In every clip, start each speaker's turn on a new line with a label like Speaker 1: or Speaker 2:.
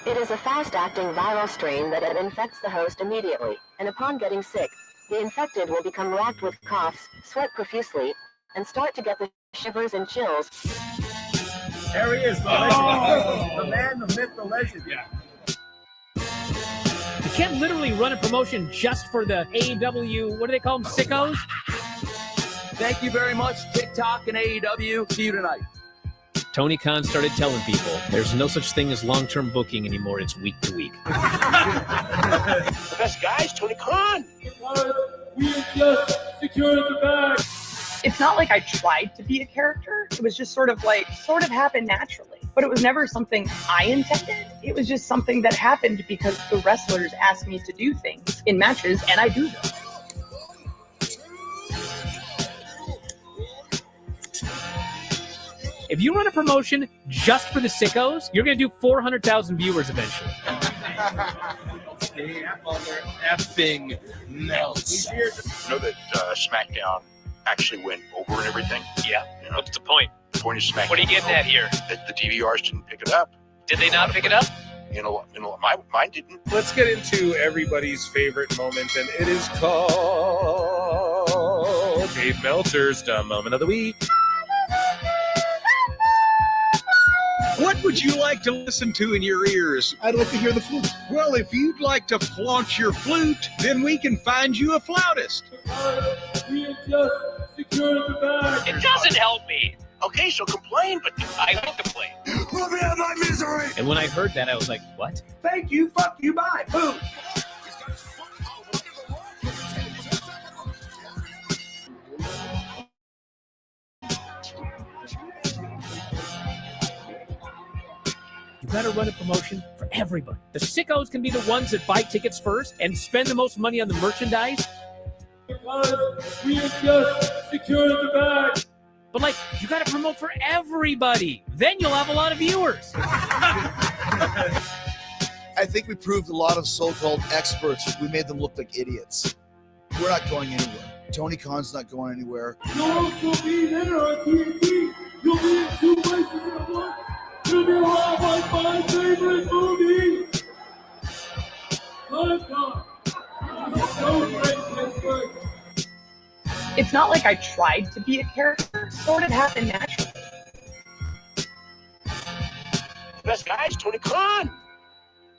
Speaker 1: It is a fast-acting viral strain that infects the host immediately, and upon getting sick, the infected will become racked with coughs, sweat profusely, and start to get the shivers and chills.
Speaker 2: There he is, the legend. The man, the myth, the legend.
Speaker 3: Yeah. You can't literally run a promotion just for the AEW, what do they call them, sickos?
Speaker 2: Thank you very much, TikTok and AEW. See you tonight.
Speaker 3: Tony Khan started telling people there's no such thing as long-term booking anymore. It's week to week.
Speaker 4: The best guys, Tony Khan.
Speaker 5: We just secured the bag.
Speaker 6: It's not like I tried to be a character. It was just sort of happened naturally. But it was never something I intended. It was just something that happened because the wrestlers asked me to do things in matches, and I do them.
Speaker 3: If you run a promotion just for the sickos, you're going to do 400,000 viewers eventually.
Speaker 4: Effing melts. You know that SmackDown actually went over and everything?
Speaker 7: Yeah.
Speaker 4: You know,
Speaker 7: What's the point?
Speaker 4: the point of SmackDown.
Speaker 7: What are you getting at here?
Speaker 4: That the DVRs didn't pick it up.
Speaker 7: Did they not pick it up?
Speaker 4: Mine didn't.
Speaker 8: Let's get into everybody's favorite moment, and it is called Dave Meltzer's Dumb Moment of the Week.
Speaker 9: What would you like to listen to in your ears?
Speaker 10: I'd like to hear the flute.
Speaker 9: Well, if you'd like to flaunt your flute, then we can find you a flautist.
Speaker 5: We just secured the bag.
Speaker 7: It doesn't help me.
Speaker 4: Okay, so complain, but
Speaker 7: I will complain.
Speaker 10: Let me have my misery.
Speaker 3: And when I heard that, I was like, what?
Speaker 2: Thank you, fuck you, bye. Boom.
Speaker 3: You got to run a promotion for everybody. The sickos can be the ones that buy tickets first and spend the most money on the merchandise.
Speaker 5: Because we just secured the bag.
Speaker 3: But, like, you got to promote for everybody. Then you'll have a lot of viewers.
Speaker 10: I think we proved a lot of so-called experts. We made them look like idiots. We're not going anywhere. Tony Khan's not going anywhere.
Speaker 5: You'll also be there on TNT. You'll be in 2 places at once. You'll be live like my favorite movie. Time Con. It's so great, Pittsburgh.
Speaker 6: It's not like I tried to be a character. It sort of happened naturally.
Speaker 4: the best guys, Tony Khan.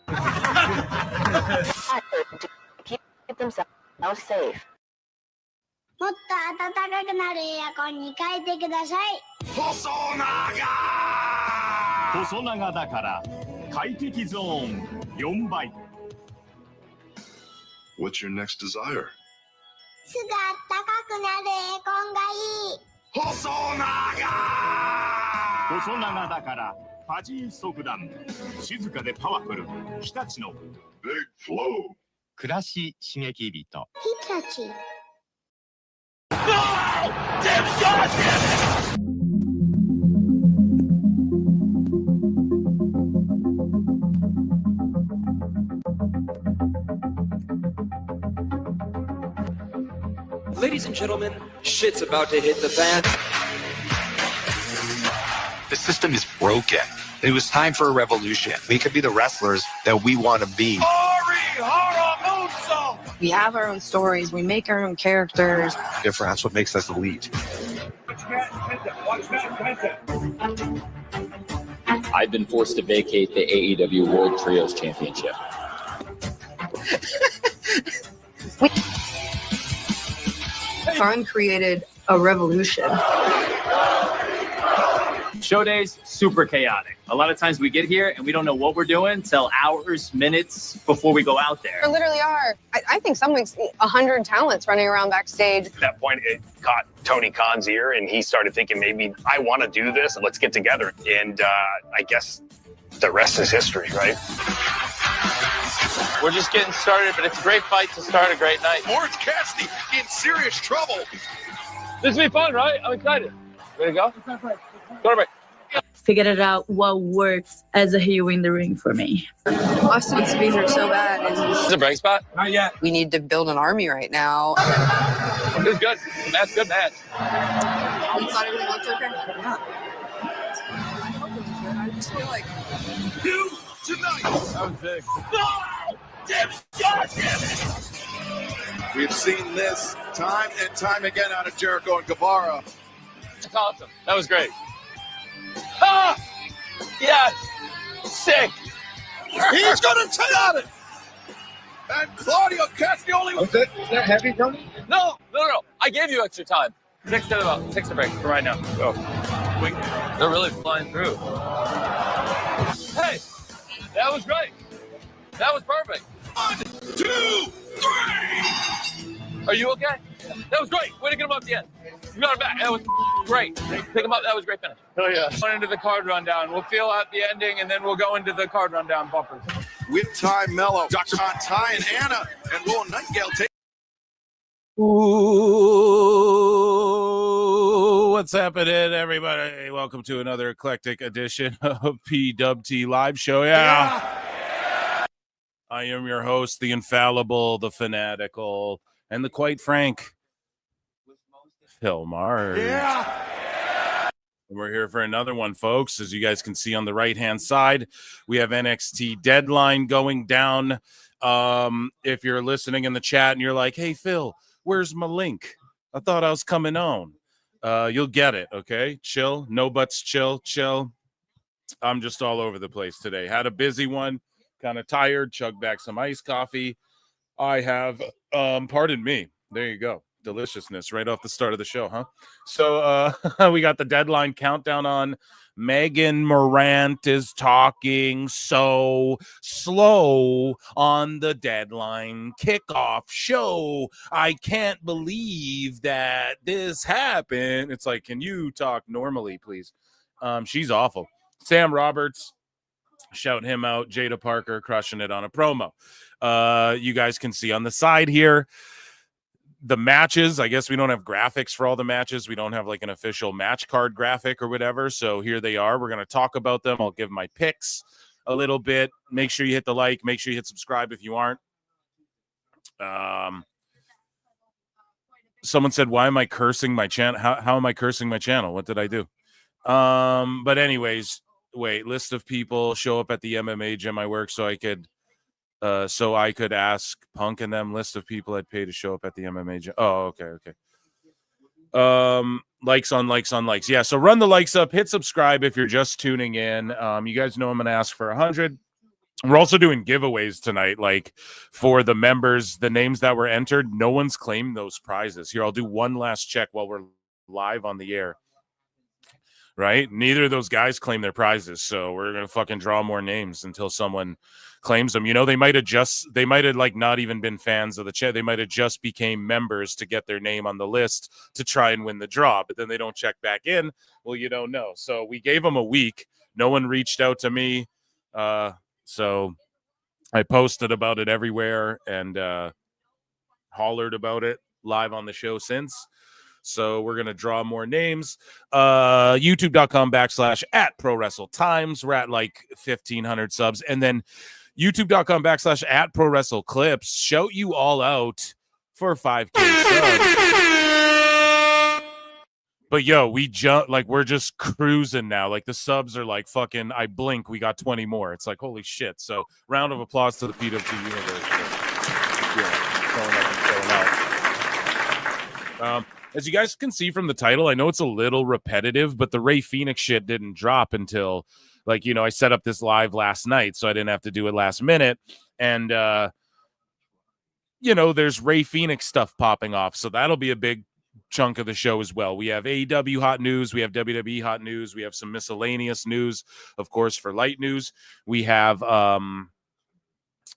Speaker 1: To keep themselves safe.
Speaker 11: もっと暖かくなるエアコンに変えてください。
Speaker 10: 細長だから快適ゾーン4倍。
Speaker 12: What's your next desire?
Speaker 11: すぐ暖かくなるエアコンがいい。
Speaker 10: 細長だからパジー速暖。静かでパワフル。日立の
Speaker 12: Big Flow.
Speaker 10: 暮らし刺激人。
Speaker 11: 日立。
Speaker 13: Ladies and gentlemen, shit's about to hit the fan.
Speaker 14: The system is broken. It was time for a revolution. We could be the wrestlers that we want to be.
Speaker 15: We have our own stories. We make our own characters.
Speaker 14: Different. That's what makes us elite.
Speaker 16: I've been forced to vacate the AEW World Trios Championship.
Speaker 15: Khan created a revolution.
Speaker 17: Show days, super chaotic. A lot of times we get here and we don't know what we're doing until hours, minutes before we go out there.
Speaker 15: There literally are, I think, something 100 talents running around backstage.
Speaker 18: At that point, it caught Tony Khan's ear, and he started thinking, maybe I want to do this. Let's get together. And I guess the rest is history, right?
Speaker 7: We're just getting started, but it's a great fight to start a great night.
Speaker 12: Lawrence Cassidy in serious trouble.
Speaker 7: This will be fun, right? I'm excited. Ready to go? Go to break.
Speaker 19: Figured out what works as a heel in the ring for me.
Speaker 15: Austin speeds are so bad.
Speaker 7: Is this a break spot?
Speaker 17: Not yet.
Speaker 15: We need to build an army right now.
Speaker 7: It was good. That's good match.
Speaker 15: You thought everything looked okay? Yeah.
Speaker 10: You tonight.
Speaker 7: That was big.
Speaker 20: We've seen this time and time again out of Jericho and Guevara.
Speaker 7: That's awesome. That was great. Ah! Yes! Sick!
Speaker 20: He's going to take it! And Claudio Castagnoli was it?
Speaker 7: Is that heavy, Tony? No. I gave you extra time. 6 to break for right now. Go. Quick. They're really flying through. Hey, that was great. That was perfect.
Speaker 20: 1, 2, 3!
Speaker 7: Are you okay? That was great. Way to get him up at the end. You got him back. That was great. Pick him up. That was a great finish. Oh, yeah. Going into the card rundown. We'll feel out the ending, and then we'll go into the card rundown bumpers.
Speaker 20: With Ty Mello, Dr. Ty and Anna, and Will Nightingale take.
Speaker 21: Ooh, what's happening, everybody? Welcome to another eclectic edition of PWT Live Show. Yeah. I am your host, the infallible, the fanatical, and the quite frank Phil Mars.
Speaker 20: Yeah.
Speaker 21: We're here for another one, folks. As you guys can see on the right-hand side, we have NXT Deadline going down. If you're listening in the chat and you're like, hey, Phil, where's my link? I thought I was coming on. You'll get it, okay? Chill. No buts, chill. I'm just all over the place today. Had a busy one. Kind of tired. Chugged back some iced coffee. I have, pardon me. There you go. Deliciousness right off the start of the show, huh? So we got the Deadline countdown on. Megan Morant is talking so slow on the Deadline kickoff show. I can't believe that this happened. It's like, can you talk normally, please? She's awful. Sam Roberts, shout him out. Jada Parker crushing it on a promo. You guys can see on the side here the matches. I guess we don't have graphics for all the matches. We don't have like an official match card graphic or whatever. So here they are. We're going to talk about them. I'll give my picks a little bit. Make sure you hit the like. Make sure you hit subscribe if you aren't. Someone said, why am I cursing my channel? How am I cursing my channel? What did I do? But anyways, wait, list of people show up at the MMA gym I work so I could ask Punk and them. List of people I'd pay to show up at the MMA gym. Oh, okay. Likes on likes. Yeah, so run the likes up, hit subscribe if you're just tuning in. You guys know I'm going to ask for 100. We're also doing giveaways tonight, like for the members, the names that were entered. No one's claimed those prizes. Here, I'll do one last check while we're live on the air. Right? Neither of those guys claim their prizes, so we're going to fucking draw more names until someone claims them. You know, they might have like not even been fans of the chat. They might have just became members to get their name on the list to try and win the draw, but then they don't check back in. Well, you don't know. So we gave them a week. No one reached out to me. So I posted about it everywhere and hollered about it live on the show since. So we're going to draw more names. YouTube.com/@prowrestletimes. We're at like 1,500 subs. And then YouTube.com/@prowrestleclips. Shout you all out for 5K subs. But yo, we're just cruising now. Like the subs are like fucking, I blink, we got 20 more. It's like, holy shit. So round of applause to the PWT universe. As you guys can see from the title, I know it's a little repetitive, but the Ray Phoenix shit didn't drop until, like, you know, I set up this live last night, so I didn't have to do it last minute. And, you know, there's Ray Phoenix stuff popping off, so that'll be a big chunk of the show as well. We have AEW hot news. We have WWE hot news. We have some miscellaneous news, of course, for light news. We have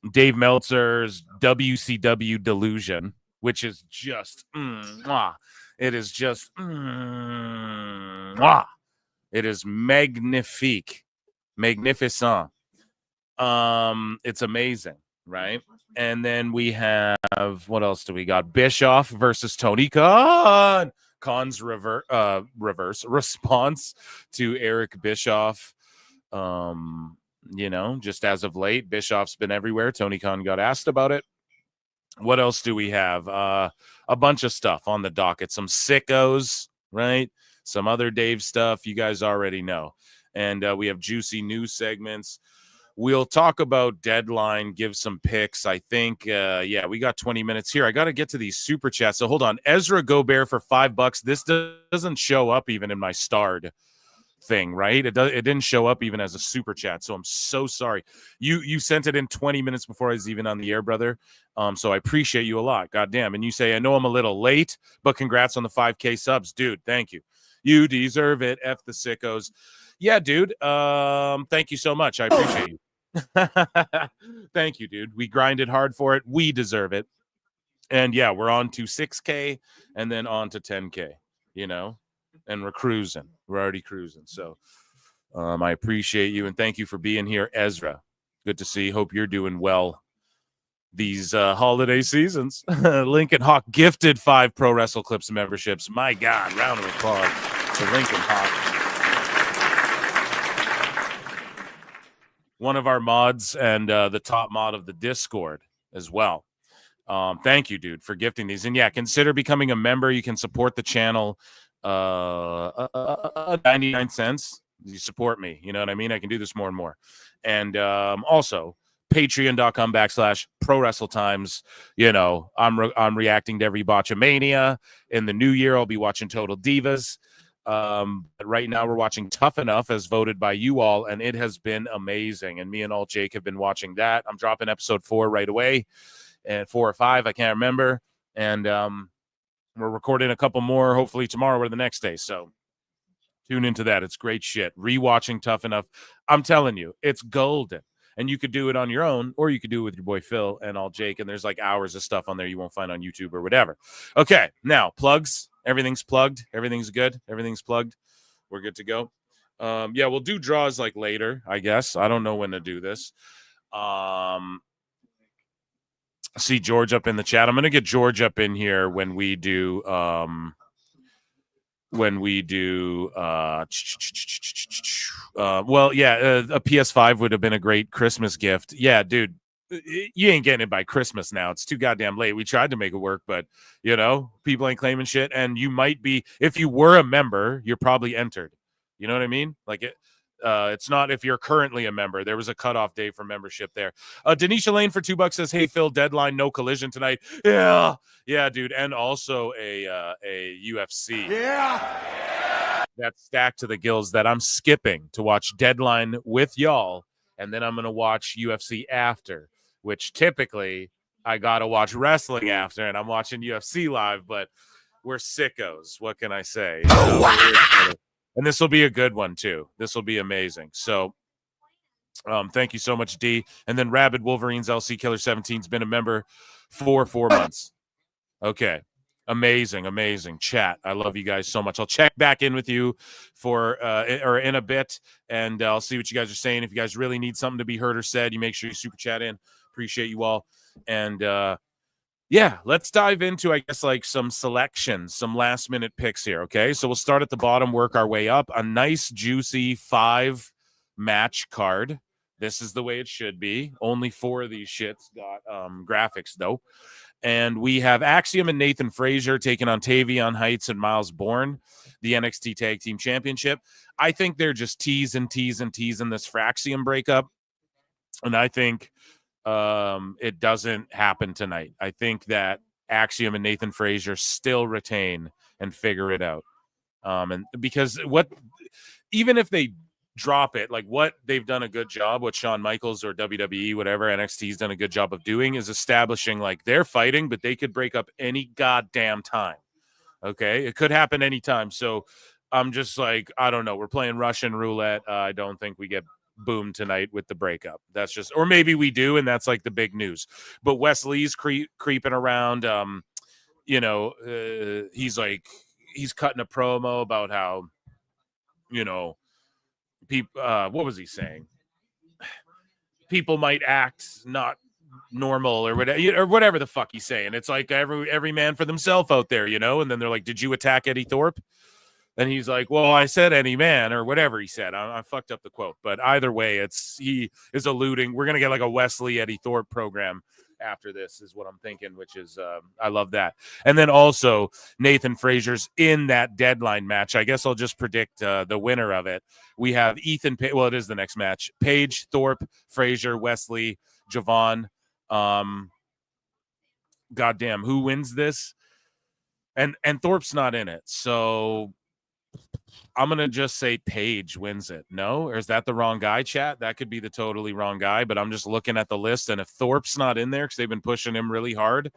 Speaker 21: Dave Meltzer's WCW Delusion, which is just it is just it is magnifique, magnificent. It's amazing, right? And then we have, what else do we got? Bischoff versus Tony Khan. Khan's reverse response to Eric Bischoff. You know, just as of late, Bischoff's been everywhere. Tony Khan got asked about it. What else do we have? A bunch of stuff on the docket. Some sickos, right? Some other Dave stuff you guys already know. And we have juicy news segments. We'll talk about Deadline, give some picks. I think, we got 20 minutes here. I got to get to these super chats. So hold on. Ezra Gobert for $5. This doesn't show up even in my starred thing, right? It didn't show up even as a super chat. So I'm so sorry. You sent it in 20 minutes before I was even on the air, brother. So I appreciate you a lot. Goddamn. And you say, I know I'm a little late, but congrats on the 5K subs. Dude, thank you. You deserve it. F the sickos. Yeah, dude. Thank you so much. I appreciate you. Thank you, dude. We grinded hard for it. We deserve it. And yeah, we're on to 6K and then on to 10K, and we're cruising. We're already cruising. So I appreciate you and thank you for being here, Ezra. Good to see. Hope you're doing well these holiday seasons. Lincoln Hawk gifted 5 Pro Wrestle Clips memberships. My God, round of applause for Lincoln Hawk. One of our mods and the top mod of the Discord as well. Thank you, dude, for gifting these. And yeah, consider becoming a member. You can support the channel 99 cents. You support me. You know what I mean? I can do this more and more. And also, patreon.com/prowrestletimes. I'm reacting to every Botchamania. In the new year, I'll be watching Total Divas. But right now we're watching Tough Enough as voted by you all, and it has been amazing. And me and Alt Jake have been watching that. I'm dropping episode 4 right away, and 4 or 5, I can't remember. And we're recording a couple more, hopefully tomorrow or the next day. So tune into that. It's great shit. Rewatching Tough Enough. I'm telling you, it's golden. And you could do it on your own, or you could do it with your boy Phil and Alt Jake. And there's like hours of stuff on there you won't find on YouTube or whatever. Okay, now plugs. Everything's plugged. Everything's good. Everything's plugged. We're good to go. We'll do draws like later, I guess. I don't know when to do this. See George up in the chat. I'm going to get George up in here when we do a PS5 would have been a great Christmas gift. Yeah, dude. You ain't getting it by Christmas now. It's too goddamn late. We tried to make it work, but people ain't claiming shit. And you might be, if you were a member, you're probably entered. You know what I mean? Like it's not if you're currently a member. There was a cutoff date for membership there. Denisha Lane for $2 says, "Hey Phil, Deadline, no collision tonight." Yeah, dude. And also a UFC. Yeah. That's stacked to the gills that I'm skipping to watch Deadline with y'all, and then I'm gonna watch UFC after. Which typically I got to watch wrestling after, and I'm watching UFC live, but we're sickos. What can I say? And this will be a good one, too. This will be amazing. So thank you so much, D. And then Rabid Wolverines LC Killer 17 has been a member for 4 months. Okay. Amazing chat. I love you guys so much. I'll check back in with you in a bit, and I'll see what you guys are saying. If you guys really need something to be heard or said, you make sure you super chat in. Appreciate you all. And let's dive into, I guess, like some selections, some last minute picks here. Okay, so we'll start at the bottom, work our way up. A nice juicy 5 match card. This is the way it should be. Only 4 of these shits got graphics though. And we have Axiom and Nathan Frazier taking on Tavion Heights and Miles Bourne, the NXT Tag Team Championship. I think they're just teasing this for Axiom breakup. And I think it doesn't happen tonight. I think that Axiom and Nathan Frazier still retain and figure it out. And because even if they drop it, like what they've done a good job, what Shawn Michaels or WWE, whatever, NXT's done a good job of doing is establishing like they're fighting, but they could break up any goddamn time. Okay. It could happen anytime. So I'm just like, I don't know. We're playing Russian roulette. I don't think we get boomed tonight with the breakup. That's just, or maybe we do. And that's like the big news, but Wesley's creeping around. He's cutting a promo about how, people, what was he saying? People might act not normal or whatever the fuck he's saying. It's like every man for themselves out there, and then they're like, "Did you attack Eddie Thorpe?" And he's like, "Well, I said any man," or whatever he said. I fucked up the quote, but either way, he is alluding. We're gonna get like a Wesley Eddie Thorpe program after this is what I'm thinking, which is I love that. And then also Nathan Frazier's in that Deadline match. I guess I'll just predict the winner of it. We have Ethan well, it is the next match. Page, Thorpe, Frazier, Wesley, Javon. Goddamn, who wins this? And Thorpe's not in it. So I'm going to just say Page wins it. No? Or is that the wrong guy, chat? That could be the totally wrong guy, but I'm just looking at the list, and if Thorpe's not in there because they've been pushing him really hard,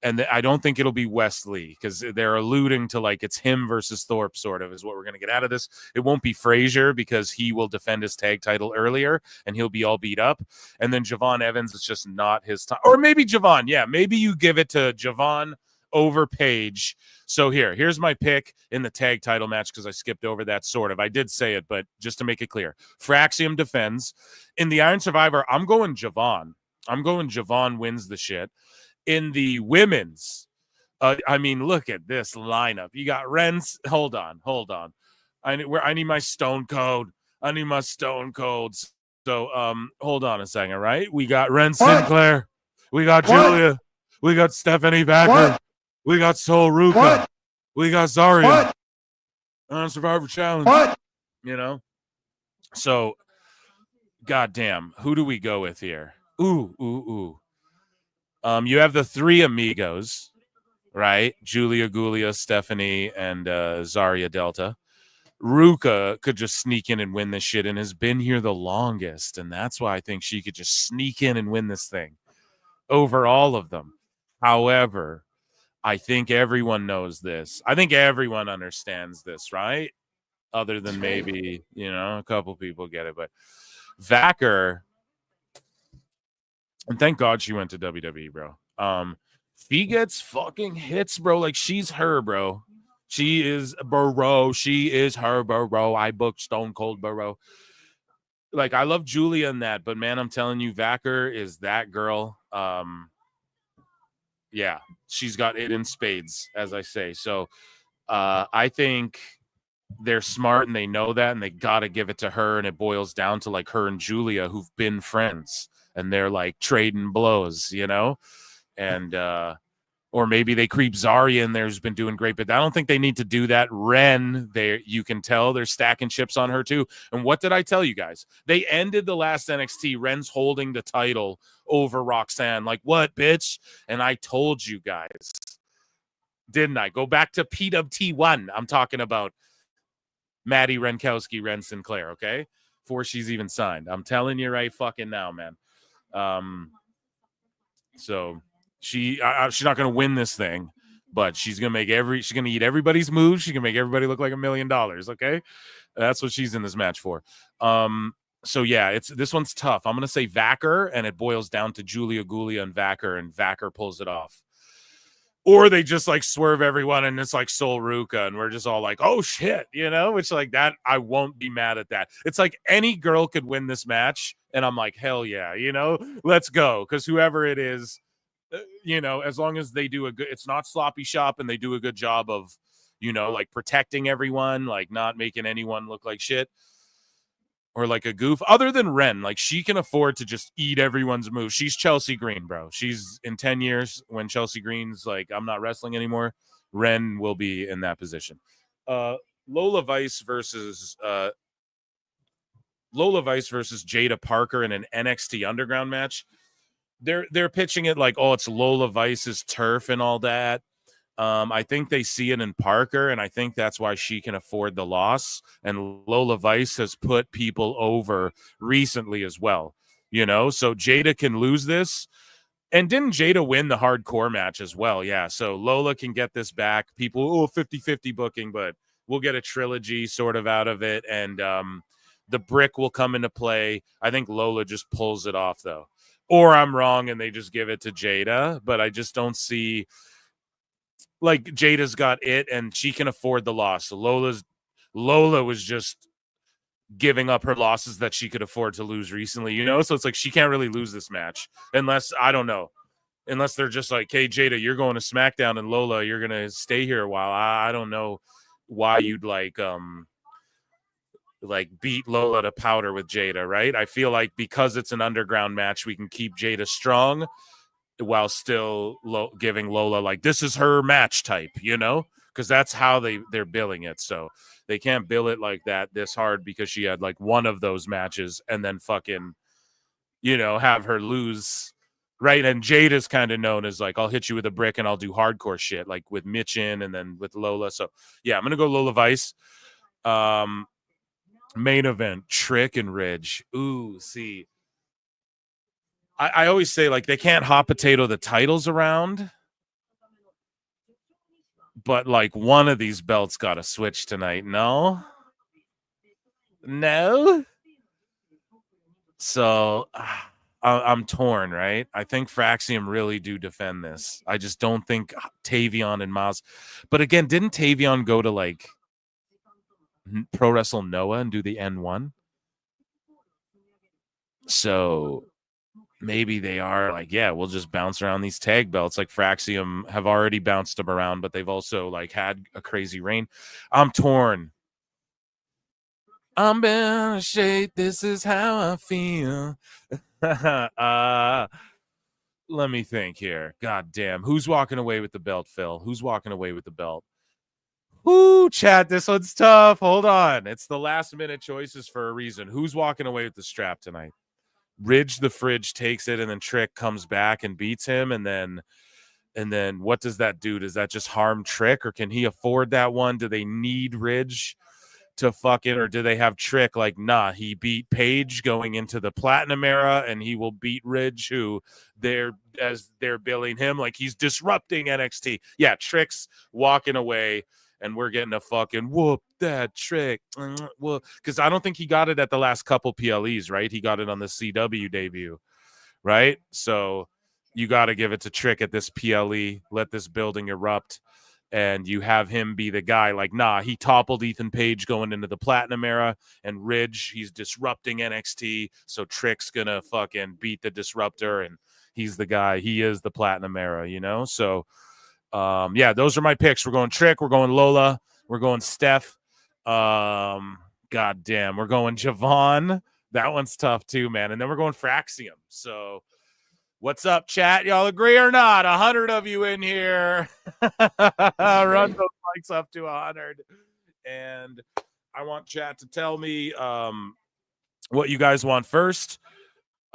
Speaker 21: and I don't think it'll be Wesley because they're alluding to like it's him versus Thorpe sort of is what we're going to get out of this. It won't be Frazier because he will defend his tag title earlier, and he'll be all beat up. And then Javon Evans is just not his time. Or maybe Javon. Yeah, maybe you give it to Javon over Page. So here's my pick in the tag title match because I skipped over that sort of. I did say it, but just to make it clear. Fraxium defends. In the Iron Survivor, I'm going Javon. Javon wins the shit. In the women's, I mean, look at this lineup. You got Ren's. Hold on. I need my Stone Cold. So, hold on a second, right? We got Ren Sinclair. We got Julia. We got Stephanie Backer. We got Sol Ruka. We got Zarya. On Survivor Challenge. You know? So, goddamn. Who do we go with here? Ooh. You have the three amigos, right? Julia, Gulia, Stephanie, and Zarya Delta. Ruka could just sneak in and win this shit and has been here the longest, and that's why I think she could just sneak in and win this thing over all of them. However, I think everyone knows this. I think everyone understands this, right? Other than maybe, a couple people get it. But Vacker, and thank God she went to WWE, bro. She gets fucking hits, bro. Like, she's her, bro. She is bro. She is her, bro. I booked Stone Cold, bro. Like, I love Julia in that, but man, I'm telling you, Vacker is that girl. Yeah, she's got it in spades, as I say. So I think they're smart and they know that, and they got to give it to her. And it boils down to like her and Julia, who've been friends, and they're like trading blows, and or maybe they creep Zarya in there, who's been doing great, but I don't think they need to do that. Ren, you can tell they're stacking chips on her too. And what did I tell you guys? They ended the last NXT. Ren's holding the title over Roxanne. Like, what, bitch? And I told you guys, didn't I? Go back to PWT 1. I'm talking about Maddie Renkowski, Ren Sinclair, okay? Before she's even signed. I'm telling you right fucking now, man. So she's not going to win this thing, but she's going to eat everybody's moves. She can make everybody look like $1 million. Okay. That's what she's in this match for. So yeah, this one's tough. I'm going to say Vacker, and it boils down to Julia, Gulia, and Vacker pulls it off. Or they just like swerve everyone and it's like Sol Ruka, and we're just all like, oh shit, which like that, I won't be mad at that. It's like any girl could win this match, and I'm like, hell yeah, let's go. Because whoever it is, as long as they do it's not sloppy shop, and they do a good job of, like protecting everyone, like not making anyone look like shit or like a goof. Other than Ren, like she can afford to just eat everyone's moves. She's Chelsea Green, bro. She's in 10 years when Chelsea Green's like, I'm not wrestling anymore. Ren will be in that position. Lola Vice versus Jada Parker in an NXT Underground match. They're pitching it like, oh, it's Lola Vice's turf and all that. I think they see it in Parker, and I think that's why she can afford the loss. And Lola Vice has put people over recently as well, so Jada can lose this. And didn't Jada win the hardcore match as well? Yeah, so Lola can get this back. People, 50-50 booking, but we'll get a trilogy sort of out of it, and the brick will come into play. I think Lola just pulls it off, though. Or I'm wrong, and they just give it to Jada, but I just don't see... Like, Jada's got it, and she can afford the loss. So Lola was just giving up her losses that she could afford to lose recently, So it's like she can't really lose this match unless, I don't know, unless they're just like, hey, Jada, you're going to SmackDown, and Lola, you're going to stay here a while. I don't know why you'd like beat Lola to powder with Jada, right? I feel like because it's an underground match, we can keep Jada strong. while still giving Lola like this is her match type, you know, because that's how they're billing it. So they can't bill it like that this hard because she had like one of those matches and then fucking, you know, have her lose. Right. And Jade is kind of known as like, I'll hit you with a brick and I'll do hardcore shit like with Mitchin and then with Lola. So yeah, I'm going to go Lola Vice. Main event, Trick and Ridge. Ooh, see. I always say like they can't hot potato the titles around. But like one of these belts got to switch tonight. No. So I'm torn, right? I think Fraxium really do defend this. I just don't think Tavion and Miles. But again, didn't Tavion go to like Pro Wrestle Noah and do the N1? So maybe they are like, yeah, we'll just bounce around these tag belts. Like Fraxium have already bounced them around, but they've also like had a crazy reign. I'm torn. I'm gonna shake. This is how I feel. Let me think here. God damn. Who's walking away with the belt, Phil? Who's walking away with the belt? Woo, chat. This one's tough. Hold on. It's the last minute choices for a reason. Who's walking away with the strap tonight? Ridge the Fridge takes it, and then Trick comes back and beats him, and then what does that do? Does that just harm Trick, or can he afford that one? Do they need Ridge to fucking, or do they have Trick like, nah, he beat Page going into the Platinum era, and he will beat Ridge, who they're billing him like he's disrupting NXT. Yeah, Trick's walking away. And we're getting a fucking whoop that Trick. Well, because I don't think he got it at the last couple PLEs, right? He got it on the CW debut, right? So you got to give it to Trick at this PLE. Let this building erupt. And you have him be the guy like, nah, he toppled Ethan Page going into the Platinum era. And Ridge, he's disrupting NXT. So Trick's going to fucking beat the disruptor. And he's the guy. He is the Platinum era, you know? So yeah, those are my picks. We're going Trick, we're going Lola, we're going Steph. God damn, we're going Javon. That one's tough too, man. And then we're going Fraxium. So what's up, chat? Y'all agree or not? 100 of you in here. Run those mics up to 100. And I want chat to tell me what you guys want first.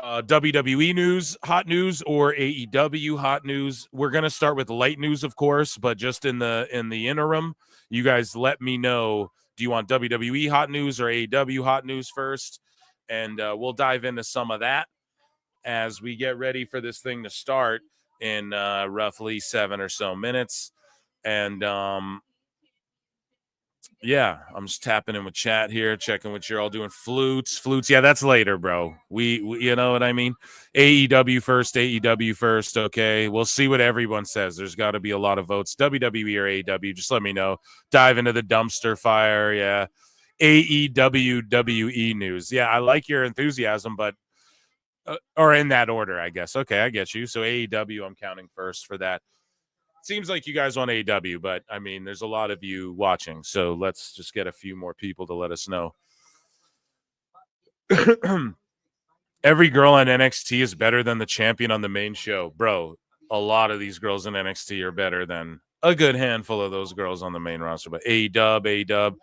Speaker 21: WWE news, hot news, or AEW hot news. We're gonna start with light news, of course, but just in the interim, you guys let me know. Do you want WWE hot news or AEW hot news first? And we'll dive into some of that as we get ready for this thing to start in roughly 7 or so minutes. And yeah, I'm just tapping in with chat here, checking what you're all doing. Flutes. Yeah, that's later, bro. We you know what I mean? AEW first. Okay, we'll see what everyone says. There's got to be a lot of votes. WWE or AEW, just let me know. Dive into the dumpster fire. Yeah, AEW WE news. Yeah, I like your enthusiasm, but or in that order, I guess. Okay, I get you. So AEW, I'm counting first for that. Seems like you guys want AEW, but I mean, there's a lot of you watching, so let's just get a few more people to let us know. Every girl on NXT is better than the champion on the main show. Bro, a lot of these girls in NXT are better than a good handful of those girls on the main roster. But AEW,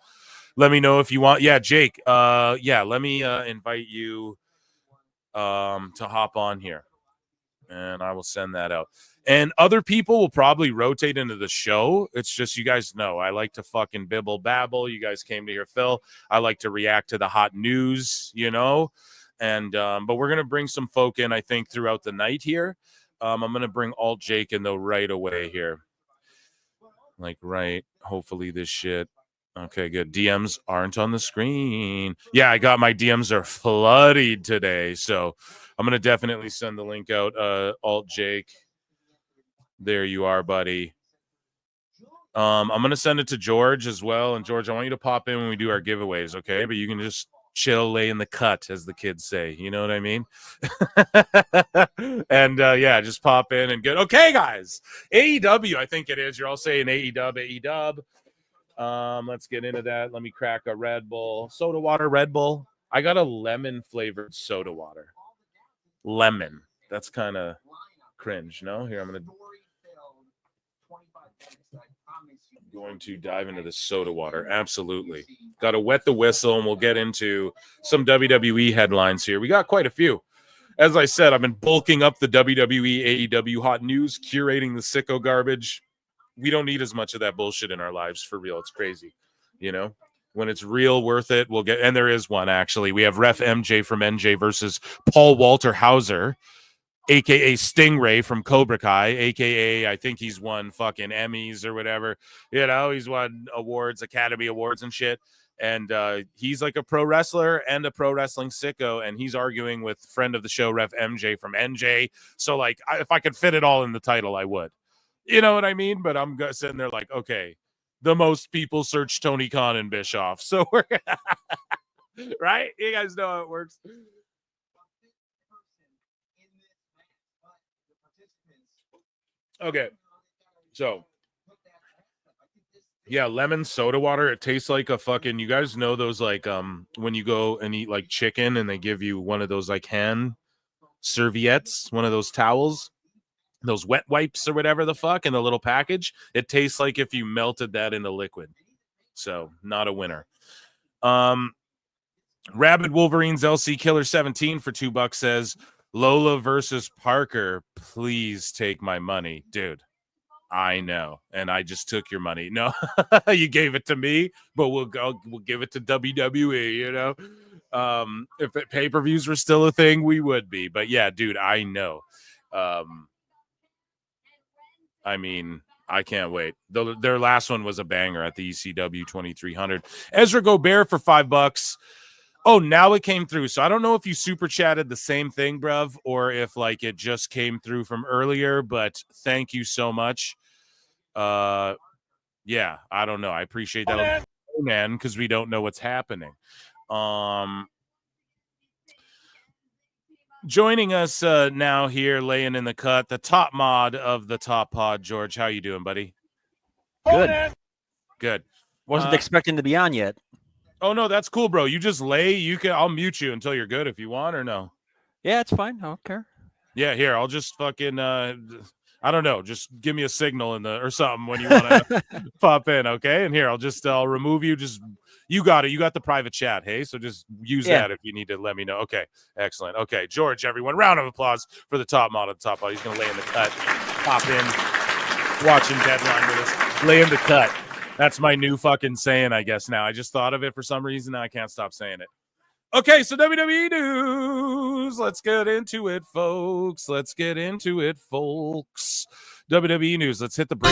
Speaker 21: let me know if you want. Yeah, Jake, yeah, let me invite you to hop on here, and I will send that out. And other people will probably rotate into the show. It's just, you guys know, I like to fucking bibble babble. You guys came to hear Phil. I like to react to the hot news, you know. And but we're gonna bring some folk in, I think, throughout the night here. I'm gonna bring Alt Jake in though right away here. Like right, hopefully this shit. Okay, good. DMs aren't on the screen. Yeah, I got my DMs are flooded today, so I'm gonna definitely send the link out. Alt Jake. There you are, buddy. I'm going to send it to George as well. And George, I want you to pop in when we do our giveaways, okay? But you can just chill, lay in the cut, as the kids say. You know what I mean? And, yeah, just pop in and get, okay, guys. AEW, I think it is. You're all saying AEW. Let's get into that. Let me crack a Red Bull. Soda water, Red Bull. I got a lemon-flavored soda water. Lemon. That's kind of cringe. No, here I'm going to dive into the soda water. Absolutely. Got to wet the whistle, and we'll get into some WWE headlines here. We got quite a few. As I said, I've been bulking up the WWE, AEW hot news, curating the sicko garbage. We don't need as much of that bullshit in our lives, for real. It's crazy. You know, when it's real worth it, we'll get, and there is one actually. We have Ref MJ from NJ versus Paul Walter Hauser, aka Stingray from Cobra Kai, aka I think he's won fucking Emmys or whatever. You know, he's won awards, Academy Awards and shit. And he's like a pro wrestler and a pro wrestling sicko, and he's arguing with friend of the show, Ref MJ from NJ. So, like, if I could fit it all in the title, I would. You know what I mean? But I'm sitting there like, okay, the most people search Tony Khan and Bischoff. So we're right? You guys know how it works. Okay. So yeah, lemon soda water. It tastes like a fucking, you guys know those like when you go and eat like chicken and they give you one of those like hand serviettes, one of those towels, those wet wipes or whatever the fuck in the little package. It tastes like if you melted that into liquid. So not a winner. Rabid Wolverines LC Killer 17 for $2 says Lola versus Parker. Please take my money, dude. I know, and I just took your money. No, you gave it to me, but we'll give it to WWE. You know, if pay-per-views were still a thing, we would be. But yeah, dude, I know. I mean, I can't wait. Their last one was a banger at the ECW 2300. Ezra Gobert for $5. Oh, now it came through. So I don't know if you super chatted the same thing, bruv, or if like it just came through from earlier, but thank you so much. Yeah, I don't know. I appreciate that, man, because we don't know what's happening. Joining us now here, laying in the cut, the top mod of the top pod, George. How you doing, buddy?
Speaker 8: Good.
Speaker 21: Good.
Speaker 8: Wasn't expecting to be on yet.
Speaker 21: Oh no, that's cool, bro. You just lay. I'll mute you until you're good if you want, or no.
Speaker 8: Yeah, it's fine. I don't care.
Speaker 21: Yeah, here, I'll just fucking I don't know, just give me a signal or something when you want to pop in, okay? And here, I'll remove you. Just you got it. You got the private chat, hey? So just use that if you need to let me know. Okay, excellent. Okay, George, everyone, round of applause for the top mod of the top mod. He's gonna lay in the cut, pop in, watching Deadline with us, lay in the cut. That's my new fucking saying, I guess, now. I just thought of it for some reason. Now I can't stop saying it. Okay, so WWE news. Let's get into it, folks. WWE news. Let's hit the break.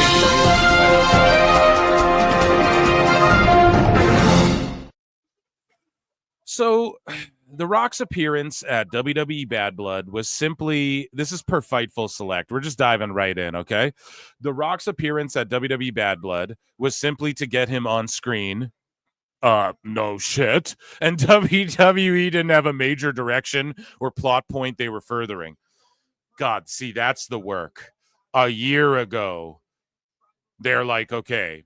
Speaker 21: So, The Rock's appearance at WWE Bad Blood was simply, this is per Fightful Select. We're just diving right in, okay? The Rock's appearance at WWE Bad Blood was simply to get him on screen. No shit. And WWE didn't have a major direction or plot point they were furthering. God, see, that's the work. A year ago, they're like, okay,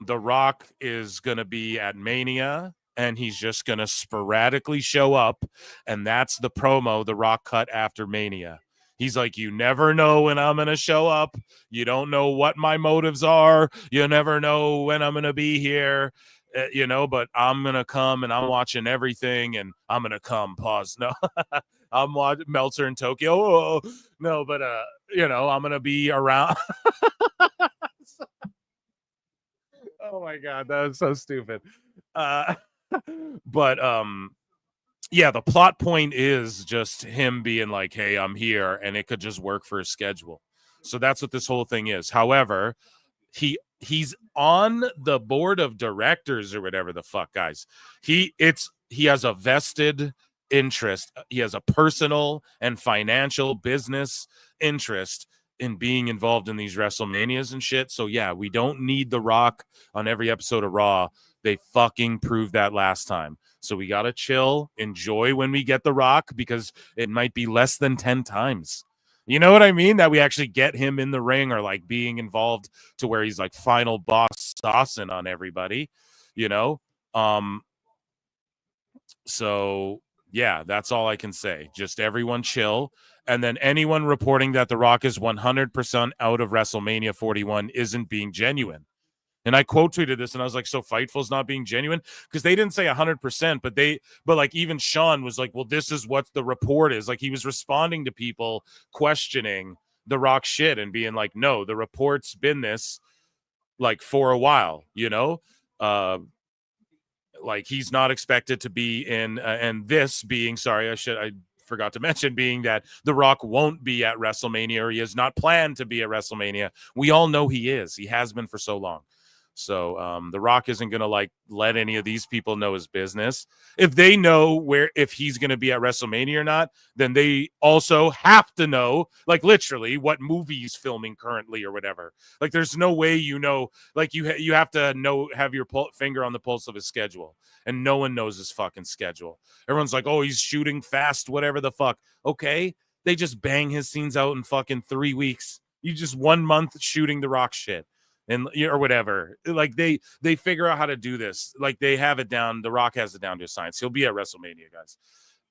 Speaker 21: The Rock is going to be at Mania, and he's just going to sporadically show up, and that's the promo The Rock cut after Mania. He's like, you never know when I'm going to show up. You don't know what my motives are. You never know when I'm going to be here. You know, but I'm going to come, and I'm watching everything, and I'm going to come. Pause. No, I'm watching Meltzer in Tokyo. Oh, no, but, you know, I'm going to be around. Oh, my God. That was so stupid. But, yeah, the plot point is just him being like, hey, I'm here, and it could just work for his schedule. So that's what this whole thing is. However, he's on the board of directors or whatever the fuck, guys. He has a vested interest. He has a personal and financial business interest in being involved in these WrestleManias and shit. So yeah, we don't need The Rock on every episode of Raw. They fucking proved that last time. So we got to chill, enjoy when we get The Rock, because it might be less than 10 times. You know what I mean? That we actually get him in the ring or like being involved to where he's like final boss saucing on everybody, you know? So yeah, that's all I can say. Just everyone chill. And then anyone reporting that The Rock is 100% out of WrestleMania 41 isn't being genuine. And I quote tweeted this, and I was like, so Fightful's not being genuine? Because they didn't say 100%, but like even Sean was like, well, this is what the report is. Like he was responding to people questioning The Rock shit and being like, no, the report's been this like for a while, you know? Like he's not expected to be in, and this being, I forgot to mention, being that The Rock won't be at WrestleMania, or he is not planned to be at WrestleMania. We all know he is. He has been for so long. So The Rock isn't going to like let any of these people know his business. If they know if he's going to be at WrestleMania or not, then they also have to know, like literally what movie he's filming currently or whatever. Like there's no way, you know, like you have to have your finger on the pulse of his schedule, and no one knows his fucking schedule. Everyone's like, oh, he's shooting fast, whatever the fuck. Okay. They just bang his scenes out in fucking 3 weeks. You just 1 month shooting The Rock shit. And or whatever, like they figure out how to do this. Like they have it down. The Rock has it down to a science. He'll be at WrestleMania, guys.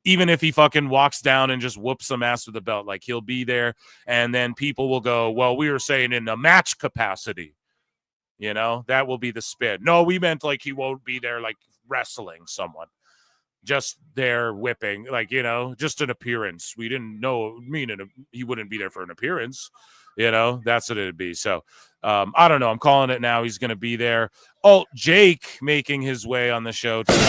Speaker 21: Even if he fucking walks down and just whoops some ass with the belt, like he'll be there. And then people will go, well, we were saying in the match capacity, you know, that will be the spin. No, we meant like he won't be there, like wrestling someone, just there whipping, like, you know, just an appearance. We didn't know, he wouldn't be there for an appearance. You know, that's what it'd be. So I don't know. I'm calling it now. He's going to be there. Oh, Jake making his way on the show tonight.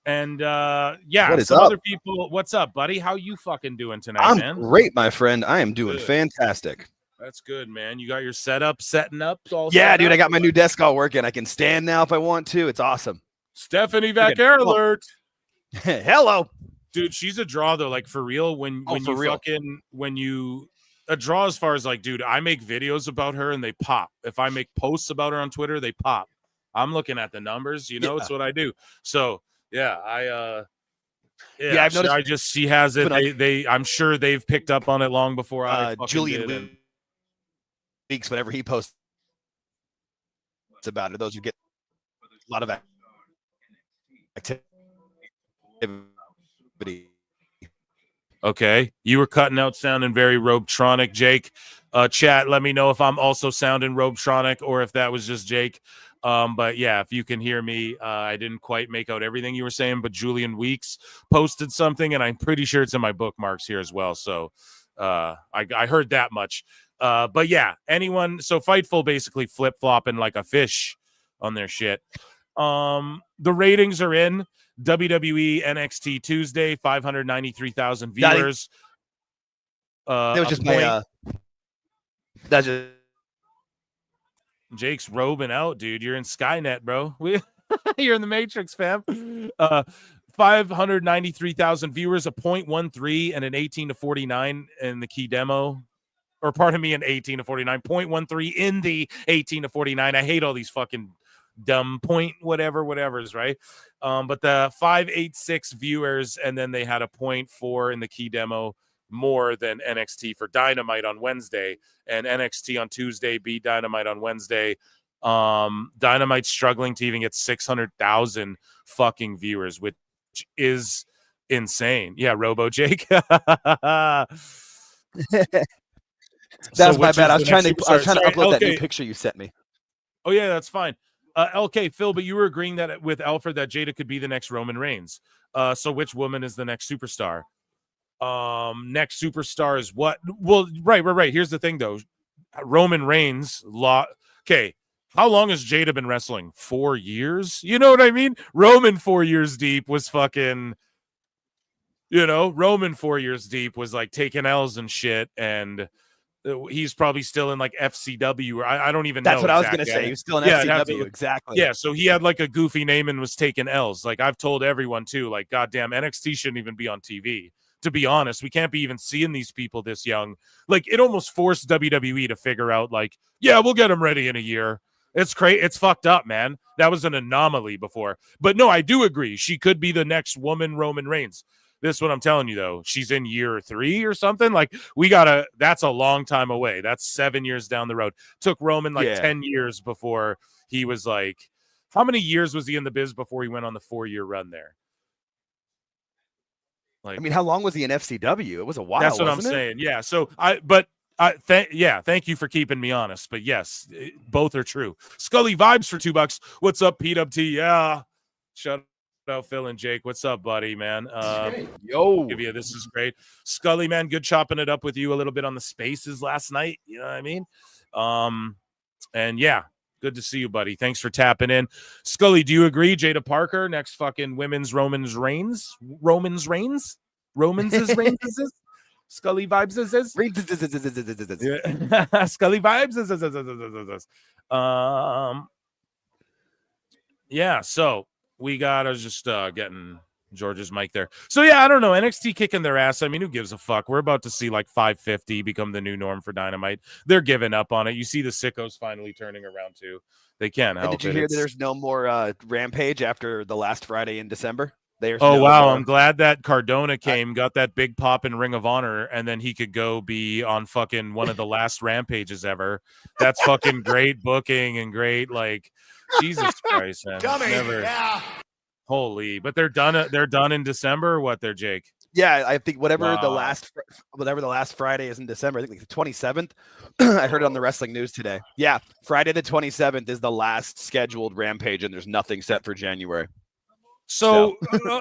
Speaker 21: And yeah,
Speaker 9: what is
Speaker 21: some
Speaker 9: up?
Speaker 21: Other people. What's up, buddy? How you fucking doing tonight, man?
Speaker 9: I'm great, my friend. I am doing fantastic.
Speaker 21: That's good, man. You got your setup setting up?
Speaker 9: Yeah, dude. I got my new desk all working. I can stand now if I want to. It's awesome.
Speaker 21: Stephanie Vaquer alert.
Speaker 9: Hello.
Speaker 21: Dude, she's a draw though, like for real. When you a draw as far as like, dude, I make videos about her and they pop. If I make posts about her on Twitter, they pop. I'm looking at the numbers, you know, it's what I do. So yeah, I've noticed. She has it. I'm sure they've picked up on it long before I
Speaker 9: Julian Weeks, whenever he posts about it, those who get a lot of activity.
Speaker 21: Okay, you were cutting out sounding very Robetronic, Jake. Chat, let me know if I'm also sounding Robetronic or if that was just Jake. But yeah, if you can hear me, I didn't quite make out everything you were saying, but Julian Weeks posted something, and I'm pretty sure it's in my bookmarks here as well. So I heard that much. But yeah, so Fightful basically flip-flopping like a fish on their shit. The ratings are in. WWE NXT Tuesday, 593,000 viewers.
Speaker 9: That was just that's just
Speaker 21: Jake's robing out, dude. You're in Skynet, bro. You're in the Matrix, fam. 593,000 viewers, a 0.13 and an 18 to 49 in the key demo. Or pardon me, an 18 to 49. 0.13 in the 18 to 49. I hate all these fucking dumb point whatever's right. But the 586 viewers, and then they had a 0.4 in the key demo, more than NXT for Dynamite on Wednesday, and NXT on Tuesday beat Dynamite on Wednesday. Dynamite's struggling to even get 600,000 fucking viewers, which is insane. Yeah, Robo Jake.
Speaker 9: That's my bad. I was trying to upload that new picture you sent me.
Speaker 21: Oh yeah, that's fine. Okay, Phil, but you were agreeing that with Alfred that Jada could be the next Roman Reigns. So which woman is the next superstar? Next superstar is what? Well, right. Here's the thing, though. Roman Reigns. Okay, how long has Jada been wrestling? 4 years? You know what I mean? Roman 4 years deep was fucking. You know, Roman 4 years deep was like taking L's and shit, and he's probably still in like FCW, or I don't even know.
Speaker 9: That's what I was gonna say. He was still in FCW, exactly.
Speaker 21: Yeah, so he had like a goofy name and was taking L's. Like I've told everyone too, like goddamn, NXT shouldn't even be on TV. To be honest, we can't be even seeing these people this young. Like it almost forced WWE to figure out, like, yeah, we'll get them ready in a year. It's crazy. It's fucked up, man. That was an anomaly before. But no, I do agree. She could be the next woman Roman Reigns. This is what I'm telling you, though. She's in year 3 or something. Like, that's a long time away. That's 7 years down the road. Took Roman 10 years before he was like, how many years was he in the biz before he went on the 4-year run there? Like,
Speaker 9: I mean, how long was he in FCW? It was a while.
Speaker 21: that's what I'm
Speaker 9: wasn't it?
Speaker 21: saying. Yeah. So thank you for keeping me honest. But yes, both are true. Scully Vibes for $2. What's up, PWT? Yeah. Shout out Phil and Jake. What's up, buddy, man?
Speaker 9: Yo.
Speaker 21: Give you, this is great. Scully, man, good chopping it up with you a little bit on the spaces last night. You know what I mean? And yeah, good to see you, buddy. Thanks for tapping in. Scully, do you agree? Jada Parker, next fucking women's Romans Reigns? Romans Reigns? Romans is Reigns is? Scully Vibes is? Yeah. Scully Vibes is. Yeah, so we got, I was just getting George's mic there. So yeah, I don't know. NXT kicking their ass. I mean, who gives a fuck? We're about to see like 550 become the new norm for Dynamite. They're giving up on it. You see the sickos finally turning around too. They can't help it.
Speaker 9: Did you hear that there's no more Rampage after the last Friday in December?
Speaker 21: I'm glad that Cardona came, got that big pop in Ring of Honor, and then he could go be on fucking one of the last Rampages ever. That's fucking great booking and great, like, Jesus Christ, man.
Speaker 20: Yeah.
Speaker 21: Holy, but they're done in December, or what? They're Jake.
Speaker 9: Yeah, I think whatever the last Friday is in December, I think like the 27th. I heard it on the wrestling news today. Yeah, Friday the 27th is the last scheduled Rampage, and there's nothing set for January.
Speaker 21: So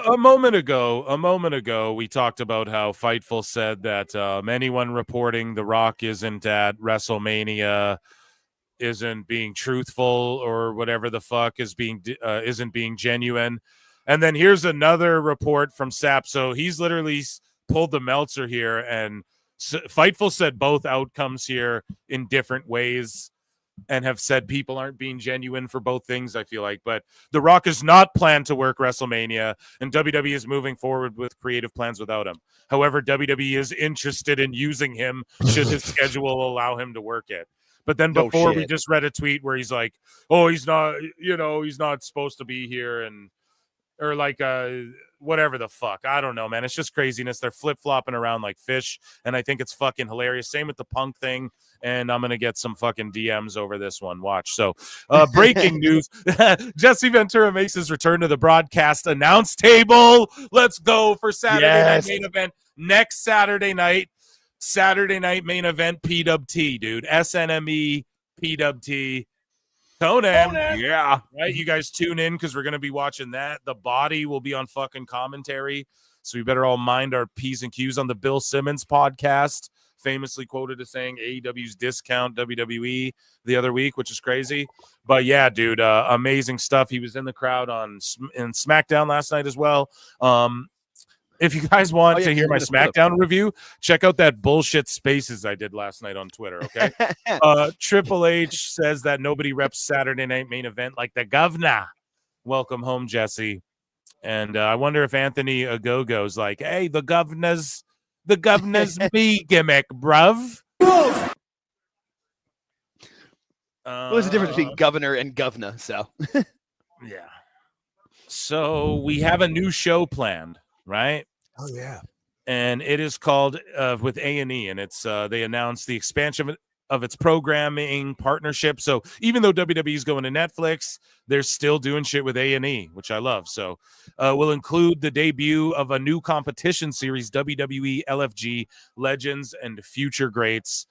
Speaker 21: a moment ago, we talked about how Fightful said that anyone reporting The Rock isn't at WrestleMania isn't being truthful or whatever the fuck isn't being genuine. And then here's another report from Sap. So he's literally pulled the Meltzer here, and Fightful said both outcomes here in different ways, and have said people aren't being genuine for both things, I feel like. But The Rock is not planned to work WrestleMania, and WWE is moving forward with creative plans without him. However, WWE is interested in using him should his schedule allow him to work it. But then before we just read a tweet where he's like, oh, he's not supposed to be here, and or like whatever the fuck. I don't know, man. It's just craziness. They're flip-flopping around like fish, and I think it's fucking hilarious. Same with the Punk thing, and I'm going to get some fucking DMs over this one. Watch. So, breaking news. Jesse Ventura makes his return to the broadcast announce table. Let's go for Saturday night main event next Saturday night. Saturday night main event, PWT, dude. SNME, PWT. Conan. Yeah. Right. You guys tune in because we're going to be watching that. The Body will be on fucking commentary. So we better all mind our P's and Q's on the Bill Simmons podcast, famously quoted as saying AEW's discount WWE the other week, which is crazy. But yeah, dude, amazing stuff. He was in the crowd in SmackDown last night as well. If you guys want to hear my SmackDown review, check out that bullshit Spaces I did last night on Twitter, okay? Triple H says that nobody reps Saturday night main event like the governor. Welcome home, Jesse. And I wonder if Anthony Agogo's like, hey, the governor's me gimmick, bruv.
Speaker 9: What's the difference between governor and governor? So,
Speaker 21: yeah. So we have a new show planned, right?
Speaker 10: Oh yeah.
Speaker 21: And it is called with A&E, and it's they announced the expansion of its programming partnership. So even though WWE is going to Netflix, they're still doing shit with A&E, which I love. So we'll include the debut of a new competition series, WWE LFG Legends and Future Greats.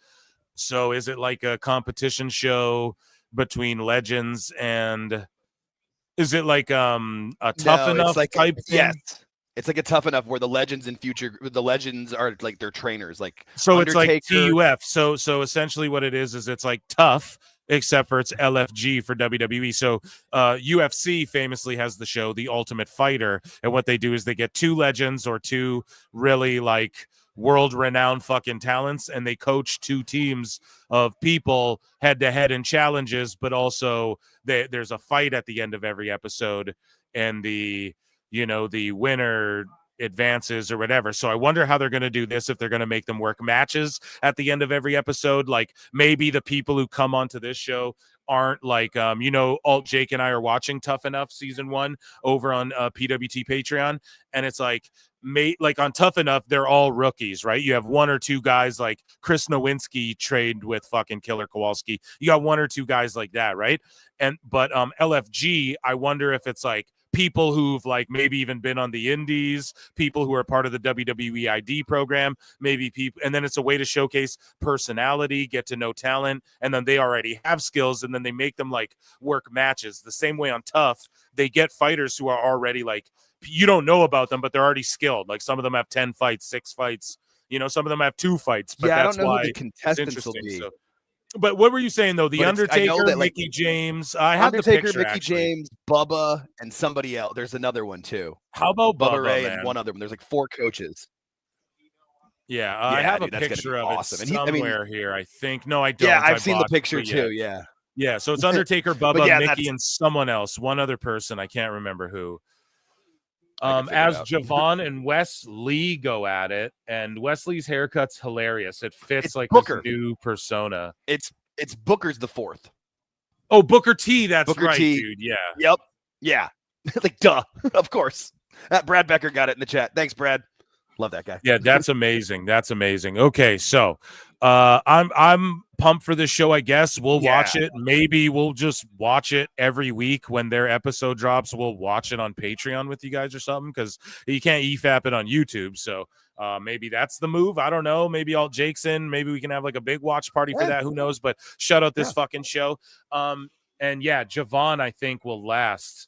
Speaker 21: So is it like a competition show between Legends and is it like a Tough Enough
Speaker 9: like
Speaker 21: type thing?
Speaker 9: Yes. It's like a Tough Enough where the Legends are like their trainers, like
Speaker 21: so
Speaker 9: Undertaker.
Speaker 21: It's like TUF. So essentially what it is it's like Tough, except for it's LFG for WWE. So UFC famously has the show The Ultimate Fighter, and what they do is they get two legends or two really like world-renowned fucking talents, and they coach two teams of people head-to-head in challenges, but also there's a fight at the end of every episode, and the winner advances or whatever. So I wonder how they're going to do this, if they're going to make them work matches at the end of every episode. Like maybe the people who come onto this show aren't like, Alt Jake and I are watching Tough Enough season 1 over on PWT Patreon. And it's like on Tough Enough, they're all rookies, right? You have one or two guys like Chris Nowinski trained with fucking Killer Kowalski. You got one or two guys like that, right? But LFG, I wonder if it's like people who've like maybe even been on the indies, people who are part of the WWE ID program, maybe people, and then it's a way to showcase personality, get to know talent, and then they already have skills, and then they make them like work matches. The same way on Tough, they get fighters who are already like, you don't know about them, but they're already skilled. Like some of them have 10 fights, 6 fights, some of them have 2 fights, but
Speaker 9: yeah,
Speaker 21: that's
Speaker 9: I don't know
Speaker 21: why
Speaker 9: who the contestants
Speaker 21: it's
Speaker 9: will
Speaker 21: interesting.
Speaker 9: be.
Speaker 21: So, but what were you saying though? The Undertaker,
Speaker 9: that, like,
Speaker 21: Mickey James. I have
Speaker 9: Undertaker,
Speaker 21: the picture,
Speaker 9: Mickey
Speaker 21: actually.
Speaker 9: James, Bubba, and somebody else. There's another one too.
Speaker 21: How about Bubba,
Speaker 9: Ray
Speaker 21: man?
Speaker 9: and one other one. There's like 4 coaches.
Speaker 21: Yeah, I have
Speaker 9: dude,
Speaker 21: a picture of
Speaker 9: awesome.
Speaker 21: it somewhere here, I think. No, I don't.
Speaker 9: Yeah, I've
Speaker 21: I
Speaker 9: seen the
Speaker 21: bought
Speaker 9: picture
Speaker 21: it,
Speaker 9: too. Yeah.
Speaker 21: Yeah, so it's Undertaker, Bubba,
Speaker 9: yeah,
Speaker 21: Mickey, and someone else. One other person. I can't remember who.
Speaker 9: figure
Speaker 21: As
Speaker 9: it out.
Speaker 21: Javon and Wes Lee go at it, and Wesley's haircut's hilarious. It fits
Speaker 9: It's
Speaker 21: like
Speaker 9: Booker.
Speaker 21: this new persona.
Speaker 9: It's Booker's the 4th.
Speaker 21: Oh, Booker T. That's
Speaker 9: Booker
Speaker 21: right,
Speaker 9: T.
Speaker 21: dude. Yeah.
Speaker 9: Yep. Yeah. Like, duh. Of course. Brad Becker got it in the chat. Thanks, Brad. Love that guy.
Speaker 21: Yeah, that's amazing. That's amazing. Okay, so I'm pumped for this show. I guess we'll watch it. Maybe we'll just watch it every week when their episode drops. We'll watch it on Patreon with you guys or something, because you can't EFAP it on YouTube. So maybe that's the move. I don't know. Maybe all Jake's in. Maybe we can have like a big watch party for that. Who knows? But shout out this fucking show. And yeah, Javon, I think, will last.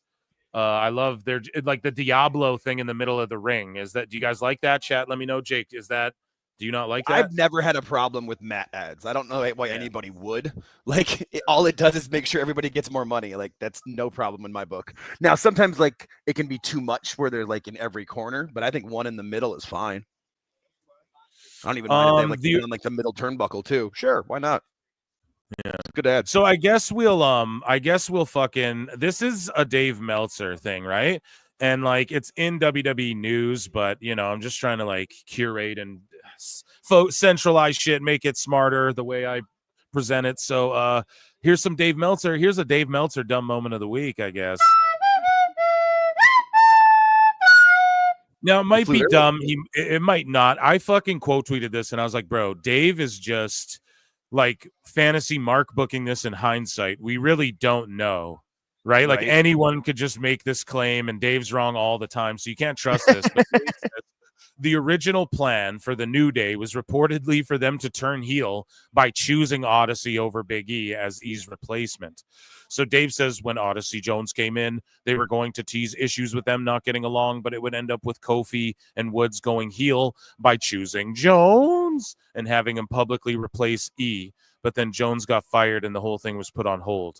Speaker 21: I love their like the Diablo thing in the middle of the ring. Do you guys like that? Chat, let me know. Jake, do you not like that?
Speaker 9: I've never had a problem with mat ads. I don't know why anybody would. Like, all it does is make sure everybody gets more money. Like, that's no problem in my book. Now, sometimes like it can be too much where they're like in every corner, but I think one in the middle is fine. I don't even mind if they have like, on like the middle turnbuckle too. Sure, why not?
Speaker 21: Yeah,
Speaker 9: good ad.
Speaker 21: So I guess we'll fucking, this is a Dave Meltzer thing, right? And like it's in WWE news, but I'm just trying to like curate and centralize shit, make it smarter the way I present it. So here's some Dave Meltzer. Here's a Dave Meltzer dumb moment of the week, I guess. Now it might be dumb. It might not. I fucking quote tweeted this and I was like, bro, Dave is just like fantasy Mark booking this in hindsight. We really don't know, right? Like anyone could just make this claim and Dave's wrong all the time. So you can't trust this. But Dave says, the original plan for the New Day was reportedly for them to turn heel by choosing Odyssey over Big E as E's replacement. So Dave says when Odyssey Jones came in, they were going to tease issues with them not getting along, but it would end up with Kofi and Woods going heel by choosing Jones and having him publicly replace E. But then Jones got fired and the whole thing was put on hold.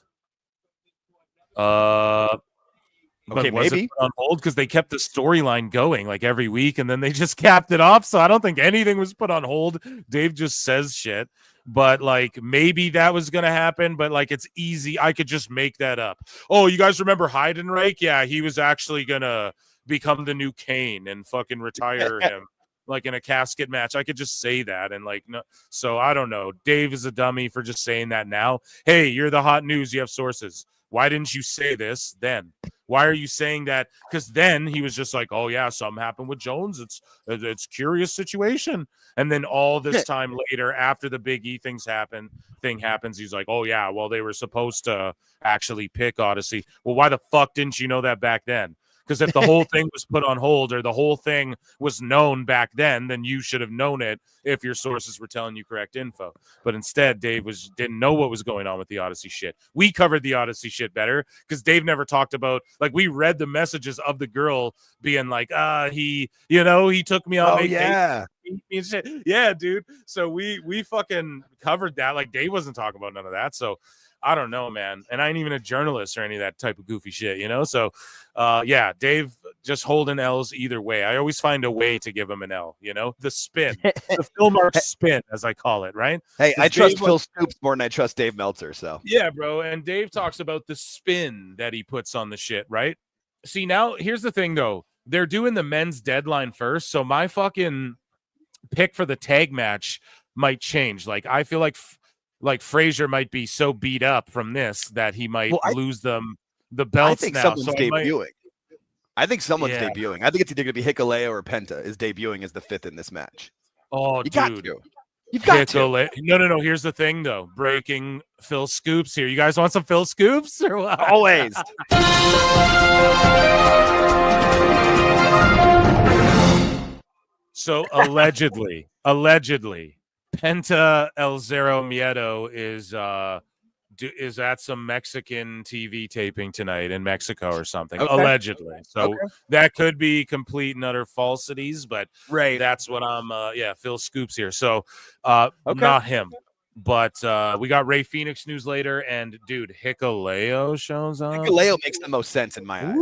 Speaker 21: But was it put on hold because they kept the storyline going like every week and then they just capped it off? So I don't think anything was put on hold. Dave just says shit. But like maybe that was gonna happen, but like it's easy. I could just make that up. Oh, you guys remember Heidenreich? Yeah, he was actually gonna become the new Kane and fucking retire him like in a casket match. I could just say that and like no. So I don't know. Dave is a dummy for just saying that now. Hey, you're the hot news. You have sources. Why didn't you say this then? Why are you saying that? Because then he was just like, oh, yeah, something happened with Jones. It's curious situation. And then all this time later, after the Big E thing happens, he's like, oh, yeah, well, they were supposed to actually pick Odyssey. Well, why the fuck didn't you know that back then? Because if the whole thing was put on hold or the whole thing was known back then you should have known it if your sources were telling you correct info. But instead, Dave didn't know what was going on with the Odyssey shit. We covered the Odyssey shit better because Dave never talked about, like, we read the messages of the girl being like, he took me on vacation. Yeah, dude. So we fucking covered that. Like, Dave wasn't talking about none of that. So I don't know, man. And I ain't even a journalist or any of that type of goofy shit, So, yeah, Dave just holding L's either way. I always find a way to give him an L, the spin, the Phil Mark spin, as I call it, right?
Speaker 9: Hey, I trust Phil Stoops more than I trust Dave Meltzer, so.
Speaker 21: Yeah, bro. And Dave talks about the spin that he puts on the shit, right? See, now, here's the thing, though. They're doing the men's deadline first, so my fucking pick for the tag match might change. Like, I feel like Frazier might be so beat up from this that he might lose them the belts.
Speaker 9: I think
Speaker 21: now.
Speaker 9: someone's debuting. I think someone's debuting. I think it's either going to be Hikuleo or Penta is debuting as the 5th in this match.
Speaker 21: Oh,
Speaker 9: you
Speaker 21: dude.
Speaker 9: got to. You've got to.
Speaker 21: No. Here's the thing, though. Breaking Phil Scoops here. You guys want some Phil Scoops or what?
Speaker 9: Always.
Speaker 21: So allegedly, Penta El Zero Miedo is at some Mexican TV taping tonight in Mexico or something, allegedly. So that could be complete and utter falsities, but that's what I'm Phil Scoops here. So not him. But we got Ray Phoenix news later, and dude, Hikuleo shows up.
Speaker 9: Hikuleo makes the most sense in my eyes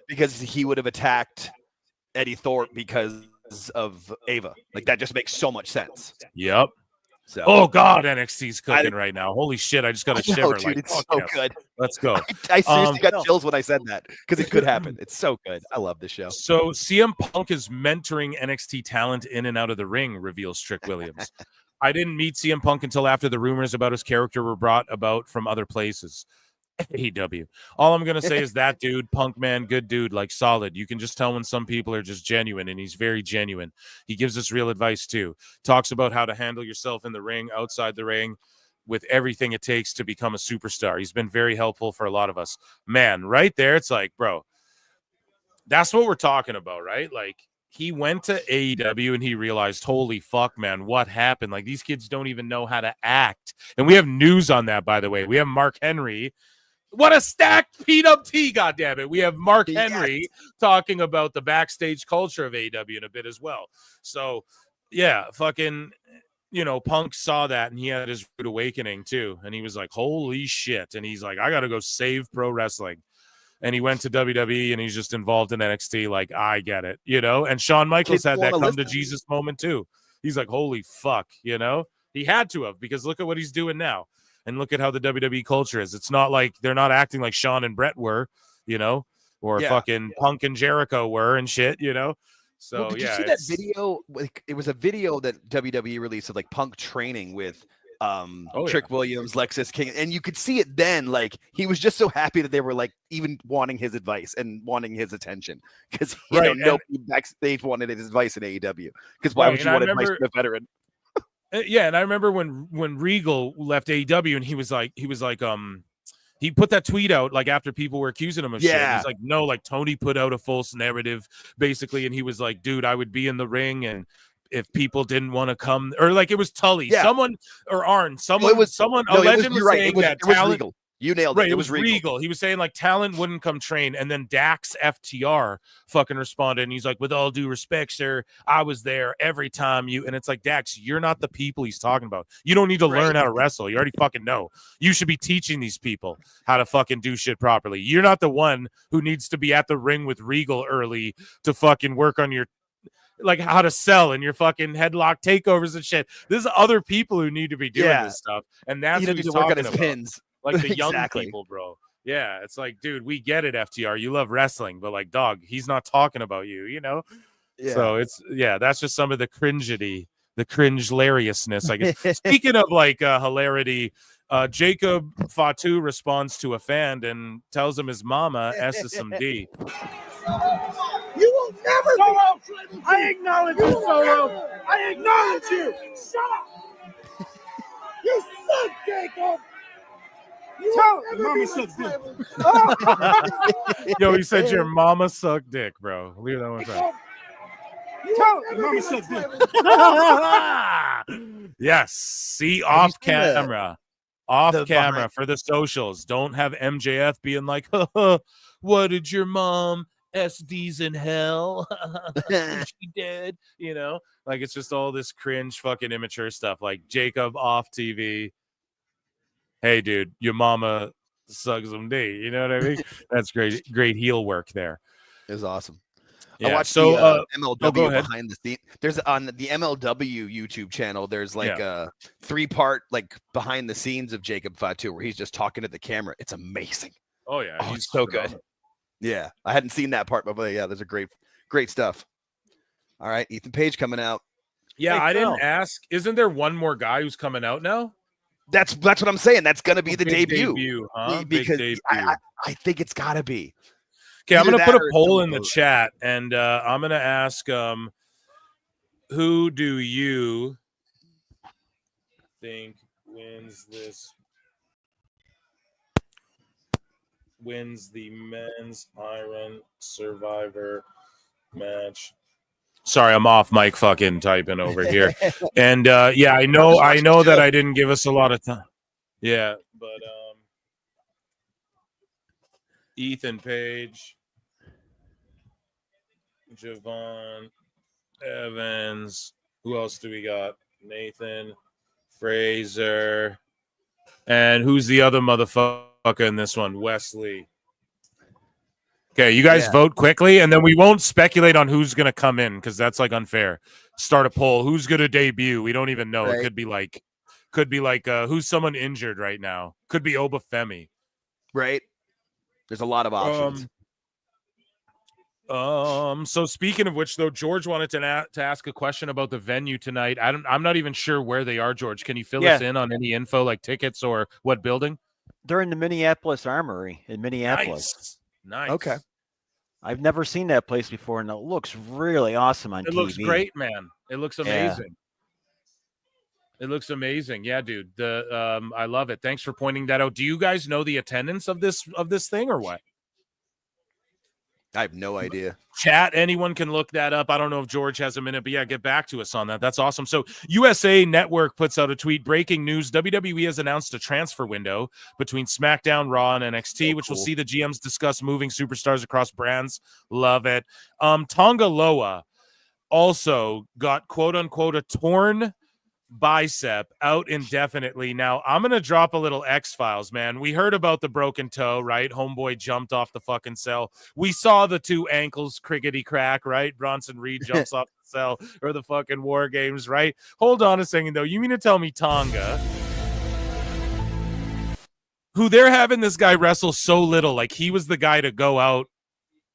Speaker 9: because he would have attacked Eddie Thorpe because of Ava. Like that just makes so much sense.
Speaker 21: Yep.
Speaker 9: So,
Speaker 21: oh God, NXT's cooking right now. Holy shit! I just got a shiver.
Speaker 9: Dude,
Speaker 21: like,
Speaker 9: it's so good.
Speaker 21: Let's go.
Speaker 9: I seriously got chills when I said that because it could happen. It's so good. I love this show.
Speaker 21: So CM Punk is mentoring NXT talent in and out of the ring, reveals Trick Williams. I didn't meet CM Punk until after the rumors about his character were brought about from other places. AEW. All I'm gonna say is that dude, Punk man, good dude, like solid. You can just tell when some people are just genuine, and he's very genuine. He gives us real advice too. Talks about how to handle yourself in the ring, outside the ring, with everything it takes to become a superstar. He's been very helpful for a lot of us. Man, right there, it's like, bro, that's what we're talking about, right? Like he went to AEW and he realized, holy fuck, man, what happened? Like these kids don't even know how to act. And we have news on that, by the way. We have Mark Henry. What a stacked PWT, goddammit. We have Mark Henry talking about the backstage culture of AEW in a bit as well. So, yeah, fucking, Punk saw that and he had his rude awakening too. And he was like, holy shit. And he's like, I got to go save pro wrestling. And he went to WWE and he's just involved in NXT. Like, I get it, And Shawn Michaels had that come to Jesus moment too. He's like, holy fuck, He had to have, because look at what he's doing now. And look at how the WWE culture is. It's not like they're not acting like Shawn and Brett were, or fucking Punk and Jericho were and shit, So,
Speaker 9: well, did you see that video? Like, it was a video that WWE released of like Punk training with Trick Williams, Lexus King, and you could see it then. Like he was just so happy that they were like even wanting his advice and wanting his attention because nobody backstage wanted his advice in AEW. Because why would you want advice from a veteran?
Speaker 21: Yeah, and I remember when Regal left AEW, and he was like, he put that tweet out like after people were accusing him of shit. He's like, no, like Tony put out a false narrative, basically, and he was like, dude, I would be in the ring, and if people didn't want to come, or like it was Tully, someone or Arn, someone allegedly saying that talent.
Speaker 9: Regal. You nailed it.
Speaker 21: Right, it was Regal. He was saying like talent wouldn't come train, and then Dax FTR fucking responded, and he's like, with all due respect, sir, I was there every time you. And it's like, Dax, you're not the people he's talking about. You don't need to learn how to wrestle. You already fucking know. You should be teaching these people how to fucking do shit properly. You're not the one who needs to be at the ring with Regal early to fucking work on your like how to sell and your fucking headlock takeovers and shit. There's other people who need to be doing this stuff, and that's what he's talking about. Pins. Like the young people, bro. Yeah, it's like, dude, we get it, FTR. You love wrestling, but like, dog, he's not talking about you, Yeah. So that's just some of the cringeity, the cringe-lariousness, I guess. Speaking of like hilarity, Jacob Fatu responds to a fan and tells him his mama S's some D.
Speaker 5: You will never Solo. I acknowledge you, Solo. I acknowledge you. Shut up. You suck, Jacob. Tell mama suck dick.
Speaker 21: Yo, he said your mama sucked dick, bro. Leave that one time.
Speaker 5: Tell mama suck dick.
Speaker 21: Yes. See, off camera. Off camera for the socials. Don't have MJF being like, what did your mom SD's in hell? She did, like it's just all this cringe fucking immature stuff. Like Jacob off TV. Hey, dude, your mama sucks some D. You know what I mean? That's great heel work there.
Speaker 9: It was awesome.
Speaker 21: Yeah.
Speaker 9: I watched the MLW behind the scenes. There's on the MLW YouTube channel. There's like a 3-part like behind the scenes of Jacob Fatu where he's just talking to the camera. It's amazing.
Speaker 21: Oh yeah,
Speaker 9: he's so good. Yeah, I hadn't seen that part, but yeah, there's a great stuff. All right, Ethan Page coming out.
Speaker 21: Yeah, I didn't ask. Isn't there one more guy who's coming out now?
Speaker 9: That's what I'm saying. That's gonna be the
Speaker 21: debut, huh?
Speaker 9: Because I think it's gotta be.
Speaker 21: Okay, I'm gonna put a poll in the chat, and I'm gonna ask, who do you think wins the men's Iron Survivor match? Sorry, I'm off mic fucking typing over here. And yeah, I know that I didn't give us a lot of time. Yeah, but Ethan Page, Javon Evans, who else do we got? Nathan Fraser. And who's the other motherfucker in this one? Wesley. Okay, you guys vote quickly, and then we won't speculate on who's going to come in because that's like unfair. Start a poll. Who's going to debut? We don't even know. Right. It could be like who's someone injured right now? Could be Obafemi.
Speaker 9: Right. There's a lot of options.
Speaker 21: So speaking of which, though, George wanted to ask a question about the venue tonight. I'm not even sure where they are, George. Can you fill us in on any info, like tickets or what building?
Speaker 8: They're in the Minneapolis Armory in Minneapolis.
Speaker 21: Nice.
Speaker 9: Okay.
Speaker 8: I've never seen that place before, and it looks really awesome on TV.
Speaker 21: It looks great, man. It looks amazing. Yeah. It looks amazing. Yeah, dude. I love it. Thanks for pointing that out. Do you guys know the attendance of this thing or what?
Speaker 9: I have no idea.
Speaker 21: Chat, anyone can look that up. I don't know if George has a minute, but yeah, get back to us on that. That's awesome. So USA Network puts out a tweet. Breaking news. WWE has announced a transfer window between SmackDown, Raw, and NXT, which will see the GMs discuss moving superstars across brands. Love it. Tonga Loa also got, quote unquote, a torn bicep out indefinitely. Now I'm gonna drop a little X-Files, man. We heard about the broken toe, right? Homeboy jumped off the fucking cell. We saw the two ankles crickety crack, right? Bronson Reed jumps off the cell, or the fucking War Games, right? Hold on a second though. You mean to tell me Tonga, who they're having this guy wrestle so little, like he was the guy to go out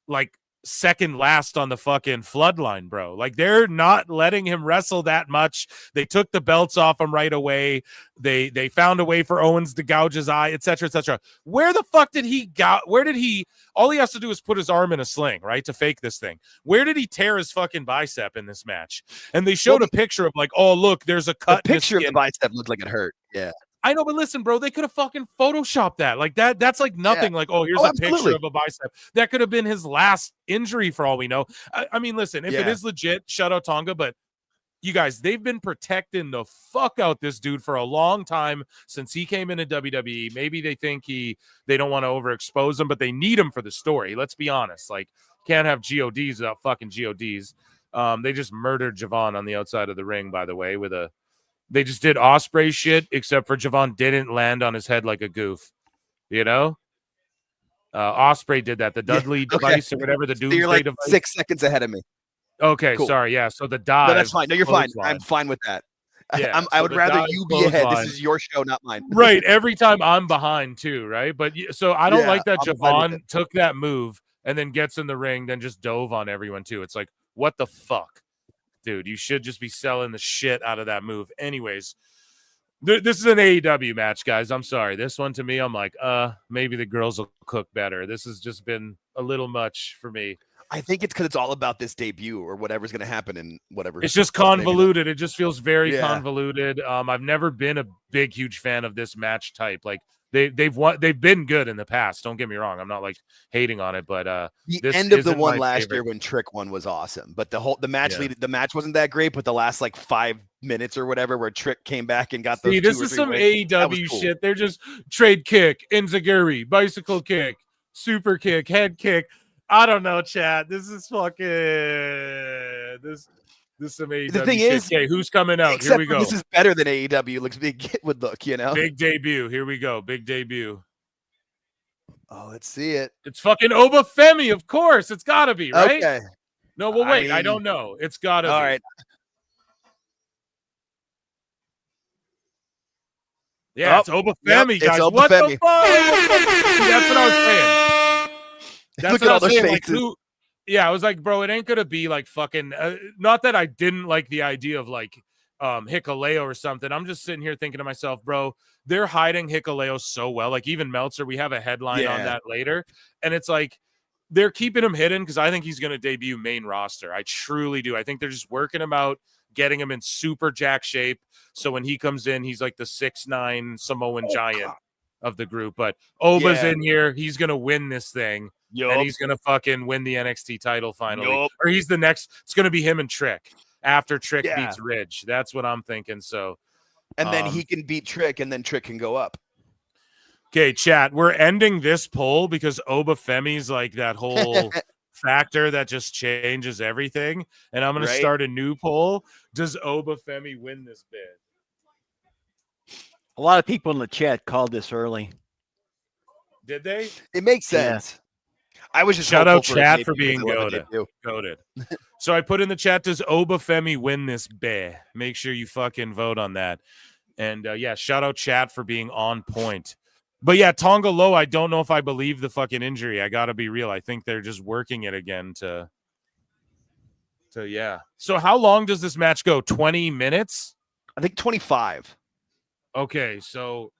Speaker 21: like second last on the fucking Floodline, bro. Like they're not letting him wrestle that much. They took the belts off him right away. They found a way for Owens to gouge his eye, etc., etc. Where the fuck did he go? All he has to do is put his arm in a sling, right, to fake this thing. Where did he tear his fucking bicep in this match? And they showed a picture of like, oh look, there's a cut.
Speaker 9: The picture of the bicep looked like it hurt. Yeah.
Speaker 21: I know, but listen, bro, they could have fucking photoshopped that. Like that's like nothing. Yeah. Like, oh, here's a picture of a bicep. That could have been his last injury for all we know. I mean, listen, if it is legit, shout out Tonga, but you guys, they've been protecting the fuck out this dude for a long time since he came into WWE. Maybe they think they don't want to overexpose him, but they need him for the story. Let's be honest. Like, can't have GODs without fucking GODs. They just murdered Javon on the outside of the ring, by the way, they just did Osprey shit, except for Javon didn't land on his head like a goof. You know? Osprey did that. The Dudley device or whatever, the Doomsday
Speaker 9: you're like
Speaker 21: device.
Speaker 9: 6 seconds ahead of me.
Speaker 21: Okay,
Speaker 9: cool.
Speaker 21: Sorry. Yeah, so the dive.
Speaker 9: No, that's fine. No, you're fine. I'm fine with that.
Speaker 21: Yeah,
Speaker 9: I would rather you be ahead. This is your show, not mine.
Speaker 21: Right. Every time I'm behind too, right? But so I don't like that Javon took that move and then gets in the ring, then just dove on everyone too. It's like, what the fuck? Dude, you should just be selling the shit out of that move. Anyways, this is an AEW match, guys. I'm sorry. This one to me, I'm like, maybe the girls will cook better. This has just been a little much for me.
Speaker 9: I think it's because it's all about this debut or whatever's going to happen in whatever.
Speaker 21: It's just convoluted. It just feels very convoluted. I've never been a big, huge fan of this match type. Like they've been good in the past. Don't get me wrong. I'm not like hating on it, but
Speaker 9: the end of the one last year when Trick won was awesome. But the match wasn't that great. But the last like 5 minutes or whatever, where Trick came back and got those.
Speaker 21: See, this is some AEW shit. They're just trade kick, enziguri, bicycle kick, super kick, head kick. I don't know, chat. This is fucking this is some AEW.
Speaker 9: The thing
Speaker 21: shit.
Speaker 9: is,
Speaker 21: okay, who's coming out? Here we go.
Speaker 9: This is better than AEW looks big would look, you know.
Speaker 21: Big debut. Here we go. Big debut.
Speaker 9: Oh, let's see it.
Speaker 21: It's fucking Obafemi, of course. It's gotta be, right?
Speaker 9: Okay.
Speaker 21: No, well, wait. I don't know. It's gotta be.
Speaker 9: All right.
Speaker 21: Yeah, it's Obafemi, guys.
Speaker 9: It's
Speaker 21: what the
Speaker 9: Obafemi.
Speaker 21: fuck? That's what I was saying. That's
Speaker 9: Look
Speaker 21: what
Speaker 9: at
Speaker 21: I
Speaker 9: all
Speaker 21: was
Speaker 9: those
Speaker 21: saying. Like,
Speaker 9: faces.
Speaker 21: I was like, bro, it ain't gonna be like fucking. Not that I didn't like the idea of like Hikuleo or something. I'm just sitting here thinking to myself, bro, they're hiding Hikuleo so well. Like even Meltzer, we have a headline on that later, and it's like they're keeping him hidden because I think he's gonna debut main roster. I truly do. I think they're just working him out, getting him in super jack shape. So when he comes in, he's like the 6'9" Samoan giant of the group. But Oba's in here. He's going to win this thing. And he's going to fucking win the NXT title finally. Or he's the next. It's going to be him and Trick after Trick beats Ridge. That's what I'm thinking. So,
Speaker 9: and then he can beat Trick, and then Trick can go up.
Speaker 21: Okay, chat. We're ending this poll because Oba Femi's like that whole factor that just changes everything. And I'm going to start a new poll. Does Oba Femi win this bid?
Speaker 8: A lot of people in the chat called this early.
Speaker 21: Did they?
Speaker 9: It makes sense. I was just
Speaker 21: shout out
Speaker 9: for
Speaker 21: chat for being goated. So I put in the chat, does Oba Femi win this bid? Make sure you fucking vote on that. And yeah, shout out chat for being on point. But yeah, Tonga Low, I don't know if I believe the fucking injury. I got to be real. I think they're just working it again to yeah. So how long does this match go? 20 minutes?
Speaker 9: I think 25.
Speaker 21: Okay, so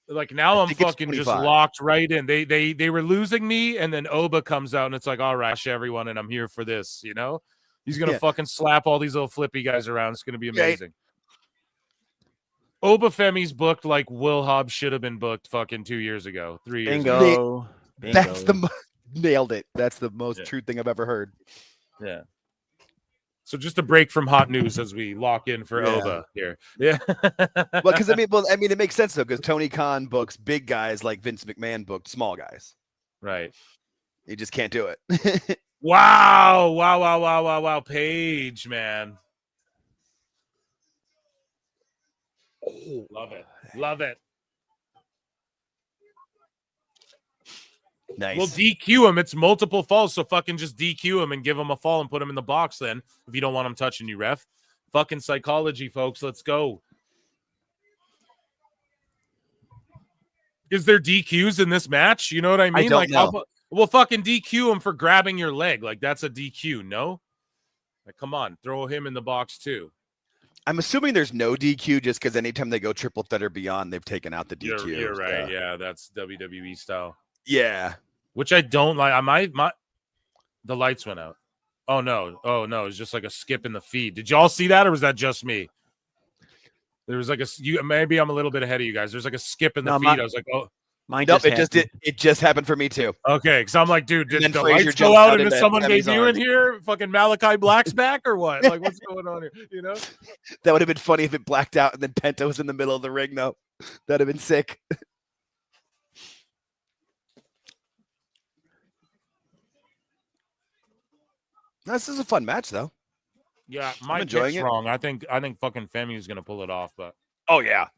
Speaker 21: like now I'm fucking just locked right in. They were losing me, and then Oba comes out, and it's like, all right, everyone, and I'm here for this, you know? He's going to fucking slap all these little flippy guys around. It's going to be amazing. Oba Femi's booked like Will Hobbs should have been booked fucking 2 years ago, 3 years ago.
Speaker 9: Bingo. That's nailed it. That's the most true thing I've ever heard.
Speaker 21: Yeah. So just a break from hot news as we lock in for Oba here. Yeah.
Speaker 9: Well, because I mean, it makes sense though, because Tony Khan books big guys like Vince McMahon booked small guys.
Speaker 21: Right.
Speaker 9: You just can't do it.
Speaker 21: Wow. Paige, man. Oh, love it.
Speaker 9: Nice.
Speaker 21: Well, DQ him. It's multiple falls, so fucking just DQ him and give him a fall and put him in the box then, if you don't want him touching you, ref. Fucking psychology, folks. Let's go. Is there DQs in this match? You know what I mean?
Speaker 9: I don't know.
Speaker 21: Well, fucking DQ him for grabbing your leg. Like, that's a DQ, no? Like, come on. Throw him in the box, too.
Speaker 9: I'm assuming there's no DQ just because anytime they go triple threat or beyond, they've taken out the DQ.
Speaker 21: You're right. Yeah, that's WWE style.
Speaker 9: Yeah.
Speaker 21: Which I don't like. The lights went out. Oh no. It's just like a skip in the feed. Did y'all see that, or was that just me? There was like maybe I'm a little bit ahead of you guys. There's like a skip in the feed. I was like, oh.
Speaker 8: Mine
Speaker 9: it just happened for me too.
Speaker 21: Okay, because I'm like, dude, did the lights go out and someone debut in here? Fucking Malachi Black's back or what? Like, what's going on here? You know?
Speaker 9: That would have been funny if it blacked out and then Penta was in the middle of the ring, though. That'd have been sick. This is a fun match, though.
Speaker 21: Yeah, my pick's wrong. I think fucking Femi is gonna pull it off, but
Speaker 9: oh yeah.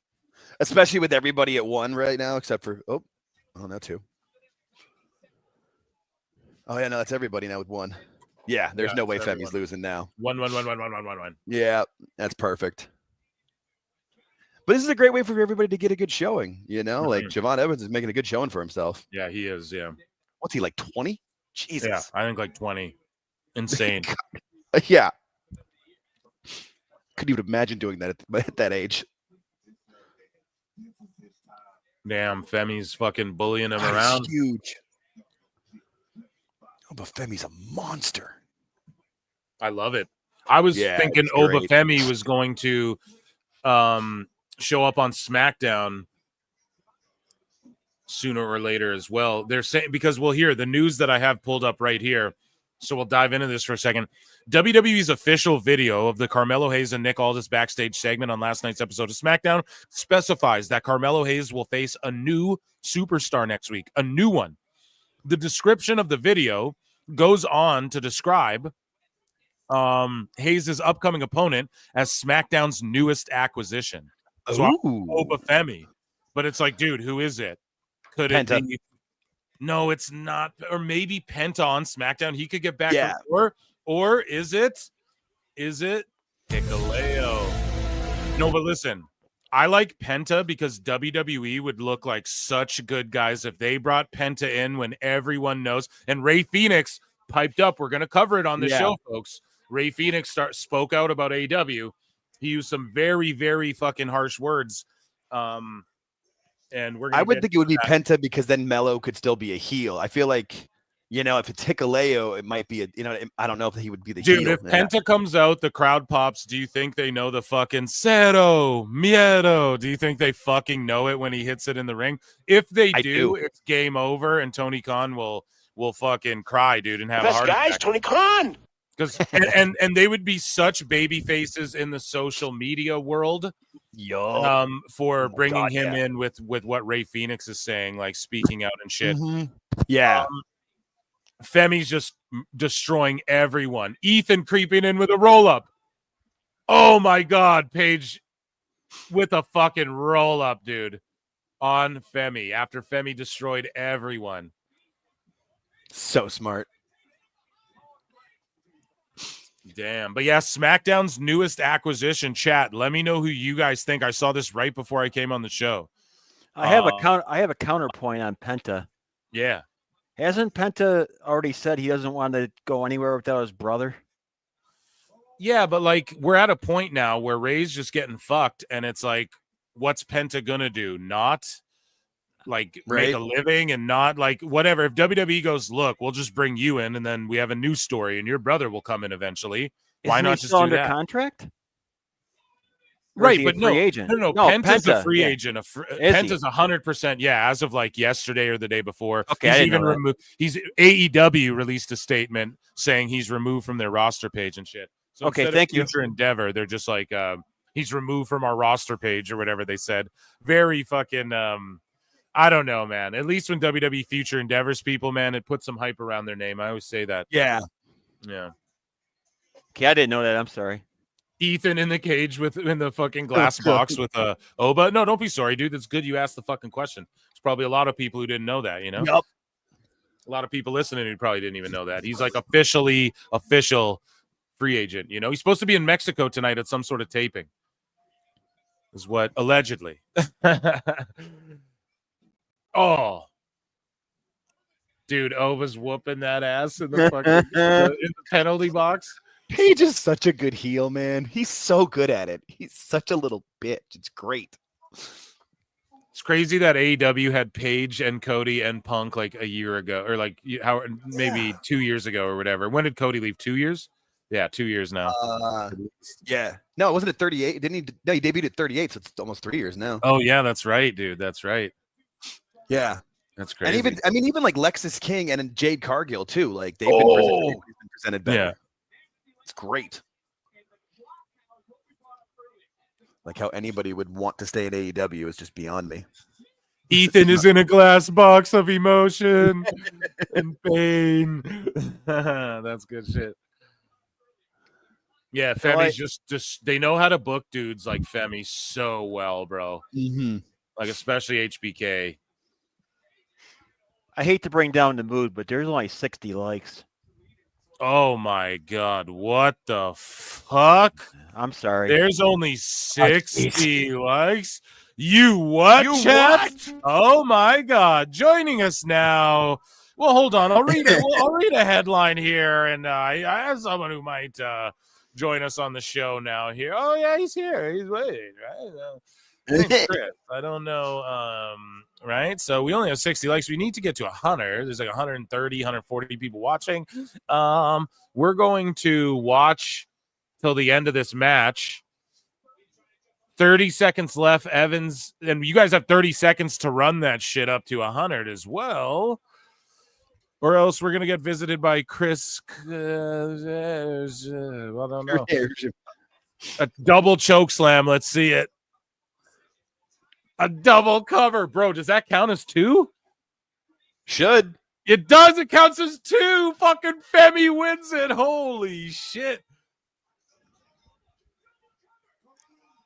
Speaker 9: Especially with everybody at one right now, except for no two. Oh yeah, no, that's everybody now with one. Yeah, there's no way Femi's losing now.
Speaker 21: One.
Speaker 9: Yeah, that's perfect. But this is a great way for everybody to get a good showing. You know, like Javon Evans is making a good showing for himself.
Speaker 21: Yeah, he is. Yeah.
Speaker 9: What's he like? 20? Jesus.
Speaker 21: Yeah, I think like 20. Insane.
Speaker 9: Yeah. Couldn't even imagine doing that at that age.
Speaker 21: Damn, Femi's fucking bullying him around.
Speaker 9: Huge. Oba Femi's a monster.
Speaker 21: I love it. I was thinking Oba Femi was going to show up on SmackDown sooner or later as well. They're saying, because we'll hear the news that I have pulled up right here. So we'll dive into this for a second. WWE's official video of the Carmelo Hayes and Nick Aldis backstage segment on last night's episode of SmackDown specifies that Carmelo Hayes will face a new superstar next week, a new one. The description of the video goes on to describe Hayes' upcoming opponent as SmackDown's newest acquisition. So Oba Femi. But it's like, dude, who is it? Could it be? No, it's not. Or maybe Penta on SmackDown. He could get back before. Or is it Hikuleo? No, but listen, I like Penta because WWE would look like such good guys if they brought Penta in when everyone knows. And Ray Phoenix piped up. We're going to cover it on the show, folks. Ray Phoenix spoke out about AEW. He used some very, very fucking harsh words. And I
Speaker 9: would think it would be Penta because then Mello could still be a heel. I feel like, You know, if it's Hikuleo, it might be I don't know if he would be the
Speaker 21: Dude,
Speaker 9: heel.
Speaker 21: if Penta comes out, the crowd pops. Do you think they know the fucking Cero Miedo? Do you think they fucking know it when he hits it in the ring? If they do, it's game over, and Tony Khan will fucking cry, dude, and have a heart attack.
Speaker 18: Tony Khan.
Speaker 21: Because and they would be such baby faces in the social media world, for bringing him in with what Ray Phoenix is saying, like speaking out and shit.
Speaker 9: Yeah.
Speaker 21: Femi's just destroying everyone. Ethan creeping in with a roll-up. Oh, my God. Paige with a fucking roll-up, dude, on Femi after Femi destroyed everyone.
Speaker 9: So smart.
Speaker 21: Damn. But yeah, SmackDown's newest acquisition, chat. Let me know who you guys think. I saw this right before I came on the show.
Speaker 8: I have a counterpoint on Penta.
Speaker 21: Yeah.
Speaker 8: Hasn't Penta already said he doesn't want to go anywhere without his brother?
Speaker 21: Yeah, but like we're at a point now where Ray's just getting fucked, and it's like, what's Penta gonna do? Not like make a living and not like whatever. If WWE goes, look, we'll just bring you in, and then we have a new story, and your brother will come in eventually. Why not just do
Speaker 8: under
Speaker 21: that?
Speaker 8: Contract?
Speaker 21: Right, but no,
Speaker 8: agent?
Speaker 21: No, Penta's a free agent. Penta's 100%. Yeah, as of like yesterday or the day before.
Speaker 8: Okay,
Speaker 21: he's
Speaker 8: I didn't
Speaker 21: even
Speaker 8: know that.
Speaker 21: removed. He's AEW released a statement saying he's removed from their roster page and shit. So
Speaker 8: okay,
Speaker 21: instead
Speaker 8: thank
Speaker 21: of
Speaker 8: you.
Speaker 21: Future Endeavor, they're just like he's removed from our roster page or whatever they said. Very fucking. I don't know, man. At least when WWE Future Endeavors people, man, it puts some hype around their name. I always say that.
Speaker 9: Yeah.
Speaker 8: Okay, I didn't know that. I'm sorry.
Speaker 21: Ethan in the cage in the fucking glass box with Oba. No, don't be sorry, dude. That's good you asked the fucking question. There's probably a lot of people who didn't know that, you know?
Speaker 9: Yep.
Speaker 21: A lot of people listening who probably didn't even know that. He's like official free agent, you know? He's supposed to be in Mexico tonight at some sort of taping. Is what allegedly. Oh. Dude, Oba's whooping that ass in the fucking in the penalty box.
Speaker 9: Paige is such a good heel, man. He's so good at it. He's such a little bitch. It's great.
Speaker 21: It's crazy that AEW had Paige and Cody and Punk like a year ago, or like maybe 2 years ago or whatever. When did Cody leave? 2 years? Yeah, 2 years now.
Speaker 9: Yeah. No, it wasn't at 38. Didn't he? No, he debuted at 38, so it's almost 3 years now.
Speaker 21: Oh yeah, that's right, dude. That's right.
Speaker 9: Yeah.
Speaker 21: That's crazy.
Speaker 9: And even like Lexis King and then Jade Cargill too. Like they've been presented better.
Speaker 21: Yeah.
Speaker 9: It's great. Like how anybody would want to stay at AEW is just beyond me.
Speaker 21: Ethan is in a glass box of emotion and pain. That's good shit. Yeah, Femi's just they know how to book dudes like Femi so well, bro.
Speaker 9: Mm-hmm.
Speaker 21: Like especially HBK.
Speaker 8: I hate to bring down the mood, but there's only 60 likes.
Speaker 21: Oh my God, what the fuck?
Speaker 8: I'm sorry.
Speaker 21: There's only 60 likes. You what, chat? Oh my God. Joining us now. Well, hold on. I'll read it. I'll read a headline here, and I have someone who might join us on the show now here. Oh yeah, he's here. He's waiting, right? Chris. I don't know. Right. So we only have 60 likes. We need to get to 100. There's like 130, 140 people watching. We're going to watch till the end of this match. 30 seconds left, Evans. And you guys have 30 seconds to run that shit up to 100 as well. Or else we're going to get visited by Chris. I don't know. A double choke slam. Let's see it. A double cover. Bro, does that count as 2?
Speaker 9: Should.
Speaker 21: It does. It counts as 2. Fucking Femi wins it. Holy shit.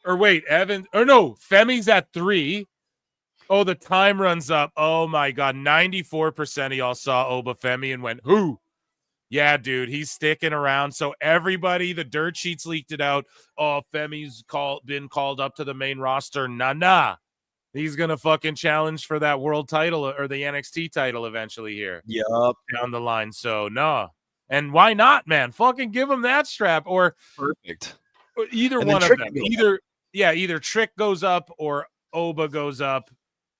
Speaker 21: Or wait, Evan. Or no, Femi's at 3. Oh, the time runs up. Oh my God. 94% of y'all saw Oba Femi and went, who? Yeah, dude, he's sticking around. So everybody, the dirt sheets leaked it out. Oh, Femi's been called up to the main roster. Nah. He's going to fucking challenge for that world title or the NXT title eventually here.
Speaker 9: Yup.
Speaker 21: Down the line. So, no. And why not, man? Fucking give him that strap. Or
Speaker 9: perfect.
Speaker 21: Either
Speaker 9: and
Speaker 21: one of them. Either Trick goes up or Oba goes up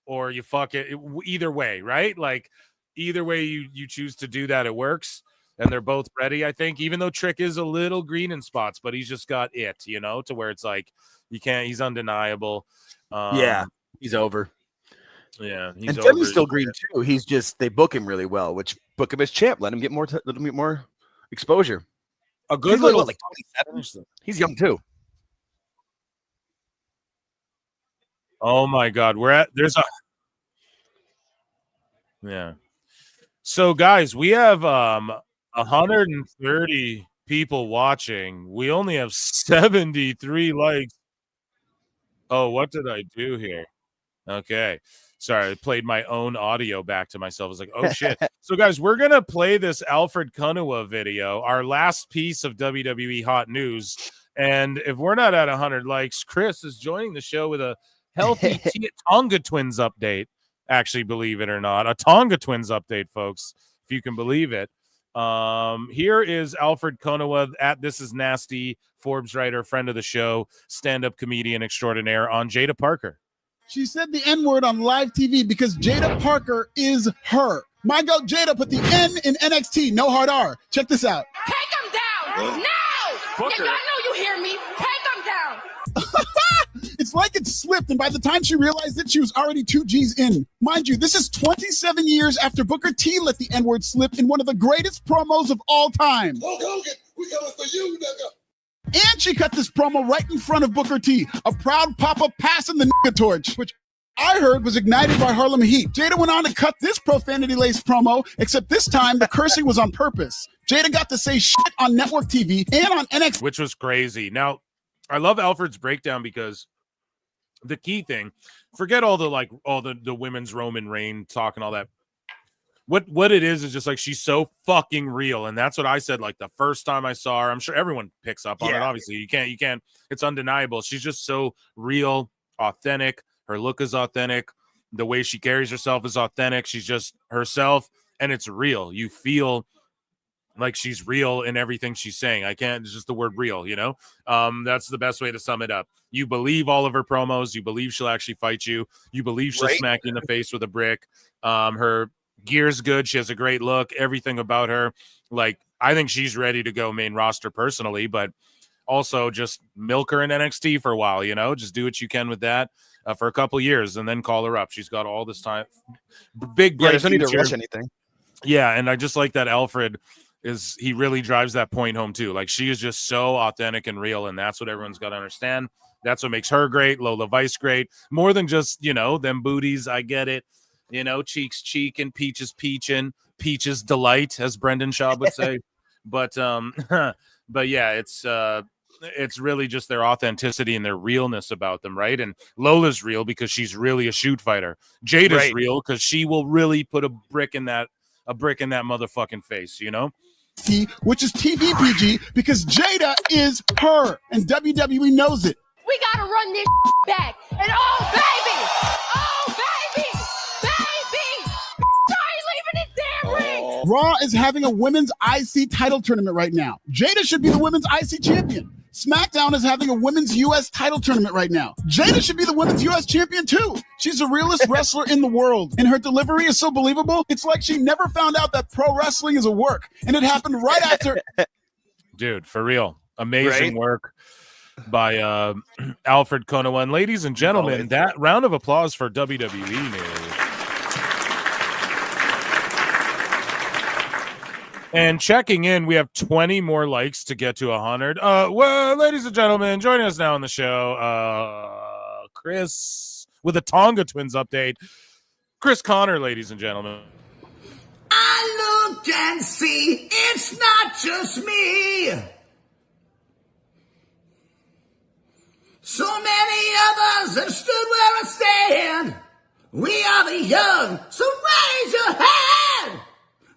Speaker 21: or you fuck it. Either way, right? Like, either way you choose to do that, it works. And they're both ready, I think, even though Trick is a little green in spots, but he's just got it, to where it's like he's undeniable.
Speaker 9: He's over.
Speaker 21: Yeah, he's
Speaker 9: and
Speaker 21: over.
Speaker 9: Timmy's still green too. They book him really well, which book him as champ. Let him get more exposure.
Speaker 21: A good
Speaker 9: he's
Speaker 21: little
Speaker 9: like 27. He's young too.
Speaker 21: Oh my God, yeah. So guys, we have 130 people watching. We only have 73 likes. Oh, what did I do here? Okay. Sorry, I played my own audio back to myself. I was like, oh shit. So guys, we're gonna play this Alfred Konuwa video, our last piece of WWE hot news. And if we're not at 100 likes, Chris is joining the show with a healthy Tonga Twins update. Actually, believe it or not, a Tonga Twins update, folks, if you can believe it. Here is Alfred Konuwa at This Is Nasty, Forbes writer, friend of the show, stand-up comedian extraordinaire on Jada Parker.
Speaker 5: She said the N-word on live TV because Jada Parker is her. My girl Jada put the N in NXT, no hard R. Check this out.
Speaker 2: Take him down now!
Speaker 21: Booker.
Speaker 2: Y'all know you hear me. Take him down.
Speaker 5: It's like it slipped, and by the time she realized it, she was already 2 G's in. Mind you, this is 27 years after Booker T let the N-word slip in one of the greatest promos of all time.
Speaker 12: Hulk Hogan, we coming for you, nigga.
Speaker 5: And she cut this promo right in front of Booker T, a proud papa passing the nigga torch, which I heard was ignited by Harlem Heat. Jada went on to cut this profanity-laced promo, except this time the cursing was on purpose. Jada got to say shit on network TV and on NXT.
Speaker 21: Which was crazy. Now, I love Alfred's breakdown because the key thing, forget all the women's Roman Reign talk and all that. What it is just like she's so fucking real, and that's what I said like the first time I saw her. I'm sure everyone picks up on it. Obviously, you can't. It's undeniable. She's just so real, authentic. Her look is authentic. The way she carries herself is authentic. She's just herself, and it's real. You feel like she's real in everything she's saying. It's just the word real, That's the best way to sum it up. You believe all of her promos. You believe she'll actually fight you. You believe she'll smack you in the face with a brick. Her gear's good. She has a great look. Everything about her. Like, I think she's ready to go main roster personally, but also just milk her in NXT for a while, Just do what you can with that for a couple years and then call her up. She's got all this time. Big,
Speaker 9: there's no need to rush anything.
Speaker 21: Yeah, and I just like that Alfred he really drives that point home too. Like, she is just so authentic and real, and that's what everyone's got to understand. That's what makes her great. Lola Vice great. More than just, them booties. I get it. Cheeks cheeking, peaches peachin', peaches delight, as Brendan Schaub would say. But yeah, it's really just their authenticity and their realness about them, right? And Lola's real because she's really a shoot fighter. Jada's real because she will really put a brick in that motherfucking face,
Speaker 5: Which is TV PG because Jada is her, and WWE knows it.
Speaker 2: We gotta run this back. And oh baby, sorry, leaving this damn ring.
Speaker 5: Raw is having a women's IC title tournament right now. Jada should be the women's IC champion. SmackDown is having a women's U.S. title tournament right now. Jada should be the women's U.S. champion too. She's the realest wrestler in the world, and her delivery is so believable. It's like she never found out that pro wrestling is a work, and it happened right after.
Speaker 21: Dude, for real, amazing work by Alfred Konuwa. And ladies and gentlemen, that round of applause for WWE News. And checking in, we have 20 more likes to get to 100. Well, ladies and gentlemen, joining us now on the show, Chris with a Tonga Twins update. Chris Connor, ladies and gentlemen.
Speaker 22: I look and see it's not just me. So many others have stood where I stand. We are the young, so raise your hand.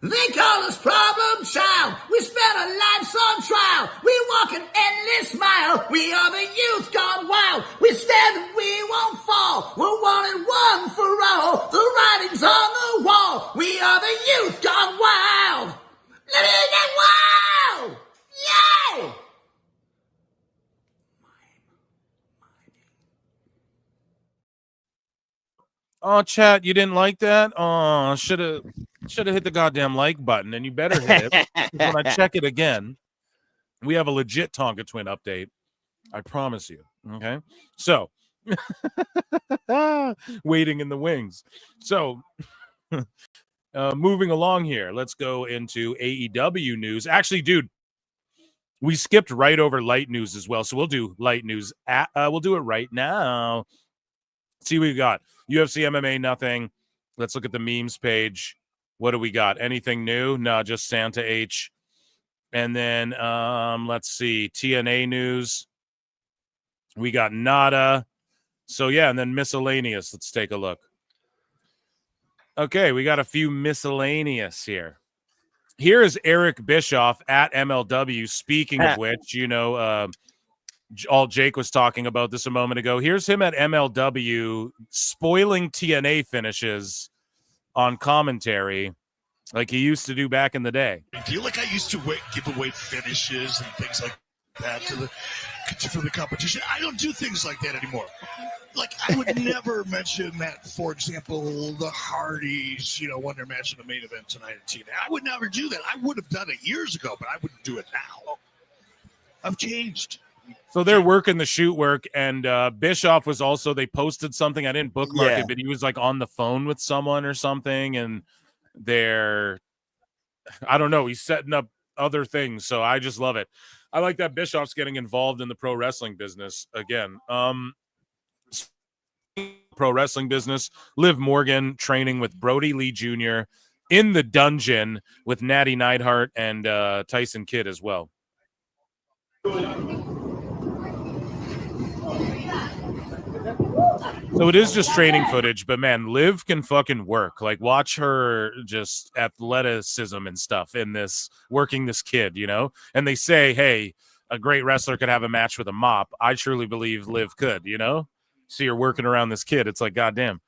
Speaker 22: They call us problem child. We spent our lives on trial. We walk an endless mile. We are the youth gone wild. We stand and we won't fall. We're one and one for all. The writing's on the wall. We are the youth gone wild. Let me get wild. Yay!
Speaker 21: Oh, chat, you didn't like that? Oh, should have should have hit the goddamn like button, and you better hit it. When I check it again, we have a legit Tonka Twin update. I promise you. Okay, so waiting in the wings. So moving along here, let's go into AEW news. Actually, dude, we skipped right over light news as well, so we'll do light news. We'll do it right now. See what we got. UFC MMA, nothing. Let's look at the memes page. What do we got? Anything new? No, just Santa H. And then let's see. TNA news. We got nada. So yeah, and then miscellaneous. Let's take a look. Okay, we got a few miscellaneous here. Here is Eric Bischoff at MLW. Speaking of which, you know, all Jake was talking about this a moment ago. Here's him at MLW spoiling TNA finishes on commentary like he used to do back in the day.
Speaker 20: I feel like I used to give away finishes and things like that for the competition. I don't do things like that anymore. Like, I would never mention that, for example, the Hardys, won their match in the main event tonight at TNA. I would never do that. I would have done it years ago, but I wouldn't do it now. I've changed.
Speaker 21: So they're working the shoot work, and Bischoff was also, they posted something. I didn't bookmark it, but he was like on the phone with someone or something, and I don't know, he's setting up other things. So I just love it. I like that Bischoff's getting involved in the pro wrestling business again. Pro wrestling business, Liv Morgan training with Brody Lee Jr. in the dungeon with Natty Neidhart and Tyson Kidd as well. So it is just training footage, but man, Liv can fucking work. Like, watch her just athleticism and stuff in this, working this kid, And they say, hey, a great wrestler could have a match with a mop. I truly believe Liv could, See her working around this kid. It's like, goddamn.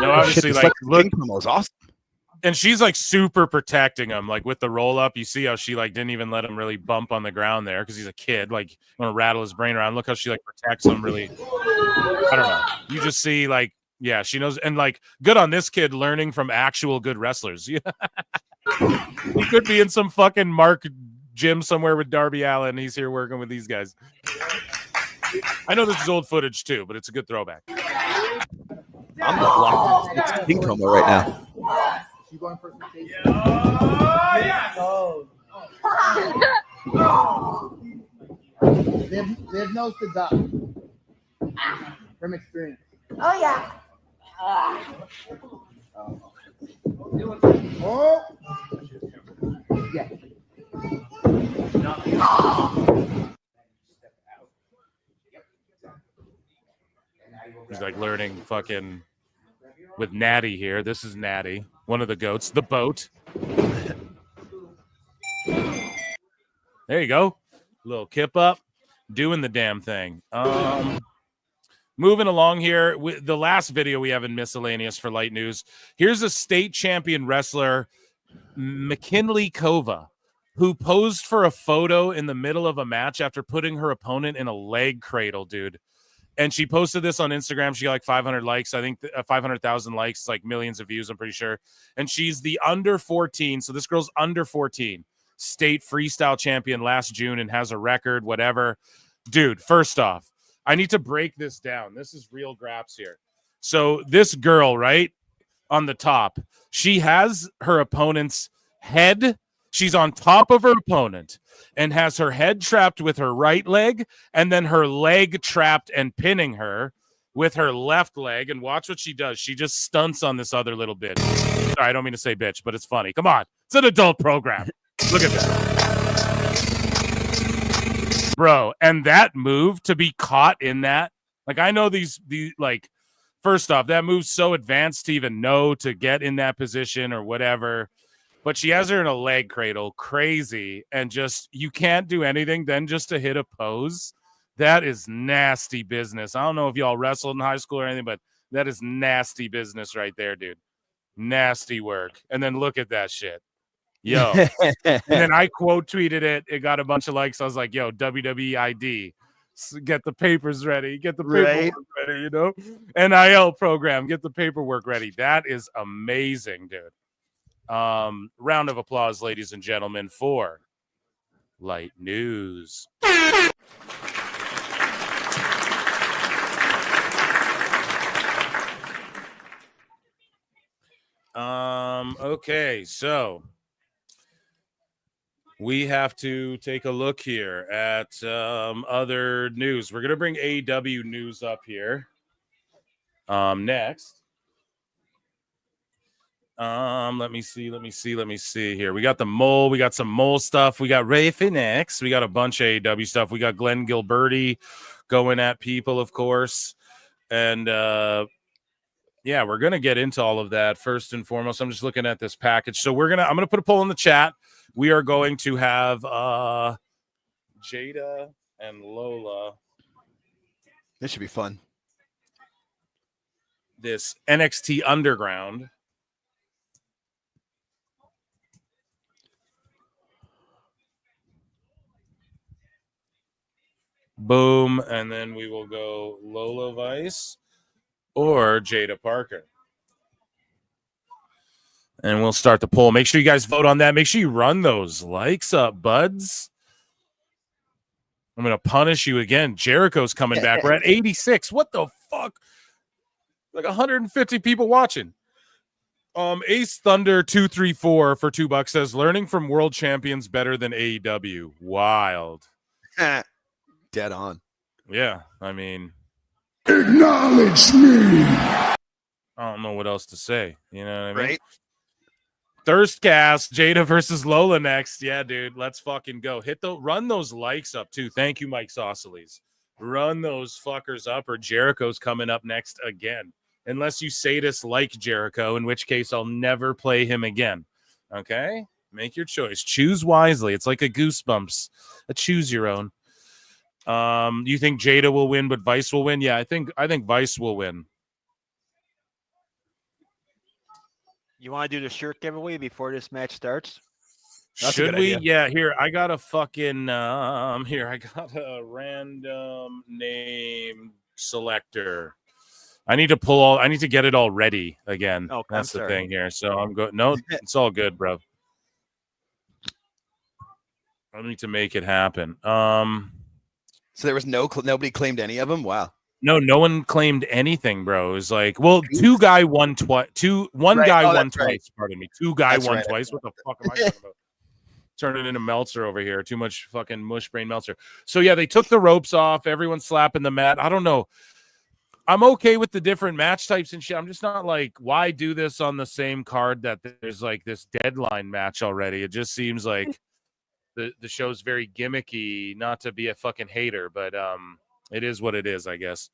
Speaker 21: Obviously, like look,
Speaker 9: was awesome.
Speaker 21: And she's like super protecting him, like with the roll up. You see how she like didn't even let him really bump on the ground there because he's a kid. Like, you want to rattle his brain around. Look how she like protects him. Really, I don't know. You just see like, yeah, she knows, and like good on this kid learning from actual good wrestlers. He could be in some fucking Mark gym somewhere with Darby Allin. He's here working with these guys. I know this is old footage too, but it's a good throwback.
Speaker 9: I'm not locked in. It's pink promo right now.
Speaker 5: You going for some taste? Liv knows the duck from experience.
Speaker 11: Oh, yeah.
Speaker 5: Oh. Yeah.
Speaker 21: He's like learning fucking with Natty here. This is Natty, one of the goats, the boat. There you go. Little kip up, doing the damn thing. Moving along here, the last video we have in miscellaneous for light news. Here's a state champion wrestler, McKinley Kova, who posed for a photo in the middle of a match after putting her opponent in a leg cradle, dude. And she posted this on Instagram. She got like 500 likes. I think 500,000 likes, like millions of views, I'm pretty sure. And she's the under 14. So this girl's under 14 state freestyle champion last June and has a record, whatever. Dude, first off, I need to break this down. This is real graps here. So this girl, right on the top, she has her opponent's head. She's on top of her opponent and has her head trapped with her right leg and then her leg trapped and pinning her with her left leg. And watch what she does. She just stunts on this other little bitch. Sorry, I don't mean to say bitch, but it's funny. Come on. It's an adult program. Look at this. Bro, and that move to be caught in that, like, I know these like, first off, that move's so advanced to even know to get in that position or whatever. But she has her in a leg cradle, crazy, and just, you can't do anything then just to hit a pose. That is nasty business. I don't know if y'all wrestled in high school or anything, but that is nasty business right there, dude. Nasty work. And then look at that shit. Yo. And then I quote tweeted it. It got a bunch of likes. I was like, yo, WWE ID. Get the papers ready. Get the paperwork ready, you know? NIL program. Get the paperwork ready. That is amazing, dude. Round of applause, ladies and gentlemen, for Light News. Okay, so we have to take a look here at other news. We're gonna bring AEW news up here next. Let me see here. We got the Mole, we got some Mole stuff, we got Ray Phoenix, we got a bunch of AEW stuff, we got Glenn Gilberti going at people, of course, and yeah, we're gonna get into all of that first and foremost. I'm just looking at this package. So I'm gonna put a poll in the chat. We are going to have Jada and Lola.
Speaker 9: This should be fun.
Speaker 21: This NXT Underground. Boom, and then we will go Lola Vice or Jada Parker. And we'll start the poll. Make sure you guys vote on that. Make sure you run those likes up, buds. I'm going to punish you again. Jericho's coming back. We're at 86. What the fuck? Like 150 people watching. Ace Thunder 234 for $2 says, learning from world champions better than AEW. Wild.
Speaker 9: Dead on.
Speaker 21: Yeah, I mean,
Speaker 20: acknowledge me.
Speaker 21: I don't know what else to say. You know what I mean?
Speaker 9: Right?
Speaker 21: Thirstcast, Jada versus Lola next. Yeah, dude, let's fucking go. Run those likes up too. Thank you, Mike Saucelles. Run those fuckers up, or Jericho's coming up next again. Unless you sadists like Jericho, in which case I'll never play him again. Okay? Make your choice. Choose wisely. It's like a Goosebumps. A choose your own. You think Jada will win, but Vice will win? Yeah, I think Vice will win.
Speaker 8: You want to do the shirt giveaway before this match starts?
Speaker 21: Should we? Yeah, here, I got a fucking I got a random name selector. I need to get it all ready again.
Speaker 8: Oh,
Speaker 21: that's the thing here. So I'm good. No, it's all good, bro. I need to make it happen.
Speaker 9: So there was nobody claimed any of them? Wow.
Speaker 21: No one claimed anything, bro. It was like, well, one guy won twice. Pardon me. Two guy won twice. What the fuck am I talking about? Turning into Meltzer over here. Too much fucking mush brain Meltzer. So yeah, they took the ropes off. Everyone's slapping the mat. I don't know. I'm okay with the different match types and shit. I'm just not like, why do this on the same card that there's like this deadline match already? It just seems like the show's very gimmicky, not to be a fucking hater, but it is what it is, I guess.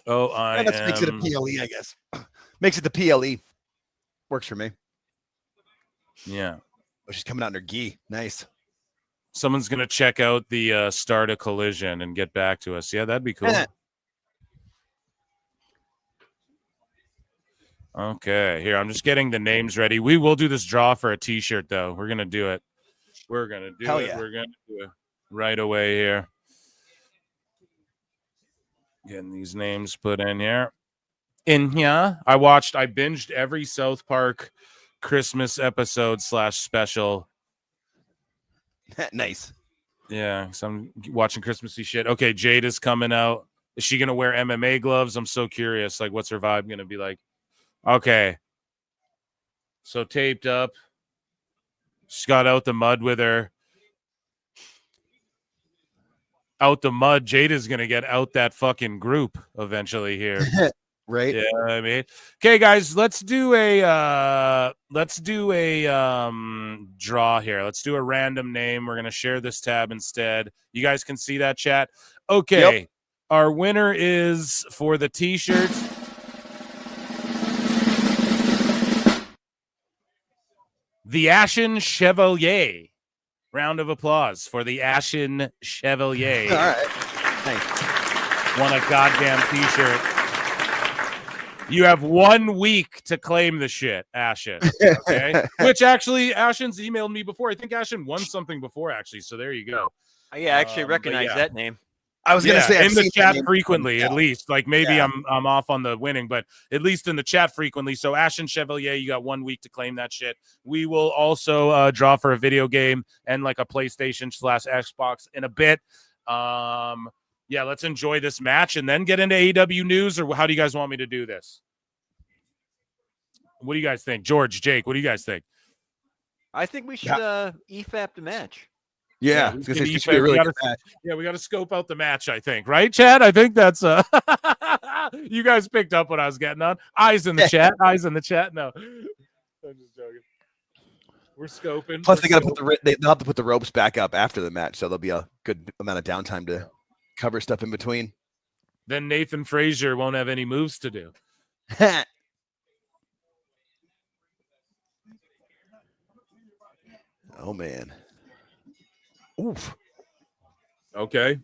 Speaker 9: Makes it a PLE, I guess. Makes it the PLE. Works for me.
Speaker 21: Yeah.
Speaker 9: Oh, she's coming out in her gi. Nice.
Speaker 21: Someone's gonna check out the start of Collision and get back to us. Yeah, that'd be cool. Okay, here, I'm just getting the names ready. We will do this draw for a t-shirt, though. We're gonna do it. We're gonna do it. Yeah. We're gonna do it right away here. Getting these names put in here. I binged every South Park Christmas episode /special.
Speaker 9: Nice.
Speaker 21: Yeah, so I'm watching Christmassy shit. Okay, Jade is coming out. Is she gonna wear MMA gloves? I'm so curious. Like, what's her vibe gonna be like? Okay. So taped up. She's got Out the Mud with her. Out the Mud. Jada's gonna get out that fucking group eventually here.
Speaker 9: Right?
Speaker 21: Yeah, I mean. Okay, guys, let's do a draw here. Let's do a random name. We're gonna share this tab instead. You guys can see that, chat. Okay. Yep. Our winner is for the t-shirt. The Ashen Chevalier. Round of applause for the Ashen Chevalier.
Speaker 9: All right. Thanks.
Speaker 21: Won a goddamn t-shirt. You have 1 week to claim the shit, Ashen. Okay. Which actually, Ashen's emailed me before. I think Ashen won something before, actually. So there you go.
Speaker 8: Yeah, I actually recognize that name.
Speaker 9: I was gonna say I've
Speaker 21: in the
Speaker 9: seen that
Speaker 21: chat
Speaker 9: name
Speaker 21: frequently,
Speaker 9: before.
Speaker 21: at least. Like maybe
Speaker 9: Yeah.
Speaker 21: I'm off on the winning, but at least in the chat frequently. So Ashen Chevalier, you got 1 week to claim that shit. We will also draw for a video game and like a PlayStation/Xbox in a bit. Yeah, let's enjoy this match and then get into AEW news, or how do you guys want me to do this? What do you guys think? George, Jake, what do you guys think?
Speaker 8: I think we should EFAP the match.
Speaker 9: Yeah,
Speaker 21: we
Speaker 9: it's
Speaker 21: can
Speaker 9: gonna be a really good match.
Speaker 21: Yeah, we got to scope out the match, I think. Right, Chad? I think that's you guys picked up what I was getting on. Eyes in the chat. Eyes in the chat. No. I'm just joking. We're scoping.
Speaker 9: Plus, they'll have to put the ropes back up after the match, so there'll be a good amount of downtime to cover stuff in between.
Speaker 21: Then Nathan Frazier won't have any moves to do.
Speaker 9: Oh man. Oof.
Speaker 21: Okay.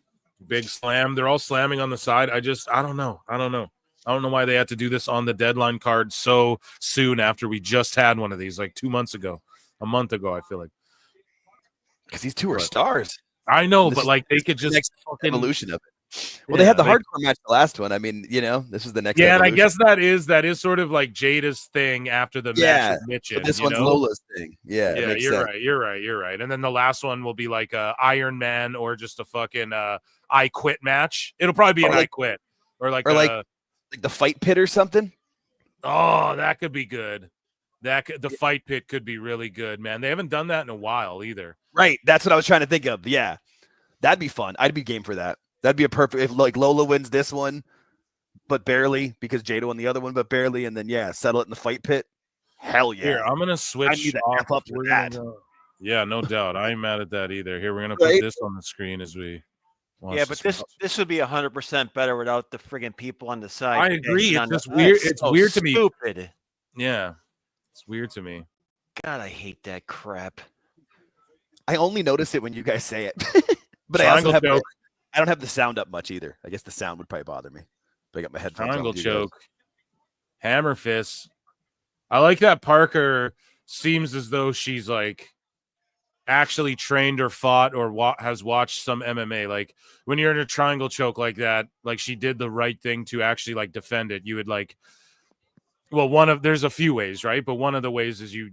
Speaker 21: Big slam. They're all slamming on the side. I don't know. I don't know why they had to do this on the deadline card so soon after we just had one of these like 2 months ago, a month ago, I feel like.
Speaker 9: Because these two are stars.
Speaker 21: I know,
Speaker 9: This
Speaker 21: but like they could
Speaker 9: is the
Speaker 21: just
Speaker 9: next
Speaker 21: fucking
Speaker 9: evolution of it. Well, they had the hardcore match the last one. I mean, this is the next.
Speaker 21: Yeah, and I
Speaker 9: evolution.
Speaker 21: guess that is sort of like Jada's thing after the match with Mitchin.
Speaker 9: But this one's Lola's thing. Yeah, it makes sense.
Speaker 21: You're right. And then the last one will be like a Iron Man or just a fucking I Quit match. It'll probably be I Quit or like
Speaker 9: the Fight Pit or something.
Speaker 21: Oh, that could be good. The Fight Pit could be really good, man. They haven't done that in a while either.
Speaker 9: Right, that's what I was trying to think of. Yeah, that'd be fun. I'd be game for that. That'd be a perfect if like Lola wins this one, but barely because Jada won the other one, but barely, and then settle it in the Fight Pit. Hell yeah!
Speaker 21: Here, I'm gonna switch.
Speaker 9: I need to amp up for that.
Speaker 21: Yeah, no doubt. I ain't mad at that either. Here, we're gonna put this on the screen as we.
Speaker 8: Yeah, but this would be 100% better without the friggin' people on the side.
Speaker 21: I agree. It's just weird. It's
Speaker 8: so
Speaker 21: weird to me.
Speaker 8: Stupid.
Speaker 21: Yeah, it's weird to me.
Speaker 8: God, I hate that crap.
Speaker 9: I only notice it when you guys say it, but
Speaker 21: Triangle choke.
Speaker 9: I don't have the sound up much either. I guess the sound would probably bother me. But I got my headphones
Speaker 21: Triangle
Speaker 9: on.
Speaker 21: choke. Hammer fist. I like that Parker seems as though she's like actually trained or fought or has watched some MMA. Like when you're in a triangle choke like that, like she did the right thing to actually like defend it. You would like, well, there's a few ways, right? But one of the ways is you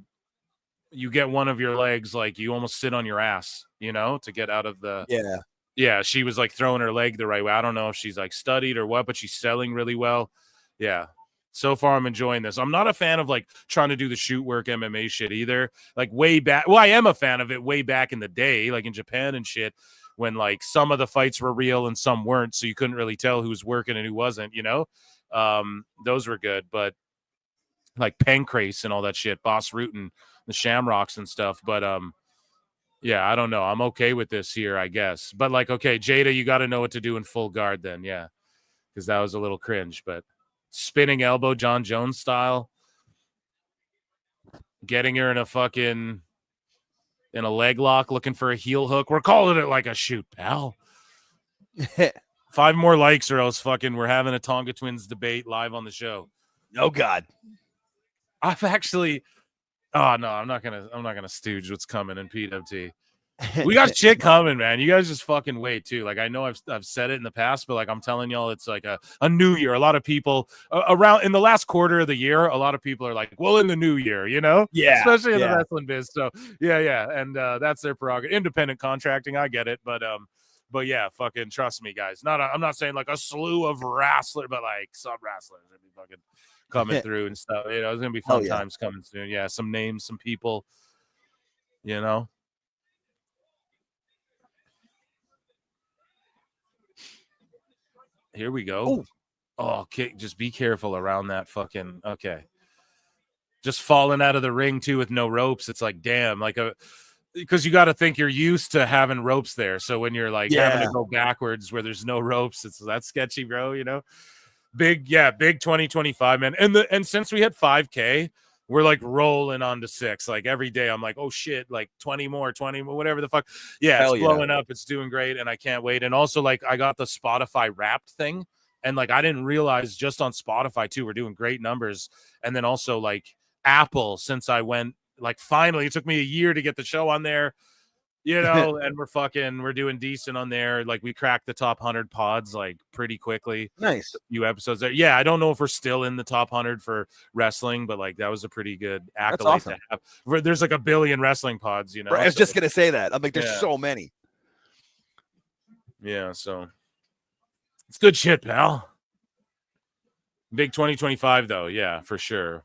Speaker 21: get one of your legs, like you almost sit on your ass, to get out of the. Yeah, she was like throwing her leg the right way. I don't know if she's like studied or what, but she's selling really well. Yeah. So far, I'm enjoying this. I'm not a fan of like trying to do the shoot work MMA shit either. Like way back. Well, I am a fan of it way back in the day, like in Japan and shit, when like some of the fights were real and some weren't. So you couldn't really tell who was working and who wasn't, those were good. But like Pancrase and all that shit, Boss Root and the Shamrocks and stuff. But, yeah, I don't know. I'm okay with this here, I guess. But like, okay, Jada, you got to know what to do in full guard then. Yeah, because that was a little cringe. But spinning elbow, John Jones style. Getting her in a leg lock, looking for a heel hook. We're calling it like a shoot, pal. 5 more likes or else we're having a Tonga Twins debate live on the show.
Speaker 9: Oh, God.
Speaker 21: I've actually... Oh no, I'm not gonna stooge what's coming in PWT. We got shit coming, man. You guys just fucking wait too. Like I know I've said it in the past, but like I'm telling y'all, it's like a new year. A lot of people around in the last quarter of the year, a lot of people are like, well, in the new year,
Speaker 9: Yeah.
Speaker 21: especially in the wrestling biz. So yeah, and that's their prerogative. Independent contracting, I get it, but yeah, fucking trust me, guys. I'm not saying like a slew of wrestlers, but like some wrestlers would be fucking coming through and stuff. It's gonna be fun times coming soon. Yeah, some names, some people. Here we go. Oh, okay. Just be careful around that fucking. Okay. Just falling out of the ring too with no ropes. It's like damn, because you got to think you're used to having ropes there. So when you're like having to go backwards where there's no ropes, that's sketchy, bro. Big 2025, man. And since we had 5K, we're like rolling on to 6. Like every day I'm like, oh shit, like 20 more, whatever the fuck. Yeah, it's blowing up. It's doing great. And I can't wait. And also like I got the Spotify Wrapped thing And like I didn't realize just on Spotify too, we're doing great numbers. And then also like Apple, since I went like finally, it took me a year to get the show on there, you know, and we're doing decent on there. Like we cracked the top 100 pods like pretty quickly.
Speaker 9: Nice.
Speaker 21: A few episodes there. Yeah, I don't know if we're still in the top 100 for wrestling, but like that was a pretty good accolade
Speaker 9: awesome.
Speaker 21: to have. There's like a billion wrestling pods, you know.
Speaker 9: I was just gonna say that. I'm like, there's
Speaker 21: Yeah.
Speaker 9: so many.
Speaker 21: Yeah, so it's good shit, pal. Big 2025 though, yeah, for sure.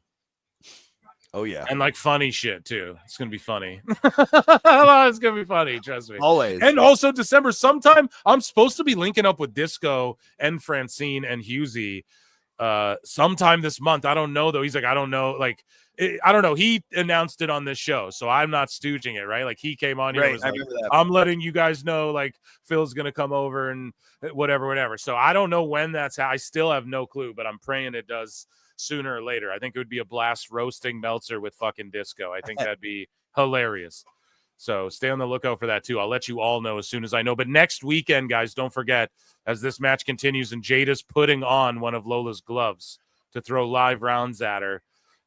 Speaker 9: Oh yeah,
Speaker 21: and like funny shit too. It's gonna be funny. It's gonna be funny, trust me.
Speaker 9: Always.
Speaker 21: And also December, sometime I'm supposed to be linking up with Disco and Francine and Husey sometime this month. I don't know though. He's like, I don't know. Like, I don't know. He announced it on this show, so I'm not stooging it, right? Like he came on here,
Speaker 9: Right,
Speaker 21: was
Speaker 9: I
Speaker 21: like,
Speaker 9: remember that.
Speaker 21: I'm letting you guys know, like Phil's gonna come over and whatever. So I don't know when that's. I still have no clue, but I'm praying it does sooner or later. I think it would be a blast roasting Meltzer with fucking Disco. I think that'd be hilarious. So stay on the lookout for that too. I'll let you all know as soon as I know. But next weekend, guys, don't forget, as this match continues and Jada's putting on one of Lola's gloves to throw live rounds at her.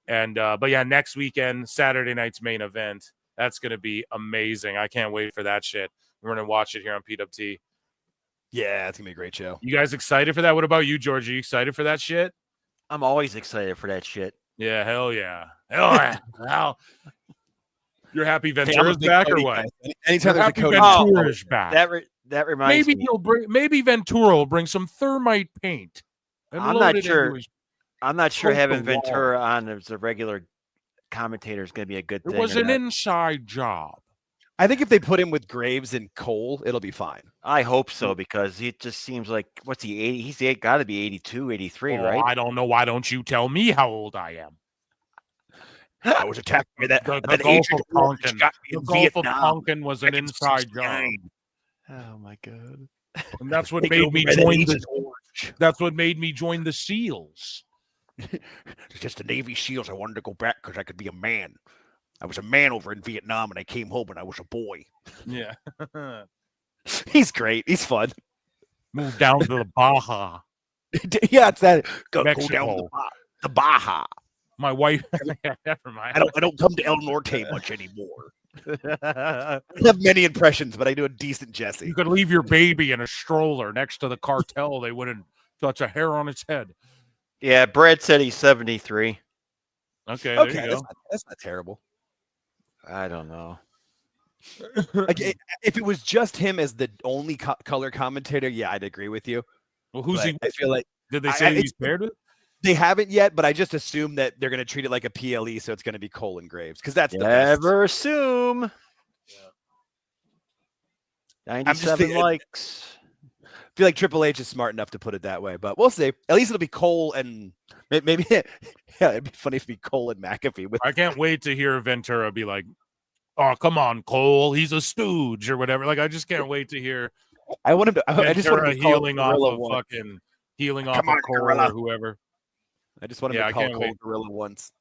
Speaker 21: And but yeah, next weekend, Saturday night's main event. That's gonna be amazing. I can't wait for that shit. We're gonna watch it here on PWT.
Speaker 9: Yeah, it's gonna be a great show.
Speaker 21: You guys excited for that? What about you, George? Are you excited for that shit?
Speaker 8: I'm always excited for that shit.
Speaker 21: Yeah, hell yeah. Hell yeah. Hell. You're happy Ventura's back or what?
Speaker 9: Anytime
Speaker 21: You're
Speaker 9: there's a
Speaker 21: happy
Speaker 9: Cody,
Speaker 21: Ventura's back.
Speaker 8: That reminds me.
Speaker 21: Maybe Ventura will bring some thermite paint. And
Speaker 8: I'm
Speaker 21: load
Speaker 8: not
Speaker 21: it
Speaker 8: sure.
Speaker 21: into his-
Speaker 8: I'm not sure
Speaker 21: Poke the
Speaker 8: having
Speaker 21: wall.
Speaker 8: Ventura on as a regular commentator is going to be a good
Speaker 21: It
Speaker 8: thing.
Speaker 21: was
Speaker 8: or
Speaker 21: an
Speaker 8: not.
Speaker 21: inside job.
Speaker 9: I think if they put him with Graves and Cole, it'll be fine.
Speaker 8: I hope so, because he just seems like, what's he, 80? He's got to be 82, 83,
Speaker 21: Oh,
Speaker 8: right?
Speaker 21: I don't know. Why don't you tell me how old I am?
Speaker 9: I was attacked by that.
Speaker 21: The
Speaker 9: that
Speaker 21: Gulf
Speaker 9: Agent
Speaker 21: of
Speaker 9: Orange
Speaker 21: Tonkin.
Speaker 9: got me
Speaker 21: The
Speaker 9: in
Speaker 21: Gulf of
Speaker 9: Vietnam.
Speaker 21: Tonkin was an
Speaker 9: back in
Speaker 21: inside job.
Speaker 9: 69.
Speaker 8: Oh my god!
Speaker 21: And that's what
Speaker 9: Taken
Speaker 21: made
Speaker 9: over
Speaker 21: me
Speaker 9: by that
Speaker 21: join
Speaker 9: Agent
Speaker 21: the.
Speaker 9: Orange.
Speaker 21: That's what made me join the SEALs.
Speaker 9: It's just the Navy SEALs. I wanted to go back because I could be a man. I was a man over in Vietnam, and I came home and I was a boy.
Speaker 21: Yeah.
Speaker 9: He's great. He's fun.
Speaker 21: Move down to the Baja.
Speaker 9: Yeah, it's that. Go down
Speaker 21: Mexico.
Speaker 9: the Baja.
Speaker 21: My wife. Yeah, never mind.
Speaker 9: I don't come to El Norte much anymore. I have many impressions, but I do a decent Jesse.
Speaker 21: You could leave your baby in a stroller next to the cartel. They wouldn't touch a hair on its head.
Speaker 8: Yeah, Brad said he's 73.
Speaker 21: Okay,
Speaker 9: Okay,
Speaker 21: there you go.
Speaker 9: that's not terrible.
Speaker 8: I don't know.
Speaker 9: Like, if it was just him as the only color commentator, yeah, I'd agree with you.
Speaker 21: Well, who's
Speaker 9: But
Speaker 21: he?
Speaker 9: I feel like
Speaker 21: Did they say he's paired with?
Speaker 9: they haven't yet, but I just assume that they're going to treat it like a PLE, so it's going to be Cole and Graves because that's the best.
Speaker 8: Never assume.
Speaker 9: I'm
Speaker 8: 97
Speaker 9: thinking-
Speaker 8: likes.
Speaker 9: I feel like Triple H is smart enough to put it that way, but we'll see. At least it'll be Cole and maybe yeah, it'd be funny if it'd be Cole and McAfee. With
Speaker 21: I can't wait to hear Ventura be like, "Oh, come on, Cole, he's a stooge" or whatever. Like, I just can't wait to hear.
Speaker 9: I want him to. I just want
Speaker 21: Ventura
Speaker 9: him to call
Speaker 21: healing off
Speaker 9: Gorilla
Speaker 21: of
Speaker 9: once.
Speaker 21: fucking healing off
Speaker 9: Come
Speaker 21: of
Speaker 9: on,
Speaker 21: Cole
Speaker 9: Gorilla.
Speaker 21: or whoever.
Speaker 9: I just want him
Speaker 21: Yeah, I
Speaker 9: to call
Speaker 21: can't
Speaker 9: Cole
Speaker 21: wait.
Speaker 9: Gorilla once.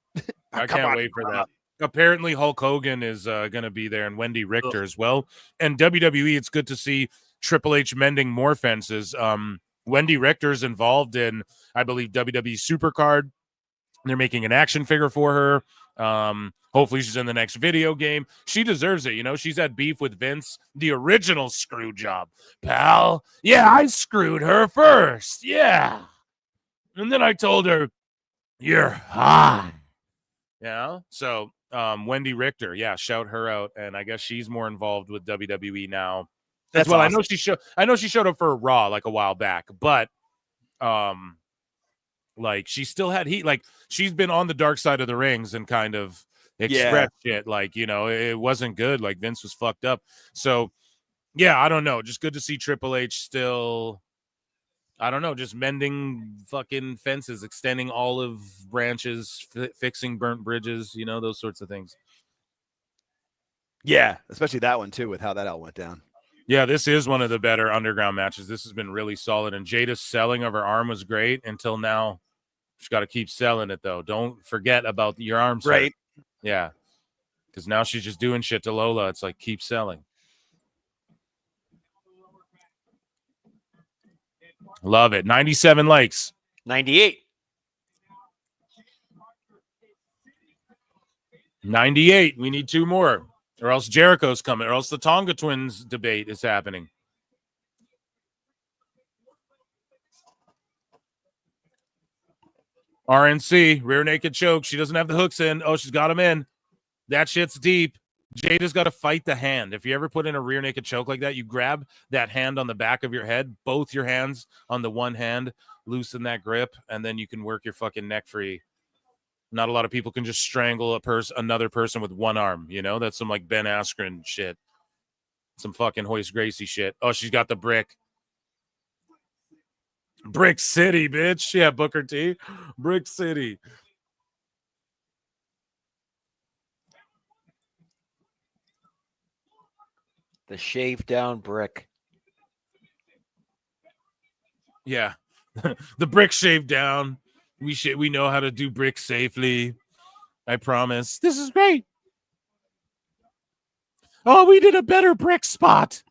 Speaker 21: I
Speaker 9: Come
Speaker 21: can't
Speaker 9: on,
Speaker 21: wait for
Speaker 9: Gorilla.
Speaker 21: that. Apparently, Hulk Hogan is going to be there, and Wendy Richter as well. And WWE, it's good to see Triple H mending more fences. Wendy Richter's involved in, I believe, WWE Supercard. They're making an action figure for her. Hopefully, she's in the next video game. She deserves it. You know, she's had beef with Vince, the original screw job, pal. Yeah, I screwed her first. Yeah, and then I told her, "You're hot." Yeah. So Wendy Richter, yeah, shout her out. And I guess she's more involved with WWE now.
Speaker 9: That's
Speaker 21: well.
Speaker 9: awesome.
Speaker 21: I know she showed up for Raw like a while back, but like she still had heat. Like she's been on the dark side of the rings and kind of expressed it. Like, you know, it wasn't good. Like Vince was fucked up. So yeah, I don't know. Just good to see Triple H still. I don't know, just mending fucking fences, extending olive branches, fixing burnt bridges, you know, those sorts of things.
Speaker 9: Yeah, especially that one too, with how that all went down.
Speaker 21: Yeah, this is one of the better underground matches. This has been really solid. And Jada's selling of her arm was great until now. She's got to keep selling it, though. Don't forget about your arms.
Speaker 9: Right.
Speaker 21: Yeah. Because now she's just doing shit to Lola. It's like, keep selling. Love it. 97 likes.
Speaker 8: 98.
Speaker 21: 98. We need 2 more, or else Jericho's coming, or else the Tonga Twins debate is happening. RNC, rear naked choke. She doesn't have the hooks in. Oh, she's got them in. That shit's deep. Jada's got to fight the hand. If you ever put in a rear naked choke like that, you grab that hand on the back of your head, both your hands on the one hand, loosen that grip, and then you can work your fucking neck free. Not a lot of people can just strangle another person with one arm, you know? That's some like Ben Askren shit. Some fucking Hoist Gracie shit. Oh, she's got the brick. Brick City, bitch. Yeah, Booker T. Brick City.
Speaker 8: The shaved down brick.
Speaker 21: Yeah. The brick shaved down. We know how to do brick safely. I promise. This is great. Oh, we did a better brick spot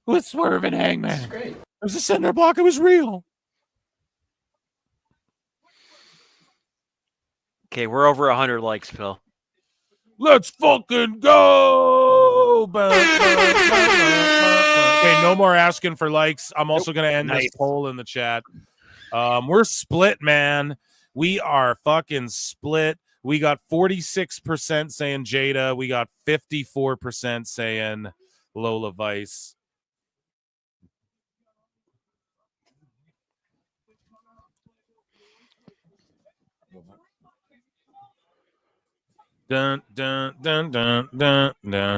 Speaker 21: with Swerve and Hangman. This is great. There's a center block. It was real.
Speaker 8: Okay, we're over 100 likes, Phil.
Speaker 21: Let's fucking go. Okay, no more asking for likes. I'm also going to end this poll in the chat. We're split, man. We are fucking split. We got 46% saying Jada. We got 54% saying Lola Vice. Dun dun dun dun dun dun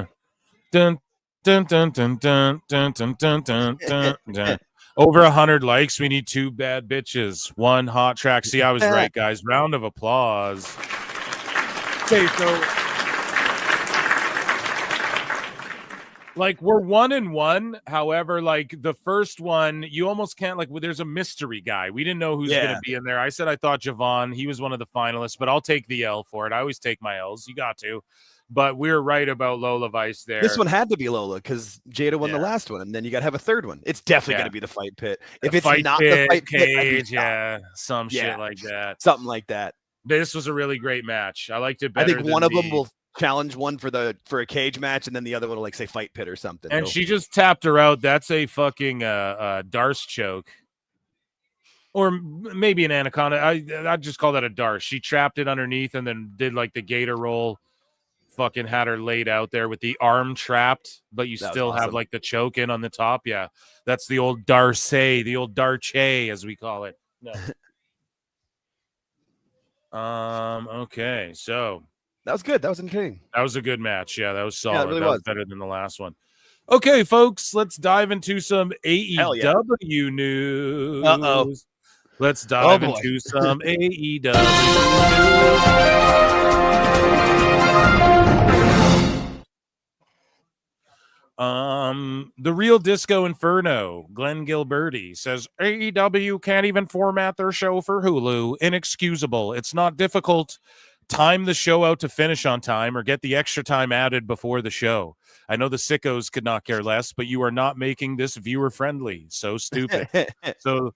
Speaker 21: dun dun dun dun dun dun dun dun dun dun. Over 100 likes. We need 2 bad bitches. 1 hot track. See, I was right, guys. Round of applause. Okay, so like we're 1-1. However, like the first one, you almost can't like. There's a mystery guy. We didn't know who's going to be in there. I said I thought Javon. He was one of the finalists, but I'll take the L for it. I always take my L's. You got to. But we're right about Lola Vice there.
Speaker 9: This one had to be Lola because Jada won the last one, and then you got to have a third one. It's definitely going to be the fight pit. If it's not the fight
Speaker 21: cage,
Speaker 9: pit,
Speaker 21: some shit like that.
Speaker 9: Something like that.
Speaker 21: This was a really great match. I liked it better.
Speaker 9: I think one of them will challenge one for a cage match, and then the other one will like say fight pit or something.
Speaker 21: And she just tapped her out. That's a fucking Darce choke. Or maybe an anaconda. I just call that a Darce. She trapped it underneath and then did like the gator roll. Fucking had her laid out there with the arm trapped, but you still have like the choke in on the top. Yeah, that's the old Darce, the old Darche as we call it. No. Okay, so
Speaker 9: that was good. That was entertaining.
Speaker 21: That was a good match. Yeah, that was solid.
Speaker 9: Yeah, it really
Speaker 21: was better than the last one. Okay, folks, let's dive into some AEW news. Let's dive into some AEW The Real Disco Inferno, Glenn Gilberti, says AEW can't even format their show for Hulu. Inexcusable. It's not difficult. Time the show out to finish on time or get the extra time added before the show. I know the sickos could not care less, but you are not making this viewer friendly. So stupid. So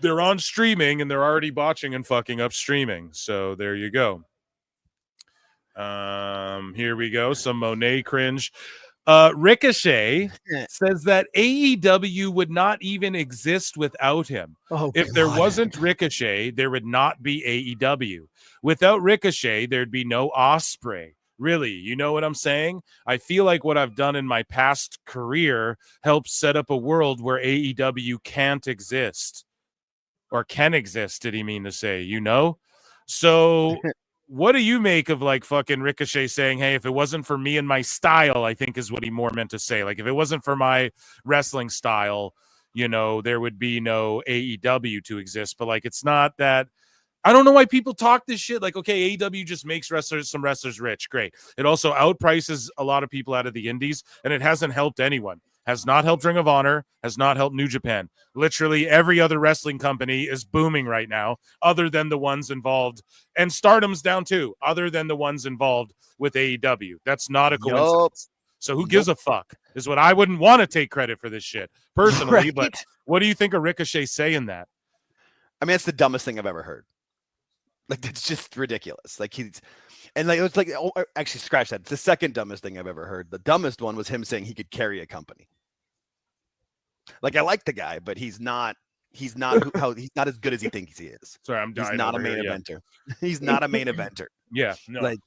Speaker 21: they're on streaming and they're already botching and fucking up streaming. So there you go. Here we go. Some Monet cringe. Ricochet says that AEW would not even exist without him. If there wasn't Ricochet, there would not be AEW. Without Ricochet, there'd be no Ospreay. Really, you know what I'm saying? I feel like what I've done in my past career helps set up a world where AEW can't exist. Or can exist, did he mean to say, you know? So what do you make of like fucking Ricochet saying, hey, if it wasn't for me and my style, I think is what he more meant to say. Like if it wasn't for my wrestling style, you know, there would be no AEW to exist. But like, it's not that. I don't know why people talk this shit. Like, okay, AEW just makes some wrestlers rich. Great. It also outprices a lot of people out of the indies, and it hasn't helped anyone. Has not helped Ring of Honor, has not helped New Japan. Literally every other wrestling company is booming right now, other than the ones involved. And Stardom's down too, other than the ones involved with AEW. That's not a coincidence. So who gives a fuck is what I wouldn't want to take credit for this shit personally.
Speaker 9: Right?
Speaker 21: But what do you think of Ricochet saying that?
Speaker 9: I mean, it's the dumbest thing I've ever heard. Like, it's just ridiculous. Like, it's like, oh, actually, scratch that. It's the second dumbest thing I've ever heard. The dumbest one was him saying he could carry a company. Like, I like the guy, but he's not he's not as good as he thinks he is.
Speaker 21: Sorry, I'm dying.
Speaker 9: He's not a main eventer. He's not a main eventer.
Speaker 21: Yeah, no.
Speaker 9: Like,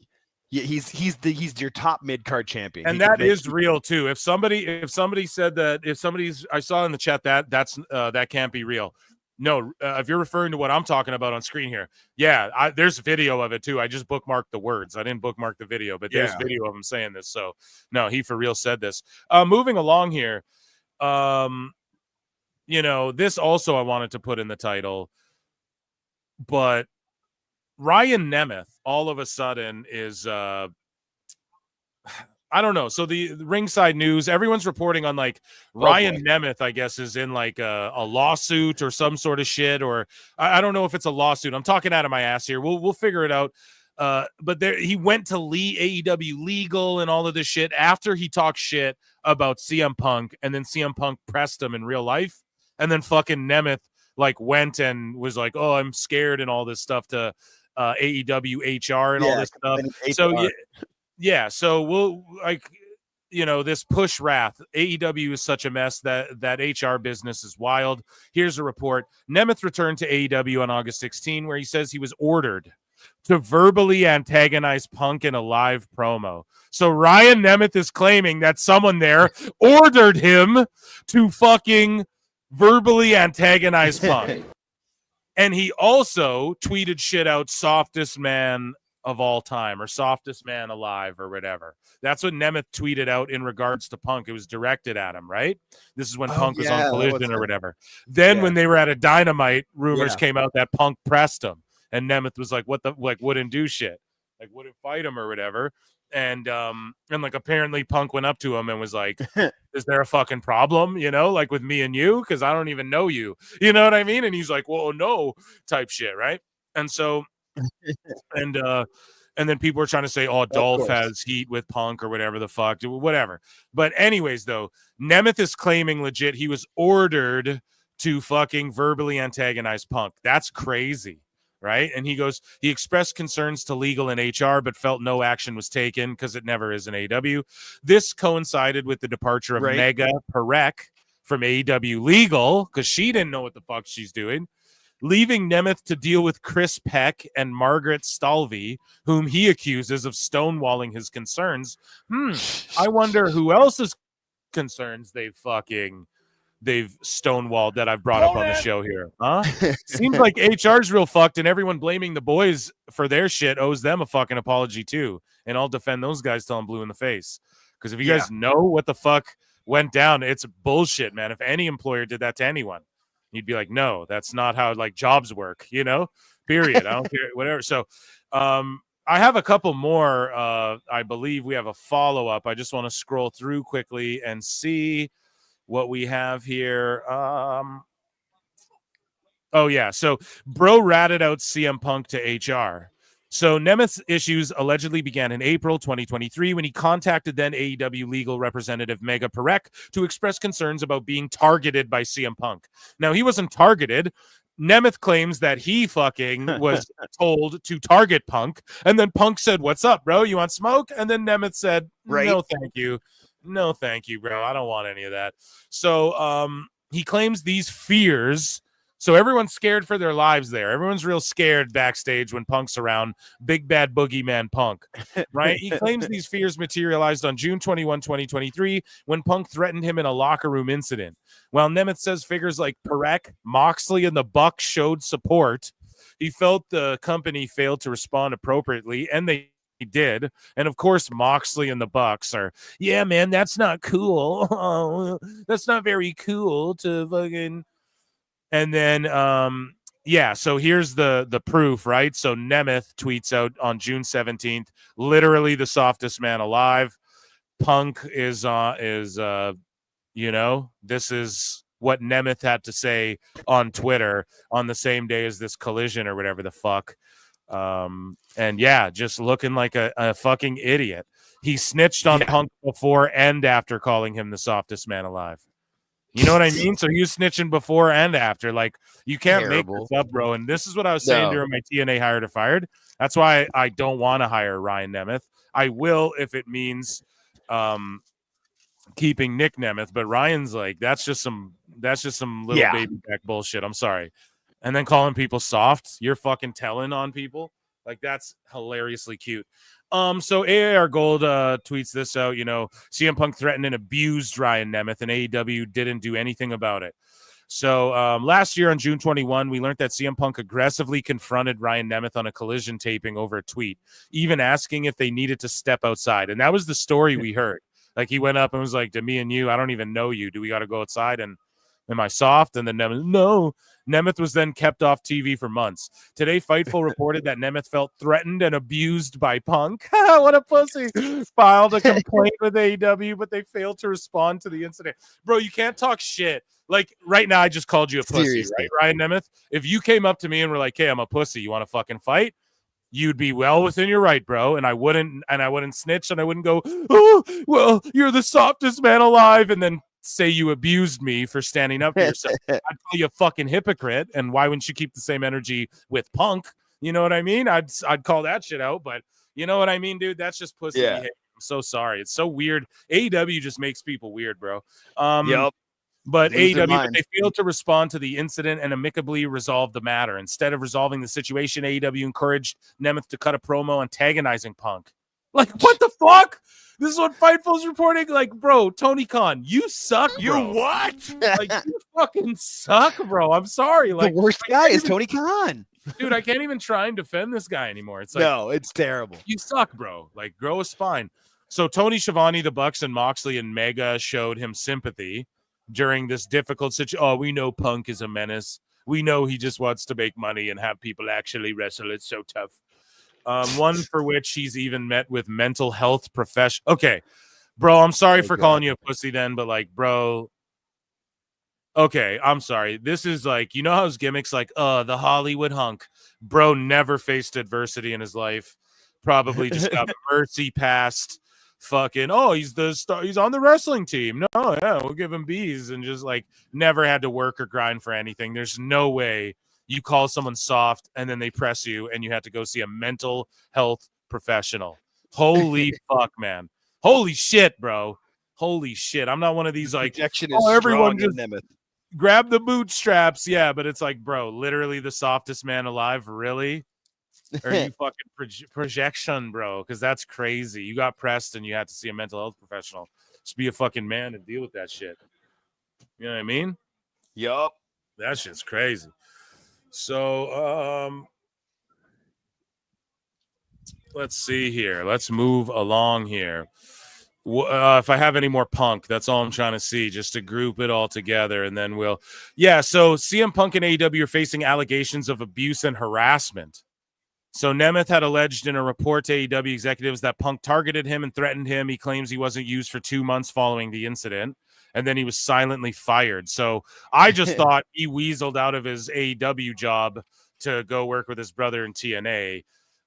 Speaker 9: he's your top mid card champion,
Speaker 21: and that is real too. If somebody said that, I saw in the chat that can't be real. No, if you're referring to what I'm talking about on screen here, yeah, there's video of it too. I just bookmarked the words. I didn't bookmark the video, but there's video of him saying this. So no, he for real said this. Moving along here, this also I wanted to put in the title, but Ryan Nemeth all of a sudden is I don't know. So the ringside news, everyone's reporting on like Ryan Nemeth, I guess, is in like a lawsuit or some sort of shit, or I don't know if it's a lawsuit. I'm talking out of my ass here. We'll figure it out. But he went to AEW legal and all of this shit after he talked shit about CM Punk, and then CM Punk pressed him in real life, and then fucking Nemeth like went and was like, "Oh, I'm scared," and all this stuff to AEW HR and all this stuff. So yeah, so we'll this push wrath. AEW is such a mess that HR business is wild. Here's a report. Nemeth returned to AEW on August 16, where he says he was ordered to verbally antagonize Punk in a live promo. So Ryan Nemeth is claiming that someone there ordered him to fucking verbally antagonize Punk. And he also tweeted shit out, softest man of all time, or softest man alive, or whatever. That's what Nemeth tweeted out in regards to Punk. It was directed at him, right? This is when Punk was on Collision or whatever. Then when they were at a Dynamite, rumors came out that Punk pressed him, and Nemeth was like, wouldn't do shit, like wouldn't fight him or whatever. And like apparently Punk went up to him and was like, is there a fucking problem, like with me and you, because I don't even know you, you know what I mean? And he's like, well, no, type shit, right? And so and then people were trying to say, oh, Dolph has heat with Punk or whatever the fuck, whatever. But anyways, though, Nemeth is claiming legit he was ordered to fucking verbally antagonize Punk. That's crazy, right? And he expressed concerns to legal and HR, but felt no action was taken because it never is in AEW. This coincided with the departure of Mega Perek from AEW legal because she didn't know what the fuck she's doing, leaving Nemeth to deal with Chris Peck and Margaret Stalvey, whom he accuses of stonewalling his concerns. I wonder who else's concerns they've stonewalled that I've brought up on the show here. Huh? Seems like HR's real fucked, and everyone blaming the boys for their shit owes them a fucking apology too. And I'll defend those guys till I'm blue in the face. Because if you guys know what the fuck went down, it's bullshit, man. If any employer did that to anyone, you'd be like, no, that's not how like jobs work, period. I don't care, whatever. So I have a couple more. I believe we have a follow-up. I just want to scroll through quickly and see what we have here. So bro ratted out CM Punk to HR. So Nemeth's issues allegedly began in April 2023 when he contacted then AEW legal representative Mega Perek to express concerns about being targeted by CM Punk. Now, he wasn't targeted. Nemeth claims that he fucking was told to target Punk, and then Punk said, "What's up, bro? You want smoke?" And then Nemeth said, "No, thank you. No, thank you, bro. I don't want any of that." So he claims these fears. So everyone's scared for their lives there. Everyone's real scared backstage when Punk's around. Big bad boogeyman Punk, right? He claims these fears materialized on June 21, 2023, when Punk threatened him in a locker room incident. While Nemeth says figures like Perek, Moxley, and the Bucks showed support, he felt the company failed to respond appropriately, and they did. And of course, Moxley and the Bucks are, yeah, man, that's not cool. Oh, that's not very cool to fucking... And then, so here's the proof, right? So Nemeth tweets out on June 17th, literally the softest man alive. Punk is this is what Nemeth had to say on Twitter on the same day as this collision or whatever the fuck. Just looking like a fucking idiot. He snitched on Punk before and after calling him the softest man alive. You know what I mean? So he was snitching before and after. Like, you can't make this up, bro. And this is what I was saying during my TNA hired or fired. That's why I don't want to hire Ryan Nemeth. I will if it means keeping Nick Nemeth, but Ryan's like, that's just some little baby back bullshit. I'm sorry. And then calling people soft, you're fucking telling on people. Like, that's hilariously cute. So AAR Gold tweets this out. You know, CM Punk threatened and abused Ryan Nemeth, and AEW didn't do anything about it. So last year on June 21, we learned that CM Punk aggressively confronted Ryan Nemeth on a Collision taping over a tweet, even asking if they needed to step outside. And that was the story we heard. Like, he went up and was like, to me and you, I don't even know you. Do we got to go outside? And am I soft? And then Nemeth, no. Nemeth was then kept off TV for months. Today, Fightful reported that Nemeth felt threatened and abused by Punk. What a pussy. Filed a complaint with AEW, but they failed to respond to the incident. Bro, you can't talk shit. Like, right now, I just called you a pussy, right, Ryan Nemeth? If you came up to me and were like, hey, I'm a pussy, you want to fucking fight? You'd be well within your right, bro. And I wouldn't snitch, and I wouldn't go, oh, well, you're the softest man alive, and then say you abused me for standing up for yourself. I'd call you a fucking hypocrite. And why wouldn't you keep the same energy with Punk? You know what I mean? I'd call that shit out, but you know what I mean, dude? That's just pussy behavior. I'm so sorry. It's so weird. AEW just makes people weird, bro.
Speaker 9: Yep.
Speaker 21: But AEW, they failed to respond to the incident and amicably resolve the matter. Instead of resolving the situation, AEW encouraged Nemeth to cut a promo antagonizing Punk. Like, what the fuck? This is what Fightful's reporting. Like, bro, Tony Khan, you suck, bro.
Speaker 9: You what?
Speaker 21: Like, you fucking suck, bro. I'm sorry. Like,
Speaker 9: the worst guy is Tony Khan.
Speaker 21: Dude, I can't even try and defend this guy anymore. It's like,
Speaker 9: no, it's terrible.
Speaker 21: You suck, bro. Like, grow a spine. So Tony Schiavone, the Bucks, and Moxley and Mega showed him sympathy during this difficult situation. Oh, we know Punk is a menace. We know he just wants to make money and have people actually wrestle. It's so tough. One for which he's even met with mental health professional. Okay, bro, I'm sorry for calling you a pussy then, but like, bro, okay, I'm sorry. This is like, you know how his gimmick's like, the Hollywood hunk. Bro never faced adversity in his life. Probably just got mercy passed. Fucking, oh, he's the star. He's on the wrestling team. No, yeah, we'll give him B's, and just like never had to work or grind for anything. There's no way you call someone soft and then they press you and you have to go see a mental health professional. Holy fuck, man. Holy shit, bro. Holy shit. I'm not one of these like, everyone just grab the bootstraps. Yeah, but it's like, bro, literally the softest man alive. Really? Or you fucking projection, bro? Because that's crazy. You got pressed and you had to see a mental health professional. Just be a fucking man and deal with that shit. You know what I mean?
Speaker 9: Yup.
Speaker 21: That shit's crazy. So, let's see here. Let's move along here. If I have any more Punk, that's all I'm trying to see, just to group it all together, and then we'll. Yeah, so CM Punk and AEW are facing allegations of abuse and harassment. So Nemeth had alleged in a report to AEW executives that Punk targeted him and threatened him. He claims he wasn't used for 2 months following the incident, and then he was silently fired. So I just thought he weaseled out of his AEW job to go work with his brother in TNA.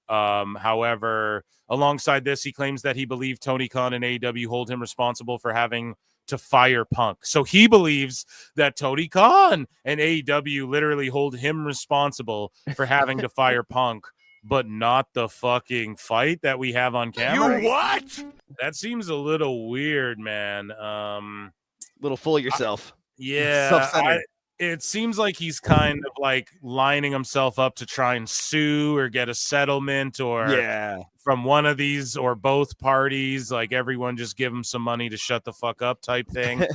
Speaker 21: However, alongside this, he claims that he believed Tony Khan and AEW hold him responsible for having to fire Punk. So he believes that Tony Khan and AEW literally hold him responsible for having to fire Punk, but not the fucking fight that we have on camera.
Speaker 9: You what?
Speaker 21: That seems a little weird, man.
Speaker 9: Little full of yourself.
Speaker 21: It seems like he's kind of like lining himself up to try and sue or get a settlement, or from one of these or both parties. Like, everyone just give him some money to shut the fuck up type thing.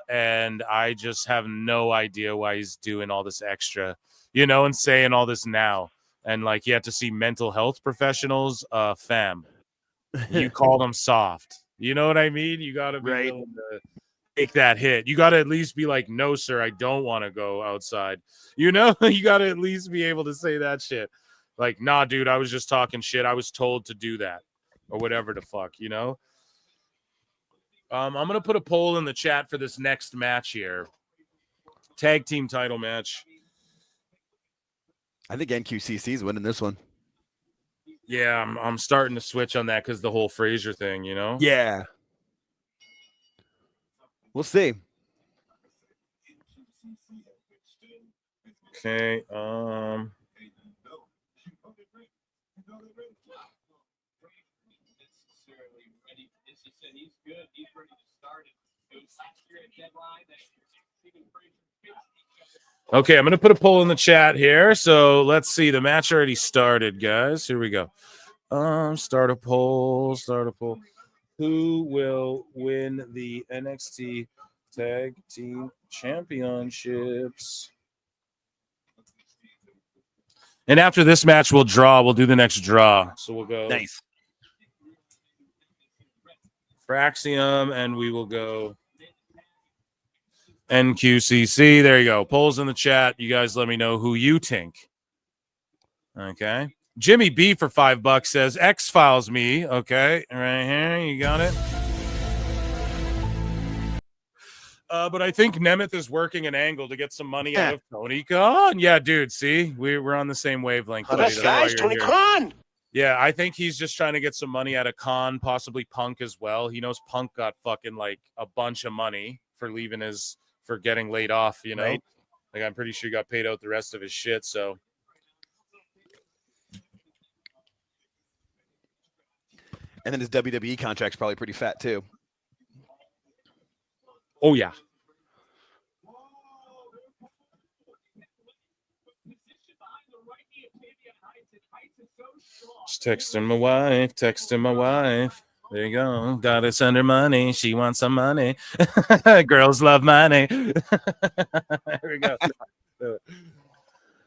Speaker 21: And I just have no idea why he's doing all this extra, you know, and saying all this now. And like, you have to see mental health professionals. Fam, you call them soft. You know what I mean? You got to be willing to take that hit. You got to at least be like, no, sir, I don't want to go outside. You know, you got to at least be able to say that shit. Like, nah, dude, I was just talking shit. I was told to do that, or whatever the fuck, you know? I'm going to put a poll in the chat for this next match here. Tag team title match.
Speaker 9: I think NQCC is winning this one.
Speaker 21: Yeah, I'm starting to switch on that because the whole Frazier thing, you know?
Speaker 9: Yeah. We'll see.
Speaker 21: Okay. Okay, I'm going to put a poll in the chat here. So let's see. The match already started, guys. Here we go. Start a poll. Who will win the NXT Tag Team Championships? And after this match, we'll draw. We'll do the next draw. So we'll go
Speaker 9: nice.
Speaker 21: Fraxium, and we will go NQCC. There you go. Polls in the chat. You guys let me know who you think. Okay. Jimmy B for $5 says X-Files me. Okay. Right here. You got it. But I think Nemeth is working an angle to get some money out of Tony Khan. Yeah, dude. See, we're on the same wavelength.
Speaker 18: That's guys, Tony Khan.
Speaker 21: Yeah, I think he's just trying to get some money out of Khan, possibly Punk as well. He knows Punk got fucking like a bunch of money for getting laid off, you know? Right. Like, I'm pretty sure he got paid out the rest of his shit, so.
Speaker 9: And then his WWE contract's probably pretty fat, too.
Speaker 21: Oh, yeah. Just texting my wife. There you go. Gotta send her money. She wants some money. Girls love money. There we go.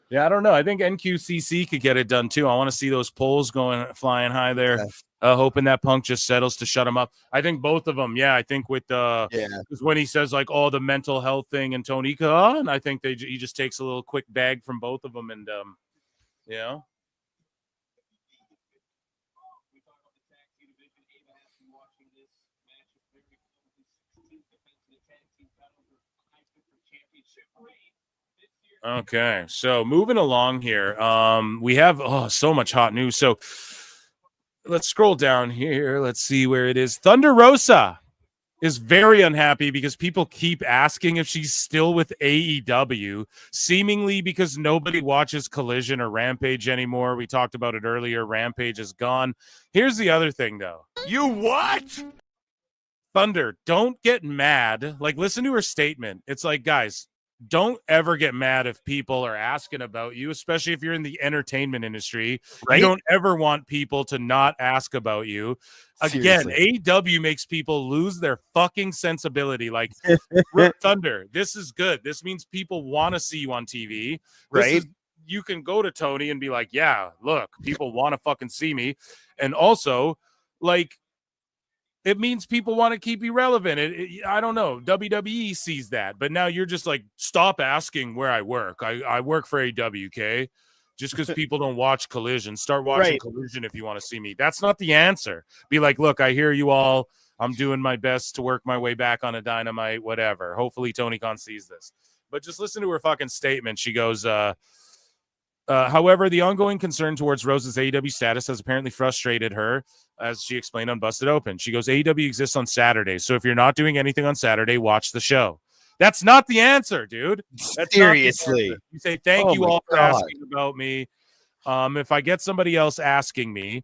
Speaker 21: Yeah, I don't know. I think NQCC could get it done too. I want to see those polls flying high there. Hoping that Punk just settles to shut him up. I think both of them. Yeah, I think with because when he says like the mental health thing and Tony Khan, I think he just takes a little quick bag from both of them and you know. Okay, so moving along here, we have so much hot news. So let's scroll down here. Let's see where it is. Thunder Rosa is very unhappy because people keep asking if she's still with AEW, seemingly because nobody watches Collision or Rampage anymore. We talked about it earlier. Rampage is gone. Here's the other thing, though.
Speaker 5: You what?
Speaker 21: Thunder, don't get mad. Like, listen to her statement. It's like, guys, don't ever get mad if people are asking about you, especially if you're in the entertainment industry. Right? You don't ever want people to not ask about you. Again, AEW makes people lose their fucking sensibility. Like, Thunder, this is good. This means people want to see you on TV. Right? You can go to Tony and be like, yeah, look, people want to fucking see me. And also, like, it means people want to keep you relevant. I don't know. WWE sees that. But now you're just like, stop asking where I work. I work for AEW, okay? Just because people don't watch Collision. Start watching Collision if you want to see me. That's not the answer. Be like, look, I hear you all. I'm doing my best to work my way back on a Dynamite, whatever. Hopefully Tony Khan sees this. But just listen to her fucking statement. She goes, however, the ongoing concern towards Rose's AEW status has apparently frustrated her, as she explained on Busted Open. She goes, AEW exists on Saturdays, so if you're not doing anything on Saturday, watch the show. That's not the answer, dude. That's
Speaker 9: seriously.
Speaker 21: You say, thank you all for asking about me. If I get somebody else asking me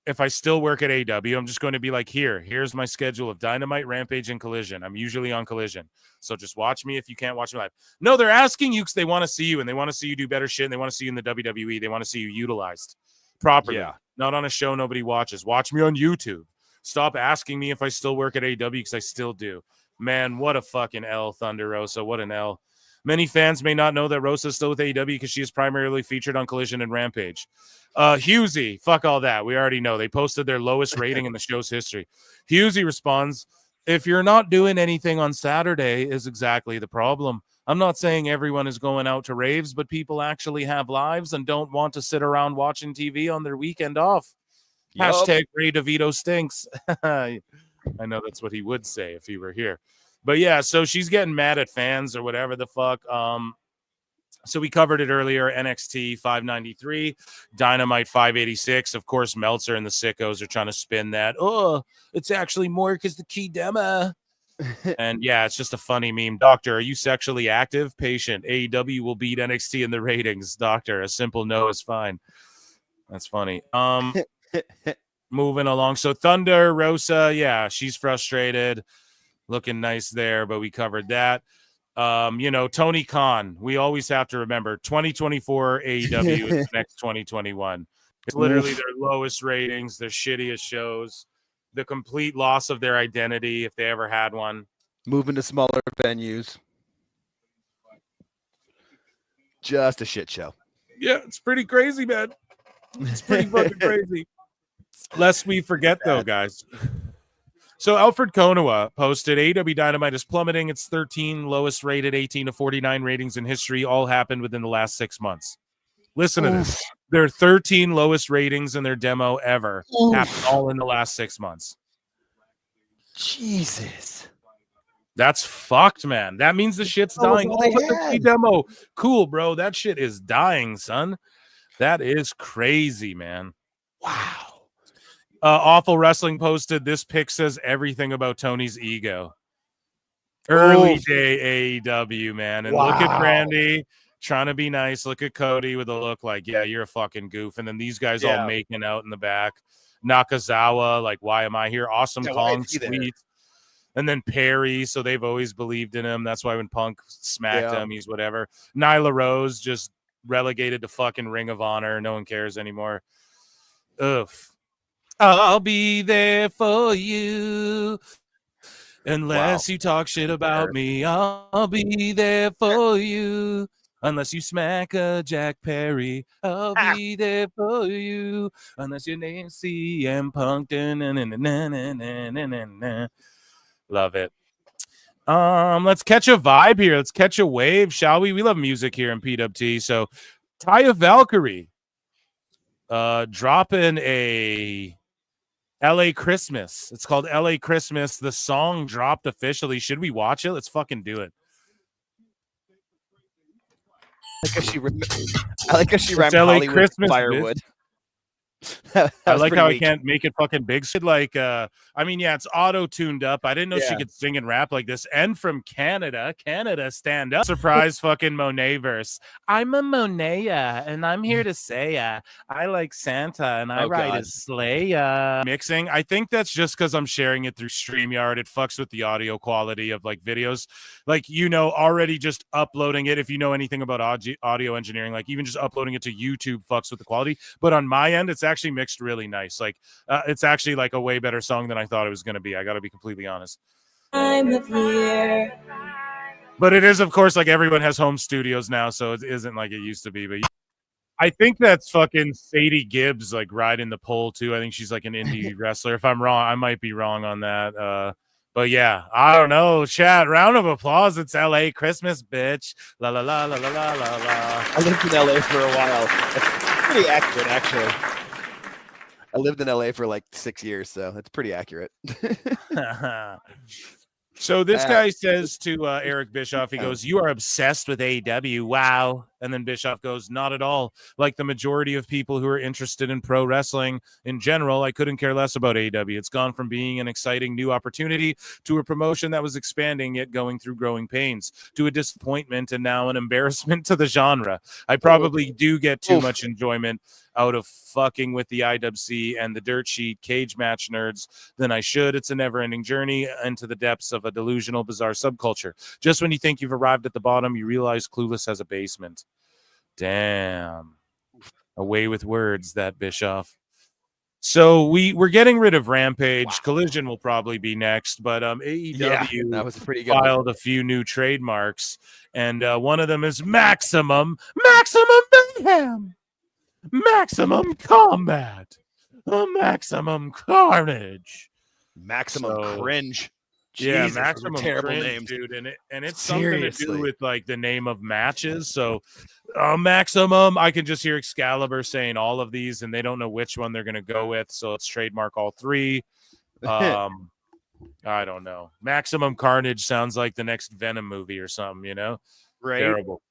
Speaker 21: if I still work at AEW, I'm just going to be like, here's my schedule of Dynamite, Rampage, and Collision. I'm usually on Collision. So just watch me if you can't watch me live. No, they're asking you because they want to see you, and they want to see you do better shit, and they want to see you in the WWE. They want to see you utilized properly. Yeah. Not on a show nobody watches. Watch me on YouTube. Stop asking me if I still work at AEW because I still do. Man, what a fucking L, Thunder Rosa. What an L. Many fans may not know that Rosa is still with AEW because she is primarily featured on Collision and Rampage. Husey, fuck all that. We already know. They posted their lowest rating in the show's history. Husey responds, if you're not doing anything on Saturday is exactly the problem. I'm not saying everyone is going out to raves, but people actually have lives and don't want to sit around watching TV on their weekend off. Yep. Hashtag Ray DeVito stinks. I know that's what he would say if he were here. But yeah, so she's getting mad at fans or whatever the fuck. So we covered it earlier. NXT 593, Dynamite 586. Of course, Meltzer and the sickos are trying to spin that. Oh, it's actually more because the key demo. And yeah, it's just a funny meme. Doctor, are you sexually active? Patient, AEW will beat NXT in the ratings. Doctor, a simple no is fine. That's funny. Moving along. So Thunder, Rosa, yeah, she's frustrated. Looking nice there, but we covered that. Tony Khan, we always have to remember 2024 AEW is the next 2021. It's literally their lowest ratings, their shittiest shows, the complete loss of their identity if they ever had one.
Speaker 9: Moving to smaller venues. Just a shit show.
Speaker 21: Yeah, it's pretty crazy, man. It's pretty fucking crazy. Lest we forget, though, guys. So Alfred Konuwa posted, AEW Dynamite is plummeting. Its 13 lowest rated 18 to 49 ratings in history all happened within the last 6 months. Listen to this. Their 13 lowest ratings in their demo ever happened all in the last 6 months.
Speaker 9: Jesus.
Speaker 21: That's fucked, man. That means the shit's dying. Oh, the demo. Cool, bro. That shit is dying, son. That is crazy, man. Wow. Awful Wrestling posted, this pic says everything about Tony's ego. Early day AEW, man. And look at Brandy trying to be nice. Look at Cody with a look like, yeah, you're a fucking goof. And then these guys all making out in the back. Nakazawa, like, why am I here? Awesome Kong, sweet. And then Perry, so they've always believed in him. That's why when Punk smacked him, he's whatever. Nyla Rose just relegated to fucking Ring of Honor. No one cares anymore. Oof. I'll be there for you. Unless you talk shit about me, I'll be there for you. Unless you smack a Jack Perry, I'll be there for you. Unless your name's CM Punk. Love it. Let's catch a vibe here. Let's catch a wave, shall we? We love music here in PWT. So Taya Valkyrie dropping a LA Christmas. It's called LA Christmas. The song dropped officially. Should we watch it? Let's fucking do it.
Speaker 9: I like how she rhymed Hollywood Christmas firewood.
Speaker 21: I like how weak. I can't make it fucking big. Like, I mean, yeah, it's auto-tuned up. I didn't know she could sing and rap like this. And from Canada, stand up. Surprise fucking Monet verse. I'm a Monea, and I'm here to say I like Santa, and I ride a sleigh. Mixing. I think that's just because I'm sharing it through StreamYard. It fucks with the audio quality of like videos. Like, already just uploading it. If you know anything about audio engineering, like even just uploading it to YouTube fucks with the quality. But on my end, it's actually mixed really nice. Like it's actually like a way better song than I thought it was going to be. I got to be completely honest. I'm here. But it is, of course, like everyone has home studios now, so it isn't like it used to be. But I think that's fucking Sadie Gibbs like riding the pole too. I think she's like an indie wrestler. If I'm wrong, I might be wrong on that. But yeah, I don't know. Chat, round of applause. It's LA Christmas, bitch. La la la la la la la la.
Speaker 9: I lived in LA for a while. That's pretty accurate, actually. I lived in LA for like 6 years, so it's pretty accurate.
Speaker 21: So this guy says to Eric Bischoff, he goes, "You are obsessed with AEW. Wow." And then Bischoff goes, "Not at all. Like the majority of people who are interested in pro wrestling in general, I couldn't care less about AEW. It's gone from being an exciting new opportunity to a promotion that was expanding yet going through growing pains, to a disappointment and now an embarrassment to the genre. I probably do get too much enjoyment out of fucking with the IWC and the dirt sheet cage match nerds than I should. It's a never-ending journey into the depths of a delusional, bizarre subculture. Just when you think you've arrived at the bottom, you realize Clueless has a basement." Damn. Away with words, that Bischoff. So we're getting rid of Rampage. Wow. Collision will probably be next, but AEW
Speaker 9: that was pretty good.
Speaker 21: Filed a few new trademarks, and one of them is Maximum Mayhem, Maximum Combat, Maximum Carnage,
Speaker 9: Maximum Cringe.
Speaker 21: Yeah,
Speaker 9: Jesus,
Speaker 21: Maximum
Speaker 9: terrible
Speaker 21: Cringe,
Speaker 9: names,
Speaker 21: dude, and it's
Speaker 9: Seriously.
Speaker 21: something to do with like the name of matches. So, Maximum, I can just hear Excalibur saying all of these, and they don't know which one they're gonna go with. So let's trademark all three. I don't know. Maximum Carnage sounds like the next Venom movie or something, Right? Terrible.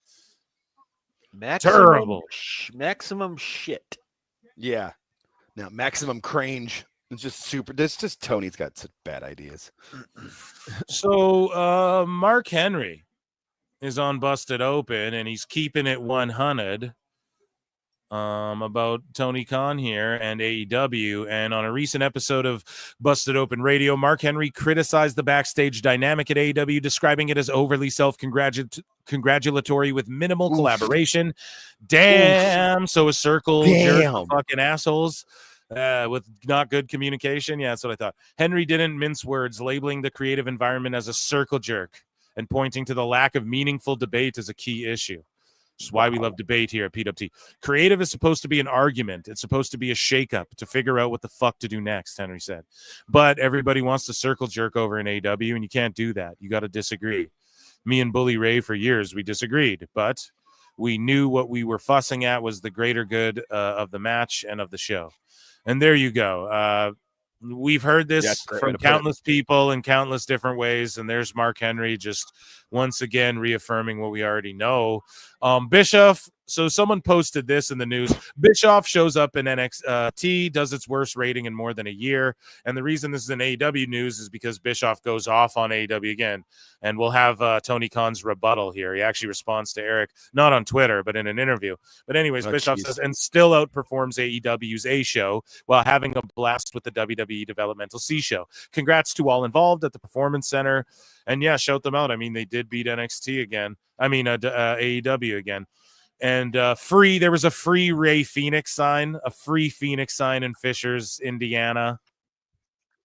Speaker 21: Terrible.
Speaker 8: Maximum shit.
Speaker 9: Yeah. No, maximum cringe. It's just super. This just Tony's got such bad ideas.
Speaker 21: So Mark Henry is on Busted Open, and he's keeping it 100 about Tony Khan here and AEW. And on a recent episode of Busted Open Radio, Mark Henry criticized the backstage dynamic at AEW, describing it as overly self-congratulatory with minimal collaboration. Damn. So a circle jerk of fucking assholes. With not good communication. Yeah, that's what I thought. Henry didn't mince words, labeling the creative environment as a circle jerk and pointing to the lack of meaningful debate as a key issue. Which is why we love debate here at PWT. Creative is supposed to be an argument. It's supposed to be a shakeup to figure out what the fuck to do next, Henry said. But everybody wants to circle jerk over in AEW, and you can't do that. You got to disagree. Me and Bully Ray, for years, we disagreed, but we knew what we were fussing at was the greater good of the match and of the show. And there you go. We've heard this from countless people in countless different ways. And there's Mark Henry just once again reaffirming what we already know. Bischoff. So someone posted this in the news. Bischoff shows up in NXT, does its worst rating in more than a year. And the reason this is an AEW news is because Bischoff goes off on AEW again. And we'll have Tony Khan's rebuttal here. He actually responds to Eric, not on Twitter, but in an interview. But anyways, Bischoff says, and still outperforms AEW's A show while having a blast with the WWE Developmental C show. Congrats to all involved at the Performance Center. And yeah, shout them out. I mean, they did beat NXT again. AEW again. And there was a free Ray Phoenix sign, in Fishers, Indiana.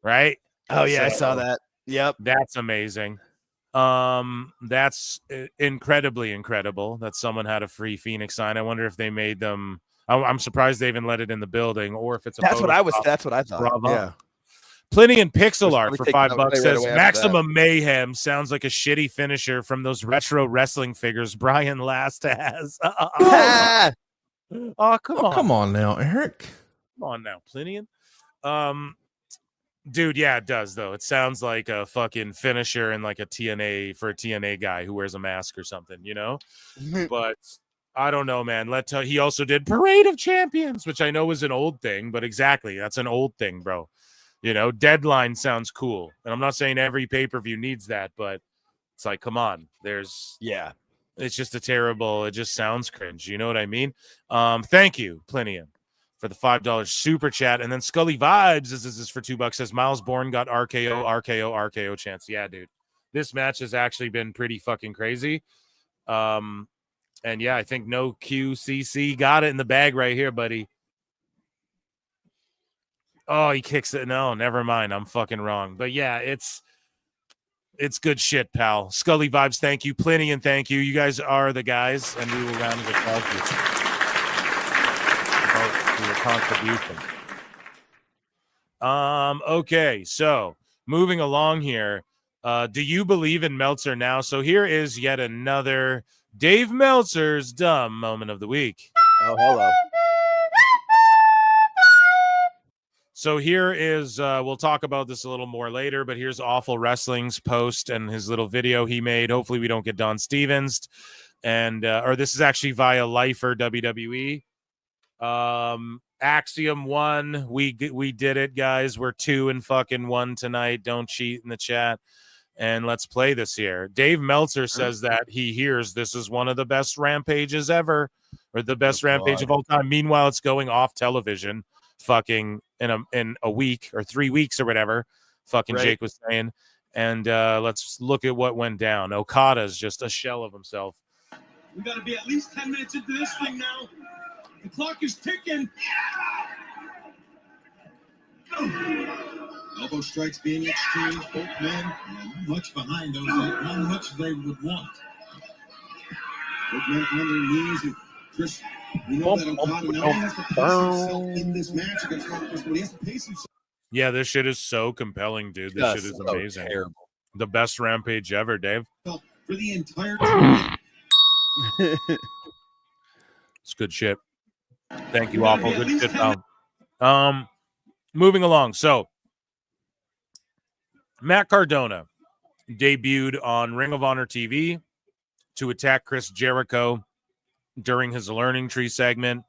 Speaker 21: Right?
Speaker 9: Oh, yeah, I saw that. Yep.
Speaker 21: That's amazing. That's incredibly incredible that someone had a free Phoenix sign. I wonder if they made them. I'm surprised they even let it in the building, or if it's a
Speaker 9: That's what I thought.
Speaker 21: Bravo.
Speaker 9: Yeah.
Speaker 21: Plenty in pixel art for $5 says
Speaker 9: right
Speaker 21: Maximum Mayhem sounds like a shitty finisher from those retro wrestling figures Brian Last has. Oh, come on.
Speaker 3: Come on now, Eric.
Speaker 21: Come on now, Plinian. Dude, yeah, it does, though. It sounds like a fucking finisher and like a TNA guy who wears a mask or something, you know? But I don't know, man. He also did Parade of Champions, which I know is an old thing, but exactly, that's an old thing, bro. You know, Deadline sounds cool. And I'm not saying every pay-per-view needs that, but it's like, come on. It's just it just sounds cringe. You know what I mean? Thank you, Plinian, for the $5 super chat. And then Scully Vibes is for $2 says Miles Bourne got RKO chance. Yeah, dude. This match has actually been pretty fucking crazy. And yeah, I think no QCC got it in the bag right here, buddy. Oh, he kicks it. No, never mind. I'm fucking wrong. But yeah, it's good shit, pal. Scully Vibes, thank you. Plinian, thank you. You guys are the guys, and we will round of applause for your contribution. Okay, so moving along here. Do you believe in Meltzer now? So here is yet another Dave Meltzer's dumb moment of the week.
Speaker 9: Oh, hello.
Speaker 21: So here is, we'll talk about this a little more later, but here's Awful Wrestling's post and his little video he made. Hopefully we don't get Don Stevens. And, or this is actually via Lifer WWE. Axiom 1, we did it, guys. We're 2-1 tonight. Don't cheat in the chat. And let's play this here. Dave Meltzer says that he hears this is one of the best rampages ever, or the best rampage of all time. Meanwhile, it's going off television fucking in a week or 3 weeks or whatever fucking right. Jake was saying. And let's look at what went down. Okada's just a shell of himself.
Speaker 5: We got to be at least 10 minutes into this thing now. The clock is ticking. Elbow strikes being exchanged. Both men not much behind those. Not much they would want. Both men on their knees. And Chris, we know that Okada not only has to pace himself in this match against Marcus, but he has to pace himself.
Speaker 21: Yeah, this shit is so compelling, dude. This shit is amazing. Terrible. The best rampage ever, Dave.
Speaker 5: For the entire time.
Speaker 21: It's good shit. Thank you, Awful. Good shit, pal. Moving along. So, Matt Cardona debuted on Ring of Honor TV to attack Chris Jericho during his Learning Tree segment.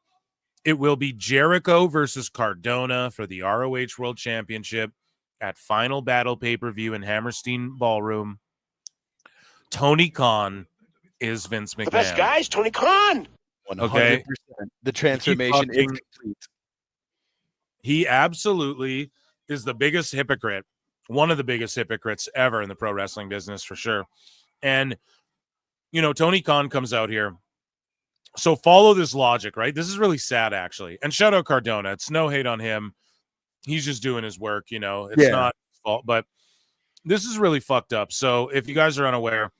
Speaker 21: It will be Jericho versus Cardona for the ROH World Championship at Final Battle pay-per-view in Hammerstein Ballroom. Tony Khan is Vince McMahon.
Speaker 4: The best guys, Tony Khan.
Speaker 9: 100%.
Speaker 21: Okay.
Speaker 9: The transformation is complete.
Speaker 21: He absolutely is the biggest hypocrite, one of the biggest hypocrites ever in the pro wrestling business for sure. And, you know, Tony Khan comes out here. So follow this logic, right? This is really sad, actually. And shout out Cardona. It's no hate on him. He's just doing his work, you know. It's not his fault, but this is really fucked up. So if you guys are unaware,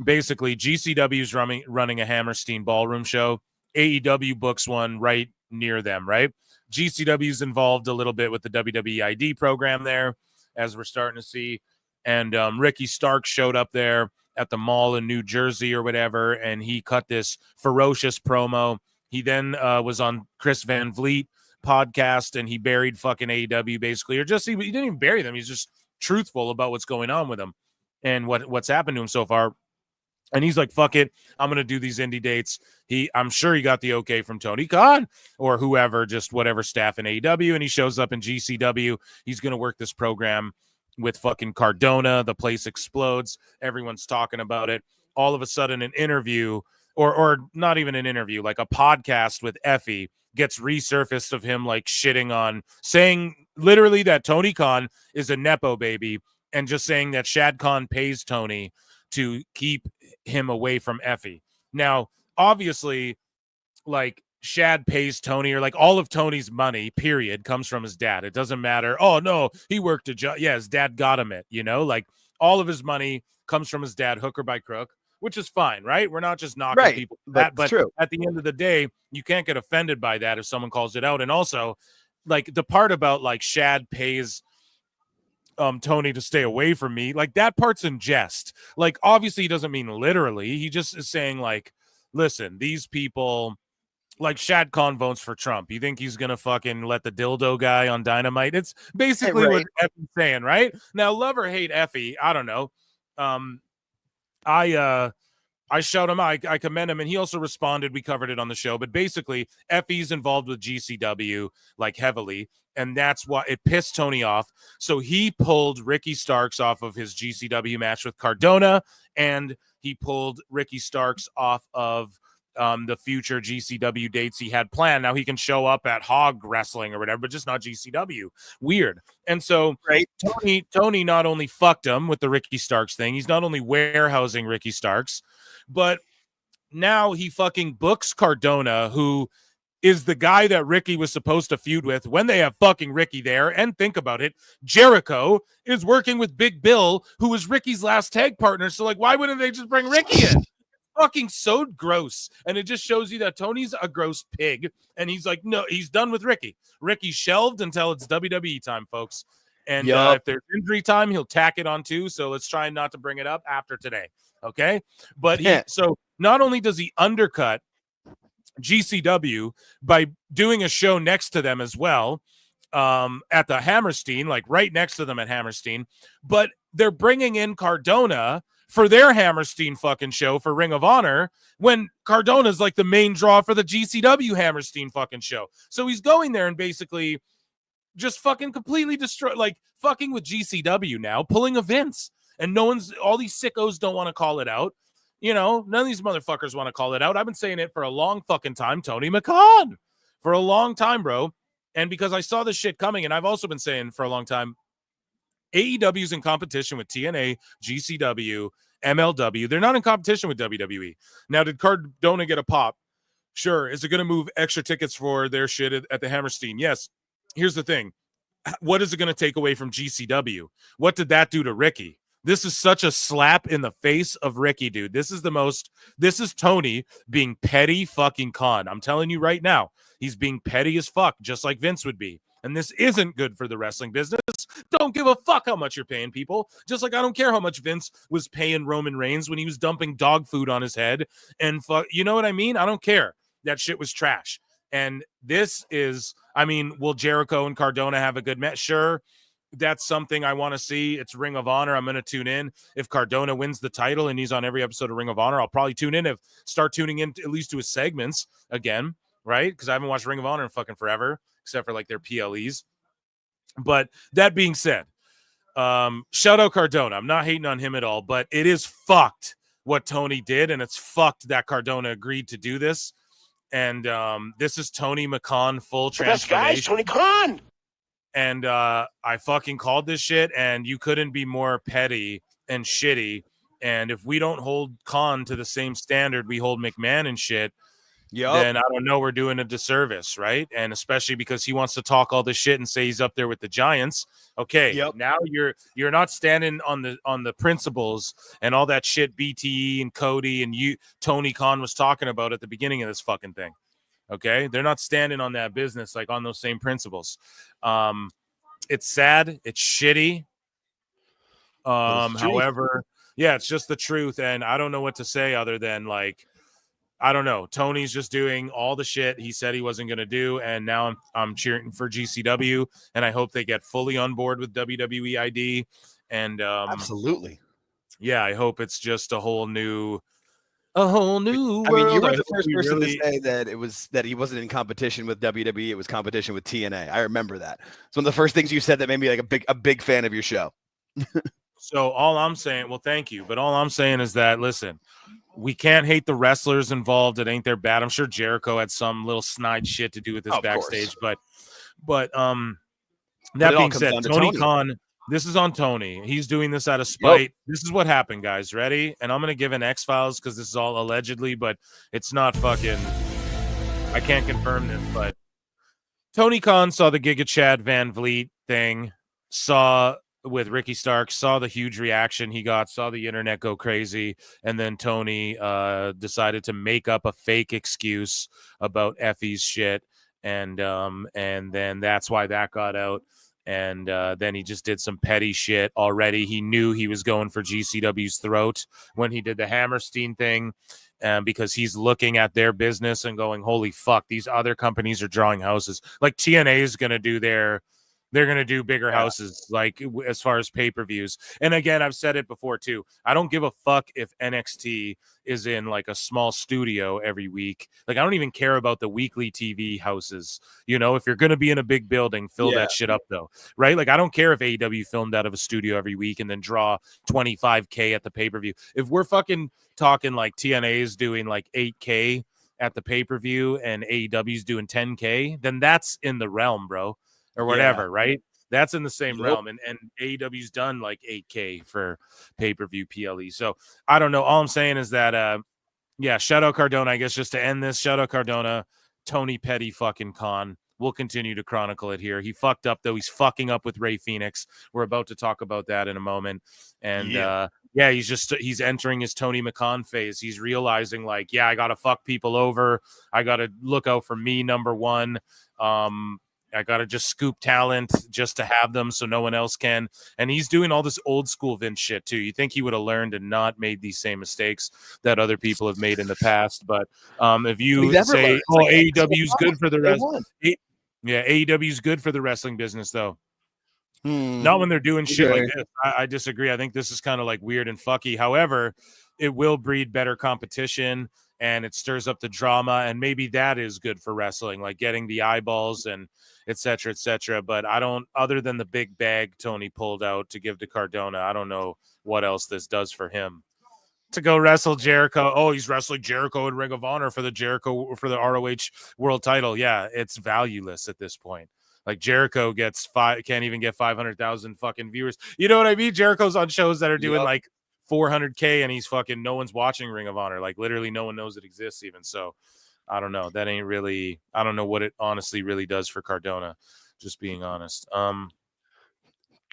Speaker 21: basically GCW is running a Hammerstein Ballroom show. AEW books one right near them, right? GCW is involved a little bit with the WWE ID program there, as we're starting to see. And Ricky Starks showed up there at the mall in New Jersey or whatever, and he cut this ferocious promo. He then was on Chris Van Vliet podcast, and he buried fucking AEW basically, or just he didn't even bury them. He's just truthful about what's going on with them and what's happened to him so far. And he's like, fuck it, I'm going to do these indie dates. I'm sure he got the okay from Tony Khan or whoever, just whatever staff in AEW, and he shows up in GCW. He's going to work this program with fucking Cardona. The place explodes. Everyone's talking about it. All of a sudden, an interview, or not even an interview, like a podcast with Effie gets resurfaced of him like shitting on, saying literally that Tony Khan is a Nepo baby, and just saying that Shad Khan pays Tony to keep him away from Effie. Now, obviously, like, Shad pays Tony, or like all of Tony's money, period, comes from his dad. It doesn't matter. Oh, no, he worked a job. Yeah, his dad got him it, you know? Like, all of his money comes from his dad, hook or by crook, which is fine, right? We're not just knocking people for that, but true. At the end of the day, you can't get offended by that if someone calls it out. And also, like, the part about, like, Shad pays Tony to stay away from me, like, that part's in jest. Like, obviously, he doesn't mean literally. He just is saying, like, listen, these people... Like Shad Khan votes for Trump. You think he's going to fucking let the dildo guy on Dynamite? It's basically what Effie's saying, right? Now, love or hate Effie, I don't know. I shout him out. I commend him, and he also responded. We covered it on the show. But basically, Effie's involved with GCW, like, heavily, and that's why it pissed Tony off. So he pulled Ricky Starks off of his GCW match with Cardona, and he pulled Ricky Starks off of the future GCW dates he had planned. Now he can show up at Hog Wrestling or whatever, but just not GCW. Weird. And so Tony not only fucked him with the Ricky Starks thing, he's not only warehousing Ricky Starks, but now he fucking books Cardona, who is the guy that Ricky was supposed to feud with when they have fucking Ricky there. And think about it, Jericho is working with Big Bill, who was Ricky's last tag partner. So, like, why wouldn't they just bring Ricky in? Fucking so gross. And it just shows you that Tony's a gross pig, and he's like, no, he's done with Ricky. Ricky's shelved until it's WWE time, folks. And if there's injury time, he'll tack it on too. So let's try not to bring it up after today, okay? But so not only does he undercut GCW by doing a show next to them as well, at the Hammerstein, like right next to them at Hammerstein, but they're bringing in Cardona for their Hammerstein fucking show for Ring of Honor, when Cardona's like the main draw for the GCW Hammerstein fucking show. So he's going there and basically just fucking completely like fucking with GCW now, pulling events. And all these sickos don't want to call it out. You know, none of these motherfuckers want to call it out. I've been saying it for a long fucking time, Tony McCann, for a long time, bro. And because I saw this shit coming, and I've also been saying for a long time, AEW's in competition with TNA, GCW, MLW. They're not in competition with WWE. Now, did Cardona get a pop? Sure. Is it going to move extra tickets for their shit at the Hammerstein? Yes. Here's the thing. What is it going to take away from GCW? What did that do to Ricky? This is such a slap in the face of Ricky, dude. This is Tony being petty fucking con. I'm telling you right now, he's being petty as fuck, just like Vince would be. And this isn't good for the wrestling business. Don't give a fuck how much you're paying people. Just like I don't care how much Vince was paying Roman Reigns when he was dumping dog food on his head. And fuck, you know what I mean? I don't care. That shit was trash. And this is, I mean, will Jericho and Cardona have a good match? Sure. that's something I want to see. It's Ring of Honor. I'm going to tune in. If Cardona wins the title and he's on every episode of Ring of Honor, I'll probably tune in. Start tuning in at least to his segments again, right? Because I haven't watched Ring of Honor in fucking forever, except for like their PLEs. But that being said, shout out Cardona. I'm not hating on him at all, but it is fucked what Tony did, and it's fucked that Cardona agreed to do this. And this is Tony McCon full transformation.
Speaker 4: Best guys, Tony Khan.
Speaker 21: And I fucking called this shit, and you couldn't be more petty and shitty. And if we don't hold Khan to the same standard we hold McMahon and shit, then I don't know, we're doing a disservice, right? And especially because he wants to talk all this shit and say he's up there with the Giants. Okay, now you're not standing on the principles and all that shit BTE and Cody and Tony Khan was talking about at the beginning of this fucking thing. Okay, they're not standing on that business, like on those same principles. It's sad, it's shitty. However, yeah, it's just the truth, and I don't know what to say other than like, I don't know. Tony's just doing all the shit he said he wasn't going to do, and now I'm cheering for GCW, and I hope they get fully on board with WWE ID. And
Speaker 9: absolutely,
Speaker 21: yeah, I hope it's just a whole new world.
Speaker 9: I mean, you were the first person to say that he wasn't in competition with WWE; it was competition with TNA. I remember that. It's one of the first things you said that made me like a big fan of your show.
Speaker 21: So all I'm saying, well, thank you, but all I'm saying is that listen. We can't hate the wrestlers involved. It ain't their bad. I'm sure Jericho had some little snide shit to do with this backstage, but that being said, Tony Khan, this is on Tony. He's doing this out of spite. This is what happened, guys. Ready? And I'm going to give an X-Files because this is all allegedly, but it's not fucking, I can't confirm this, but Tony Khan saw the Giga Chad Van Vliet thing, with Ricky Starks, saw the huge reaction he got, saw the internet go crazy, and then Tony decided to make up a fake excuse about Effie's shit, and then that's why that got out, and then he just did some petty shit already. He knew he was going for GCW's throat when he did the Hammerstein thing, because he's looking at their business and going, holy fuck, these other companies are drawing houses. Like TNA is going to do they're going to do bigger houses, like as far as pay-per-views. And again, I've said it before too. I don't give a fuck if NXT is in like a small studio every week. Like I don't even care about the weekly TV houses. You know, if you're going to be in a big building, fill that shit up though. Right? Like I don't care if AEW filmed out of a studio every week and then draw 25K at the pay-per-view. If we're fucking talking like TNA is doing like 8K at the pay-per-view and AEW's doing 10K, then that's in the realm, bro. Or whatever, right? That's in the same realm. And AEW's done like 8K for pay-per-view PLE. So I don't know. All I'm saying is that, shout out Cardona. I guess just to end this, shout out Cardona, Tony Petty fucking Khan. We'll continue to chronicle it here. He fucked up, though. He's fucking up with Ray Phoenix. We're about to talk about that in a moment. And he's entering his Tony McCon phase. He's realizing like, I got to fuck people over. I got to look out for me, number one. I got to just scoop talent just to have them so no one else can. And he's doing all this old school Vince shit too. You think he would have learned and not made these same mistakes that other people have made in the past. But if you say, AEW is good for the wrestling, AEW is good for the wrestling business though. Not when they're doing shit like this. I disagree. I think this is kind of like weird and fucky. However, it will breed better competition and it stirs up the drama. And maybe that is good for wrestling, like getting the eyeballs and et cetera, but I don't, other than the big bag Tony pulled out to give to Cardona, I don't know what else this does for him. To go wrestle Jericho. Oh, he's wrestling Jericho in Ring of Honor for the ROH world title. Yeah, it's valueless at this point. Like Jericho can't even get 500,000 fucking viewers. You know what I mean? Jericho's on shows that are doing like 400K and he's fucking, no one's watching Ring of Honor. Like literally no one knows it exists even. So I don't know. That ain't really, I don't know what it honestly really does for Cardona, just being honest.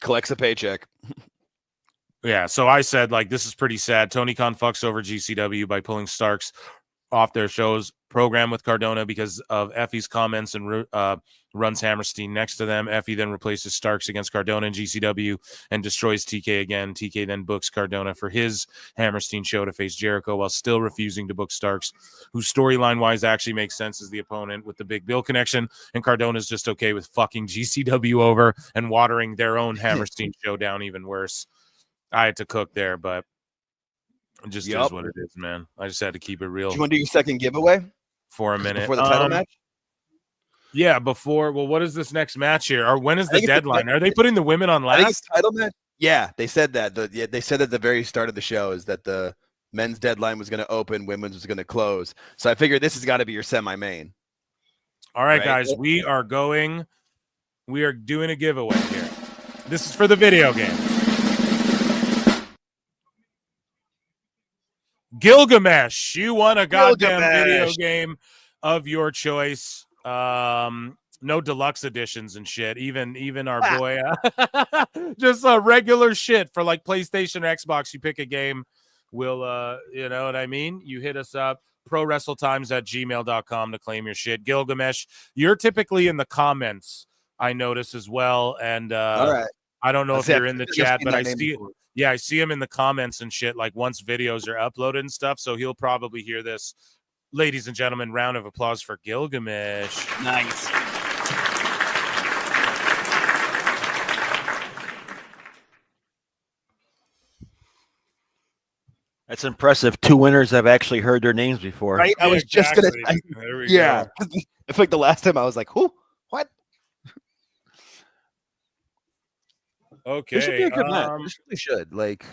Speaker 9: Collects a paycheck.
Speaker 21: Yeah, so I said, like, this is pretty sad. Tony Khan fucks over GCW by pulling Starks off their shows program with Cardona because of Effie's comments and runs Hammerstein next to them. Effie then replaces Starks against Cardona and GCW and destroys TK again. TK then books Cardona for his Hammerstein show to face Jericho while still refusing to book Starks, who storyline-wise actually makes sense as the opponent with the Big Bill connection, and Cardona's just okay with fucking GCW over and watering their own Hammerstein show down even worse. I had to cook there, but it just is what it is, man. I just had to keep it real.
Speaker 9: Do you want to do your second giveaway
Speaker 21: for a minute
Speaker 9: before the title match?
Speaker 21: Yeah, before. Well, what is this next match here? Or when is the deadline? Are they putting the women on
Speaker 9: I think
Speaker 21: last?
Speaker 9: it's title match. Yeah, they said that. They said at the very start of the show is that the men's deadline was going to open, women's was going to close. So I figured this has got to be your semi-main.
Speaker 21: All right, guys, we are doing a giveaway here. This is for the video game. Gilgamesh, you won a goddamn video game of your choice. No deluxe editions and shit. Even our boy, just regular shit for like PlayStation or Xbox. You pick a game, we'll, you know what I mean? You hit us up, prowrestletimes@gmail.com to claim your shit. Gilgamesh, you're typically in the comments, I notice as well. And
Speaker 9: all right.
Speaker 21: I don't know if you're in the chat, but I see yeah, I see him in the comments and shit, like once videos are uploaded and stuff. So he'll probably hear this. Ladies and gentlemen, round of applause for Gilgamesh.
Speaker 9: Nice.
Speaker 8: That's impressive. 2 winners I've actually heard their names before.
Speaker 9: Right? I was just going to. Yeah. I feel like the last time I was like, who? What?
Speaker 21: Okay.
Speaker 9: This should be a good match. This really should. Like,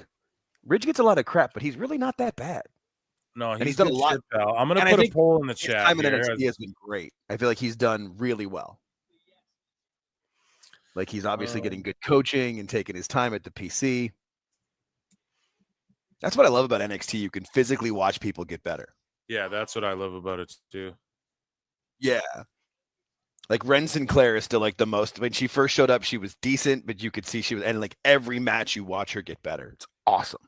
Speaker 9: Ridge gets a lot of crap, but he's really not that bad.
Speaker 21: No,
Speaker 9: he's done a lot.
Speaker 21: Shit, pal. I'm going to put a poll in the chat.
Speaker 9: His time in NXT has been great. I feel like he's done really well. Like, he's obviously getting good coaching and taking his time at the PC. That's what I love about NXT. You can physically watch people get better.
Speaker 21: Yeah, that's what I love about it too.
Speaker 9: Yeah. Like Ren Sinclair is still like the most. When she first showed up, she was decent, but you could see she was, and like every match you watch her get better. It's awesome.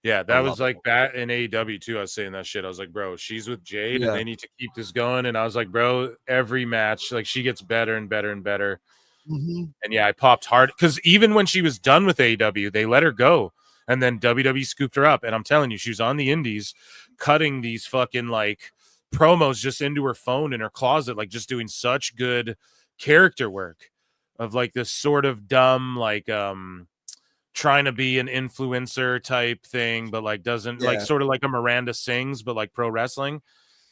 Speaker 21: Yeah, that was like that in AEW too. I was saying that shit. I was like, bro, she's with Jade and they need to keep this going. And I was like, bro, every match, like she gets better and better and better.
Speaker 9: Mm-hmm.
Speaker 21: And yeah, I popped hard because even when she was done with AEW, they let her go. And then WWE scooped her up. And I'm telling you, she was on the indies cutting these fucking like promos just into her phone in her closet, like just doing such good character work of like this sort of dumb, like trying to be an influencer type thing, but like doesn't like sort of like a Miranda Sings, but like pro wrestling,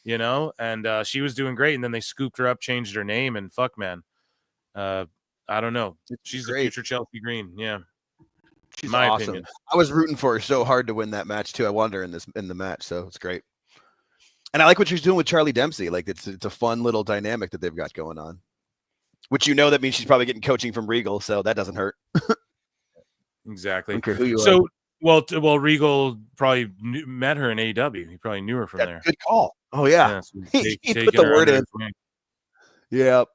Speaker 21: you know? And she was doing great. And then they scooped her up, changed her name, and fuck, man. I don't know. She's the future Chelsea Green. Yeah.
Speaker 9: She's
Speaker 21: my
Speaker 9: awesome.
Speaker 21: opinion.
Speaker 9: I was rooting for her so hard to win that match too. I wanted her in the match, so it's great. And I like what she's doing with Charlie Dempsey. Like it's a fun little dynamic that they've got going on. Which that means she's probably getting coaching from Regal, so that doesn't hurt.
Speaker 21: Exactly.
Speaker 9: Okay, who you
Speaker 21: so well, Regal probably met her in AEW. He probably knew her from there.
Speaker 9: Good call. Oh yeah,
Speaker 21: so
Speaker 9: he put the word in. Yep.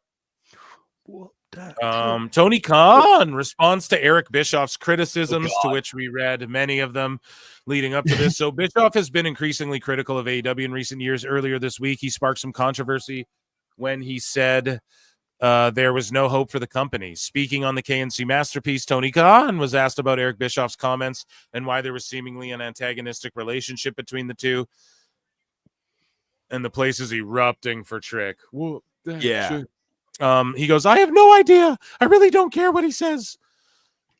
Speaker 21: Tony Khan responds to Eric Bischoff's criticisms, to which we read many of them leading up to this. So Bischoff has been increasingly critical of AEW in recent years. Earlier this week, he sparked some controversy when he said there was no hope for the company. Speaking on the KNC Masterpiece, Tony Khan was asked about Eric Bischoff's comments and why there was seemingly an antagonistic relationship between the two. And the place is erupting for Trick. Whoa,
Speaker 9: yeah.
Speaker 21: He goes, I have no idea. I really don't care what he says.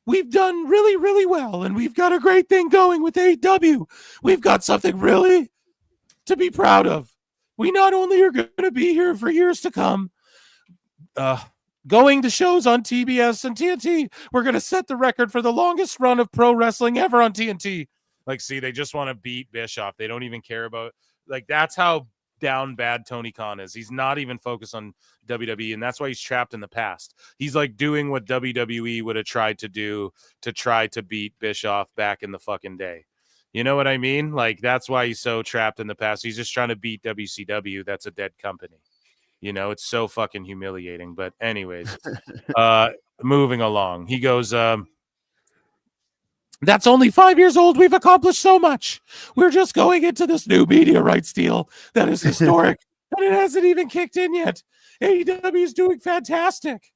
Speaker 21: We've done really, really well, and we've got a great thing going with AEW. We've got something really to be proud of. We not only are going to be here for years to come, going to shows on TBS and TNT, we're going to set the record for the longest run of pro wrestling ever on TNT. Like, see, they just want to beat Bischoff. They don't even care about, like, that's how down bad Tony Khan is. He's not even focused on WWE, and that's why he's trapped in the past. He's like doing what WWE would have tried to do to try to beat Bischoff back in the fucking day. You know what I mean? Like, that's why he's so trapped in the past. He's just trying to beat WCW. That's a dead company. You know, it's so fucking humiliating. But anyways, moving along. He goes, That's only 5 years old. We've accomplished so much. We're just going into this new media rights deal that is historic, and it hasn't even kicked in yet. AEW is doing fantastic.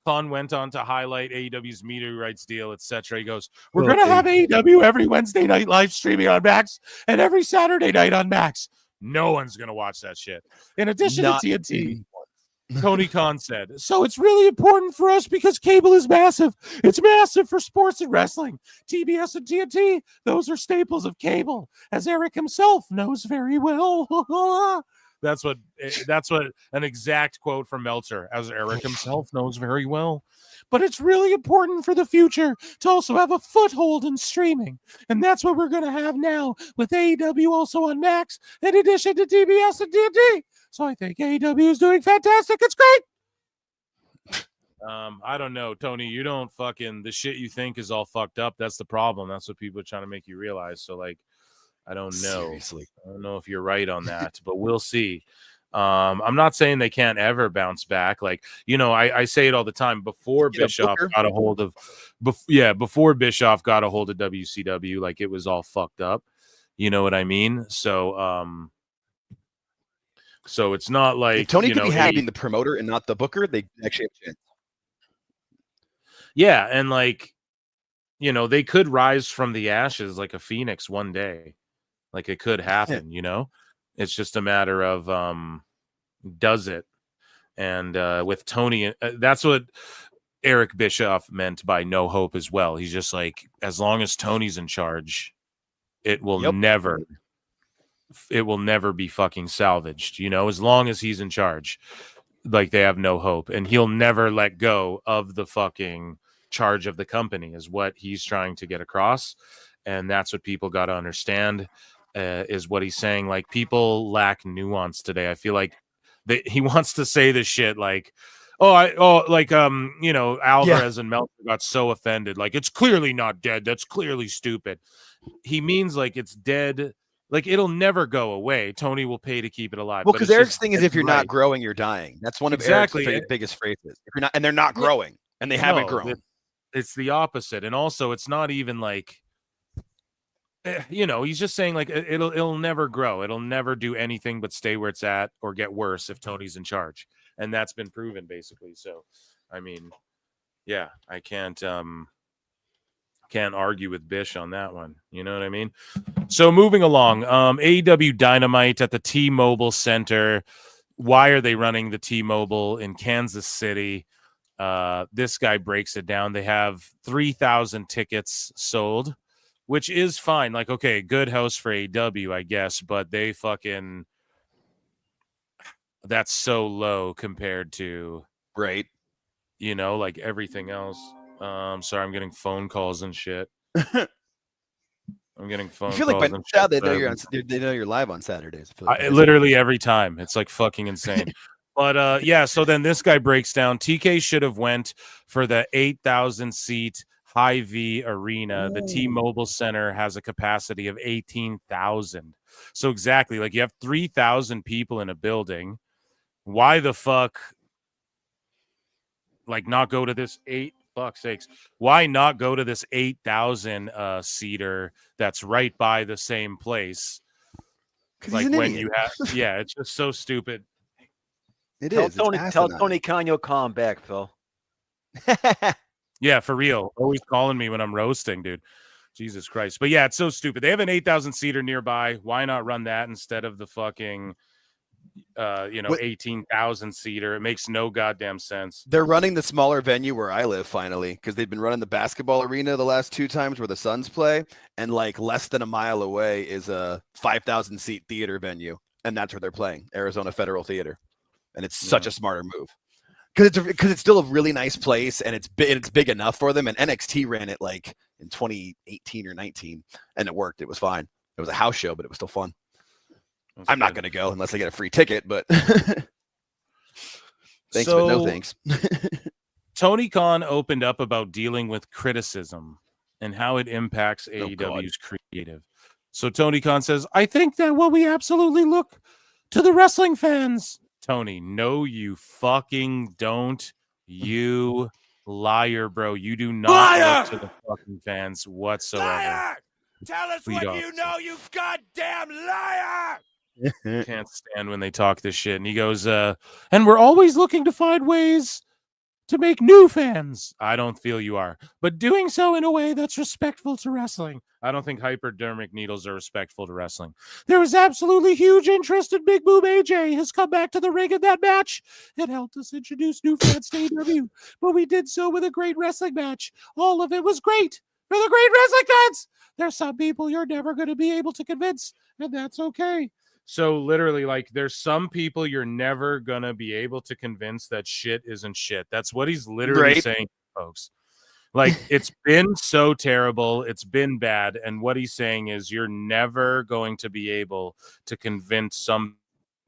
Speaker 21: Khan went on to highlight AEW's media rights deal, etc. He goes, we're going to have AEW every Wednesday night live streaming on Max and every Saturday night on Max. No one's going to watch that shit. In addition to TNT, Tony Khan said, so it's really important for us because cable is massive. It's massive for sports and wrestling. TBS and TNT, those are staples of cable, as Eric himself knows very well. That's what an exact quote from Meltzer, as Eric himself knows very well. But it's really important for the future to also have a foothold in streaming. And that's what we're going to have now with AEW also on Max, in addition to TBS and TNT. So I think AEW is doing fantastic. It's great. I don't know, Tony. You don't the shit you think is all fucked up. That's the problem. That's what people are trying to make you realize. So, like, I don't know.
Speaker 9: Seriously.
Speaker 21: I don't know if you're right on that, but we'll see. I'm not saying they can't ever bounce back. Like, I say it all the time. Before Bischoff got a hold of, before Bischoff got a hold of WCW, like, it was all fucked up. You know what I mean? So, so it's not like
Speaker 9: if Tony could be having the promoter and not the booker, they actually have a chance.
Speaker 21: Yeah, and like, they could rise from the ashes like a phoenix one day. Like, it could happen, It's just a matter of does it? And with Tony, that's what Eric Bischoff meant by no hope as well. He's just like, as long as Tony's in charge, it will never be fucking salvaged, as long as he's in charge. Like, they have no hope, and he'll never let go of the fucking charge of the company is what he's trying to get across. And that's what people got to understand. Is what he's saying. Like, people lack nuance today. I feel like he wants to say this shit like, Alvarez and Meltzer got so offended. Like, it's clearly not dead. That's clearly stupid. He means like it's dead. Like, it'll never go away. Tony will pay to keep it alive.
Speaker 9: Well, because Eric's thing is, if you're not growing, you're dying. That's one of Eric's biggest phrases. If you're not, and they're not growing, and they haven't grown.
Speaker 21: It's the opposite. And also, it's not even like, he's just saying like it'll never grow. It'll never do anything but stay where it's at or get worse if Tony's in charge. And that's been proven basically. So, I mean, yeah, I can't argue with Bish on that one. You know what I mean? So moving along, AEW Dynamite at the T-Mobile Center. Why are they running the T-Mobile in Kansas City? This guy breaks it down. They have 3,000 tickets sold, which is fine. Like, okay, good house for AEW, I guess, but they fucking, that's so low compared to,
Speaker 9: right?
Speaker 21: Like everything else. Sorry, I'm getting phone calls and shit. I'm getting phone calls.
Speaker 9: I feel like by now they know you're live on Saturdays.
Speaker 21: Literally every time. It's like fucking insane. But yeah, so then this guy breaks down. TK should have went for the 8,000 seat Hy-Vee arena. The T-Mobile Center has a capacity of 18,000. So exactly, like, you have 3,000 people in a building. Why the fuck, like, not go to this fuck's sakes? Why not go to this 8,000 seater that's right by the same place? Like, when you have, yeah, it's just so stupid.
Speaker 8: Tell Tony Khan you'll call him back, Phil.
Speaker 21: Yeah, for real. Always calling me when I'm roasting, dude. Jesus Christ. But yeah, it's so stupid. They have an 8,000 seater nearby. Why not run that instead of the fucking 18,000 seater? It makes no goddamn sense.
Speaker 9: They're running the smaller venue where I live finally, because they've been running the basketball arena the last 2 times where the Suns play, and like less than a mile away is a 5,000 seat theater venue, and that's where they're playing, Arizona Federal Theater. And it's such a smarter move. Because it's still a really nice place, and it's big enough for them. And NXT ran it like in 2018 or 19, and it worked. It was fine. It was a house show, but it was still fun. I'm not going to go unless I get a free ticket, but thanks, but no thanks.
Speaker 21: Tony Khan opened up about dealing with criticism and how it impacts AEW's creative. So Tony Khan says, I think that what we absolutely look to the wrestling fans. Tony, no, you fucking don't. You Liar, bro. You do not look to the fucking fans whatsoever.
Speaker 9: Liar! Tell us what you know, you goddamn liar!
Speaker 21: Can't stand when they talk this shit. And he goes, and we're always looking to find ways to make new fans. I don't feel you are, but doing so in a way that's respectful to wrestling. I don't think hypodermic needles are respectful to wrestling. There was absolutely huge interest in Big Boom AJ has come back to the ring in that match. It helped us introduce new fans to AEW, but we did so with a great wrestling match. All of it was great for the great wrestling fans. There's some people you're never going to be able to convince, and that's okay. So literally, like, there's some people you're never going to be able to convince that shit isn't shit. That's what he's literally saying, folks. Like, it's been so terrible. It's been bad. And what he's saying is you're never going to be able to convince some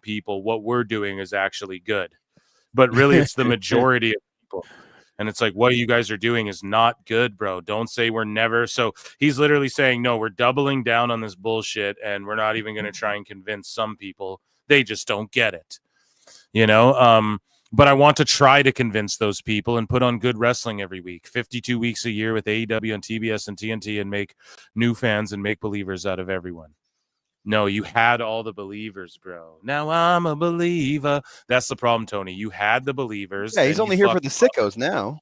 Speaker 21: people what we're doing is actually good. But really, it's the majority of people. And it's like, what you guys are doing is not good, bro. Don't say we're never. So he's literally saying, no, we're doubling down on this bullshit. And we're not even going to try and convince some people. They just don't get it. You know? But I want to try to convince those people and put on good wrestling every week, 52 weeks a year with AEW and TBS and TNT, and make new fans and make believers out of everyone. No, you had all the believers, bro. Now I'm a believer. That's the problem, Tony. You had the believers.
Speaker 9: Yeah, he's only here for the sickos now.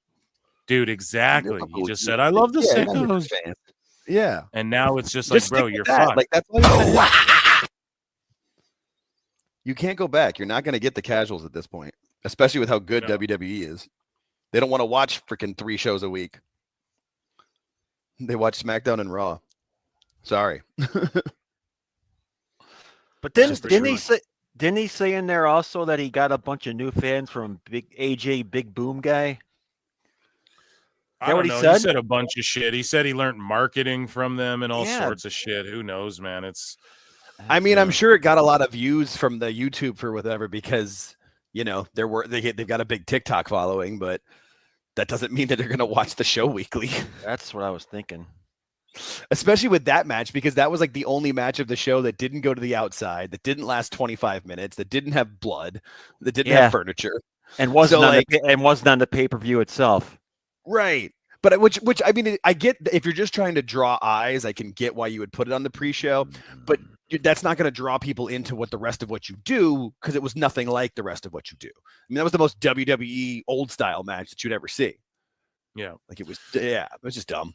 Speaker 21: Dude, exactly. He just said, I love the sickos.
Speaker 9: Yeah.
Speaker 21: And now it's just like, bro, you're
Speaker 9: that.
Speaker 21: fucked.
Speaker 9: Like, that's all you can't go back. You're not going to get the casuals at this point, especially with how good WWE is. They don't want to watch freaking 3 shows a week. They watch SmackDown and Raw. Sorry.
Speaker 8: But didn't he say in there also that he got a bunch of new fans from Big AJ Big Boom guy?
Speaker 21: I don't know. He said a bunch of shit. He said he learned marketing from them and all sorts of shit. Who knows, man?
Speaker 9: I mean, I'm sure it got a lot of views from the YouTube for whatever because, you know, they've got a big TikTok following, but that doesn't mean that they're going to watch the show weekly.
Speaker 8: That's what I was thinking.
Speaker 9: Especially with that match, because that was like the only match of the show that didn't go to the outside, that didn't last 25 minutes, that didn't have blood, that didn't have furniture,
Speaker 8: and wasn't on the pay-per-view itself.
Speaker 9: Right. But which I mean, I get if you're just trying to draw eyes, I can get why you would put it on the pre-show, but that's not going to draw people into what the rest of what you do because it was nothing like the rest of what you do. I mean, that was the most WWE old style match that you'd ever see.
Speaker 21: Yeah.
Speaker 9: Like it was just dumb.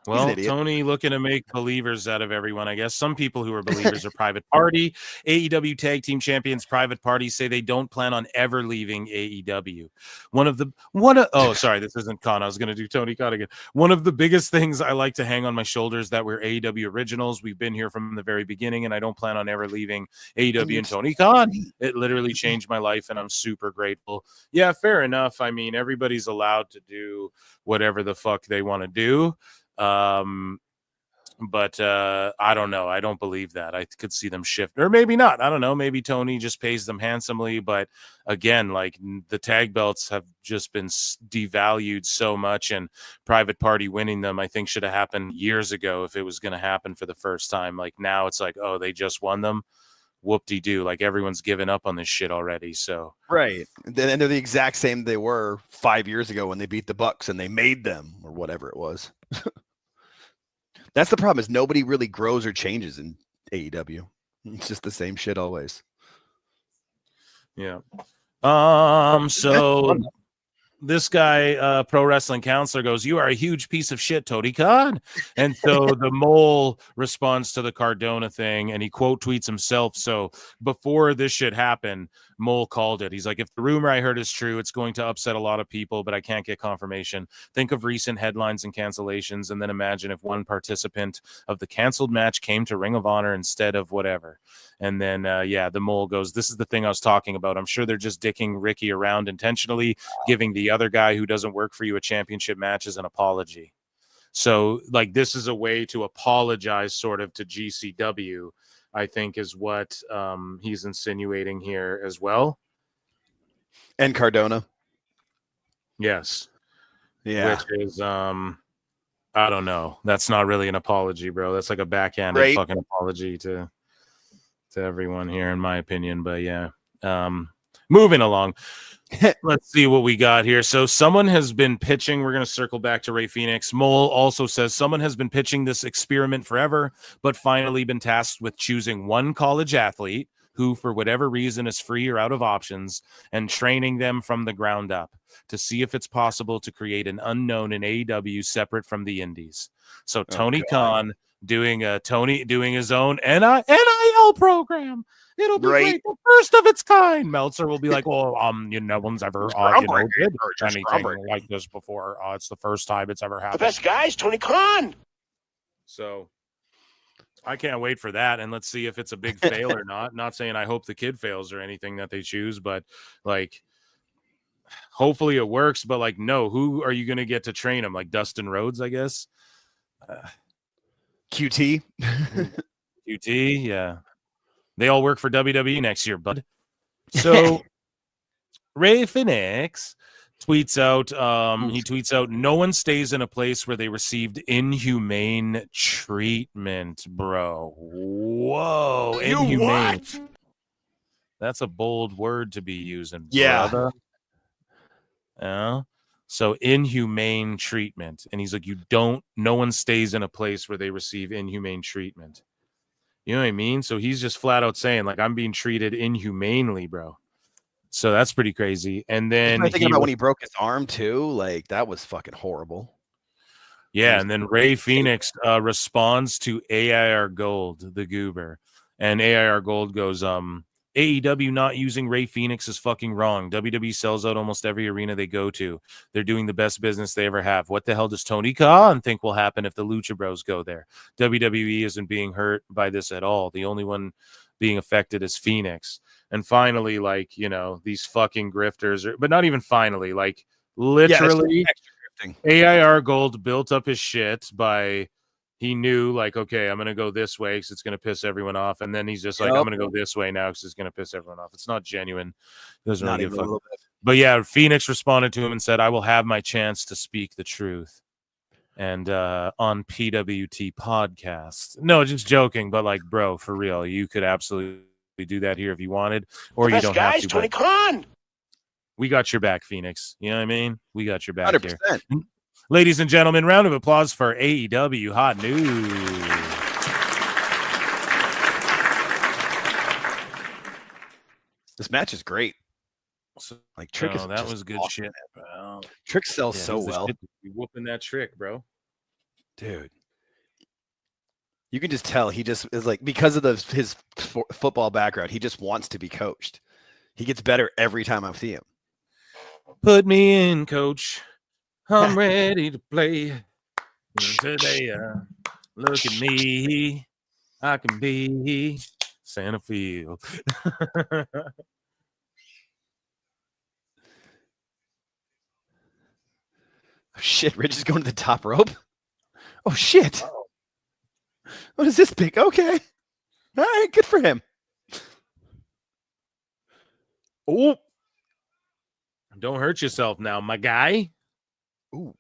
Speaker 21: Well, Tony looking to make believers out of everyone, I guess. Some people who are believers are Private Party. AEW Tag Team Champions Private Party say they don't plan on ever leaving AEW. Sorry, this isn't Khan. I was going to do Tony Khan again. One of the biggest things I like to hang on my shoulders that we're AEW originals. We've been here from the very beginning, and I don't plan on ever leaving AEW and Tony Khan. It literally changed my life, and I'm super grateful. Yeah, fair enough. I mean, everybody's allowed to do whatever the fuck they want to do. But I don't know. I don't believe that. I could see them shift, or maybe not. I don't know. Maybe Tony just pays them handsomely. But again, like the tag belts have just been devalued so much, and Private Party winning them, I think, should have happened years ago if it was going to happen for the first time. Like now, it's like, oh, they just won them. Whoop-de-doo. Like everyone's given up on this shit already. So
Speaker 9: right, and they're the exact same they were 5 years ago when they beat the Bucks and they made them or whatever it was. That's the problem, is nobody really grows or changes in AEW. It's just the same shit always.
Speaker 21: Yeah. So this guy, Pro Wrestling Counselor, goes, "You are a huge piece of shit, Tony Khan." And so the Mole responds to the Cardona thing, and he quote tweets himself. So before this shit happened, Mole called it. He's like, "If the rumor I heard is true, it's going to upset a lot of people, but I can't get confirmation. Think of recent headlines and cancellations, and then imagine if one participant of the canceled match came to Ring of Honor instead of whatever." And then, the Mole goes, "This is the thing I was talking about. I'm sure they're just dicking Ricky around intentionally, giving the other guy who doesn't work for you a championship match as an apology." So, like, this is a way to apologize sort of to GCW, I think, is what he's insinuating here as well.
Speaker 9: And Cardona.
Speaker 21: Yes.
Speaker 9: Yeah.
Speaker 21: Which is, I don't know. That's not really an apology, bro. That's like a backhanded fucking apology to everyone here, in my opinion. But yeah. Moving along. Let's see what we got here. So someone has been pitching. We're going to circle back to Ray Phoenix. Mole also says someone has been pitching this experiment forever, but finally been tasked with choosing one college athlete who, for whatever reason, is free or out of options and training them from the ground up to see if it's possible to create an unknown in AEW separate from the indies. So Tony Khan doing his own NIL program. It'll be great, the first of its kind. Meltzer will be like, well, no one's ever did anything like this before. It's the first time it's ever happened.
Speaker 4: The best guys, Tony Khan.
Speaker 21: So I can't wait for that, and let's see if it's a big fail or not. Not saying I hope the kid fails or anything that they choose, but like, hopefully it works. But like, no, who are you going to get to train him? Like Dustin Rhodes, I guess.
Speaker 9: QT.
Speaker 21: QT, yeah. They all work for WWE next year, bud. So Ray Phoenix tweets out, he tweets out, no one stays in a place where they received inhumane treatment, bro. Whoa. Inhumane. What? That's a bold word to be using.
Speaker 9: Yeah.
Speaker 21: Brother. Yeah. So inhumane treatment. And he's like, no one stays in a place where they receive inhumane treatment. You know what I mean? So he's just flat out saying, like, I'm being treated inhumanely, bro. So that's pretty crazy. And then
Speaker 9: thinking about when he broke his arm too, like that was fucking horrible.
Speaker 21: Yeah, and then Ray Phoenix responds to AIR Gold, the goober. And AIR Gold goes, AEW not using Ray Phoenix is fucking wrong. WWE sells out almost every arena they go to. They're doing the best business they ever have. What the hell does Tony Khan think will happen if the Lucha Bros go there? WWE isn't being hurt by this at all. The only one being affected is Phoenix. And finally, like, you know, these fucking grifters, but not even finally, like literally AIR Gold built up his shit by... He knew, like, okay, I'm going to go this way because it's going to piss everyone off. And then he's just like, I'm going to go this way now because it's going to piss everyone off. It's not genuine. It doesn't really give a fuck. But yeah, Phoenix responded to him and said, I will have my chance to speak the truth. And on PWT podcast. No, just joking. But like, bro, for real, you could absolutely do that here if you wanted. Or you don't have to.
Speaker 4: Tony Khan.
Speaker 21: We got your back, Phoenix. You know what I mean? We got your back
Speaker 9: 100%.
Speaker 21: here. Ladies and gentlemen, round of applause for AEW Hot News.
Speaker 9: This match is great. Like Trick is
Speaker 21: that was good
Speaker 9: awesome.
Speaker 21: Shit, bro.
Speaker 9: Trick sells so well.
Speaker 21: You whooping that Trick, bro.
Speaker 9: Dude. You can just tell he just is like, because of his football background, he just wants to be coached. He gets better every time I see him.
Speaker 21: Put me in, coach. I'm ready to play today. Look at me. I can be Santa Field.
Speaker 9: Oh, shit. Rich is going to the top rope. Oh, shit. What is this big? Okay. All right. Good for him. Oh.
Speaker 21: Don't hurt yourself now, my guy.
Speaker 9: Ooh.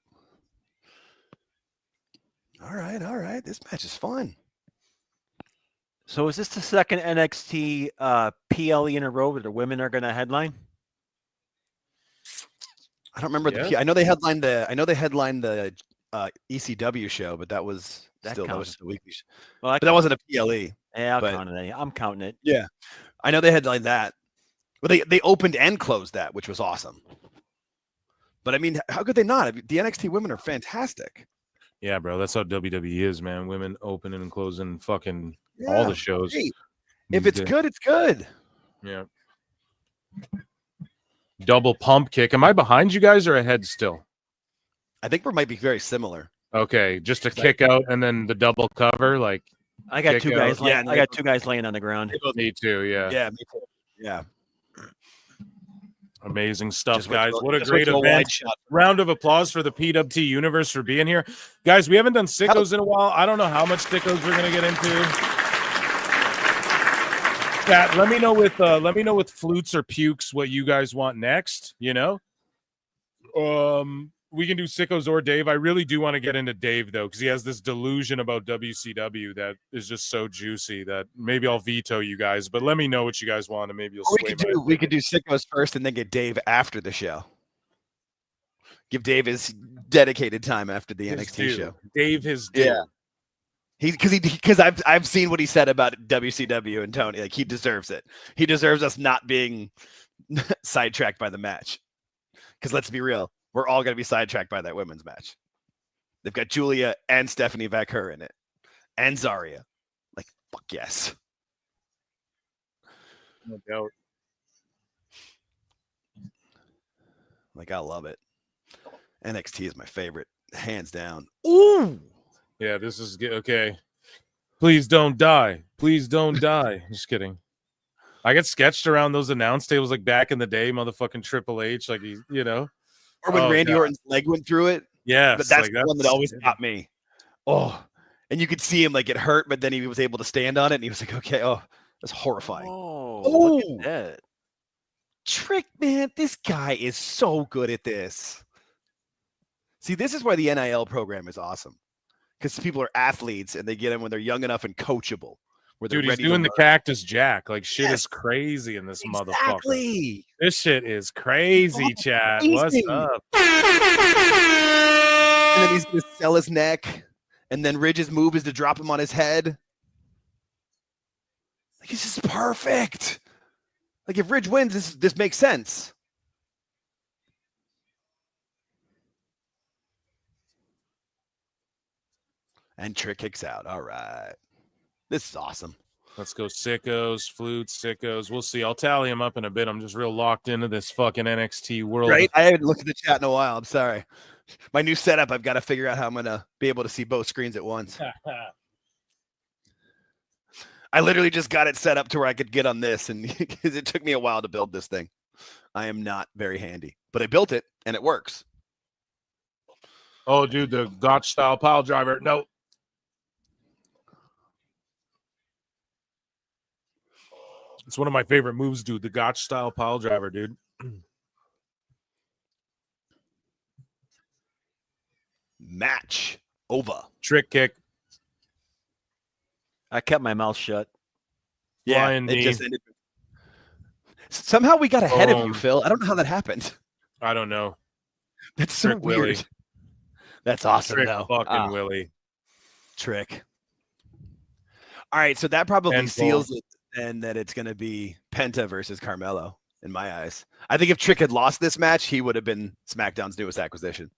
Speaker 9: All right. This match is fun.
Speaker 8: So is this the second NXT PLE in a row that the women are going to headline?
Speaker 9: I don't remember I know they headlined the ECW show, but that was just a weekly show. Well, but that wasn't a PLE.
Speaker 8: Yeah, I'm counting it.
Speaker 9: Yeah. I know they headlined that. But they opened and closed that, which was awesome. But I mean, how could they not? I mean, the NXT women are fantastic.
Speaker 21: Yeah, bro. That's how WWE is, man. Women opening and closing fucking all the shows.
Speaker 9: Hey, if it's good, it's good.
Speaker 21: Yeah. Double pump kick. Am I behind you guys or ahead still?
Speaker 9: I think we might be very similar.
Speaker 21: Okay, just a kick out and then the double cover. Like
Speaker 8: I got two guys. I got two guys laying on the ground.
Speaker 21: Me too. Yeah.
Speaker 9: Yeah. Me too. Yeah.
Speaker 21: Amazing stuff, guys. What a great event. Round of applause for the PWT universe for being here. Guys, we haven't done sickos in a while. I don't know how much sickos we're going to get into. Chat, let me know with flutes or pukes what you guys want next, you know? Sickos or Dave. I really do want to get into Dave though, because he has this delusion about WCW that is just so juicy that maybe I'll veto you guys. But let me know what you guys want, and maybe you'll sway my.
Speaker 9: We could do Sickos first, and then get Dave after the show. Give Dave his dedicated time after the NXT show.
Speaker 21: Dave his due.
Speaker 9: Yeah. Because I've seen what he said about WCW and Tony. Like, he deserves it. He deserves us not being sidetracked by the match. Because let's be real, we're all going to be sidetracked by that women's match. They've got Julia and Stephanie Vaquer in it, and Zarya. Like, fuck yes.
Speaker 21: No doubt.
Speaker 9: Like, I love it. NXT is my favorite, hands down. Ooh.
Speaker 21: Yeah, this is good. Okay. Please don't die. Please don't die. Just kidding. I get sketched around those announce tables like back in the day, motherfucking Triple H, like he's, Or
Speaker 9: when Randy Orton's leg went through it.
Speaker 21: Yeah,
Speaker 9: but that's the one that always got me. Oh, and you could see him like get hurt, but then he was able to stand on it, and he was like, "Okay, that's horrifying."
Speaker 8: Look at that.
Speaker 9: Trick, man, this guy is so good at this. See, this is why the NIL program is awesome, because people are athletes and they get them when they're young enough and coachable. Where they're
Speaker 21: Dude, he's doing the Cactus Jack. Like, shit is crazy in this motherfucker. This shit is crazy, Chad. What's up?
Speaker 9: And then he's going to sell his neck. And then Ridge's move is to drop him on his head. Like, this is perfect. Like, if Ridge wins, this makes sense. And Trick kicks out. All right. This is awesome.
Speaker 21: Let's go Sickos, Flutes, Sickos. We'll see. I'll tally them up in a bit. I'm just real locked into this fucking NXT world.
Speaker 9: Right? I haven't looked at the chat in a while. I'm sorry. My new setup, I've got to figure out how I'm going to be able to see both screens at once. I literally just got it set up to where I could get on this, and because it took me a while to build this thing. I am not very handy, but I built it, and it works.
Speaker 21: Oh, dude, the Gotch-style pile driver. No. It's one of my favorite moves, dude. The Gotch-style pile driver, dude.
Speaker 9: Match over.
Speaker 21: Trick kick.
Speaker 8: I kept my mouth shut.
Speaker 9: Yeah,
Speaker 21: Flying
Speaker 9: it
Speaker 21: knee.
Speaker 9: just ended. Somehow we got ahead of you, Phil. I don't know how that happened.
Speaker 21: I don't know.
Speaker 9: That's so
Speaker 21: Trick
Speaker 9: weird.
Speaker 21: Willie.
Speaker 9: That's awesome,
Speaker 21: Trick
Speaker 9: though.
Speaker 21: fucking Willie.
Speaker 9: Trick. All right, so that probably
Speaker 21: And
Speaker 9: seals it, and that it's going to be Penta versus Carmelo, in my eyes. I think if Trick had lost this match, he would have been SmackDown's newest acquisition.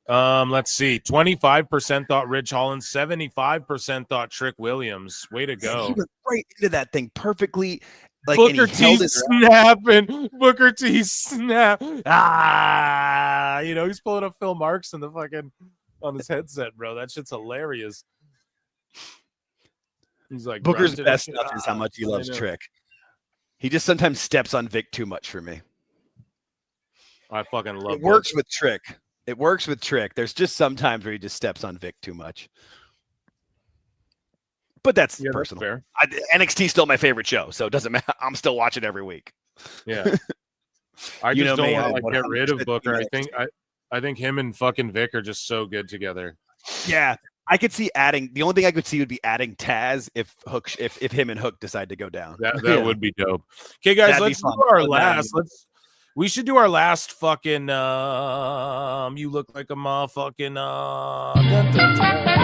Speaker 21: Let's see. 25% thought Ridge Holland, 75% thought Trick Williams. Way to go.
Speaker 9: He went right into that thing perfectly. Like,
Speaker 21: Booker
Speaker 9: and he held
Speaker 21: T
Speaker 9: it
Speaker 21: snapping. Booker T snap. He's pulling up Phil Marks in the fucking on his headset, bro. That shit's hilarious. He's like,
Speaker 9: Booker's
Speaker 21: grunted
Speaker 9: best
Speaker 21: and
Speaker 9: stuff is how much he loves
Speaker 21: I know.
Speaker 9: Trick. He just sometimes steps on Vic too much for me.
Speaker 21: I fucking love
Speaker 9: It works with Trick. It works with Trick. There's just some times where he just steps on Vic too much. But that's personal.
Speaker 21: Fair.
Speaker 9: NXT is still my favorite show, so it doesn't matter. I'm still watching every week.
Speaker 21: Yeah. I
Speaker 9: You
Speaker 21: just
Speaker 9: know
Speaker 21: don't
Speaker 9: me,
Speaker 21: want to
Speaker 9: I
Speaker 21: get rid of
Speaker 9: 100%
Speaker 21: Booker.
Speaker 9: NXT.
Speaker 21: I think him and fucking Vic are just so good together.
Speaker 9: Yeah, I could see adding. The only thing I could see would be adding Taz if him and Hook decide to go down.
Speaker 21: That would be dope. Okay, guys,
Speaker 9: That'd be
Speaker 21: let's do
Speaker 9: fun.
Speaker 21: our
Speaker 9: But
Speaker 21: last.
Speaker 9: now-
Speaker 21: We should do our last fucking. You look like a motherfucking. Dun, dun, dun.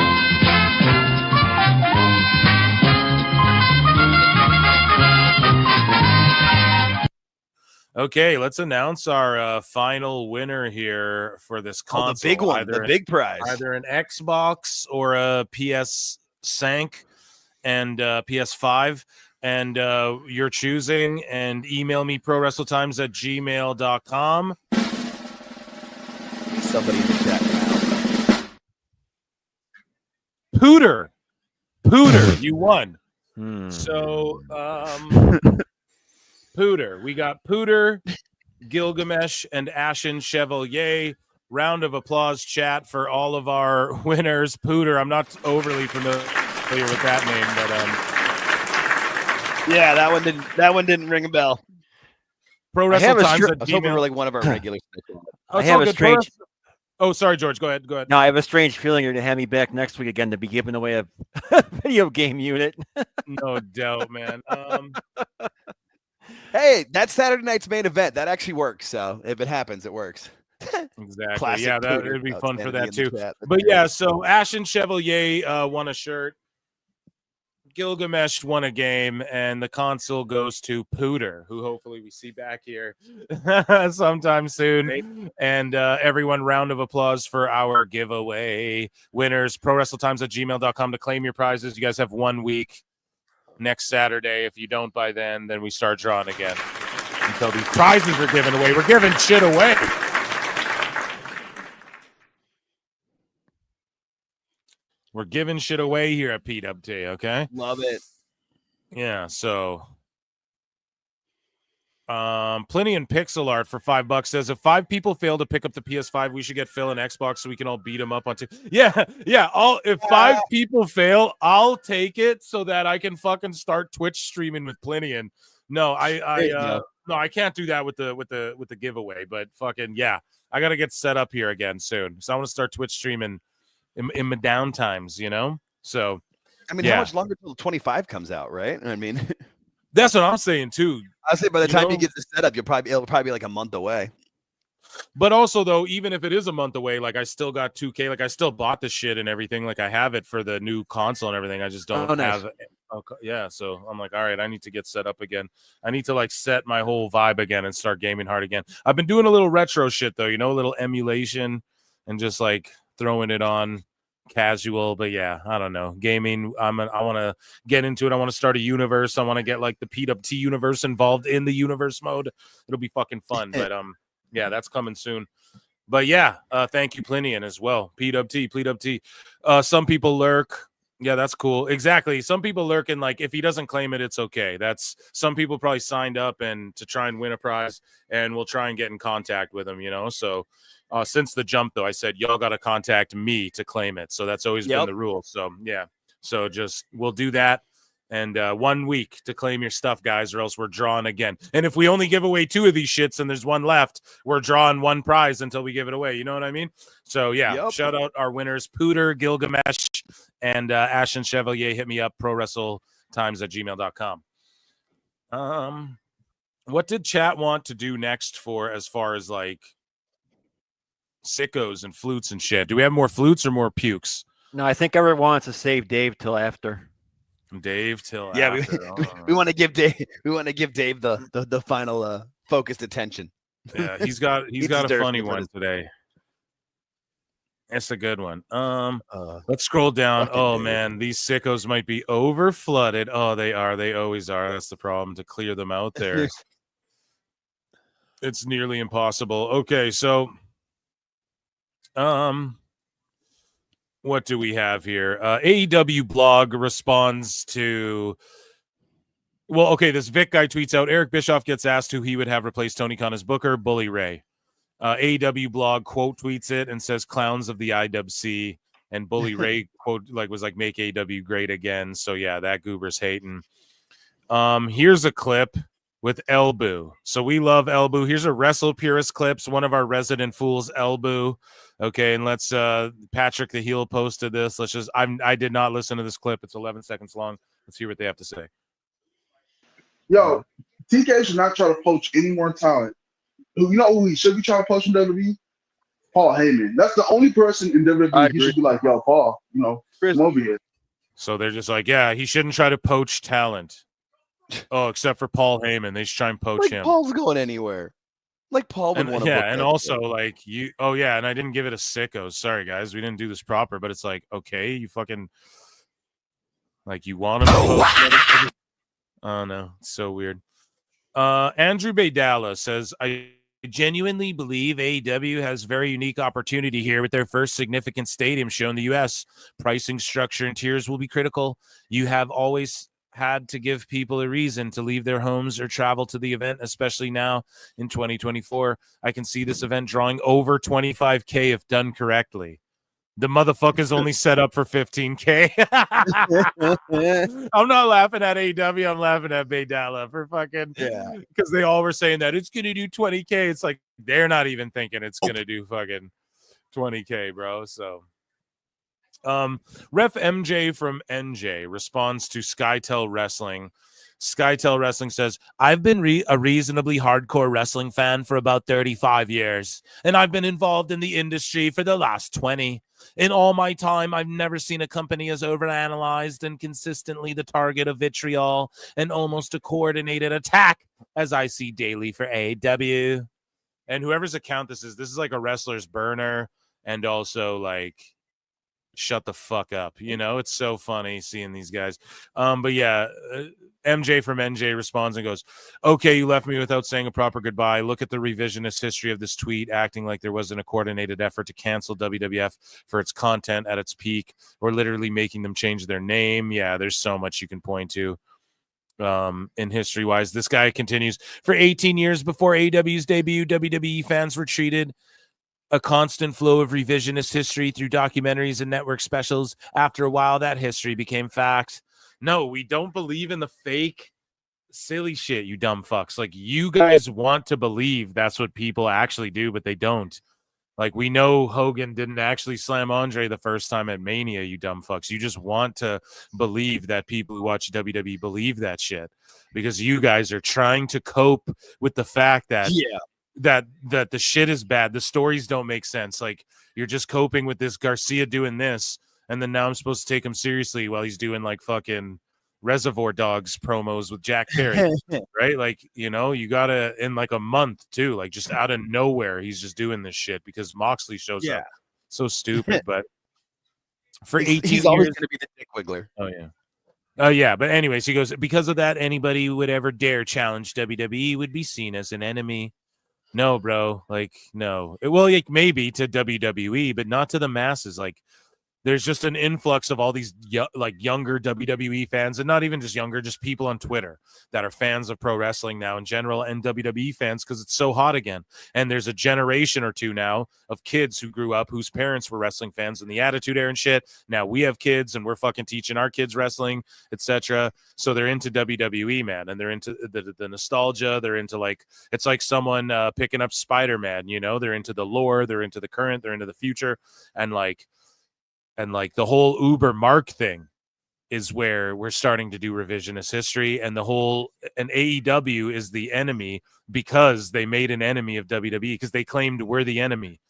Speaker 21: Okay, let's announce our final winner here for this console.
Speaker 9: the big one, the big prize.
Speaker 21: Either an Xbox or a PS Sank and PS5. And you're choosing, and email me prowrestletimes@gmail.com.
Speaker 9: Somebody in the chat.
Speaker 21: Pooter, you won. So, Pooter, we got Pooter, Gilgamesh, and Ashen Chevalier. Round of applause, chat, for all of our winners. Pooter, I'm not overly familiar with that name, but
Speaker 9: Yeah, that one didn't ring a bell.
Speaker 21: Pro
Speaker 8: I have
Speaker 21: Wrestle
Speaker 8: a
Speaker 21: Times
Speaker 8: str-
Speaker 21: at
Speaker 9: I was hoping
Speaker 21: Gmail.
Speaker 9: we're like one of our regular.
Speaker 8: I have a strange.
Speaker 21: Oh, sorry, George. Go ahead. Go ahead.
Speaker 8: No, I have a strange feeling you're gonna have me back next week again to be giving away a video game unit.
Speaker 21: No doubt, man.
Speaker 9: Hey, that's Saturday night's main event. That actually works. So if it happens, it works.
Speaker 21: Exactly.
Speaker 9: Classic
Speaker 21: Yeah, that
Speaker 9: Pooter.
Speaker 21: would be fun for
Speaker 9: Outstanding
Speaker 21: that
Speaker 9: in the
Speaker 21: too.
Speaker 9: chat.
Speaker 21: But yeah, so Ashen Chevalier won a shirt. Gilgamesh won a game, and the console goes to Pooter, who hopefully we see back here sometime soon. And everyone, round of applause for our giveaway winners. prowrestletimes@gmail.com to claim your prizes. You guys have 1 week next Saturday. If you don't by then we start drawing again until these prizes are given away. We're giving shit away. We're giving shit away here at PWT, okay?
Speaker 9: Love it.
Speaker 21: Yeah, so Plenty in Pixel Art for $5 says if 5 people fail to pick up the PS5, we should get Phil an Xbox so we can all beat him up on Yeah. If 5 people fail, I'll take it so that I can fucking start Twitch streaming with Plenty. And no, I can't do that with the giveaway. But fucking yeah, I gotta get set up here again soon. So I want to start Twitch streaming in my down times, you know. So
Speaker 9: I mean, how much longer till 25 comes out, right? I mean,
Speaker 21: that's what I'm saying too.
Speaker 9: I say by the time you get the setup, it'll probably be like a month away.
Speaker 21: But also, though, even if it is a month away, like I still got 2K, like I still bought the shit and everything, like I have it for the new console and everything. I just don't have it. Yeah, so I'm like, all right, I need to get set up again. I need to like set my whole vibe again and start gaming hard again. I've been doing a little retro shit though, you know, a little emulation and just like throwing it on casual. But yeah, I don't know, gaming. I want to get into it. I want to start a universe. I want to get like the PWT universe involved in the universe mode. It'll be fucking fun. But yeah, that's coming soon. But yeah, thank you, Plinian, as well. PWT. Some people lurk. Yeah, that's cool. Exactly. Some people lurk and like if he doesn't claim it, it's okay. That's some people probably signed up and to try and win a prize, and we'll try and get in contact with him, you know. So since the jump though, I said y'all gotta contact me to claim it. So that's always been the rule. So yeah. So just we'll do that. And 1 week to claim your stuff, guys, or else we're drawing again. And if we only give away 2 of these shits and there's 1 left, we're drawing 1 prize until we give it away. You know what I mean? So, yeah, shout out our winners, Pooter, Gilgamesh, and Ashen Chevalier. Hit me up, prowrestletimes@gmail.com. What did chat want to do next for as far as, like, sickos and flutes and shit? Do we have more flutes or more pukes?
Speaker 8: No, I think everyone wants to save Dave till after.
Speaker 9: Yeah, we want to give Dave the final focused attention.
Speaker 21: Yeah, he's got a funny one today. It's a good one. Let's scroll down. Oh man, these sickos might be over flooded. Oh, they are. They always are. That's the problem, to clear them out there. It's nearly impossible. Okay, so what do we have here? AEW blog responds to... Well, okay, this Vic guy tweets out, Eric Bischoff gets asked who he would have replace Tony Khan as Booker, Bully Ray. AEW blog quote tweets it and says clowns of the IWC, and Bully Ray quote was like make AEW great again. So yeah, that goober's hating. Here's a clip with Elbu. So we love Elbu. Here's a Wrestle Purist clips, one of our resident fools, Elbu. Okay, and let's Patrick the Heel posted this. I did not listen to this clip. It's 11 seconds long. Let's hear what they have to say.
Speaker 5: Yo, TK should not try to poach any more talent. You know who he should be trying to poach from WWE? Paul Heyman. That's the only person in WWE he should be like, yo, Paul, you know, come over here.
Speaker 21: So they're just like, yeah, he shouldn't try to poach talent. Oh, except for Paul Heyman. They should try and poach him.
Speaker 9: Paul's going anywhere. Like Paul would want to.
Speaker 21: Yeah, and also like you. Oh yeah, and I didn't give it a sicko. Sorry guys, we didn't do this proper. But it's like, okay, you fucking like you want him to poach. Oh no, it's so weird. Andrew Baydala says, I genuinely believe AEW has very unique opportunity here with their first significant stadium show in the U.S. Pricing structure and tiers will be critical. You have always had to give people a reason to leave their homes or travel to the event, especially now in 2024. I can see this event drawing over 25K if done correctly. The motherfucker's only set up for 15K. I'm not laughing at AEW. I'm laughing at Baydala for fucking because they all were saying that it's gonna do 20K. It's like they're not even thinking it's gonna do fucking 20K, bro. So Ref MJ from NJ responds to SkyTel Wrestling. SkyTel Wrestling says, I've been a reasonably hardcore wrestling fan for about 35 years, and I've been involved in the industry for the last 20. In all my time, I've never seen a company as overanalyzed and consistently the target of vitriol and almost a coordinated attack as I see daily for AEW. And whoever's account this is like a wrestler's burner and also like shut the fuck up. You know, it's so funny seeing these guys. But yeah, MJ from NJ responds and goes, okay, you left me without saying a proper goodbye. Look at the revisionist history of this tweet, acting like there wasn't a coordinated effort to cancel WWF for its content at its peak, or literally making them change their name. Yeah, there's so much you can point to in history wise. This guy continues, for 18 years before AEW's debut, WWE fans were treated a constant flow of revisionist history through documentaries and network specials. After a while, that history became fact. No, we don't believe in the fake silly shit, you dumb fucks. Like, you guys want to believe that's what people actually do, but they don't. Like, we know Hogan didn't actually slam Andre the first time at Mania, you dumb fucks. You just want to believe that people who watch WWE believe that shit because you guys are trying to cope with the fact that that the shit is bad. The stories don't make sense. Like, you're just coping with this Garcia doing this, and then now I'm supposed to take him seriously while he's doing like fucking Reservoir Dogs promos with Jack Perry, right? Like, you know, you gotta in like a month too, like just out of nowhere, he's just doing this shit because Moxley shows up. So stupid, but for 18
Speaker 9: he's always
Speaker 21: years,
Speaker 9: going to be the dick wiggler.
Speaker 21: Oh yeah, but anyways, he goes, because of that, anybody who would ever dare challenge WWE would be seen as an enemy. No, bro, like no. Well, like maybe to WWE, but not to the masses. Like, there's just an influx of all these like younger WWE fans, and not even just younger, just people on Twitter that are fans of pro wrestling now in general, and WWE fans because it's so hot again. And there's a generation or two now of kids who grew up whose parents were wrestling fans in the Attitude Era and shit. Now we have kids and we're fucking teaching our kids wrestling, etc. So they're into WWE, man, and they're into the nostalgia. They're into like, it's like someone picking up Spider-Man, you know, they're into the lore, they're into the current, they're into the future, and like the whole Uber Mark thing is where we're starting to do revisionist history, and AEW is the enemy because they made an enemy of WWE because they claimed we're the enemy.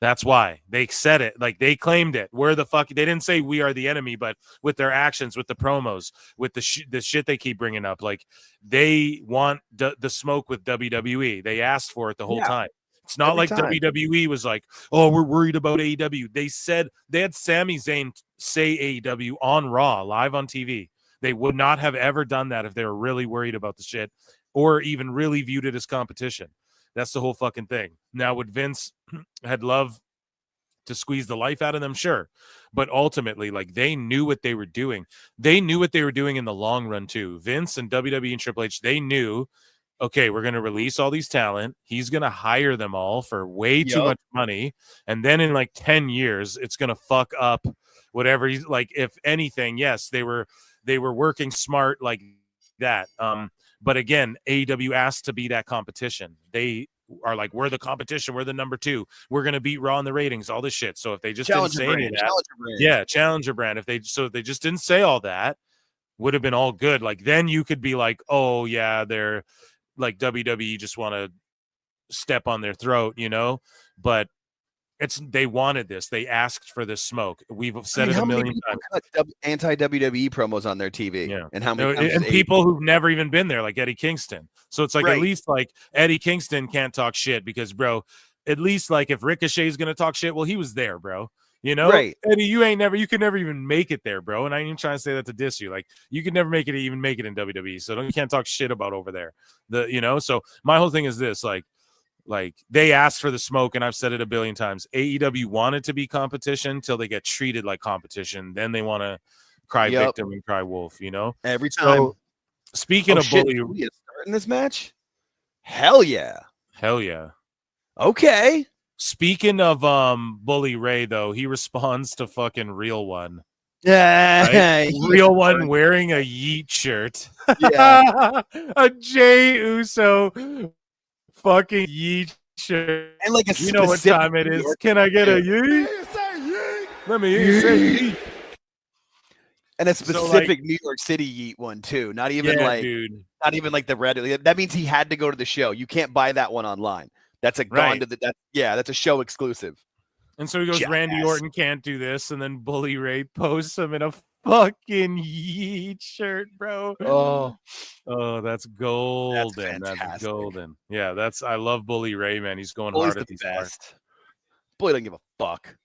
Speaker 21: That's why they said it. Like, they claimed it. We're the fuck. They didn't say we are the enemy, but with their actions, with the promos, with the shit they keep bringing up, like they want the smoke with WWE. They asked for it the whole time. It's not like WWE was like, oh, we're worried about AEW. They said they had Sami Zayn say AEW on Raw, live on TV. They would not have ever done that if they were really worried about the shit or even really viewed it as competition. That's the whole fucking thing. Now, would Vince had loved to squeeze the life out of them? Sure. But ultimately, like, they knew what they were doing. They knew what they were doing in the long run, too. Vince and WWE and Triple H, they knew, okay, we're going to release all these talent. He's going to hire them all for way too much money. And then in like 10 years, it's going to fuck up whatever he's like. If anything, yes, they were working smart like that. But again, AEW asked to be that competition. They are like, we're the competition. We're the number 2. We're going to beat Raw in the ratings, all this shit. So if they just didn't say any of that, challenger brand. If they just didn't say all that, would have been all good. Like, then you could be like, oh yeah, they're like WWE just want to step on their throat, you know, but they wanted this. They asked for this smoke. We've said it a million times.
Speaker 9: Anti-WWE promos on their TV.
Speaker 21: Yeah.
Speaker 9: And how many
Speaker 21: and people who've never even been there, like Eddie Kingston. So it's like, at least like Eddie Kingston can't talk shit because, bro, at least like if Ricochet's going to talk shit, well, he was there, bro. You know, Eddie, you could never even make it there, bro. And I ain't even trying to say that to diss you. Like, you could never make it in WWE. So you can't talk shit about over there. So my whole thing is this, like they asked for the smoke, and I've said it a billion times. AEW wanted to be competition till they get treated like competition. Then they want to cry victim and cry wolf, you know?
Speaker 9: Every time.
Speaker 21: So, speaking of bully,
Speaker 9: we starting this match? Hell yeah.
Speaker 21: Hell yeah.
Speaker 9: Okay.
Speaker 21: Speaking of Bully Ray, though, he responds to fucking Real One.
Speaker 9: Yeah,
Speaker 21: right? Real One wearing a Yeet shirt.
Speaker 9: Yeah.
Speaker 21: A Jey Uso fucking Yeet shirt.
Speaker 9: And like a
Speaker 21: you know what
Speaker 9: specific
Speaker 21: time it
Speaker 9: New
Speaker 21: is.
Speaker 9: York
Speaker 21: Can I get a
Speaker 9: too.
Speaker 21: Yeet? Let me hear you say Yeet.
Speaker 9: And a
Speaker 21: So,
Speaker 9: specific New York City Yeet one too. Not even
Speaker 21: Yeah,
Speaker 9: like
Speaker 21: dude.
Speaker 9: not even like the red. That means he had to go to the show. You can't buy that one online. That's a
Speaker 21: Right.
Speaker 9: gone to the that's a show exclusive.
Speaker 21: And so he goes,
Speaker 9: Jackass.
Speaker 21: Randy Orton can't do this. And then Bully Ray posts him in a fucking Yeet shirt, bro. Oh, that's golden. That's
Speaker 9: fantastic.
Speaker 21: golden. Yeah, I love Bully Ray, man. He's going
Speaker 9: Bully's
Speaker 21: hard at
Speaker 9: the
Speaker 21: these parts.
Speaker 9: best. Bully doesn't give a fuck.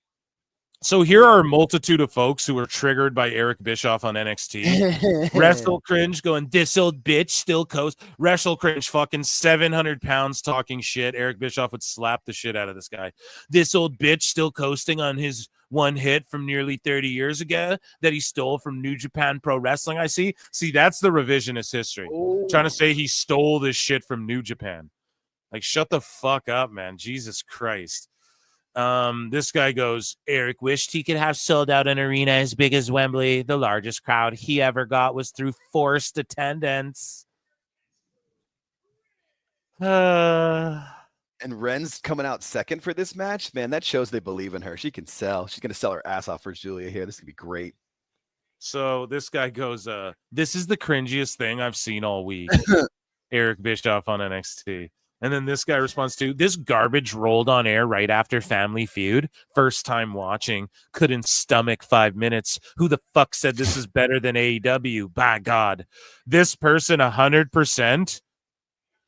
Speaker 21: So here are a multitude of folks who were triggered by Eric Bischoff on NXT. Wrestle Cringe going, this old bitch still coast. Wrestle Cringe fucking 700 pounds talking shit. Eric Bischoff would slap the shit out of this guy. This old bitch still coasting on his one hit from nearly 30 years ago that he stole from New Japan Pro Wrestling. I see. See, that's the revisionist history. Trying to say he stole this shit from New Japan. Like, shut the fuck up, man. Jesus Christ. This guy goes, Eric wished he could have sold out an arena as big as Wembley. The largest crowd he ever got was through forced attendance.
Speaker 9: And Ren's coming out second for this match. Man, that shows they believe in her. She can sell. She's gonna sell her ass off for Julia here. This is gonna be great.
Speaker 21: So this guy goes, this is the cringiest thing I've seen all week. Eric Bischoff on NXT. And then this guy responds to, this garbage rolled on air right after Family Feud. First time watching. Couldn't stomach 5 minutes. Who the fuck said this is better than AEW? By God. This person 100%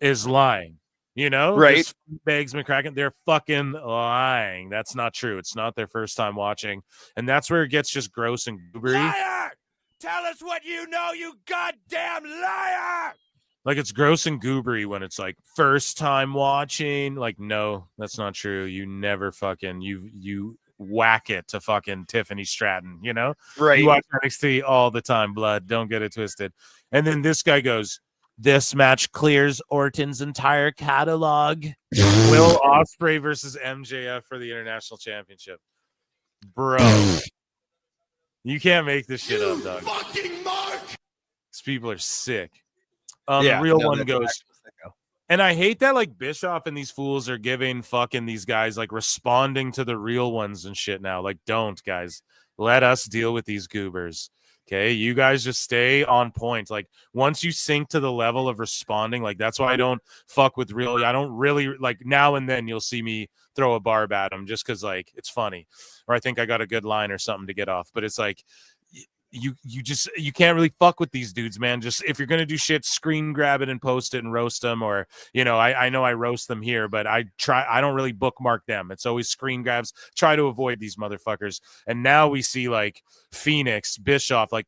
Speaker 21: is lying. You know?
Speaker 9: Right.
Speaker 21: This Bags McCracken, they're fucking lying. That's not true. It's not their first time watching. And that's where it gets just gross and goobery.
Speaker 5: Liar! Tell us what you know, you goddamn liar!
Speaker 21: Like, it's gross and goobery when it's like first time watching. Like, no, that's not true. You never fucking you whack it to fucking Tiffany Stratton, you know?
Speaker 9: Right.
Speaker 21: You watch NXT all the time, blood. Don't get it twisted. And then this guy goes, this match clears Orton's entire catalog. Will Ospreay versus MJF for the International Championship. Bro. You can't make this shit up, dog.
Speaker 5: Fucking Mark!
Speaker 21: These people are sick.
Speaker 9: Yeah,
Speaker 21: One goes, and I hate that like Bischoff and these fools are giving fucking these guys like responding to the real ones and shit now. Like, don't, guys. Let us deal with these goobers. Okay, you guys just stay on point. Like, once you sink to the level of responding, like that's why I don't fuck with real. I don't really like now and then you'll see me throw a barb at them just because like it's funny, or I think I got a good line or something to get off. But it's like you can't really fuck with these dudes, man. Just if you're gonna do shit, screen grab it and post it and roast them, or you know, I know I roast them here, but I don't really bookmark them. It's always screen grabs. Try to avoid these motherfuckers. And now we see like Phoenix, Bischoff, like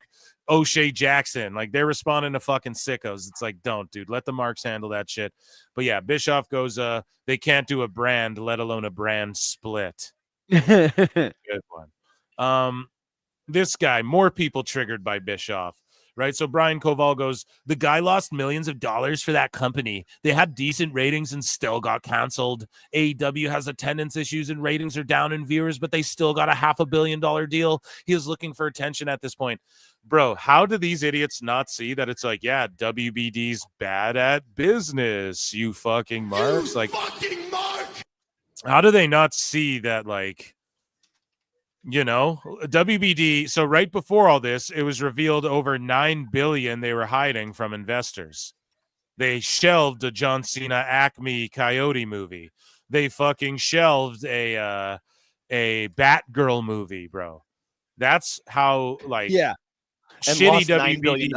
Speaker 21: O'Shea Jackson, like they're responding to fucking sickos. It's like, don't, dude, let the marks handle that shit. But yeah, Bischoff goes, they can't do a brand, let alone a brand split. Good one. This guy, more people triggered by Bischoff, right? So Brian Koval goes, the guy lost millions of dollars for that company. They had decent ratings and still got canceled. AEW has attendance issues and ratings are down in viewers, but they still got a $500 million deal. He was looking for attention at this point. Bro, how do these idiots not see that it's like, yeah, WBD's bad at business, you fucking marks?
Speaker 5: You
Speaker 21: like,
Speaker 5: fucking Mark!
Speaker 21: How do they not see that, like, you know, WBD. So right before all this, it was revealed over $9 billion they were hiding from investors. They shelved a John Cena Acme Coyote movie. They fucking shelved a Batgirl movie, bro. That's how like
Speaker 9: and
Speaker 21: shitty
Speaker 9: lost
Speaker 21: WBD.
Speaker 9: $9 billion.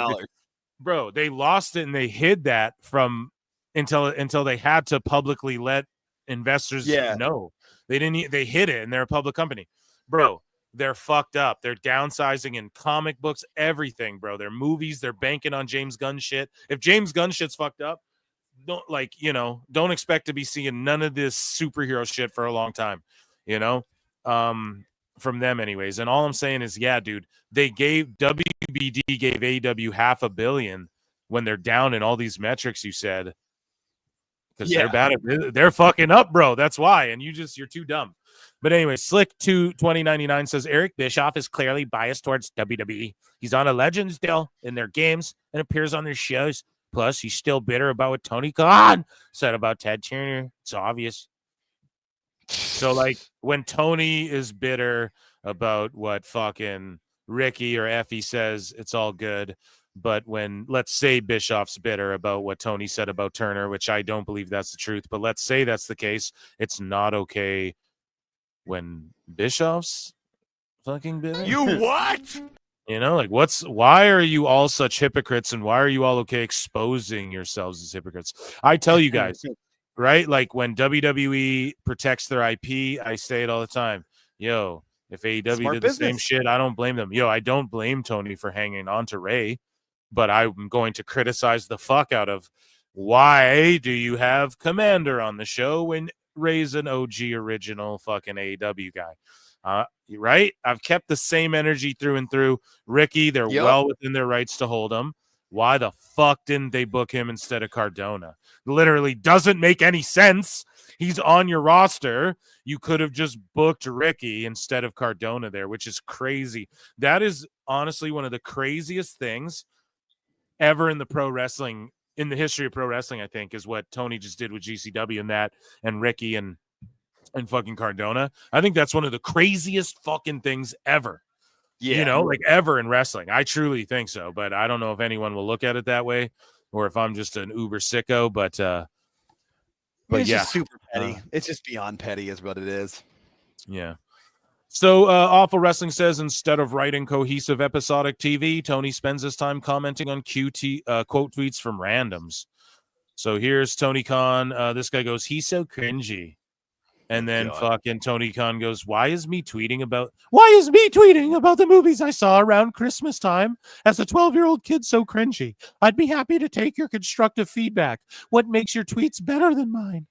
Speaker 21: Bro, they lost it and they hid that from until they had to publicly let investors know. They didn't. They hid it, and they're a public company. Bro, they're fucked up. They're downsizing in comic books, everything, bro. Their movies, they're banking on James Gunn shit. If James Gunn shit's fucked up, don't expect to be seeing none of this superhero shit for a long time, you know, from them anyways. And all I'm saying is, yeah, dude, WBD gave AEW $500 million when they're down in all these metrics you said. because they're bad at they're fucking up, bro. That's why. And you're too dumb. But anyway, Slick2099 says Eric Bischoff is clearly biased towards WWE. He's on a Legends deal in their games and appears on their shows. Plus, he's still bitter about what Tony Khan said about Ted Turner. It's obvious. So, like, when Tony is bitter about what fucking Ricky or Effie says, it's all good. But when, let's say, Bischoff's bitter about what Tony said about Turner, which I don't believe that's the truth, but let's say that's the case, it's not okay when Bischoff's fucking bitter.
Speaker 5: You what?
Speaker 21: You know, like, why are you all such hypocrites, and why are you all okay exposing yourselves as hypocrites? I tell you guys, right? Like, when WWE protects their IP, I say it all the time. Yo, if AEW did the same shit, I don't blame them. Yo, I don't blame Tony for hanging on to Ray, but I'm going to criticize the fuck out of, why do you have Commander on the show when Ray's an OG original fucking AEW guy? Right? I've kept the same energy through and through. Ricky, they're well within their rights to hold him. Why the fuck didn't they book him instead of Cardona? Literally doesn't make any sense. He's on your roster. You could have just booked Ricky instead of Cardona there, which is crazy. That is honestly one of the craziest things ever in the pro wrestling, in the history of pro wrestling, I think, is what Tony just did with GCW and Ricky and fucking Cardona. I think that's one of the craziest fucking things ever. Yeah. You know, like ever in wrestling. I truly think so, but I don't know if anyone will look at it that way or if I'm just an uber sicko, but
Speaker 9: it's
Speaker 21: yeah.
Speaker 9: just super petty. It's just beyond petty is what it is.
Speaker 21: Yeah. So Awful Wrestling says, instead of writing cohesive episodic TV, Tony spends his time commenting on quote tweets from randoms. So here's Tony Khan. This guy goes, he's so cringy. And then fucking Tony Khan goes, why is me tweeting about the movies I saw around Christmas time as a 12-year-old kid so cringy? I'd be happy to take your constructive feedback. What makes your tweets better than mine?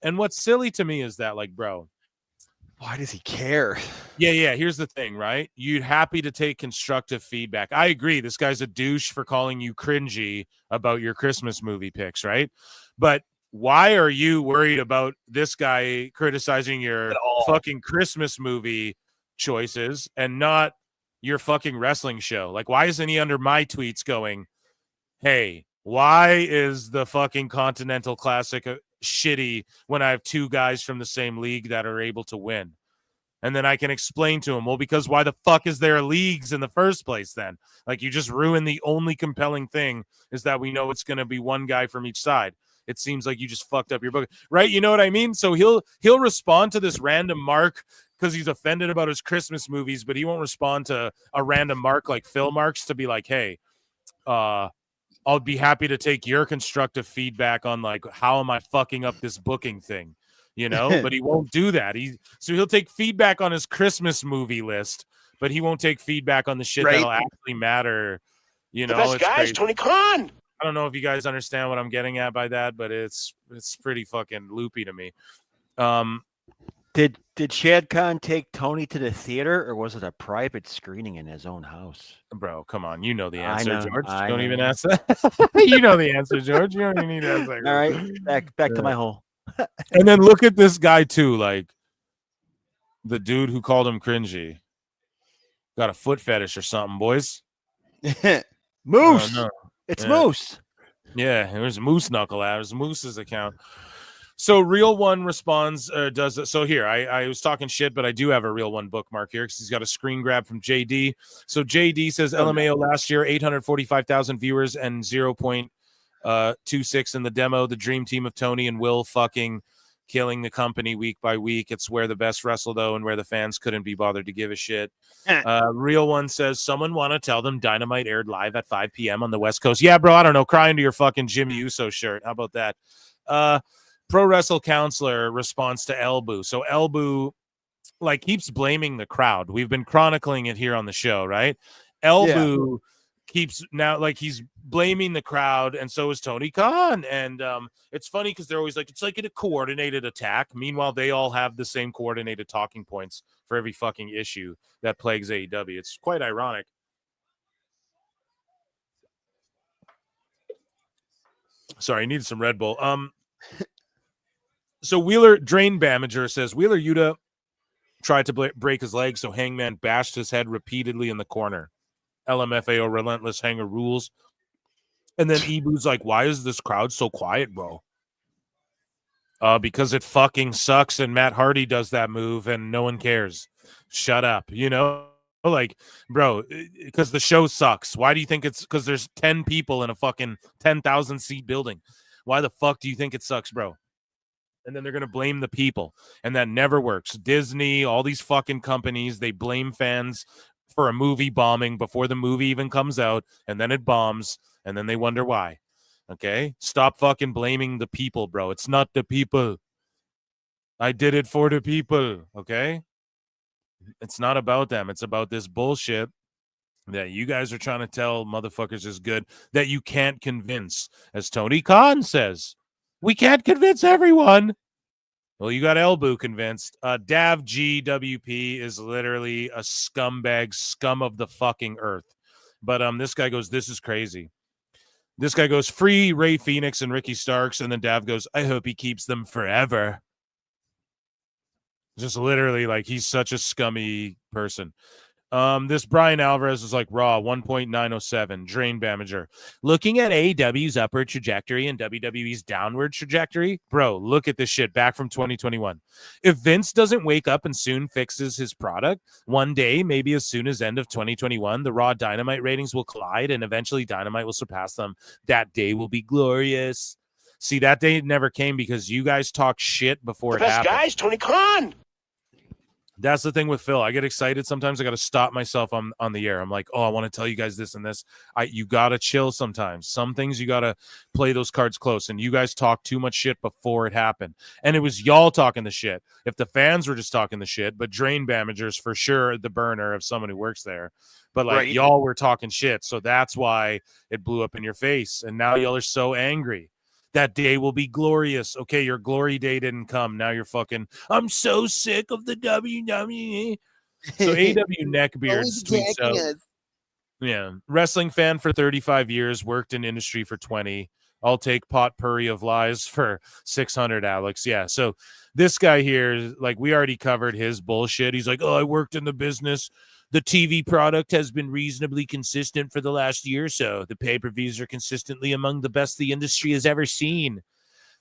Speaker 21: And what's silly to me is that, like, bro,
Speaker 9: why does he care?
Speaker 21: Yeah. Here's the thing, right? You're happy to take constructive feedback. I agree. This guy's a douche for calling you cringy about your Christmas movie picks, right? But why are you worried about this guy criticizing your fucking Christmas movie choices and not your fucking wrestling show? Like, why isn't he under my tweets going, hey, why is the fucking Continental Classic shitty when I have two guys from the same league that are able to win? And then I can explain to him, well, because why the fuck is there leagues in the first place then? Like, you just ruined the only compelling thing is that we know it's going to be one guy from each side. It seems like you just fucked up your book, right? You know what I mean? So he'll respond to this random mark because he's offended about his Christmas movies, but he won't respond to a random mark like Phil Marks to be like, hey, I'll be happy to take your constructive feedback on, like, how am I fucking up this booking thing, you know? But he won't do that. So he'll take feedback on his Christmas movie list, but he won't take feedback on the shit that'll actually matter. You know,
Speaker 4: the best
Speaker 21: it's
Speaker 4: guys,
Speaker 21: crazy.
Speaker 4: Tony Khan.
Speaker 21: I don't know if you guys understand what I'm getting at by that, but it's pretty fucking loopy to me.
Speaker 8: Did Shad Khan take Tony to the theater, or was it a private screening in his own house?
Speaker 21: Bro, come on. You know the answer,
Speaker 8: know,
Speaker 21: George.
Speaker 8: I
Speaker 21: Don't
Speaker 8: know.
Speaker 21: even ask that. You know the answer, George. You don't even need to ask that.
Speaker 8: All right, back to my hole.
Speaker 21: And then look at this guy, too. Like, the dude who called him cringy. Got a foot fetish or something, boys.
Speaker 8: Moose.
Speaker 21: No.
Speaker 8: It's Moose.
Speaker 21: Yeah, there's Moose Knuckle out. There's Moose's account. So Real One responds, does it. So here, I was talking shit, but I do have a Real One bookmark here because he's got a screen grab from JD. So JD says LMAO last year, 845,000 viewers and 0.26 in the demo. The dream team of Tony and Will fucking killing the company week by week. It's where the best wrestle, though, and where the fans couldn't be bothered to give a shit. Real One says, someone want to tell them Dynamite aired live at 5 p.m. on the West Coast. Yeah, bro, I don't know. Cry into your fucking Jimmy Uso shirt. How about that? Pro Wrestle Counselor responds to Elbu. So Elbu, like, keeps blaming the crowd. We've been chronicling it here on the show, right? Elbu keeps now, like, he's blaming the crowd, and so is Tony Khan. And it's funny because they're always like, it's like a coordinated attack. Meanwhile, they all have the same coordinated talking points for every fucking issue that plagues AEW. It's quite ironic. Sorry, I needed some Red Bull. So Wheeler Drain Bamager says Wheeler Yuta tried to break his leg, so Hangman bashed his head repeatedly in the corner. LMFAO Relentless Hanger rules. And then Ibu's like, why is this crowd so quiet, bro? Because it fucking sucks, and Matt Hardy does that move, and no one cares. Shut up, you know? Like, bro, because the show sucks. Why do you think it's because there's 10 people in a fucking 10,000 seat building? Why the fuck do you think it sucks, bro? And then they're going to blame the people, and that never works. Disney, all these fucking companies, they blame fans for a movie bombing before the movie even comes out, and then it bombs, and then they wonder why. Okay? Stop fucking blaming the people, bro. It's not the people. I did it for the people, okay? It's not about them. It's about this bullshit that you guys are trying to tell motherfuckers is good that you can't convince. As Tony Khan says, we can't convince everyone. Well, you got Elbu convinced. Dav GWP is literally a scumbag, scum of the fucking earth. But this guy goes, this is crazy. This guy goes, free Ray Phoenix and Ricky Starks. And then Dav goes, I hope he keeps them forever. Just literally, like, he's such a scummy person. This Brian Alvarez is like Raw 1.907 Drain Bamager. Looking at AEW's upward trajectory and WWE's downward trajectory, bro, look at this shit back from 2021. If Vince doesn't wake up and soon fixes his product, one day, maybe as soon as end of 2021, the Raw Dynamite ratings will collide and eventually Dynamite will surpass them. That day will be glorious. See, that day never came because you guys talk shit before it happened.
Speaker 18: Guys, Tony Khan.
Speaker 21: That's the thing with Phil. I get excited. Sometimes I got to stop myself on the air. I'm like, oh, I want to tell you guys this and this. You got to chill sometimes. Some things you got to play those cards close. And you guys talk too much shit before it happened. And it was y'all talking the shit. If the fans were just talking the shit, but Drain Bamagers for sure the burner of someone who works there. But like
Speaker 9: Right.
Speaker 21: y'all were talking shit. So that's why it blew up in your face. And now y'all are so angry. That day will be glorious. Okay, your glory day didn't come. Now you're fucking, I'm so sick of the WWE. So AW Neckbeard tweets out. Yeah. Wrestling fan for 35 years, worked in industry for 20. I'll take potpourri of lies for 600, Alex. Yeah. So this guy here, like, we already covered his bullshit. He's like, oh, I worked in the business. The TV product has been reasonably consistent for the last year or so. The pay-per-views are consistently among the best the industry has ever seen.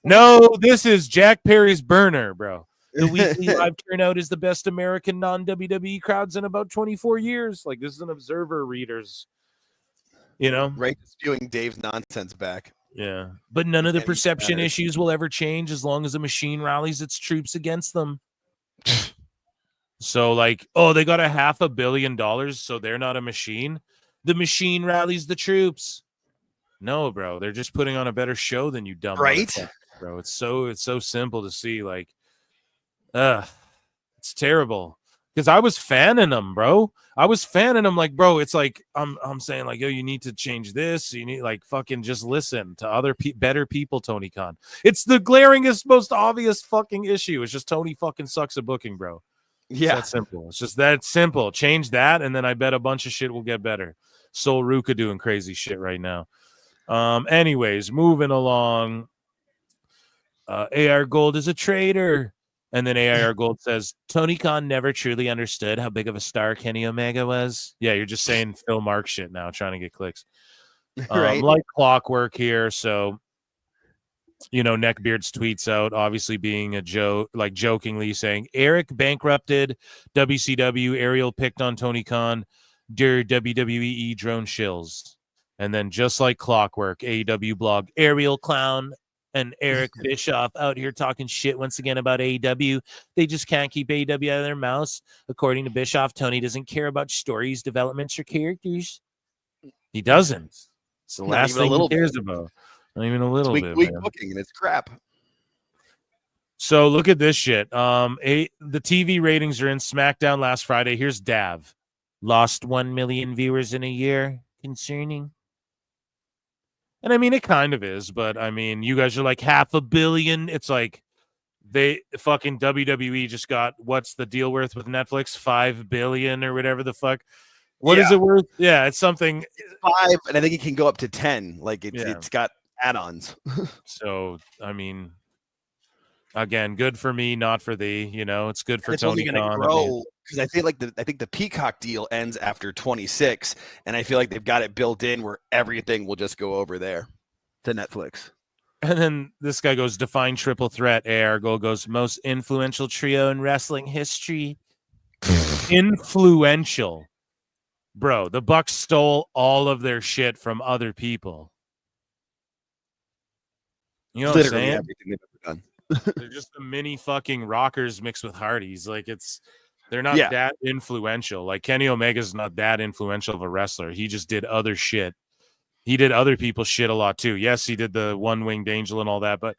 Speaker 21: No, this is Jack Perry's burner, bro. The weekly live turnout is the best American non-WWE crowds in about 24 years. Like, this is an Observer readers, you know?
Speaker 9: Right, spewing Dave's nonsense back.
Speaker 21: Yeah. But none of the perception issues will ever change as long as the machine rallies its troops against them. So, like, oh, they got $500 million, so they're not a machine. The machine rallies the troops. No, bro, they're just putting on a better show than you, dumb
Speaker 9: right,
Speaker 21: bro. It's so simple to see. Like, it's terrible. Because I was fanning them, bro. I was fanning them, like, bro. It's like I'm saying, like, yo, you need to change this. You need, like, fucking just listen to other better people. Tony Khan. It's the glaringest, most obvious fucking issue. It's just Tony fucking sucks at booking, bro.
Speaker 9: Yeah,
Speaker 21: it's that simple. It's just that simple. Change that, and then I bet a bunch of shit will get better. Sol Ruka doing crazy shit right now. Anyways, moving along. AR Gold is a traitor, and then AR Gold says Tony Khan never truly understood how big of a star Kenny Omega was. Yeah, you're just saying Phil Mark shit now, trying to get clicks.
Speaker 9: Right,
Speaker 21: like clockwork here. So, you know, Neckbeard's tweets out, obviously being a joke, like jokingly saying Eric bankrupted WCW, Ariel picked on Tony Khan, dear WWE drone shills. And then just like clockwork, AEW blog, Ariel Clown and Eric Bischoff out here talking shit once again about AEW. They just can't keep AEW out of their mouths. According to Bischoff, Tony doesn't care about stories, developments, or characters. He doesn't. It's the last thing he cares about. Not even a little bit.
Speaker 9: Weak booking, and it's crap.
Speaker 21: So look at this shit. The TV ratings are in. SmackDown last Friday. Here's Dav. Lost 1 million viewers in a year. Concerning. And I mean, it kind of is, but I mean, you guys are like $500 million. It's like they fucking WWE just got, what's the deal worth with Netflix? $5 billion or whatever the fuck. What is it worth? Yeah, it's something.
Speaker 9: It's 5, and I think it can go up to 10. Like it's got add-ons.
Speaker 21: So I mean, Again, good for me, not for thee. You know, it's good for
Speaker 9: It's
Speaker 21: Tony
Speaker 9: only going to
Speaker 21: Khan.
Speaker 9: grow because I think the Peacock deal ends after 26, and I feel like they've got it built in where everything will just go over there to Netflix.
Speaker 21: And then this guy goes, define triple threat. Ergo goes, most influential trio in wrestling history. Influential. Bro, the Bucks stole all of their shit from other people. You know what I'm saying?
Speaker 9: Everything they've ever done.
Speaker 21: They're just the mini fucking rockers mixed with Hardys. Like they're not that influential. Like Kenny Omega's not that influential of a wrestler. He just did other shit. He did other people's shit a lot too. Yes, he did the one-winged angel and all that, but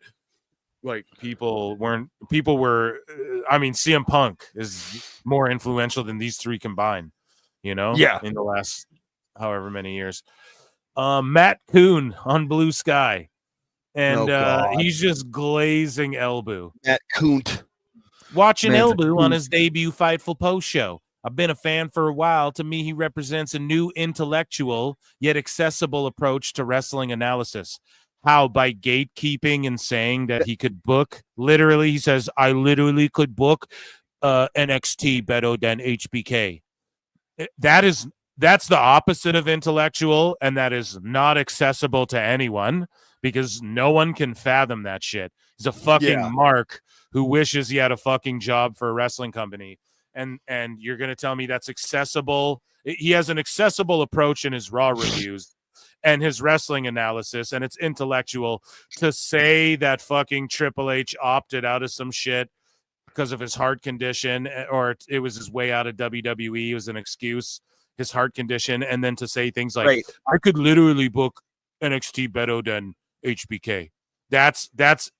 Speaker 21: like people were I mean, CM Punk is more influential than these three combined, you know?
Speaker 9: Yeah.
Speaker 21: In the last however many years. Matt Kuhn on Blue Sky. And he's just glazing Elbu.
Speaker 9: Matt Kunt.
Speaker 21: Watching Elbu on his debut Fightful post show. I've been a fan for a while. To me, he represents a new intellectual yet accessible approach to wrestling analysis. How? By gatekeeping and saying that he could book. Literally, he says, I literally could book NXT better than HBK. That's the opposite of intellectual, and that is not accessible to anyone because no one can fathom that shit. He's a fucking mark who wishes he had a fucking job for a wrestling company. And you're going to tell me that's accessible? He has an accessible approach in his Raw reviews and his wrestling analysis, and it's intellectual. To say that fucking Triple H opted out of some shit because of his heart condition, or it was his way out of WWE, it was an excuse, his heart condition, and then to say things like, I could literally book NXT better than HBK. That's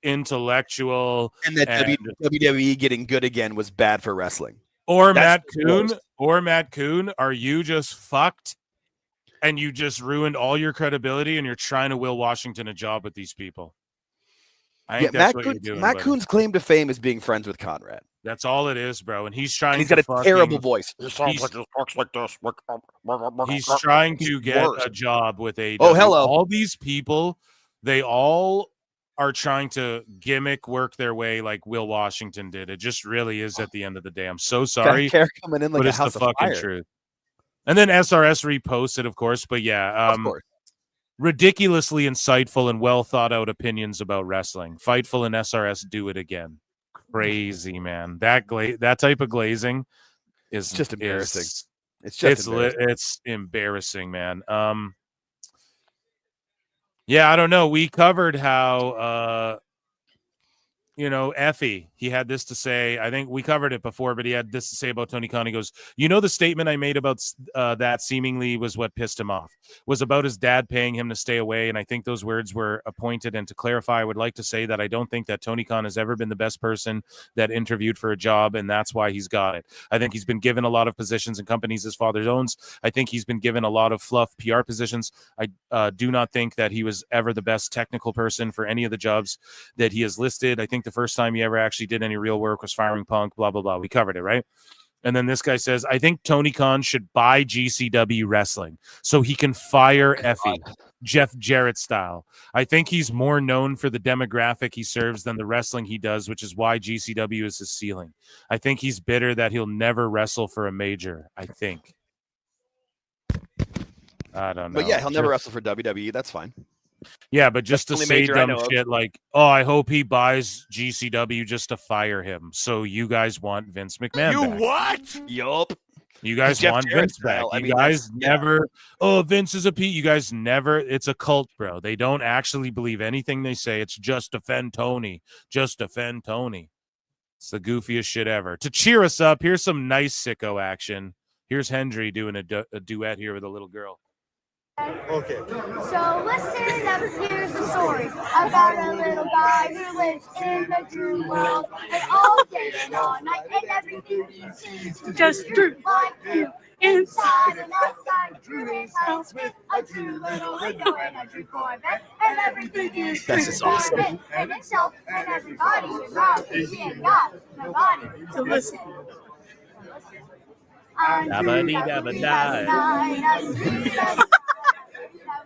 Speaker 21: intellectual.
Speaker 9: And that WWE getting good again was bad for wrestling.
Speaker 21: Or Matt Kuhn, are you just fucked and you just ruined all your credibility and you're trying to Will Washington a job with these people? I think that's what you're doing.
Speaker 9: Matt Kuhn's claim to fame is being friends with Conrad.
Speaker 21: That's all it is, bro. And he's trying.
Speaker 9: And he's got a terrible voice.
Speaker 21: He sounds like he talks like this. He's trying to get a job with AEW.
Speaker 9: Oh, hello.
Speaker 21: All these people, they all are trying to gimmick work their way like Will Washington did. It just really is at the end of the day. I'm so sorry.
Speaker 9: Coming in like
Speaker 21: but
Speaker 9: a
Speaker 21: it's
Speaker 9: house
Speaker 21: the
Speaker 9: of
Speaker 21: fucking
Speaker 9: fire.
Speaker 21: truth. And then SRS reposted, of course. But yeah,
Speaker 9: of course.
Speaker 21: Ridiculously insightful and well thought out opinions about wrestling. Fightful and SRS do it again. Crazy, man. That type of glazing is
Speaker 9: just embarrassing.
Speaker 21: It's embarrassing, man. Yeah, I don't know. We covered how Effie, he had this to say. I think we covered it before, but he had this to say about Tony Khan. He goes, the statement I made about that seemingly was what pissed him off, was about his dad paying him to stay away. And I think those words were appointed. And to clarify, I would like to say that I don't think that Tony Khan has ever been the best person that interviewed for a job. And that's why he's got it. I think he's been given a lot of positions in companies his father owns. I think he's been given a lot of fluff PR positions. I do not think that he was ever the best technical person for any of the jobs that he has listed. I think the first time he ever actually did any real work was firing Punk, blah, blah, blah. We covered it, right? And then this guy says, I think Tony Khan should buy GCW Wrestling so he can fire Effie, Jeff Jarrett style. I think he's more known for the demographic he serves than the wrestling he does, which is why GCW is his ceiling. I think he's bitter that he'll never wrestle for a major, I think. I don't know.
Speaker 9: But yeah, he'll never wrestle for WWE. That's fine.
Speaker 21: Yeah, but just to say dumb shit like, I hope he buys GCW just to fire him. So you guys want Vince McMahon back.
Speaker 9: What? Yup.
Speaker 21: You guys want Vince back. You guys never, Vince is a Pete. You guys never, it's a cult, bro. They don't actually believe anything they say. It's just defend Tony. Just defend Tony. It's the goofiest shit ever. To cheer us up, here's some nice sicko action. Here's Hendry doing a duet here with a little girl.
Speaker 11: Okay. So listen up, here's the story about a little guy who lives in the true world, and all day and all night, and everything he sees is just true, like you. Inside and outside, Drew his house with a true little window and a true Corvette, and everything is true.
Speaker 9: This is awesome.
Speaker 11: And itself, and everybody around, and she ain't got nobody to listen.
Speaker 21: Dabba-dee-dabba-die.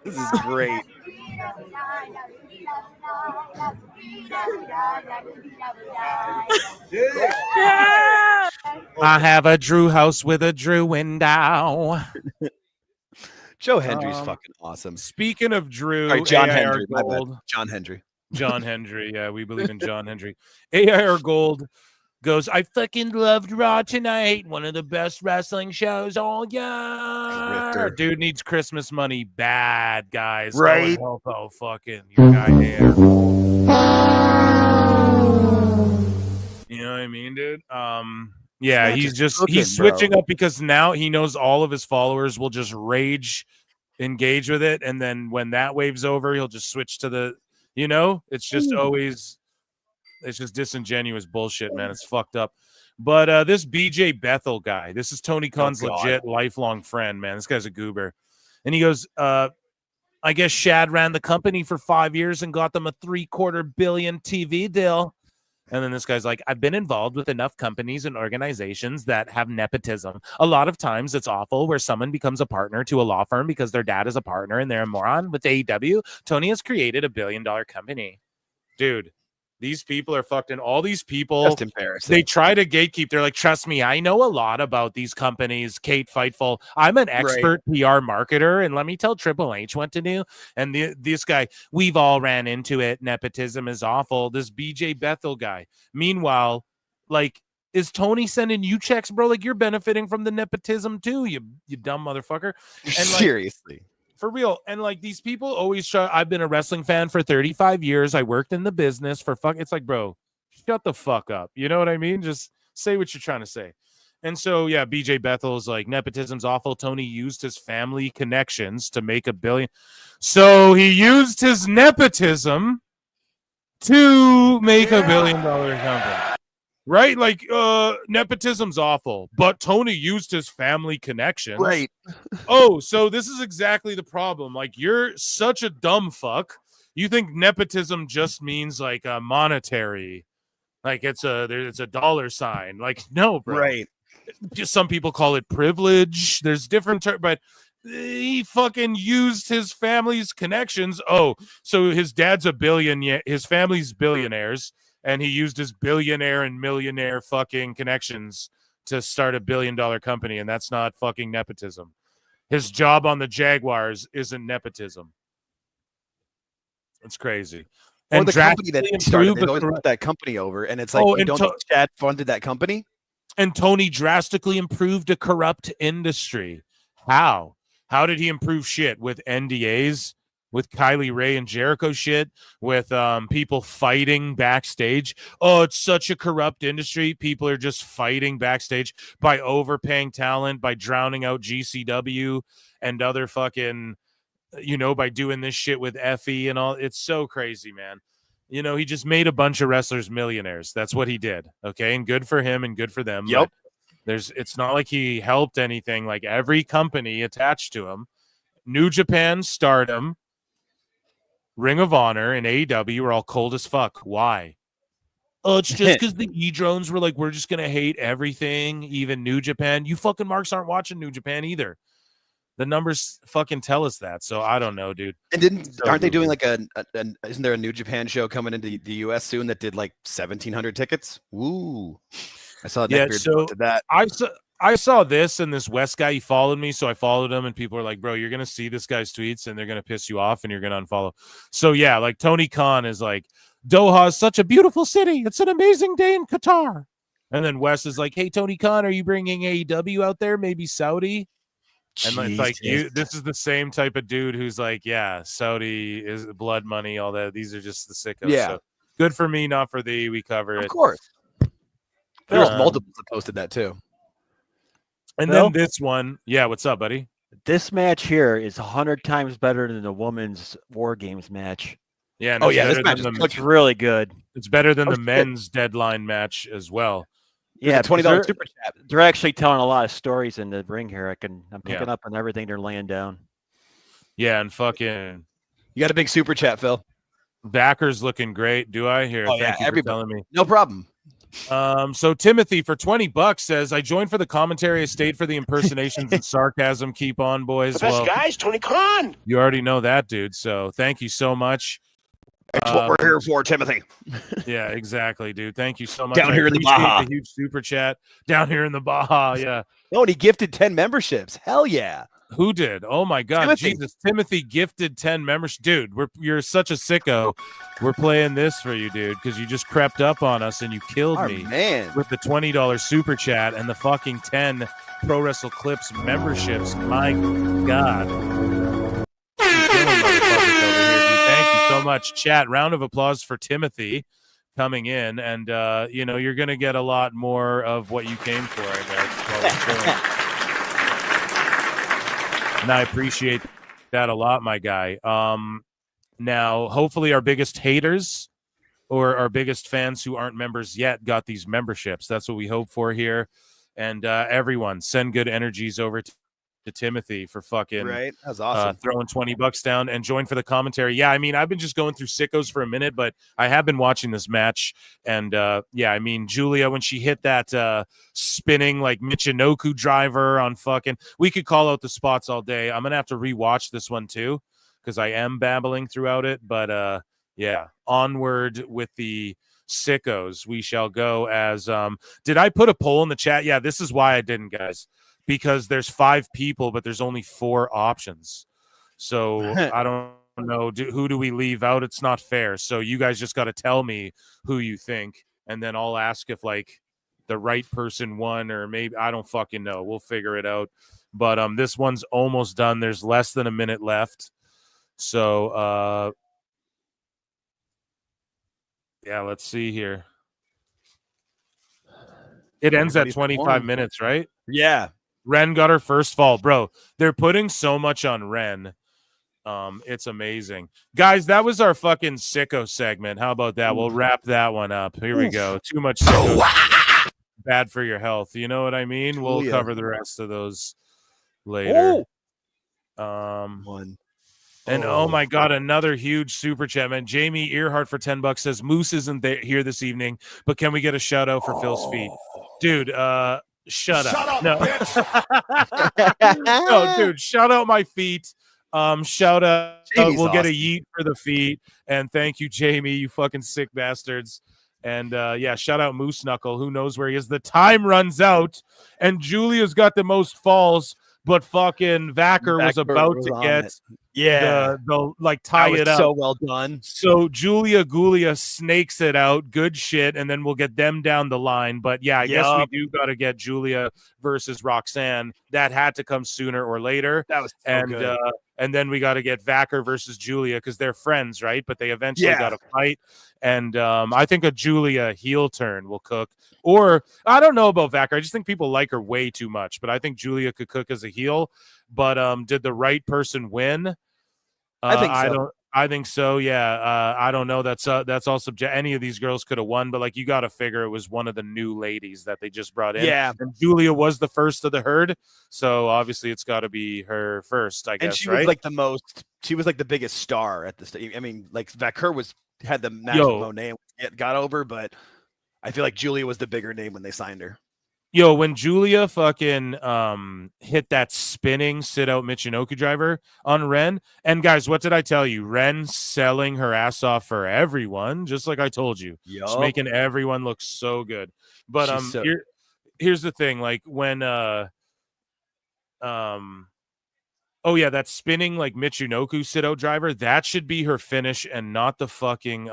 Speaker 9: This is great.
Speaker 21: Yeah! I have a Drew house with a Drew window.
Speaker 9: Joe Hendry's fucking awesome.
Speaker 21: Speaking of Drew,
Speaker 9: Sorry, John
Speaker 21: AIR
Speaker 9: Hendry. My bad.
Speaker 21: Gold.
Speaker 9: John Hendry.
Speaker 21: John Hendry. Yeah, we believe in John Hendry. AIR Gold goes, I fucking loved Raw tonight. One of the best wrestling shows all year. Dude needs Christmas money bad, guys.
Speaker 9: Right.
Speaker 21: Go and help out fucking your guy AIR Gold. You know what I mean, dude? Yeah, he's switching up because now he knows all of his followers will just rage engage with it, and then when that wave's over, he'll just switch to the, it's just always, it's just disingenuous bullshit, man. It's fucked up. But this BJ Bethel guy, this is Tony Khan's legit lifelong friend, man. This guy's a goober. And he goes, I guess Shad ran the company for 5 years and got them a $750 million TV deal. And then this guy's like, I've been involved with enough companies and organizations that have nepotism. A lot of times it's awful where someone becomes a partner to a law firm because their dad is a partner and they're a moron. With AEW, Tony has created $1 billion company. Dude, these people are fucked in. All these people,
Speaker 9: just embarrassing.
Speaker 21: They try to gatekeep. They're like, trust me, I know a lot about these companies. Kate Fightful. I'm an expert PR marketer, and let me tell Triple H what to do. And this guy, we've all ran into it. Nepotism is awful. This BJ Bethel guy. Meanwhile, like, is Tony sending you checks, bro? Like, you're benefiting from the nepotism too, you dumb motherfucker. And like,
Speaker 9: seriously.
Speaker 21: For real. And like, these people always try. I've been a wrestling fan for 35 years. I worked in the business for fuck. It's like, bro, shut the fuck up. You know what I mean? Just say what you're trying to say. And so, yeah, BJ Bethel is like, nepotism's awful. Tony used his family connections to make $1 billion. So he used his nepotism to make $1 billion company. Right? Like, nepotism's awful, but Tony used his family connections.
Speaker 9: Right.
Speaker 21: Oh, so this is exactly the problem. Like, you're such a dumb fuck. You think nepotism just means like a monetary, like it's a dollar sign. Like, no, bro.
Speaker 9: Right.
Speaker 21: Just some people call it privilege. There's different terms, but he fucking used his family's connections. Oh, so his dad's a billionaire. His family's billionaires. And he used his billionaire and millionaire fucking connections to start $1 billion company. And that's not fucking nepotism. His job on the Jaguars isn't nepotism. It's crazy.
Speaker 9: Or
Speaker 21: And
Speaker 9: the company that he started, they always
Speaker 21: the-
Speaker 9: put that company over. And it's like,
Speaker 21: Oh,
Speaker 9: you
Speaker 21: and
Speaker 9: don't
Speaker 21: to-
Speaker 9: think Chad funded that company?
Speaker 21: And Tony drastically improved a corrupt industry. How? How did he improve shit? With NDAs? With Kylie Ray and Jericho shit, with people fighting backstage. Oh, it's such a corrupt industry. People are just fighting backstage by overpaying talent, by drowning out GCW and other fucking, by doing this shit with Effie and all. It's so crazy, man. He just made a bunch of wrestlers millionaires. That's what he did. Okay. And good for him and good for them.
Speaker 9: Yep.
Speaker 21: But it's not like he helped anything. Like, every company attached to him, New Japan, Stardom, Ring of Honor, and AEW were all cold as fuck. Why? Oh, it's just because the E-drones were like, we're just going to hate everything, even New Japan. You fucking marks aren't watching New Japan either. The numbers fucking tell us that. So I don't know, dude.
Speaker 9: And aren't they doing like isn't there a New Japan show coming into the US soon that did like 1,700 tickets? Woo. I saw
Speaker 21: so
Speaker 9: to that.
Speaker 21: I saw this, and this West guy, he followed me, so I followed him, and people were like, bro, you're going to see this guy's tweets, and they're going to piss you off, and you're going to unfollow. So, yeah, like, Tony Khan is like, Doha is such a beautiful city. It's an amazing day in Qatar. And then Wes is like, hey, Tony Khan, are you bringing AEW out there? Maybe Saudi? And it's like, this is the same type of dude who's like, yeah, Saudi is blood money, all that. These are just the sickos.
Speaker 9: Yeah.
Speaker 21: So, good for me, not for thee. We cover it.
Speaker 9: Of course. There's multiples that posted that, too.
Speaker 21: And then this one, yeah, what's up, buddy?
Speaker 8: This match here is 100 times better than the women's War Games match.
Speaker 21: Yeah.
Speaker 8: This match looks really good.
Speaker 21: It's better than the men's deadline match as well.
Speaker 8: Yeah,
Speaker 9: $20 super chat.
Speaker 8: They're actually telling a lot of stories in the ring here. I'm picking up on everything they're laying down.
Speaker 21: Yeah, and fucking,
Speaker 9: you got a big super chat, Phil.
Speaker 21: Backer's looking great. Do I hear?
Speaker 9: Oh,
Speaker 21: Thank you for telling me.
Speaker 9: No problem.
Speaker 21: So Timothy for $20 says, I joined for the commentary, I stayed for the impersonations and sarcasm. Keep on, boys.
Speaker 12: The best guys, Tony Khan.
Speaker 21: You already know that, dude. So thank you so much.
Speaker 9: That's what we're here for, Timothy.
Speaker 21: Yeah, exactly, dude. Thank you so much.
Speaker 9: Down here in the Baja.
Speaker 21: The huge super chat. Down here in the Baja, yeah.
Speaker 9: Oh, and he gifted 10 memberships. Hell yeah.
Speaker 21: Who did? Oh my God,
Speaker 9: Timothy.
Speaker 21: Jesus! Timothy gifted 10 members, dude. You're such a sicko. We're playing this for you, dude, because you just crept up on us and you killed me,
Speaker 9: man,
Speaker 21: with the $20 super chat and the fucking 10 Pro Wrestle Clips memberships. My God, you're killing motherfuckers over here, dude. Thank you so much, chat. Round of applause for Timothy coming in, and you're gonna get a lot more of what you came for, I guess. And I appreciate that a lot, my guy. Now, hopefully our biggest haters or our biggest fans who aren't members yet got these memberships. That's what we hope for here. And everyone, send good energies over to Timothy for fucking
Speaker 9: right. That's awesome.
Speaker 21: Throwing $20 down and join for the commentary. Yeah, I mean, I've been just going through sickos for a minute, but I have been watching this match. And yeah, I mean, Julia, when she hit that spinning like Michinoku driver on fucking, we could call out the spots all day. I'm gonna have to rewatch this one too because I am babbling throughout it. But yeah, onward with the sickos. We shall go as did I put a poll in the chat? Yeah, this is why I didn't, guys. Because there's 5 people, but there's only 4 options. So I don't know. Who do we leave out? It's not fair. So you guys just got to tell me who you think. And then I'll ask if like the right person won or maybe I don't fucking know. We'll figure it out. But this one's almost done. There's less than a minute left. So yeah, let's see here. It ends at 25 minutes, right?
Speaker 9: Yeah.
Speaker 21: Ren got her first fall, bro. They're putting so much on Ren. It's amazing. Guys, that was our fucking sicko segment. How about that? We'll wrap that one up. Here we go. Too much sicko. Bad for your health. You know what I mean? We'll cover the rest of those later.
Speaker 9: One.
Speaker 21: And oh my God, another huge super chat, man. Jamie Earhart for $10 says Moose isn't here this evening, but can we get a shout out for Phil's feet? Dude, Shut up. No. No, dude, shout out my feet. Shout out. We'll get a yeet for the feet. And thank you, Jamie, you fucking sick bastards. And yeah, shout out Moose Knuckle. Who knows where he is? The time runs out, and Julia's got the most falls, but fucking Vacker was about to get the like tie it up.
Speaker 9: So well done.
Speaker 21: So Julia Gulia snakes it out. Good shit. And then we'll get them down the line. But yeah, I guess we do got to get Julia versus Roxanne. That had to come sooner or later.
Speaker 9: That was so good.
Speaker 21: And then we got to get Vacker versus Julia because they're friends, right? But they eventually got to fight. And I think a Julia heel turn will cook. Or I don't know about Vacker. I just think people like her way too much. But I think Julia could cook as a heel. But did the right person win?
Speaker 9: I think so.
Speaker 21: I think so. Yeah. I don't know. That's all subject. Any of these girls could have won, but like you got to figure it was one of the new ladies that they just brought in.
Speaker 9: Yeah.
Speaker 21: And Julia was the first of the herd, so obviously it's got to be her first. I guess.
Speaker 9: And she was like the most. She was like the biggest star at the stage. I mean, like Vacker had the massive name, got over, but I feel like Julia was the bigger name when they signed her.
Speaker 21: Yo, when Julia fucking hit that spinning sit-out Michinoku driver on Ren, and guys, what did I tell you? Ren selling her ass off for everyone, just like I told you. Just making everyone look so good. But here's the thing, like when oh yeah, that spinning like Michinoku sit-out driver, that should be her finish and not the fucking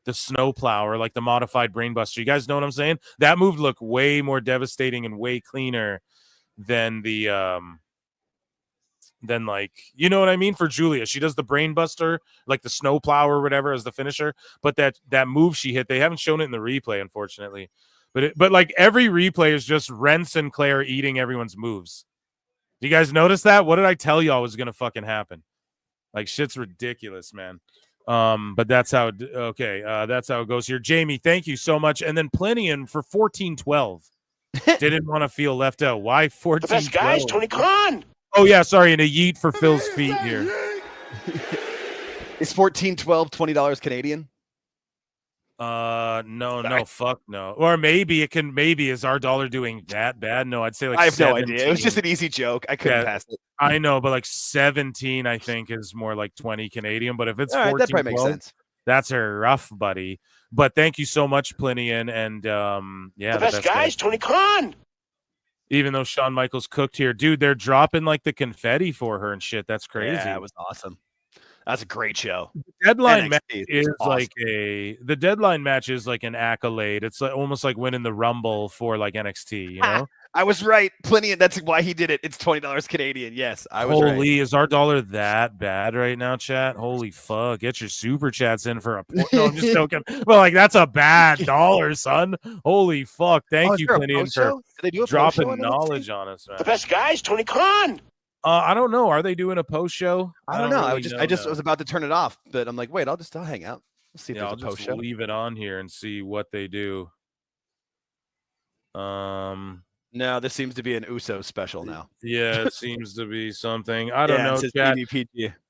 Speaker 21: the snowplow or like the modified brainbuster. You guys know what I'm saying? That move looked way more devastating and way cleaner than the than like, you know what I mean? For Julia, she does the brainbuster, like the snowplow or whatever as the finisher, but that move she hit, they haven't shown it in the replay, unfortunately. But like every replay is just Ren Sinclair eating everyone's moves. Do you guys notice that? What did I tell y'all was gonna fucking happen? Like shit's ridiculous, man. But that's how that's how it goes here. Jamie, thank you so much. And then Plinian for 14-12. Didn't want to feel left out. Why 14-12?
Speaker 12: The best guys, Tony Khan.
Speaker 21: Oh yeah, sorry, and a yeet for Phil's feet here.
Speaker 9: Is 14-12 $20 Canadian?
Speaker 21: No, fuck no. Or maybe is our dollar doing that bad? No, I'd say like
Speaker 9: I have
Speaker 21: 17.
Speaker 9: no idea. It was just an easy joke. I couldn't pass it.
Speaker 21: I know, but like 17, I think, is more like 20 Canadian. But if it's
Speaker 9: All right,
Speaker 21: 14,
Speaker 9: that probably makes
Speaker 21: 12,
Speaker 9: sense.
Speaker 21: that's a rough, buddy. But thank you so much, Plinian, and
Speaker 12: the best guys, Tony Khan.
Speaker 21: Even though Shawn Michaels cooked here, dude, they're dropping like the confetti for her and shit. That's crazy.
Speaker 9: Yeah, it was awesome. That's a great show.
Speaker 21: Deadline
Speaker 9: NXT
Speaker 21: match is
Speaker 9: awesome.
Speaker 21: like the deadline match is like an accolade. It's like almost like winning the Rumble for like NXT, you know?
Speaker 9: I was right. Plenty, and that's why he did it. It's $20 Canadian. Yes, I was right.
Speaker 21: Holy, is our dollar that bad right now, chat? Holy fuck. Get your super chats in for a no, I'm just joking. Well, like that's a bad dollar, son. Holy fuck. Thank you, Plenty, for dropping knowledge on us, man.
Speaker 12: The best guys, Tony Khan.
Speaker 21: I don't know. Are they doing a post show?
Speaker 9: I don't know. I just was about to turn it off, but I'm like, wait, I'll hang out. Let's see if there's a post show.
Speaker 21: Leave it on here and see what they do.
Speaker 9: No, this seems to be an USO special now.
Speaker 21: Yeah, it seems to be something. I don't know.
Speaker 9: Chat.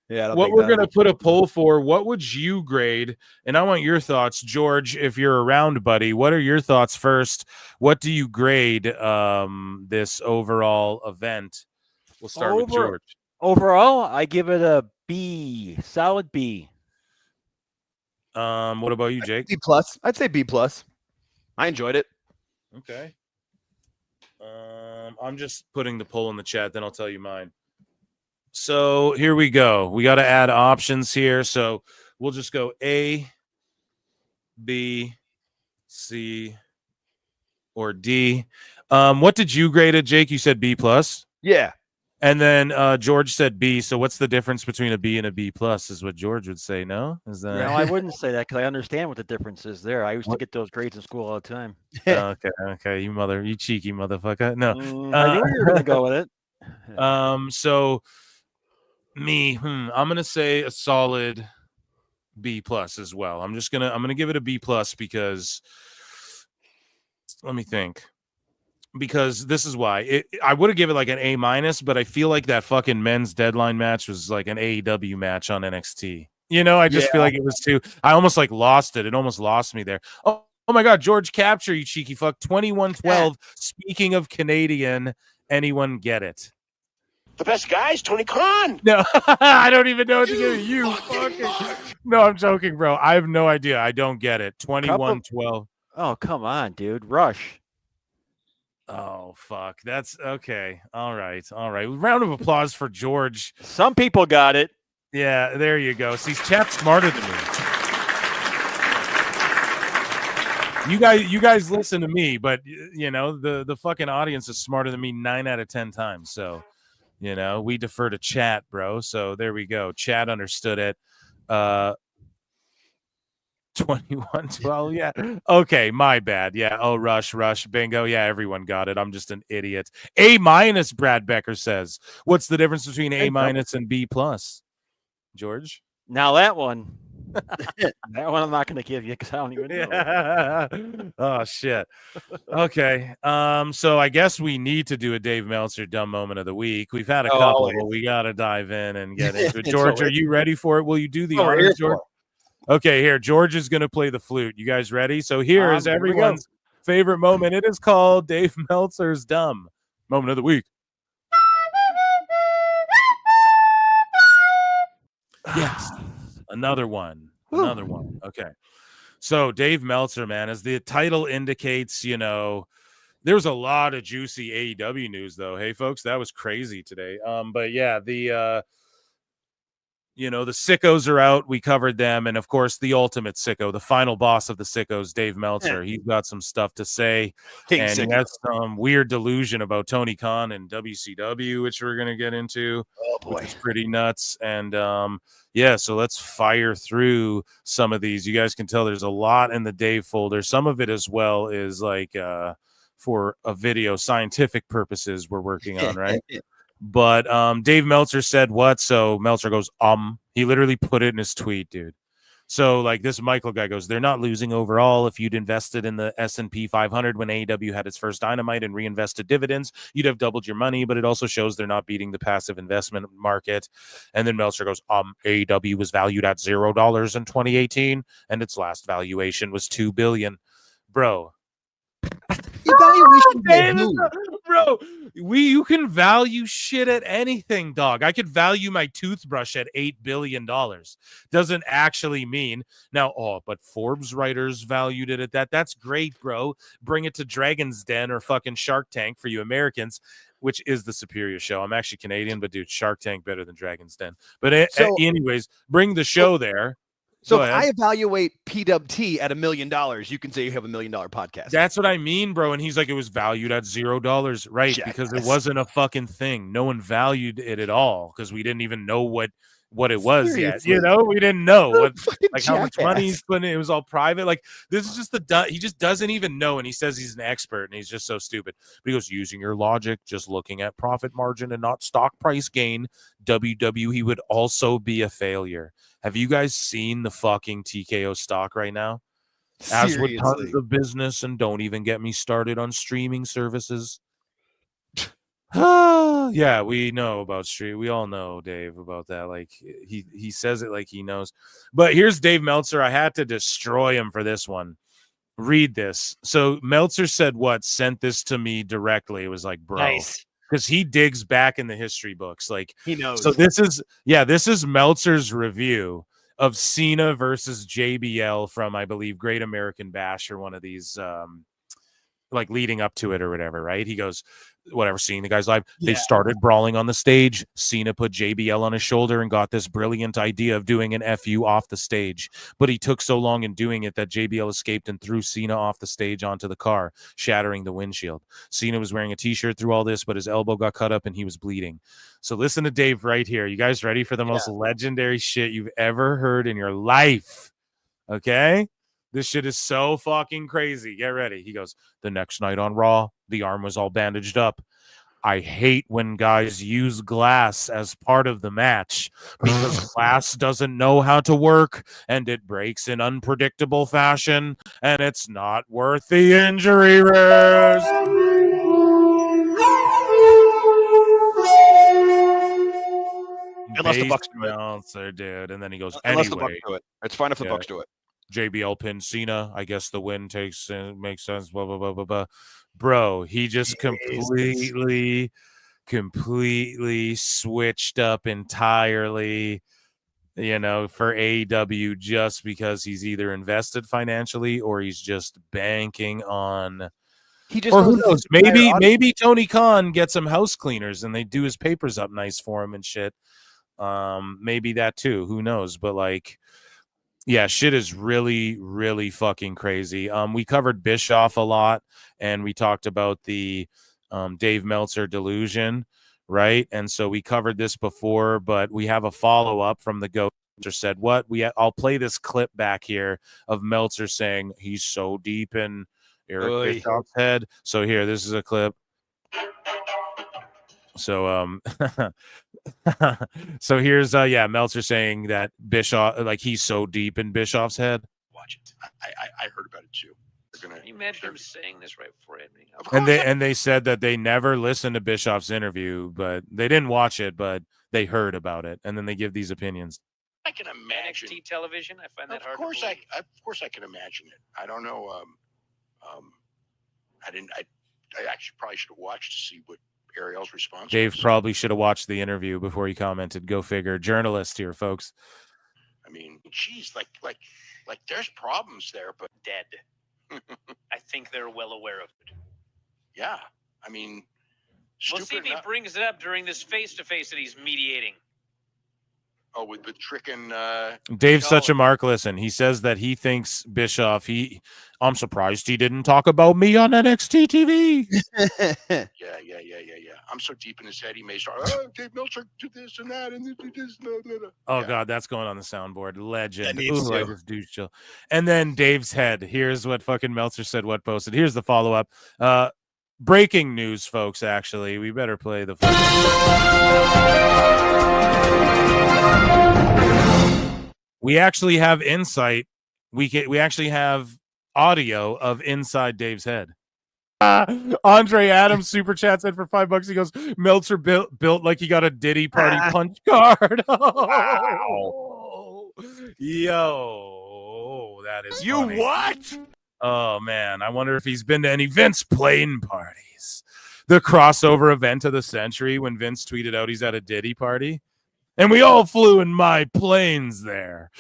Speaker 9: Yeah,
Speaker 21: what we're gonna put a poll for? What would you grade? And I want your thoughts, George. If you're around, buddy, what are your thoughts first? What do you grade this overall event? We'll start with George.
Speaker 8: Overall, I give it a B, solid B.
Speaker 21: What about you, Jake?
Speaker 9: B+. I'd say B+. I enjoyed it.
Speaker 21: Okay. I'm just putting the poll in the chat, then I'll tell you mine. So here we go. We got to add options here. So we'll just go A, B, C, or D. What did you grade it, Jake? You said B+.
Speaker 9: Yeah.
Speaker 21: And then George said B. So what's the difference between a B and a B+ is what George would say, no? Is that...
Speaker 8: No, I wouldn't say that because I understand what the difference is there. I used to get those grades in school all the time.
Speaker 21: Okay, you cheeky motherfucker. No.
Speaker 8: I knew you were going to go with it.
Speaker 21: So me, I'm going to say a solid B+ as well. I'm going to give it a B+ because let me think. Because this is why I would have given it like an A-, but I feel like that fucking men's deadline match was like an AEW match on NXT. You know, I just feel like it was too. I almost like lost it. It almost lost me there. Oh my God, George Capture, you cheeky fuck. 21-12. Speaking of Canadian, anyone get it?
Speaker 12: The best guys, Tony Khan.
Speaker 21: No, I don't even know what to give you. No, I'm joking, bro. I have no idea. I don't get it. 21-12.
Speaker 8: Oh, come on, dude. Rush.
Speaker 21: Oh, fuck. That's okay. All right. Round of applause for George.
Speaker 8: Some people got it.
Speaker 21: Yeah, there you go. See, chat's smarter than me. You guys listen to me, but you know, the fucking audience is smarter than me 9 out of 10 times. So, you know, we defer to chat, bro. So there we go. Chat understood it. 21-12, yeah. Okay, my bad. Yeah. Oh, rush, bingo. Yeah, everyone got it. I'm just an idiot. A-, Brad Becker says. What's the difference between A- and B+? George?
Speaker 8: Now that one. That one I'm not going to give you because I don't even know.
Speaker 21: Oh, shit. Okay. So I guess we need to do a Dave Meltzer dumb moment of the week. We've had a couple, but we got to dive in and get into it. George, are you ready for it? Will you do the honors, George? Okay, here. George is going to play the flute. You guys ready? So here is everyone's favorite moment. It is called Dave Meltzer's Dumb Moment of the Week. Yes. Another one. Okay. So Dave Meltzer, man, as the title indicates, you know, there's a lot of juicy AEW news, though. Hey, folks, that was crazy today. But yeah, the sickos are out. We covered them. And of course, the ultimate sicko, the final boss of the sickos, Dave Meltzer. He's got some stuff to say. He has some weird delusion about Tony Khan and WCW, which we're going to get into.
Speaker 9: Oh, boy.
Speaker 21: Which is pretty nuts. And so let's fire through some of these. You guys can tell there's a lot in the Dave folder. Some of it as well is like for a video scientific purposes we're working on, right? But Dave Meltzer said what? So Meltzer goes, he literally put it in his tweet, dude. So like this Michael guy goes, they're not losing overall. If you'd invested in the S&P 500 when AEW had its first Dynamite and reinvested dividends, you'd have doubled your money, but it also shows they're not beating the passive investment market. And then Meltzer goes, AEW was valued at $0 in 2018 and its last valuation was $2 billion. Bro.
Speaker 9: Evaluation,
Speaker 21: bro. You can value shit at anything, dog. I could value my toothbrush at $8 billion. Doesn't actually mean now. But Forbes writers valued it at that. That's great, bro. Bring it to Dragon's Den or fucking Shark Tank for you Americans, which is the superior show. I'm actually Canadian, but dude, Shark Tank better than Dragon's Den. But anyways, bring the show there.
Speaker 9: So if I evaluate PWT at $1 million, you can say you have $1 million podcast.
Speaker 21: That's what I mean, bro. And he's like, it was valued at $0, right?
Speaker 9: Jackass.
Speaker 21: Because it wasn't a fucking thing. No one valued it at all because we didn't even know what it was yet. You know, we didn't know what how much money he's putting in. It was all private. Like this is just he just doesn't even know. And he says he's an expert and he's just so stupid. But he goes, using your logic, just looking at profit margin and not stock price gain, WWE would also be a failure. Have you guys seen the fucking TKO stock right now? As with tons of business, and don't even get me started on streaming services. Yeah, we know about stream. We all know, Dave, about that. Like he says it like he knows. But here's Dave Meltzer. I had to destroy him for this one. Read this. So Meltzer said sent this to me directly. It was like, bro.
Speaker 8: Nice.
Speaker 21: Because he digs back in the history books. Like
Speaker 9: he knows.
Speaker 21: So this is Meltzer's review of Cena versus JBL from, I believe, Great American Bash or one of these like leading up to it or whatever, right? He goes, whatever, seeing the guys live. They started brawling on the stage. Cena put JBL on his shoulder and got this brilliant idea of doing an FU off the stage. But he took so long in doing it that JBL escaped and threw Cena off the stage onto the car, shattering the windshield. Cena was wearing a t-shirt through all this, but his elbow got cut up and he was bleeding. So listen to Dave right here. You guys ready for the most legendary shit you've ever heard in your life? Okay? This shit is so fucking crazy. Get ready. He goes, the next night on Raw, the arm was all bandaged up. I hate when guys use glass as part of the match because glass doesn't know how to work and it breaks in unpredictable fashion and it's not worth the injury risk.
Speaker 9: Unless the Bucks do it.
Speaker 21: Meltzer, dude. And then he goes,
Speaker 9: Unless
Speaker 21: anyway,
Speaker 9: the Bucks do it. It's fine if the Bucks do it.
Speaker 21: JBL pinned Cena. I guess the win makes sense. Blah, blah, blah, blah, blah. Bro, he just completely switched up entirely, for AEW just because he's either invested financially or he's just banking on. Or who knows? Maybe Tony Khan gets some house cleaners and they do his papers up nice for him and shit. Maybe that too. Who knows? But yeah, shit is really, really fucking crazy. We covered Bischoff a lot, and we talked about the Dave Meltzer delusion, right? And so we covered this before, but we have a follow-up from the Ghost. Said what? I'll play this clip back here of Meltzer saying he's so deep in Eric Bischoff's head. So here, this is a clip. So so here's Meltzer saying that Bischoff, he's so deep in Bischoff's head.
Speaker 4: Watch it. I heard about it too.
Speaker 3: Can you imagine him saying this right before ending?
Speaker 21: And they said that they never listened to Bischoff's interview, but they didn't watch it, but they heard about it, and then they give these opinions.
Speaker 4: I can imagine
Speaker 3: NXT television. I find that hard.
Speaker 4: Of course, I can imagine it. I don't know. I actually probably should have watched to see what Ariel's response.
Speaker 21: Dave probably should have watched the interview before he commented. Go figure. Journalist here, folks.
Speaker 4: I mean, geez, like there's problems there, but
Speaker 3: dead. I think they're well aware of it.
Speaker 4: Yeah, I mean,
Speaker 3: we'll see if he brings it up during this face-to-face that he's mediating.
Speaker 4: Oh, with tricking.
Speaker 21: Dave's such a mark. Listen, he says that he thinks Bischoff. I'm surprised he didn't talk about me on NXT TV.
Speaker 4: Yeah. I'm so deep in his head, he may start. Oh, Dave Meltzer did this and that, and did this.
Speaker 21: Oh God, that's going on the soundboard. Legend. Ooh, I just do chill. And then Dave's head. Here's what fucking Meltzer said. What posted? Here's the follow up. Breaking news, folks. Actually, we better play the. We actually have insight. We actually have audio of inside Dave's head. Andre Adams super chat said for $5. He goes, Meltzer built like he got a Diddy Party punch card. Wow. Yo, that is funny.
Speaker 5: What?
Speaker 21: Oh man, I wonder if he's been to any Vince plane parties. The crossover event of the century when Vince tweeted out he's at a Diddy party. And we all flew in my planes there.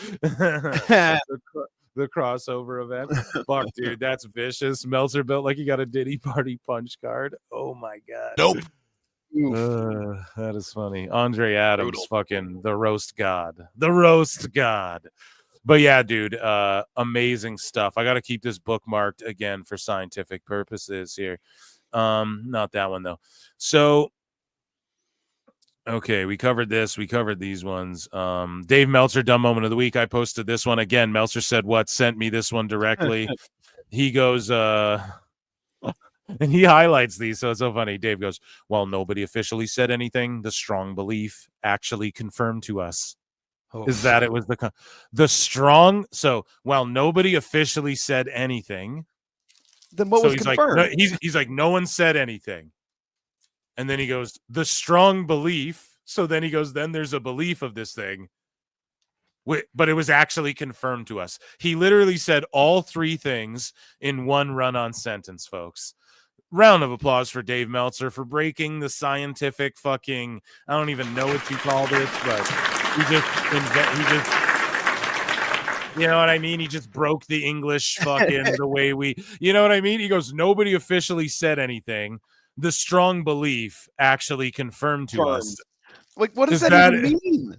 Speaker 21: The crossover event. Fuck, dude, that's vicious. Meltzer built like he got a Diddy Party punch card. Oh my god.
Speaker 5: Nope.
Speaker 21: That is funny. Andre Adams, fucking the roast god. The roast god. But yeah, dude, amazing stuff. I got to keep this bookmarked again for scientific purposes here. Not that one though. So okay, we covered this. We covered these ones. Dave Meltzer, dumb moment of the week. I posted this one again. Meltzer said what? Sent me this one directly. He goes, and he highlights these, so it's so funny. Dave goes, well, nobody officially said anything. The strong belief actually confirmed to us is that it was the strong. So while nobody officially said anything,
Speaker 9: then what was confirmed?
Speaker 21: Like, no, he's like, no one said anything. And then he goes, the strong belief. So then he goes, then there's a belief of this thing. But it was actually confirmed to us. He literally said all three things in one run-on sentence, folks. Round of applause for Dave Meltzer for breaking the scientific fucking, I don't even know what you called it, but he just, you know what I mean? He just broke the English fucking the way we, you know what I mean? He goes, nobody officially said anything. The strong belief actually confirmed to us.
Speaker 9: Like, what does that even mean?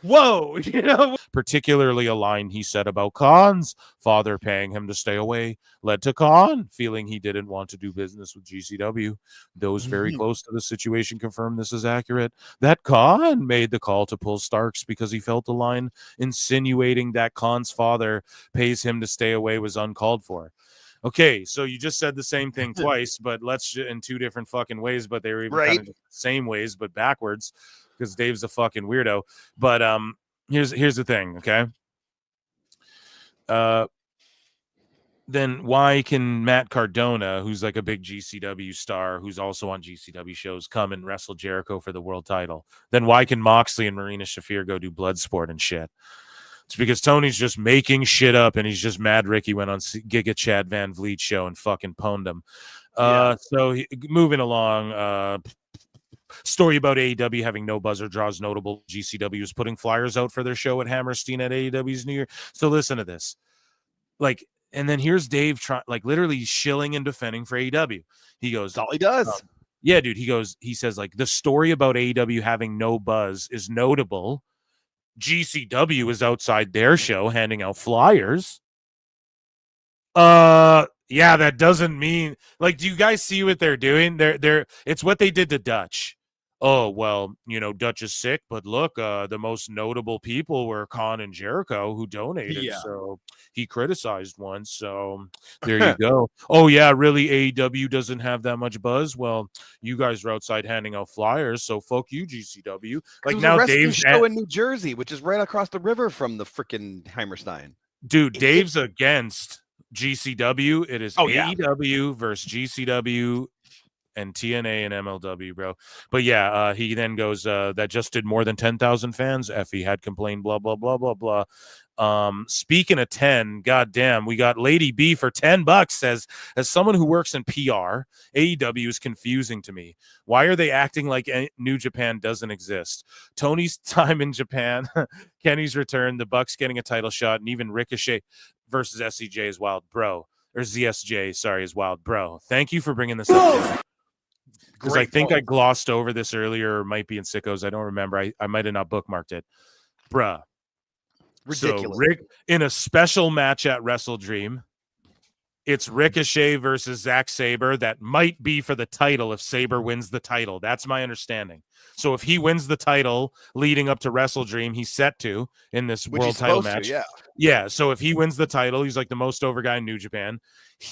Speaker 21: Whoa, you know, particularly a line he said about Khan's father paying him to stay away led to Khan feeling he didn't want to do business with GCW. Those very close to the situation confirm this is accurate. That Khan made the call to pull Starks because he felt the line insinuating that Khan's father pays him to stay away was uncalled for. Okay, so you just said the same thing twice, but let's in two different fucking ways, but they were even kind of the same ways, but backwards, because Dave's a fucking weirdo. But here's the thing, okay? Then why can Matt Cardona, who's like a big GCW star, who's also on GCW shows, come and wrestle Jericho for the world title? Then why can Moxley and Marina Shafir go do Bloodsport and shit? It's because Tony's just making shit up, and he's just mad Ricky went on Giga Chad Van Vliet show and fucking pwned him. So moving along, story about AEW having no buzzer draws notable. GCW is putting flyers out for their show at Hammerstein at AEW's New Year. So listen to this. Like, and then here's Dave literally shilling and defending for AEW. He goes,
Speaker 9: that's all he does.
Speaker 21: Yeah, dude. He says like the story about AEW having no buzz is notable. GCW is outside their show handing out flyers. Yeah, that doesn't mean like, do you guys see what they're doing? It's what they did to Dutch. Oh, well, you know, Dutch is sick, but look, the most notable people were Khan and Jericho who donated. Yeah. So he criticized one. So there you go. Oh, yeah, really? AEW doesn't have that much buzz? Well, you guys are outside handing out flyers. So fuck you, GCW. Like now Dave's
Speaker 9: show in New Jersey, which is right across the river from the freaking Hammerstein.
Speaker 21: Dude, Dave's against GCW. It is AEW versus GCW and TNA and MLW, bro. But yeah, he then goes, that just did more than 10,000 fans. Effie had complained, blah, blah, blah, blah, blah. Speaking of 10, goddamn, we got Lady B for $10 says, as someone who works in PR, AEW is confusing to me. Why are they acting like New Japan doesn't exist? Tony's time in Japan, Kenny's return, the Bucks getting a title shot, and even Ricochet versus SCJ is wild, bro. Or ZSJ, sorry, is wild, bro. Thank you for bringing this up. Because I think I glossed over this earlier, or might be in Sickos. I don't remember. I might have not bookmarked it. Bruh.
Speaker 9: Ridiculous.
Speaker 21: So in a special match at Wrestle Dream, it's Ricochet versus Zack Sabre. That might be for the title if Sabre wins the title. That's my understanding. So if he wins the title leading up to Wrestle Dream, he's set to in this world title match. Yeah. So if he wins the title, he's like the most over guy in New Japan.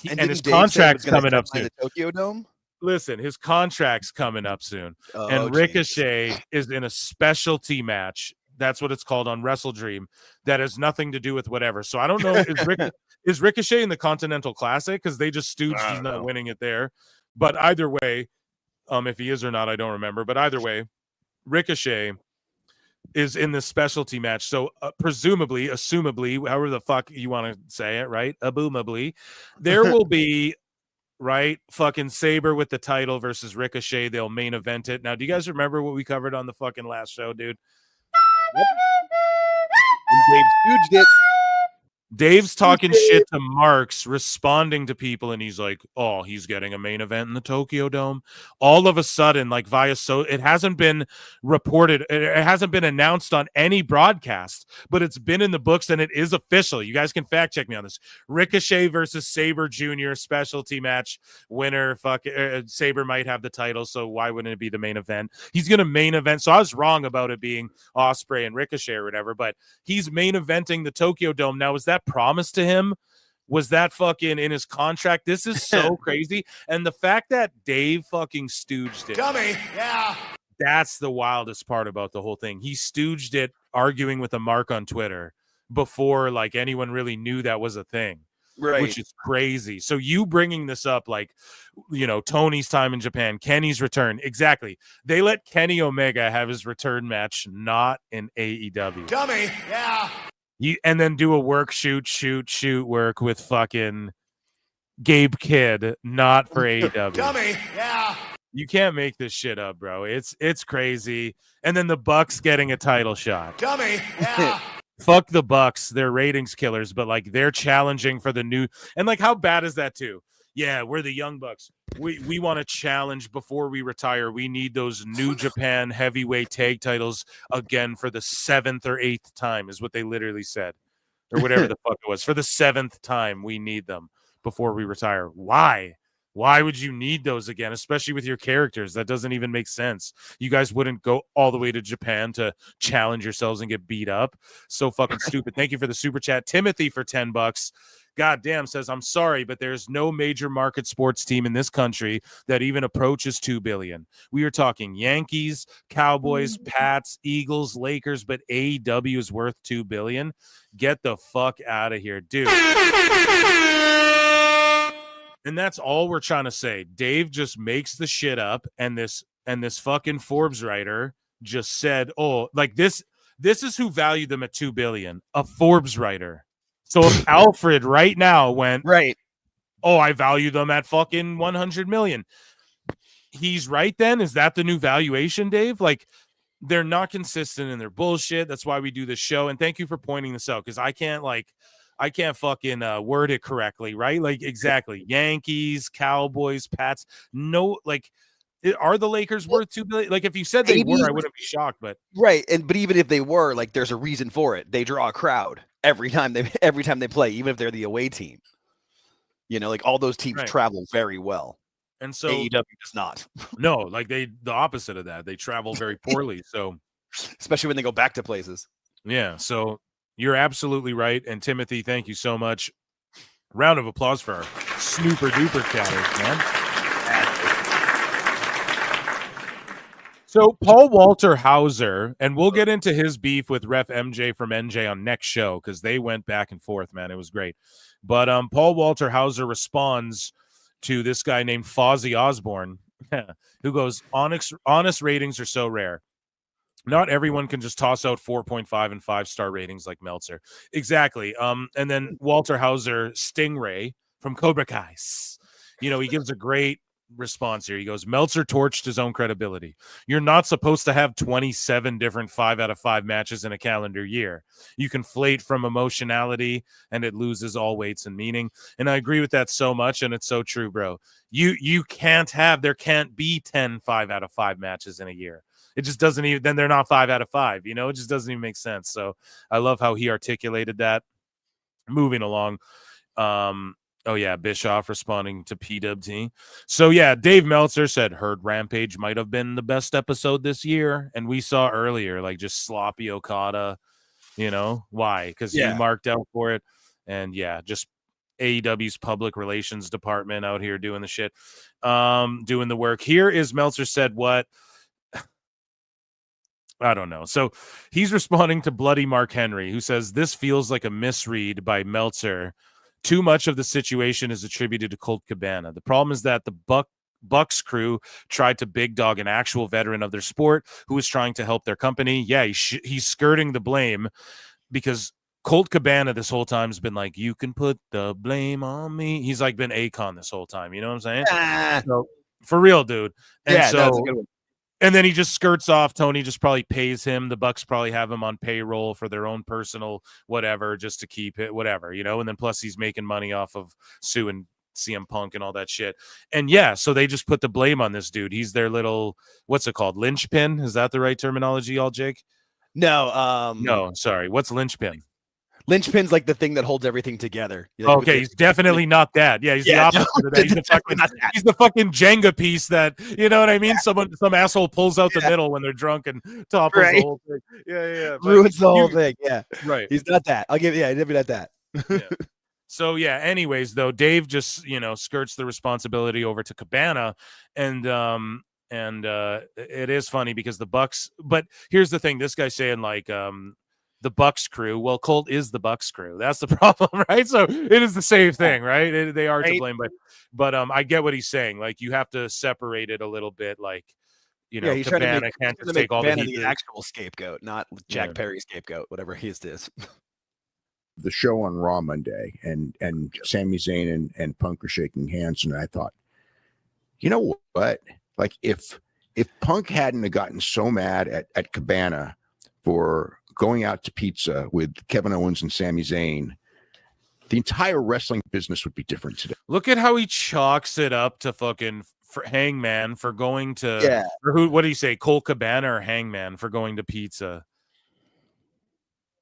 Speaker 21: And his contract's coming up soon.
Speaker 9: The Tokyo Dome?
Speaker 21: Listen, his contract's coming up soon. And Ricochet is in a specialty match That's what it's called on Wrestle Dream. That has nothing to do with whatever. So I don't know. Is Ricochet in the Continental Classic? Because they just stooged he's not winning it there. But either way, if he is or not, I don't remember. But either way, Ricochet is in this specialty match. So presumably, assumably, however the fuck you want to say it, right? Aboomably, there will be, right, fucking Saber with the title versus Ricochet. They'll main event it. Now, do you guys remember what we covered on the fucking last show, dude?
Speaker 9: And Dave stooged it.
Speaker 21: Dave's talking shit to Marks, responding to people, and he's like, oh, he's getting a main event in the Tokyo Dome. All of a sudden, like it hasn't been reported, it hasn't been announced on any broadcast, but it's been in the books and it is official. You guys can fact check me on this. Ricochet versus Saber Jr. specialty match. Winner, Saber might have the title, so why wouldn't it be the main event? He's going to main event. So I was wrong about it being Ospreay and Ricochet or whatever, but he's main eventing the Tokyo Dome. Now, is that promised to him? Was that fucking in his contract? This is so crazy. And the fact that Dave fucking stooged it.
Speaker 22: Dummy, yeah.
Speaker 21: That's the wildest part about the whole thing. He stooged it arguing with a Mark on Twitter before like anyone really knew that was a thing. Right. Which is crazy. So you bringing this up, like, you know, Tony's time in Japan, Kenny's return. Exactly. They let Kenny Omega have his return match, not in AEW.
Speaker 22: Dummy, yeah.
Speaker 21: And then do a work, shoot work with fucking Gabe Kidd, not for AEW.
Speaker 22: Dummy, yeah.
Speaker 21: You can't make this shit up, bro. It's crazy. And then the Bucks getting a title shot.
Speaker 22: Dummy, yeah.
Speaker 21: Fuck the Bucks. They're ratings killers, but like they're challenging for the new. And like, how bad is that too? Yeah, we're the Young Bucks. We want to challenge before we retire. We need those New Japan heavyweight tag titles again for the 7th or 8th time, is what they literally said, or whatever the fuck it was. For the 7th time, we need them before we retire. Why? Why would you need those again, especially with your characters? That doesn't even make sense. You guys wouldn't go all the way to Japan to challenge yourselves and get beat up. So fucking stupid. Thank you for the super chat. Timothy for $10. Goddamn says, I'm sorry, but there's no major market sports team in this country that even approaches 2 billion. We are talking Yankees, Cowboys, Pats, Eagles, Lakers, but AEW is worth 2 billion. Get the fuck out of here, dude. And that's all we're trying to say. Dave just makes the shit up, and this fucking Forbes writer just said, oh, like this is who valued them at 2 billion, a Forbes writer. So if Alfred right now went, right, oh, I value them at fucking 100 million. He's right then. Is that the new valuation, Dave? Like, they're not consistent in their bullshit. That's why we do this show. And thank you for pointing this out, because I can't fucking word it correctly, right? Like, exactly. Yankees, Cowboys, Pats. No, like, are the Lakers worth 2 billion? Like, if you said they were, I wouldn't be shocked. But
Speaker 9: right, but even if they were, like, there's a reason for it. They draw a crowd every time they play, even if they're the away team. You know, like all those teams travel very well,
Speaker 21: and so
Speaker 9: AEW does not.
Speaker 21: No, like the opposite of that. They travel very poorly. So,
Speaker 9: especially when they go back to places.
Speaker 21: Yeah. So you're absolutely right. And Timothy, thank you so much. Round of applause for our snooper duper chatters, man. So Paul Walter Hauser, and we'll get into his beef with Ref MJ from NJ on next show, because they went back and forth, man. It was great. But Paul Walter Hauser responds to this guy named Fozzy Osborne, who goes, honest ratings are so rare. Not everyone can just toss out 4.5 and 5-star ratings like Meltzer. Exactly. And then Walter Hauser, Stingray from Cobra Kai, you know, he gives a great response here. He goes, Meltzer torched his own credibility. You're not supposed to have 27 different 5 out of 5 matches in a calendar year. You conflate from emotionality and it loses all weights and meaning. And I agree with that so much, and it's so true, bro. You can't have, there can't be 10 5 out of 5 matches in a year. It just doesn't even, then they're not 5 out of 5, you know, it just doesn't even make sense. So I love how he articulated that. Moving along. Oh, yeah, Bischoff responding to PWT. So, yeah, Dave Meltzer said, heard Rampage might have been the best episode this year. And we saw earlier, like, just sloppy Okada, you know, why? Because he marked out for it. And, yeah, just AEW's public relations department out here doing the shit, doing the work. Here is Meltzer said what? I don't know. So he's responding to Bloody Mark Henry, who says this feels like a misread by Meltzer. Too much of the situation is attributed to Colt Cabana. The problem is that the Bucks crew tried to big dog an actual veteran of their sport who was trying to help their company. Yeah, he's skirting the blame because Colt Cabana this whole time has been like, you can put the blame on me. He's like been Akon this whole time. You know what I'm saying? So, for real, dude. And
Speaker 9: yeah,
Speaker 21: so,
Speaker 9: that's a good one.
Speaker 21: And then he just skirts off. Tony just probably pays him. The Bucks probably have him on payroll for their own personal whatever, just to keep it, whatever, you know. And then plus he's making money off of Sue and CM Punk and all that shit. And yeah, so they just put the blame on this dude. He's their little, what's it called? Linchpin? Is that the right terminology, all Jake?
Speaker 9: No,
Speaker 21: no, sorry. What's linchpin?
Speaker 9: Linchpin's like the thing that holds everything together.
Speaker 21: Like, okay, he's definitely not that. Yeah, he's the opposite of that. He's the fucking Jenga piece that, you know what I mean? Some asshole pulls out the middle when they're drunk and topples the whole thing. Yeah.
Speaker 9: Ruins the whole thing. Yeah.
Speaker 21: Right.
Speaker 9: He's not that. I'll give you that.
Speaker 21: Yeah. So yeah, anyways, though, Dave just, skirts the responsibility over to Cabana, and it is funny because the Bucks, but here's the thing, this guy's saying like the Bucks crew. Well, Colt is the Bucks crew. That's the problem, right? So it is the same thing, right? They are to blame, but I get what he's saying. Like you have to separate it a little bit. Like
Speaker 9: he's
Speaker 21: Cabana can't just take all the heat.
Speaker 9: The actual scapegoat, not Jack Perry scapegoat, whatever his is.
Speaker 1: The show on Raw Monday, and Sami Zayn and Punk are shaking hands, and I thought, you know what? Like if Punk hadn't have gotten so mad at Cabana for going out to pizza with Kevin Owens and Sami Zayn, the entire wrestling business would be different today.
Speaker 21: Look at how he chalks it up to fucking Hangman for going to or what did he say? Colt Cabana or Hangman for going to pizza?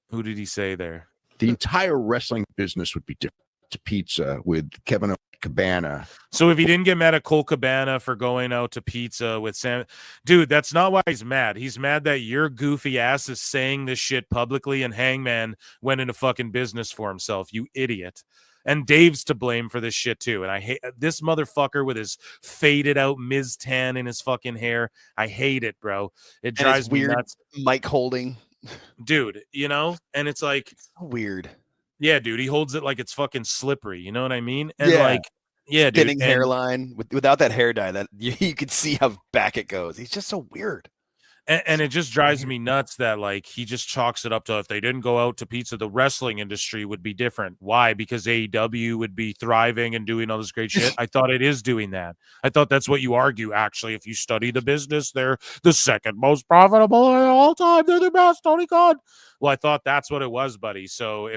Speaker 21: Who did he say there?
Speaker 1: The entire wrestling business would be different to pizza with Kevin Cabana.
Speaker 21: So if he didn't get mad at Colt Cabana for going out to pizza with Sam, dude, that's not why he's mad. He's mad that your goofy ass is saying this shit publicly and Hangman went into fucking business for himself, you idiot. And Dave's to blame for this shit too. And I hate this motherfucker with his faded out Miz tan in his fucking hair. I hate it, bro. It drives me nuts.
Speaker 9: Mic holding.
Speaker 21: Dude, and it's like
Speaker 9: so weird.
Speaker 21: Yeah, dude, he holds it like it's fucking slippery. You know what I mean? And
Speaker 9: thinning hairline without that hair dye that you could see how back it goes. He's just so weird.
Speaker 21: And it just drives me nuts that like he just chalks it up to if they didn't go out to pizza, the wrestling industry would be different. Why? Because AEW would be thriving and doing all this great shit. I thought it is doing that. I thought that's what you argue. Actually, if you study the business, they're the second most profitable of all time. They're the best. Tony Khan. Well, I thought that's what it was, buddy. So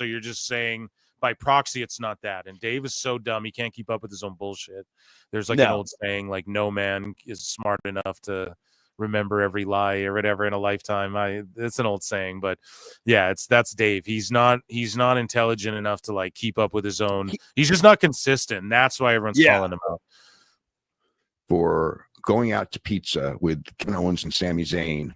Speaker 21: you're just saying by proxy, it's not that. And Dave is so dumb he can't keep up with his own bullshit. There's like an old saying, like no man is smart enough to remember every lie or whatever in a lifetime. It's an old saying, but yeah, that's Dave. He's not intelligent enough to like keep up with his own. He's just not consistent. That's why everyone's calling him out
Speaker 1: for going out to pizza with Kevin Owens and Sami Zayn.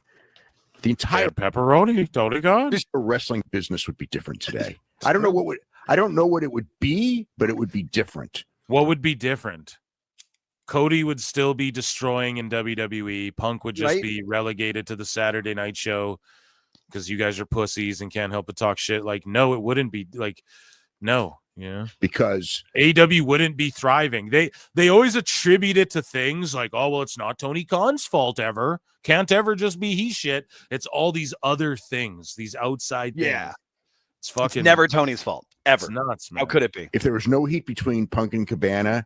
Speaker 1: The entire
Speaker 21: pepperoni, Tony God.
Speaker 1: The wrestling business would be different today. I don't know what it would be, but it would be different.
Speaker 21: What would be different? Cody would still be destroying in WWE. Punk would just be relegated to the Saturday night show because you guys are pussies and can't help but talk shit. Like, no, it wouldn't be like, no,
Speaker 1: because
Speaker 21: AEW wouldn't be thriving. They always attribute it to things like, oh, well, it's not Tony Khan's fault ever. Can't ever just be he shit. It's all these other things, these outside things.
Speaker 9: Yeah.
Speaker 21: It's
Speaker 9: never Tony's fault ever.
Speaker 21: It's nuts, man.
Speaker 9: How could it be?
Speaker 1: If there was no heat between Punk and Cabana,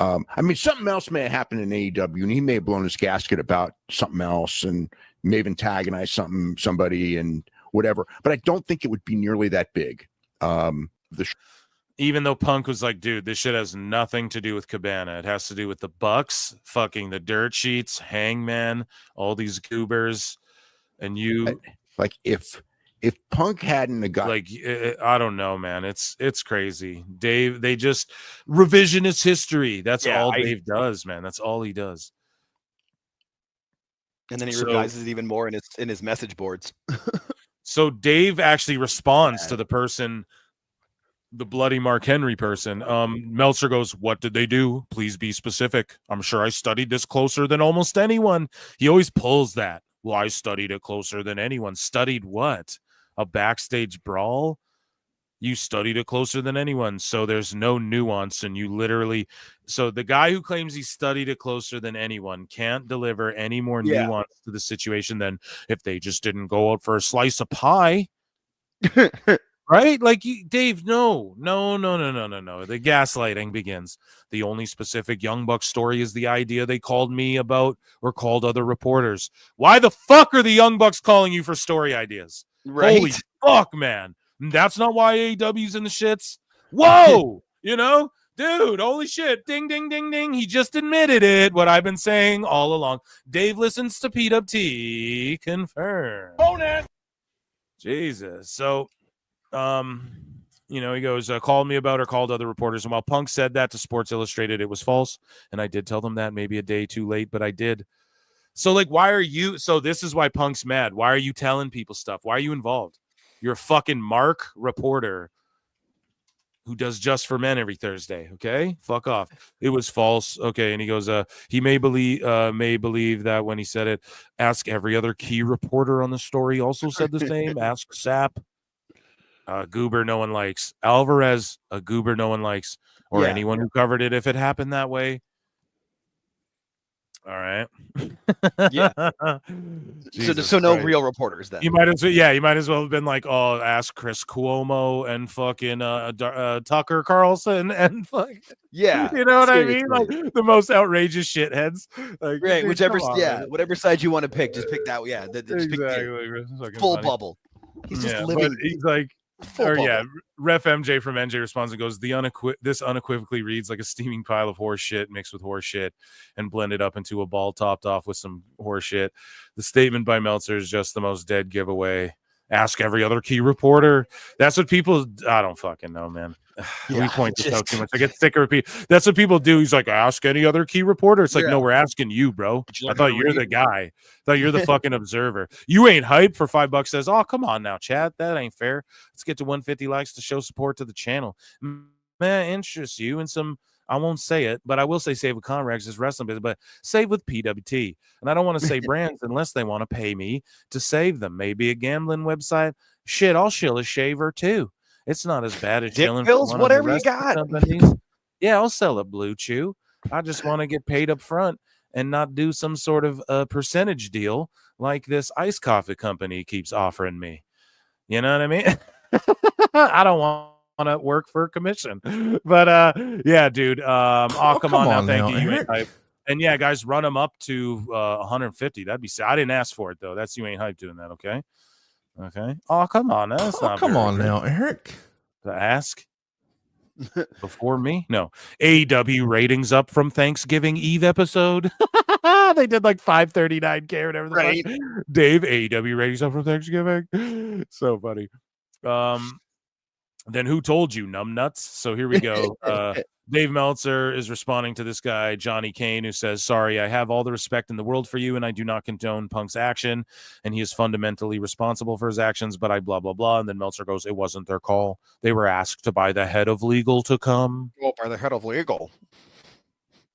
Speaker 1: I mean, something else may have happened in AEW, and he may have blown his gasket about something else and may have antagonized somebody and whatever. But I don't think it would be nearly that big.
Speaker 21: Even though Punk was like, dude, this shit has nothing to do with Cabana. It has to do with the Bucks, fucking the dirt sheets, Hangman, all these goobers, and you.
Speaker 1: Like if Punk hadn't got
Speaker 21: like, I don't know, man. It's crazy. Dave, they just revisionist history. That's all Dave does, man. That's all he does.
Speaker 9: And then he revises it even more in his message boards.
Speaker 21: So Dave actually responds to the person, the Bloody Mark Henry person. Meltzer goes, "What did they do? Please be specific. I'm sure I studied this closer than almost anyone." He always pulls that. Well, I studied it closer than anyone. Studied what? A backstage brawl? You studied it closer than anyone. So there's no nuance, and you literally. So the guy who claims he studied it closer than anyone can't deliver any more nuance to the situation than if they just didn't go out for a slice of pie. Right? Like, Dave, no. The gaslighting begins. The only specific Young Bucks story is the idea they called me about or called other reporters. Why the fuck are the Young Bucks calling you for story ideas?
Speaker 9: Right?
Speaker 21: Holy fuck, man. That's not why AEW's in the shits. Whoa! Dude, holy shit. Ding, ding, ding, ding. He just admitted it. What I've been saying all along. Dave listens to PWT. Confirm. Jesus. So, he goes, called me about or called other reporters. And while Punk said that to Sports Illustrated, it was false. And I did tell them that, maybe a day too late, but I did. So, like, why are you? So this is why Punk's mad. Why are you telling people stuff? Why are you involved? You're a fucking Mark reporter who does Just for Men every Thursday. Okay, fuck off. It was false. Okay, and he goes, he may believe that when he said it. Ask every other key reporter on the story also said the same. Ask Sapp. Goober no one likes. Alvarez, a goober no one likes, or anyone who covered it if it happened that way. All right.
Speaker 9: Yeah. So no real reporters then.
Speaker 21: You might as well have been like, oh, ask Chris Cuomo and fucking Tucker Carlson and fuck.
Speaker 9: Yeah.
Speaker 21: You know what I mean? Like the most outrageous shitheads. Like,
Speaker 9: Right.
Speaker 21: dude,
Speaker 9: Whatever side you want to pick, just pick that. Yeah. Full
Speaker 21: funny.
Speaker 9: Bubble. He's just living.
Speaker 21: But he's like, Ref MJ from NJ responds and goes, this unequivocally reads like a steaming pile of horse shit mixed with horse shit and blended up into a ball topped off with some horse shit. The statement by Meltzer is just the most dead giveaway. Ask every other key reporter. That's what people. I don't fucking know, man. We point this out too much. I get sick of repeat. That's what people do. He's like, ask any other key reporter. It's like, no, we're asking you, bro. I thought you're the guy. I thought you're the fucking observer. You ain't hyped for $5. Says, oh, come on now, chat. That ain't fair. Let's get to 150 likes to show support to the channel. Man, interests you in some. I won't say it, but I will say save with Conrads is wrestling business, but save with PWT. And I don't want to say brands unless they want to pay me to save them. Maybe a gambling website. Shit, I'll shill a shaver too. It's not as bad as shilling for one
Speaker 9: whatever
Speaker 21: of the
Speaker 9: you got.
Speaker 21: companies. Yeah, I'll sell a Blue Chew. I just want to get paid up front and not do some sort of percentage deal like this iced coffee company keeps offering me. You know what I mean? I don't want to work for a commission, but yeah, dude. Come on now, thank you. You ain't hype. And yeah, guys, run them up to 150. That'd be sad. I didn't ask for it though. That's you ain't hype doing that. Okay. Oh, come on. That's not.
Speaker 6: Come on now, Eric.
Speaker 21: To ask before me. No. AEW ratings up from Thanksgiving Eve episode. They did like 539K or whatever.
Speaker 9: Right.
Speaker 21: Dave, AEW ratings up from Thanksgiving. So funny. Then who told you, numbnuts? So here we go. Dave Meltzer is responding to this guy, Johnny Kane, who says, sorry, I have all the respect in the world for you, and I do not condone Punk's action, and he is fundamentally responsible for his actions, but I blah, blah, blah. And then Meltzer goes, it wasn't their call. They were asked by the head of legal to come.
Speaker 9: Oh, by the head of legal.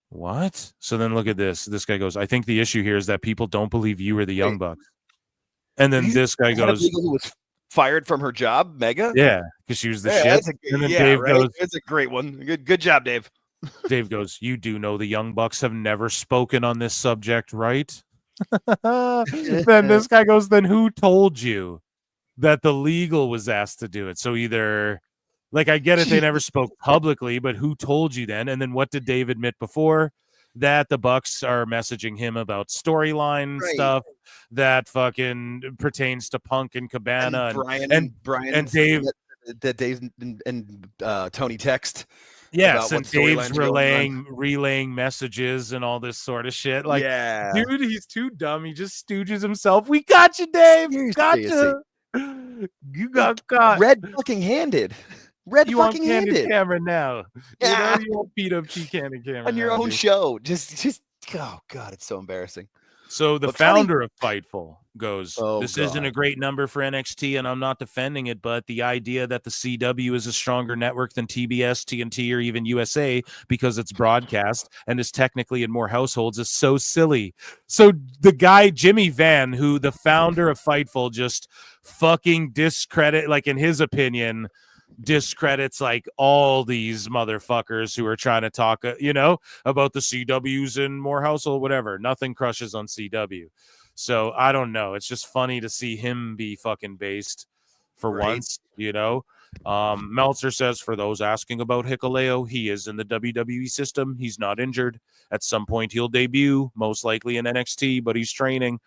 Speaker 21: What? So then look at this. This guy goes, I think the issue here is that people don't believe you are the Young Bucks. And then this guy goes,
Speaker 9: who was fired from her job, Mega?
Speaker 21: Yeah, because she was the shit. And then Dave goes,
Speaker 9: it's a great one. Good job, Dave.
Speaker 21: Dave goes, you do know the Young Bucks have never spoken on this subject, right? Then this guy goes, then who told you that the legal was asked to do it? So either, like, I get it, they never spoke publicly, but who told you then? And then what did Dave admit before? That the Bucks are messaging him about storyline stuff that fucking pertains to Punk and Cabana
Speaker 9: and Brian and Dave that Dave and Tony text.
Speaker 21: Yes, and Dave's relaying messages and all this sort of shit. Like, dude, he's too dumb. He just stooges himself. We got you, Dave. Gotcha. You got caught.
Speaker 9: Red fucking handed.
Speaker 21: You fucking handed camera now. You want PWT candid camera
Speaker 9: on your own show. Just oh god, it's so embarrassing.
Speaker 21: So the
Speaker 9: Well,
Speaker 21: founder of Fightful goes,
Speaker 9: Oh,
Speaker 21: this isn't
Speaker 9: God.
Speaker 21: a great number for NXT, and I'm not defending it, but the idea that the CW is a stronger network than TBS, TNT, or even USA because it's broadcast and is technically in more households is so silly. So the guy, Jimmy Van, who the founder of Fightful, just fucking discredit, like in his opinion, discredits like all these motherfuckers who are trying to talk, about the CWs and more household, whatever. Nothing crushes on CW. So I don't know. It's just funny to see him be fucking based for once, Meltzer says, for those asking about Hikuleo, he is in the WWE system. He's not injured. At some point he'll debut, most likely in NXT, but he's training.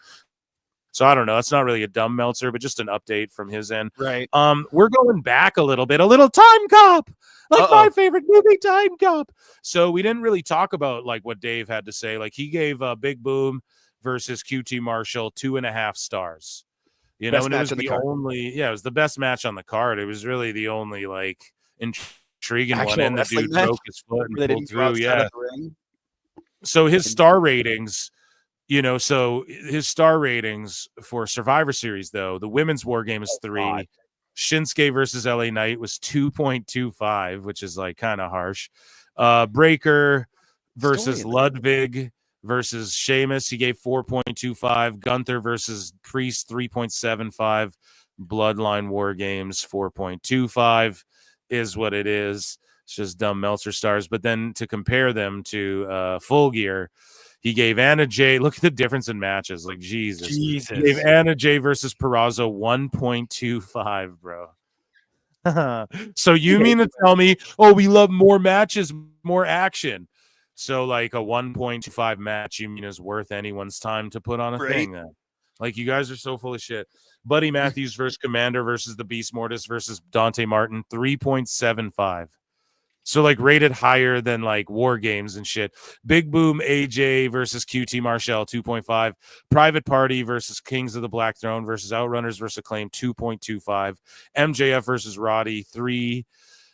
Speaker 21: So I don't know. It's not really a dumb Meltzer, but just an update from his end.
Speaker 9: Right.
Speaker 21: We're going back a little Time Cop, like my favorite movie, Time Cop. So we didn't really talk about like what Dave had to say. Like he gave Big Boom versus QT Marshall 2.5 stars. And it was it was the best match on the card. It was really the only like intriguing one. And the dude broke his foot and pulled through. Yeah. So his star ratings. His star ratings for Survivor Series, though, the women's war game is 3. Shinsuke versus LA Knight was 2.25, which is like kind of harsh. Breaker versus Ludwig versus Sheamus, he gave 4.25. Gunther versus Priest, 3.75. Bloodline war games, 4.25 is what it is. It's just dumb Meltzer stars. But then to compare them to Full Gear, he gave Anna Jay. Look at the difference in matches. Like, Jesus. He gave Anna Jay versus Purrazzo 1.25, bro. So you mean to tell me, we love more matches, more action. So like a 1.25 match, you mean is worth anyone's time to put on a thing then? Like, you guys are so full of shit. Buddy Matthews versus Commander versus the Beast Mortis versus Dante Martin, 3.75. So like rated higher than like War Games and shit. Big Boom AJ versus QT Marshall, 2.5. Private Party versus Kings of the Black Throne versus Outrunners versus Acclaim, 2.25. MJF versus Roddy, 3.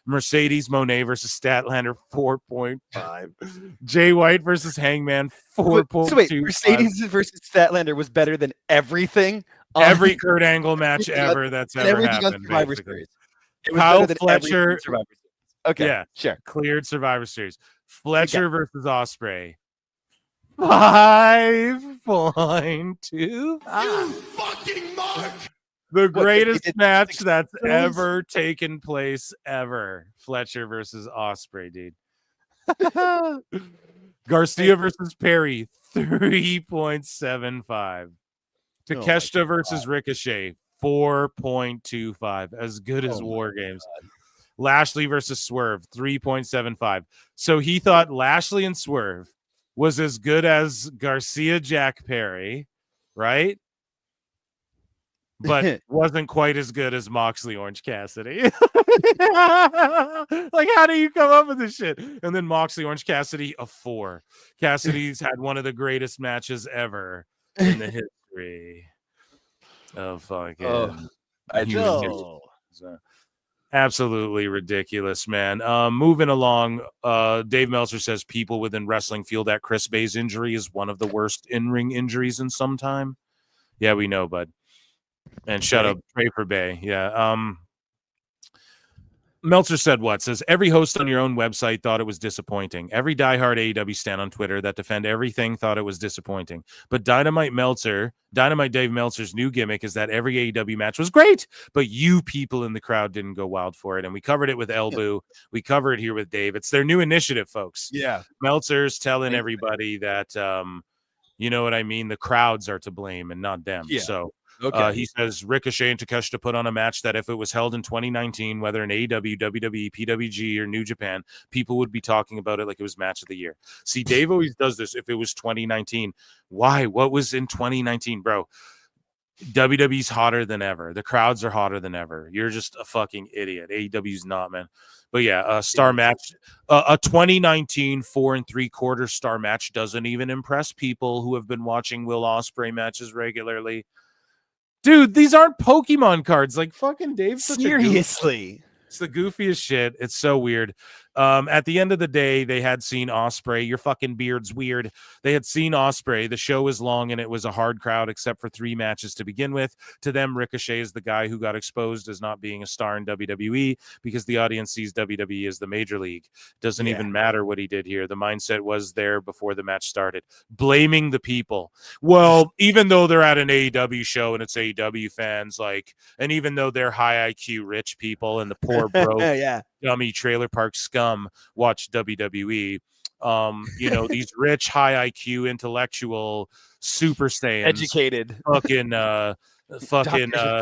Speaker 21: Mercedes Monet versus Statlander, 4.5. Jay White versus Hangman, 4.25.
Speaker 9: So wait, Mercedes versus Statlander was better than everything?
Speaker 21: Every Kurt Angle match ever that's ever happened.
Speaker 9: Survivor Series. It was
Speaker 21: Kyle
Speaker 9: better than
Speaker 21: Fletcher.
Speaker 9: Survivor Series. Okay,
Speaker 21: yeah,
Speaker 9: sure.
Speaker 21: Cleared Survivor Series. Fletcher versus Ospreay, 5.25.
Speaker 20: You fucking mark.
Speaker 21: The greatest match that's ever taken place ever. Fletcher versus Ospreay, dude. Garcia versus Perry, 3.75. Takeshita versus Ricochet, 4.25. As good as War Games. Lashley versus Swerve, 3.75. So he thought Lashley and Swerve was as good as Garcia Jack Perry, right? But wasn't quite as good as Moxley Orange Cassidy. Like, how do you come up with this shit? And then Moxley Orange Cassidy, a 4. Cassidy's had one of the greatest matches ever in the history of fucking.
Speaker 9: I know.
Speaker 21: Absolutely ridiculous, man. Moving along, Dave Meltzer says people within wrestling feel that Chris Bay's injury is one of the worst in-ring injuries in some time. Yeah, we know, bud. And shut up, pray for Bay. Yeah. Meltzer said says every host on your own website thought it was disappointing. Every diehard AEW stan on Twitter that defend everything thought it was disappointing. But Dynamite Dave Meltzer's new gimmick is that every AEW match was great, but you people in the crowd didn't go wild for it. And we covered it with Elbu. We cover it here with Dave. It's their new initiative, folks.
Speaker 9: Yeah.
Speaker 21: Meltzer's telling everybody that, you know what I mean? The crowds are to blame and not them.
Speaker 9: Yeah.
Speaker 21: So
Speaker 9: he
Speaker 21: says Ricochet and Takeshita put on a match that if it was held in 2019, whether in AEW, WWE, PWG, or New Japan, people would be talking about it like it was match of the year. See, Dave always does this. If it was 2019, why? What was in 2019, bro? WWE's hotter than ever. The crowds are hotter than ever. You're just a fucking idiot. AEW's not, man. But yeah, star match, a 2019 4 3/4 star match doesn't even impress people who have been watching Will Ospreay matches regularly. Dude, these aren't Pokemon cards. Like, fucking Dave.
Speaker 9: Seriously.
Speaker 21: It's the goofiest shit. It's so weird. At the end of the day, they had seen Ospreay. Your fucking beard's weird. They had seen Ospreay. The show was long and it was a hard crowd except for 3 matches to begin with. To them, Ricochet is the guy who got exposed as not being a star in WWE because the audience sees WWE as the major league. Doesn't even matter what he did here. The mindset was there before the match started. Blaming the people. Well, even though they're at an AEW show and it's AEW fans, like, and even though they're high IQ rich people and the poor broke dummy trailer park scum watch WWE, you know, these rich high IQ intellectual super saiyans,
Speaker 9: educated
Speaker 21: fucking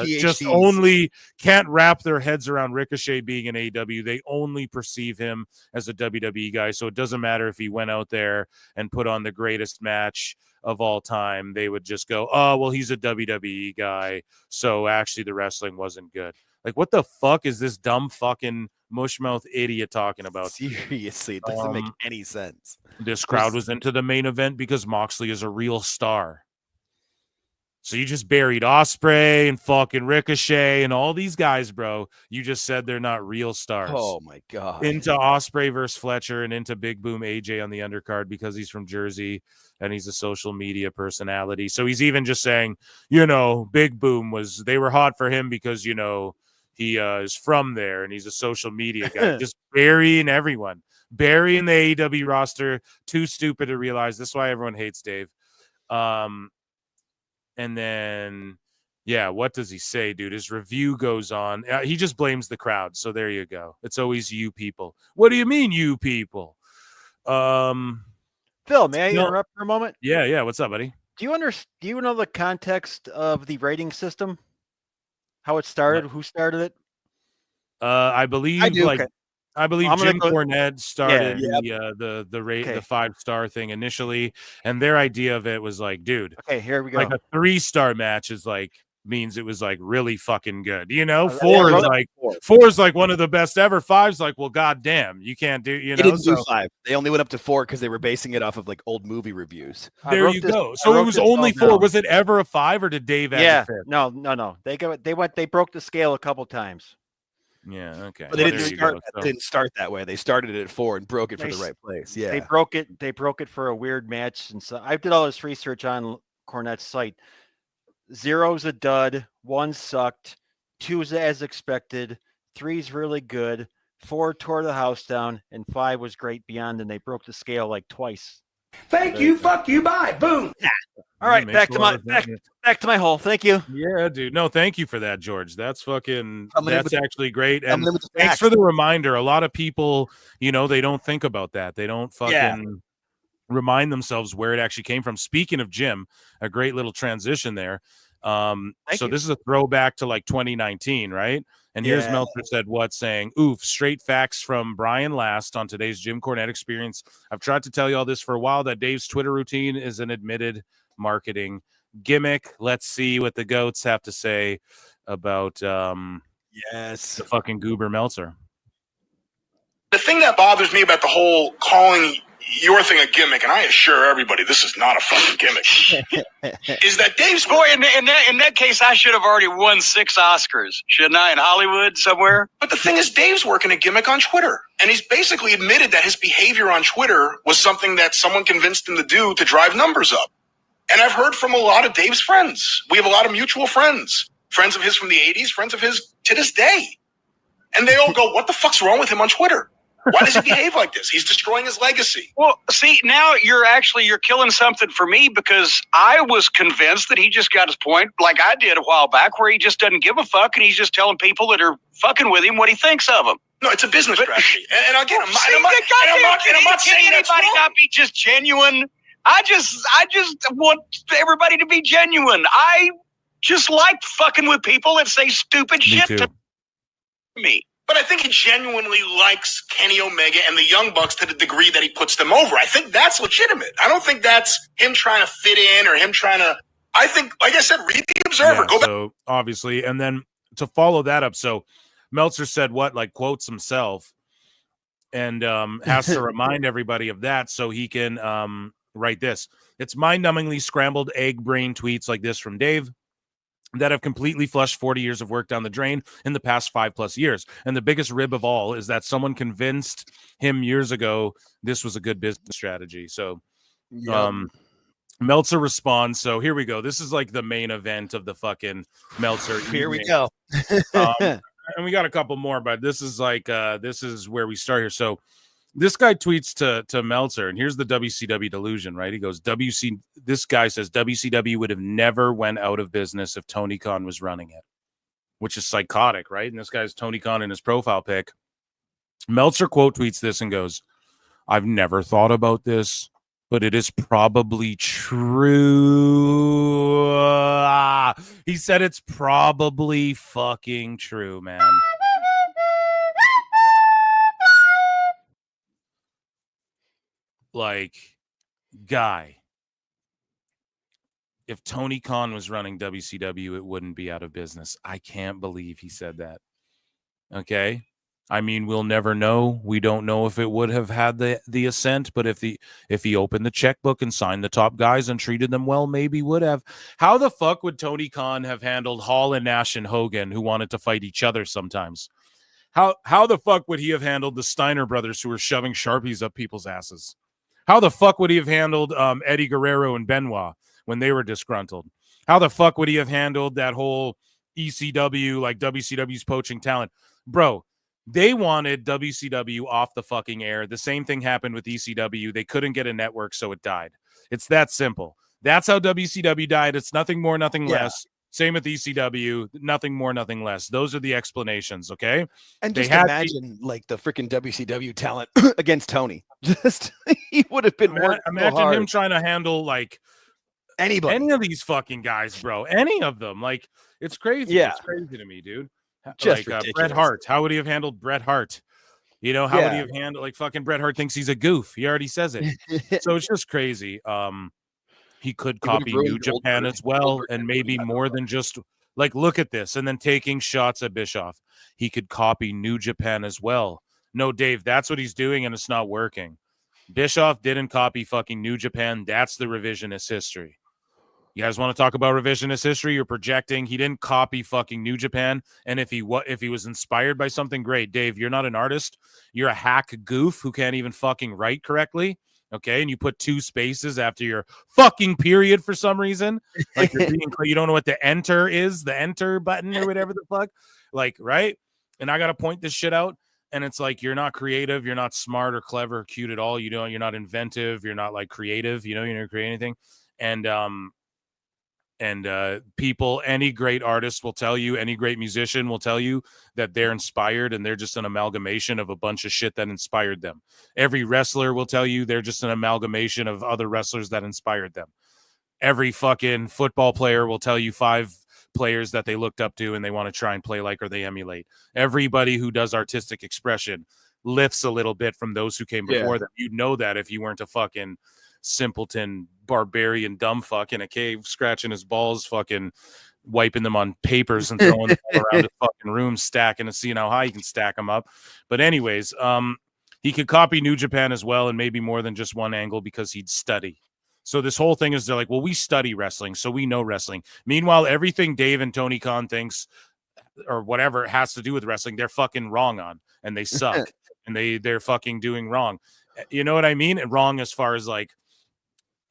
Speaker 21: just only can't wrap their heads around Ricochet being an AEW. They only perceive him as a WWE guy, so it doesn't matter if he went out there and put on the greatest match of all time. They would just go, oh well, he's a WWE guy, so actually the wrestling wasn't good. Like, what the fuck is this dumb fucking mushmouth idiot talking about?
Speaker 9: Seriously, it doesn't make any sense.
Speaker 21: This crowd was into the main event because Moxley is a real star. So you just buried Ospreay and fucking Ricochet and all these guys, bro. You just said they're not real stars.
Speaker 9: Oh my god.
Speaker 21: Into Ospreay versus Fletcher and into Big Boom AJ on the undercard because he's from Jersey and he's a social media personality. So he's even just saying, you know, Big Boom they were hot for him because, you know, he is from there and he's a social media guy. Just burying everyone. Burying the AEW roster. Too stupid to realize. That's why everyone hates Dave. And then, yeah, what does he say, dude? His review goes on. He just blames the crowd. So there you go. It's always you people. What do you mean, you people?
Speaker 8: Phil, may I interrupt for a moment?
Speaker 21: Yeah. What's up, buddy?
Speaker 8: Do you know the context of the rating system? How it started? Who started it?
Speaker 21: I believe
Speaker 8: I do.
Speaker 21: like
Speaker 8: Okay.
Speaker 21: I believe Jim Cornette started the 5 star thing initially, and their idea of it was like, dude,
Speaker 8: okay, here we go.
Speaker 21: Like a 3-star match is like means it was like really fucking good, you know. 4 is like one of the best ever. 5's like, well, goddamn, you can't do, you know.
Speaker 9: They didn't do 5. They only went up to 4 because they were basing it off of like old movie reviews.
Speaker 21: There you go. So it was only 4. Was it ever a 5, or did Dave add a 5?
Speaker 8: No. They broke the scale a couple times.
Speaker 21: Yeah, okay.
Speaker 9: But they didn't start that way. They started it at 4 and broke it for the right place. Yeah,
Speaker 8: they broke it for a weird match. And so I did all this research on Cornette's site. 0's a dud, 1 sucked, 2's as expected, 3's really good, 4 tore the house down, and 5 was great beyond. And they broke the scale like twice.
Speaker 22: Thank you, fuck you, bye, boom.
Speaker 8: All right, back to my hole. Thank you.
Speaker 21: Yeah, dude. No, thank you for that, George. That's actually great. And thanks for the reminder. A lot of people, you know, they don't think about that. They don't fucking remind themselves where it actually came from. Speaking of Jim, a great little transition there. So this is a throwback to like 2019, right? And here's Meltzer said saying, oof, straight facts from Brian Last on today's Jim Cornette Experience. I've tried to tell you all this for a while, that Dave's Twitter routine is an admitted marketing gimmick. Let's see what the goats have to say about the fucking goober Meltzer.
Speaker 20: The thing that bothers me about the whole calling your thing a gimmick, and I assure everybody this is not a fucking gimmick, is that Dave's
Speaker 4: boy. In that case, I should have already won 6 Oscars, shouldn't I? In Hollywood somewhere.
Speaker 20: But the thing is, Dave's working a gimmick on Twitter, and he's basically admitted that his behavior on Twitter was something that someone convinced him to do to drive numbers up. And I've heard from a lot of Dave's friends. We have a lot of mutual friends of his from the 80s, friends of his to this day. And they all go, what the fuck's wrong with him on Twitter? Why does he behave like this? He's destroying his legacy.
Speaker 4: Well, see, now you're killing something for me, because I was convinced that he just got his point, like I did a while back, where he just doesn't give a fuck and he's just telling people that are fucking with him what he thinks of them.
Speaker 20: No, it's a business strategy. And again, I'm not saying
Speaker 4: anybody
Speaker 20: that's wrong.
Speaker 4: not be just genuine. I just want everybody to be genuine. I just like fucking with people that say stupid shit to me.
Speaker 20: But I think he genuinely likes Kenny Omega and the Young Bucks to the degree that he puts them over. I think that's legitimate. I don't think that's him trying to fit in or him trying to. I think, like I said, read the Observer. Go back.
Speaker 21: So obviously, and then to follow that up, so Meltzer said quotes himself, and has to remind everybody of that so he can write this. It's mind-numbingly scrambled egg brain tweets like this from Dave. that have completely flushed 40 years of work down the drain in the past 5+ years. And the biggest rib of all is that someone convinced him years ago this was a good business strategy. So Meltzer responds. So here we go. This is like the main event of the fucking Meltzer.
Speaker 9: Here we go.
Speaker 21: And we got a couple more, but this is like this is where we start here. So this guy tweets to Meltzer, and here's the WCW delusion, right? He goes, this guy says WCW would have never went out of business if Tony Khan was running it, which is psychotic, right? And this guy's Tony Khan in his profile pic. Meltzer quote tweets this and goes, I've never thought about this, but it is probably true. He said it's probably fucking true, man. Like, guy, if Tony Khan was running WCW, it wouldn't be out of business. I can't believe he said that. Okay. I mean, we'll never know. We don't know if it would have had the ascent, but if he opened the checkbook and signed the top guys and treated them well, maybe would have. How the fuck would Tony Khan have handled Hall and Nash and Hogan, who wanted to fight each other sometimes? How the fuck would he have handled the Steiner brothers, who were shoving Sharpies up people's asses? How the fuck would he have handled Eddie Guerrero and Benoit when they were disgruntled? How the fuck would he have handled that whole ECW, like WCW's poaching talent? Bro, they wanted WCW off the fucking air. The same thing happened with ECW. They couldn't get a network, so it died. It's that simple. That's how WCW died. It's nothing more, nothing less. Same with ECW. Nothing more, nothing less. Those are the explanations, okay?
Speaker 9: And just imagine, like, the freaking WCW talent against Tony. Just, he would have been more.
Speaker 21: Imagine him trying to handle, like,
Speaker 9: anybody.
Speaker 21: Any of these fucking guys, bro. Any of them. Like, it's crazy.
Speaker 9: Yeah.
Speaker 21: It's crazy to me, dude.
Speaker 9: Just
Speaker 21: like Bret Hart. How would he have handled Bret Hart? You know, how would he have handled, like, fucking Bret Hart thinks he's a goof. He already says it. So it's just crazy. He could copy New Japan as well, and maybe more than just, like, look at this, and then taking shots at Bischoff. He could copy New Japan as well. No, Dave, that's what he's doing, and it's not working. Bischoff didn't copy fucking New Japan. That's the revisionist history. You guys want to talk about revisionist history? You're projecting. He didn't copy fucking New Japan, and if he was inspired by something, great. Dave, you're not an artist. You're a hack goof who can't even fucking write correctly. Okay, and you put 2 spaces after your fucking period for some reason. Like, you don't know what the enter is, the enter button or whatever the fuck. Like, right? And I got to point this shit out. And it's like, you're not creative. You're not smart or clever or cute at all. You're not inventive. You're not, like, creative. You never create anything. And people, any great artist will tell you, any great musician will tell you that they're inspired and they're just an amalgamation of a bunch of shit that inspired them. Every wrestler will tell you they're just an amalgamation of other wrestlers that inspired them. Every fucking football player will tell you 5 players that they looked up to and they want to try and play like or they emulate. Everybody who does artistic expression lifts a little bit from those who came before them. You'd know that if you weren't a fucking simpleton barbarian dumb fuck in a cave scratching his balls, fucking wiping them on papers and throwing them all around the fucking room, stacking and seeing how high you can stack them up. But anyways, he could copy New Japan as well, and maybe more than just one angle, because he'd study. So this whole thing is, they're like, well, we study wrestling, so we know wrestling. Meanwhile, everything Dave and Tony Khan thinks or whatever has to do with wrestling, they're fucking wrong on, and they suck, and they're fucking doing wrong. You know what I mean? Wrong as far as, like,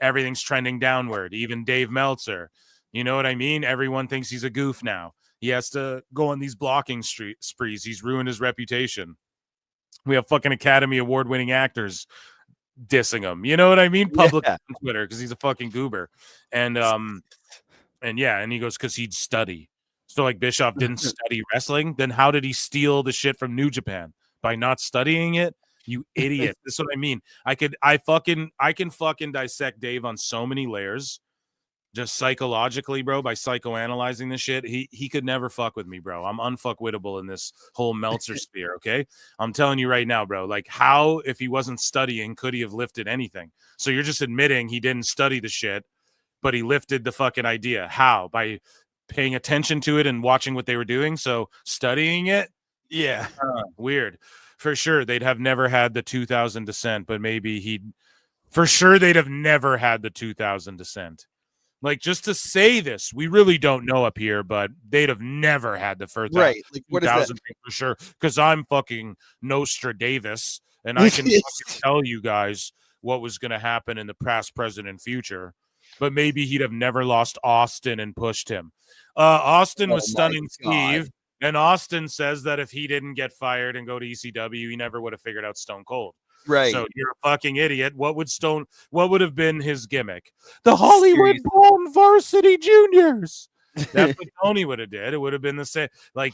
Speaker 21: everything's trending downward. Even Dave Meltzer, you know what I mean? Everyone thinks he's a goof now. He has to go on these blocking sprees. He's ruined his reputation. We have fucking Academy Award-winning actors dissing him. You know what I mean? Public on Twitter, because he's a fucking goober. And he goes, because he'd study. So, like, Bischoff didn't study wrestling. Then how did he steal the shit from New Japan? By not studying it? You idiot. That's what I mean. I can fucking dissect Dave on so many layers, just psychologically, bro, by psychoanalyzing this shit. He could never fuck with me, bro. I'm unfuckwittable in this whole Meltzer sphere, okay? I'm telling you right now, bro. Like, how, if he wasn't studying, could he have lifted anything? So you're just admitting he didn't study the shit, but he lifted the fucking idea. How? By paying attention to it and watching what they were doing. So studying it?
Speaker 9: Yeah.
Speaker 21: Weird. For sure, they'd have never had the 2000 descent, but maybe they'd have never had the 2000 descent. Like, just to say this, we really don't know up here, but they'd have never had the first
Speaker 9: Right. Like, what is that?
Speaker 21: 2000 for sure, because I'm fucking Nostradamus, and I can fucking tell you guys what was going to happen in the past, present, and future. But maybe he'd have never lost Austin and pushed him. Austin was stunning Steve, and Austin says that if he didn't get fired and go to ECW, he never would have figured out Stone Cold.
Speaker 9: Right.
Speaker 21: So you're a fucking idiot. What would have been his gimmick? The Hollywood Bound Varsity Juniors. That's what Tony would have did. It would have been the same. Like,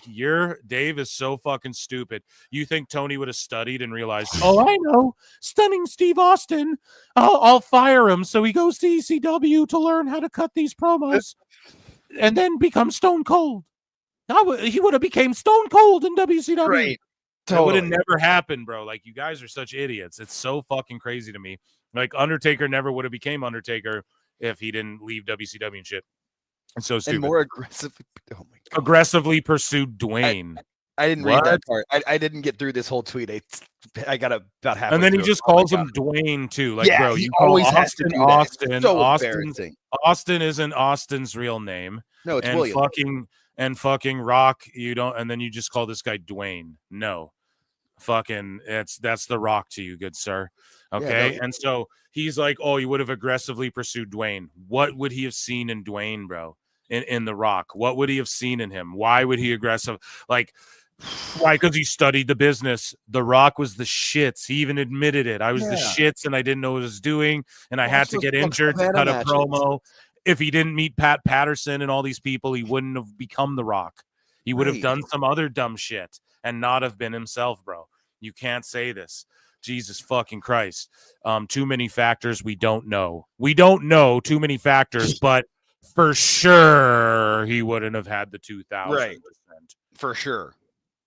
Speaker 21: Dave is so fucking stupid. You think Tony would have studied and realized, oh, I know, stunning Steve Austin. I'll fire him so he goes to ECW to learn how to cut these promos and then become Stone Cold. He would have became Stone Cold in WCW.
Speaker 9: Right.
Speaker 21: That would have never happened, bro. Like, you guys are such idiots. It's so fucking crazy to me. Like, Undertaker never would have became Undertaker if he didn't leave WCW and shit. It's so stupid.
Speaker 9: And more aggressively. Oh my God.
Speaker 21: Aggressively pursued Dwayne.
Speaker 9: I didn't read that part. I didn't get through this whole tweet. I got about half.
Speaker 21: And then he just calls him Dwayne too. Like,
Speaker 9: yeah,
Speaker 21: bro,
Speaker 9: he
Speaker 21: you call
Speaker 9: always has to do that. It's so
Speaker 21: Austin isn't Austin's real name.
Speaker 9: No, it's William.
Speaker 21: Fucking Rock. You don't. And then you just call this guy Dwayne. No. Fucking that's the Rock to you, good sir. Okay.
Speaker 9: Yeah,
Speaker 21: and so he's like, oh, you would have aggressively pursued Dwayne. What would he have seen in Dwayne, bro? In the Rock? What would he have seen in him? Why would he aggressive? Like, why? Because he studied the business. The Rock was the shits. He even admitted it. I was the shits and I didn't know what I was doing, and I had to get injured to cut a promo. If he didn't meet Pat Patterson and all these people, he wouldn't have become the Rock. He would have done some other dumb shit and not have been himself, bro. You can't say this. Jesus fucking Christ. Too many factors we don't know. We don't know too many factors, but for sure he wouldn't have had the 2,000%.
Speaker 9: Right. For sure.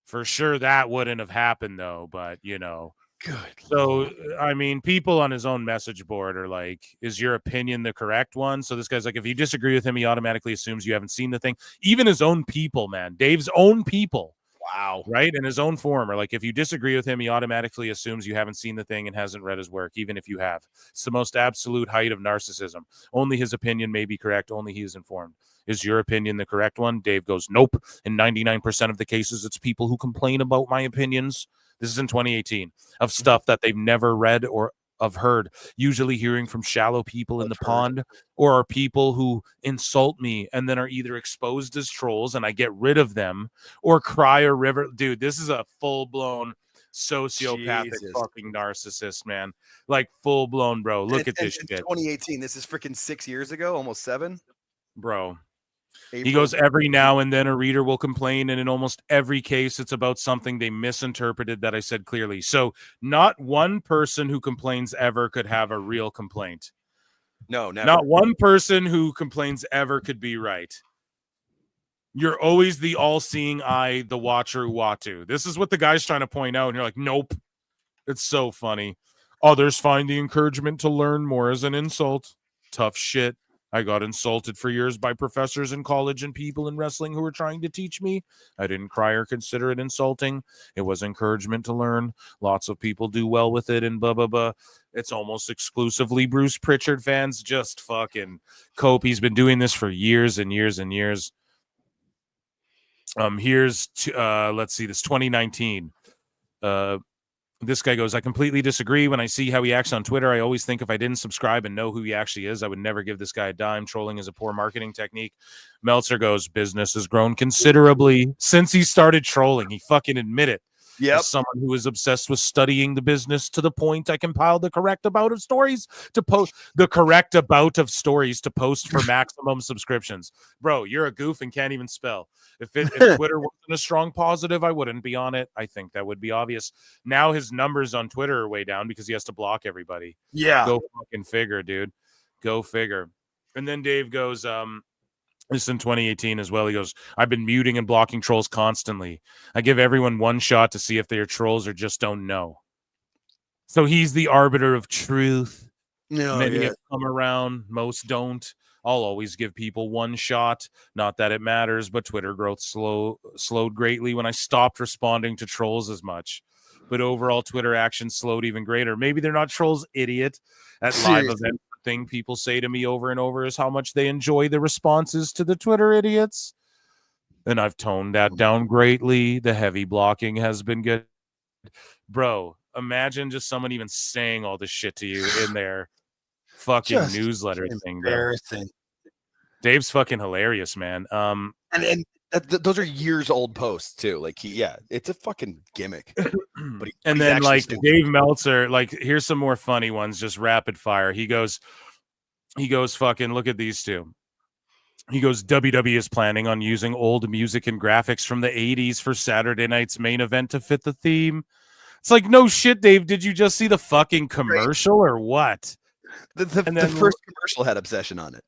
Speaker 21: For sure that wouldn't have happened, though, but, you know.
Speaker 9: Good.
Speaker 21: So, I mean, people on his own message board are like, is your opinion the correct one? So this guy's like, if you disagree with him, he automatically assumes you haven't seen the thing. Even his own people, man. Dave's own people.
Speaker 9: Wow.
Speaker 21: Right? In his own forum are like, if you disagree with him, he automatically assumes you haven't seen the thing and hasn't read his work, even if you have. It's the most absolute height of narcissism. Only his opinion may be correct. Only he is informed. Is your opinion the correct one? Dave goes, nope. In 99% of the cases, it's people who complain about my opinions. This is in 2018 of stuff that they've never read or have heard, usually hearing from shallow people in the pond, or are people who insult me and then are either exposed as trolls and I get rid of them, or cry a river. Dude, this is a full-blown sociopathic fucking narcissist, man. Like, full-blown, bro. Look at this shit.
Speaker 9: 2018. This is freaking 6 years ago, almost 7.
Speaker 21: Bro.
Speaker 9: April.
Speaker 21: He goes, every now and then a reader will complain, and in almost every case it's about something they misinterpreted that I said clearly. So not one person who complains ever could have a real complaint.
Speaker 9: No, never.
Speaker 21: Not one person who complains ever could be right. You're always the all-seeing eye, the watcher Uatu. This is what the guy's trying to point out, and you're like, nope. It's so funny. Others find the encouragement to learn more as an insult. Tough shit. I got insulted for years by professors in college and people in wrestling who were trying to teach me. I didn't cry or consider it insulting. It was encouragement to learn. Lots of people do well with it and blah, blah, blah. It's almost exclusively Bruce Pritchard fans. Just fucking cope. He's been doing this for years and years and years. Let's see, this 2019. This guy goes, I completely disagree. When I see how he acts on Twitter, I always think if I didn't subscribe and know who he actually is, I would never give this guy a dime. Trolling is a poor marketing technique. Meltzer goes, business has grown considerably since he started trolling. He fucking admit it.
Speaker 9: Yep.
Speaker 21: As someone who is obsessed with studying the business to the point I compiled the correct amount of stories to post for maximum subscriptions. Bro, you're a goof and can't even spell. If Twitter wasn't a strong positive, I wouldn't be on it. I think that would be obvious. Now his numbers on Twitter are way down because he has to block everybody.
Speaker 9: Yeah.
Speaker 21: Go fucking figure, dude. Go figure. And then Dave goes, this is in 2018 as well. He goes, I've been muting and blocking trolls constantly. I give everyone one shot to see if they are trolls or just don't know. So he's the arbiter of truth. Many have come around. Most don't. I'll always give people one shot. Not that it matters, but Twitter growth slowed greatly when I stopped responding to trolls as much. But overall, Twitter action slowed even greater. Maybe they're not trolls, idiot. At live events, thing people say to me over and over is how much they enjoy the responses to the Twitter idiots. And I've toned that down greatly. The heavy blocking has been good. Bro, imagine just someone even saying all this shit to you in their fucking
Speaker 9: Just
Speaker 21: newsletter thing, bro.
Speaker 9: embarrassing.
Speaker 21: Dave's fucking hilarious, man.
Speaker 9: And those are years old posts too. Like it's a fucking gimmick. But
Speaker 21: and then like Dave Meltzer, like here's some more funny ones, just rapid fire. He goes, fucking look at these two. He goes, WWE is planning on using old music and graphics from the 80s for Saturday night's main event to fit the theme. It's like, no shit, Dave. Did you just see the fucking commercial or what?
Speaker 9: The first commercial had Obsession on it.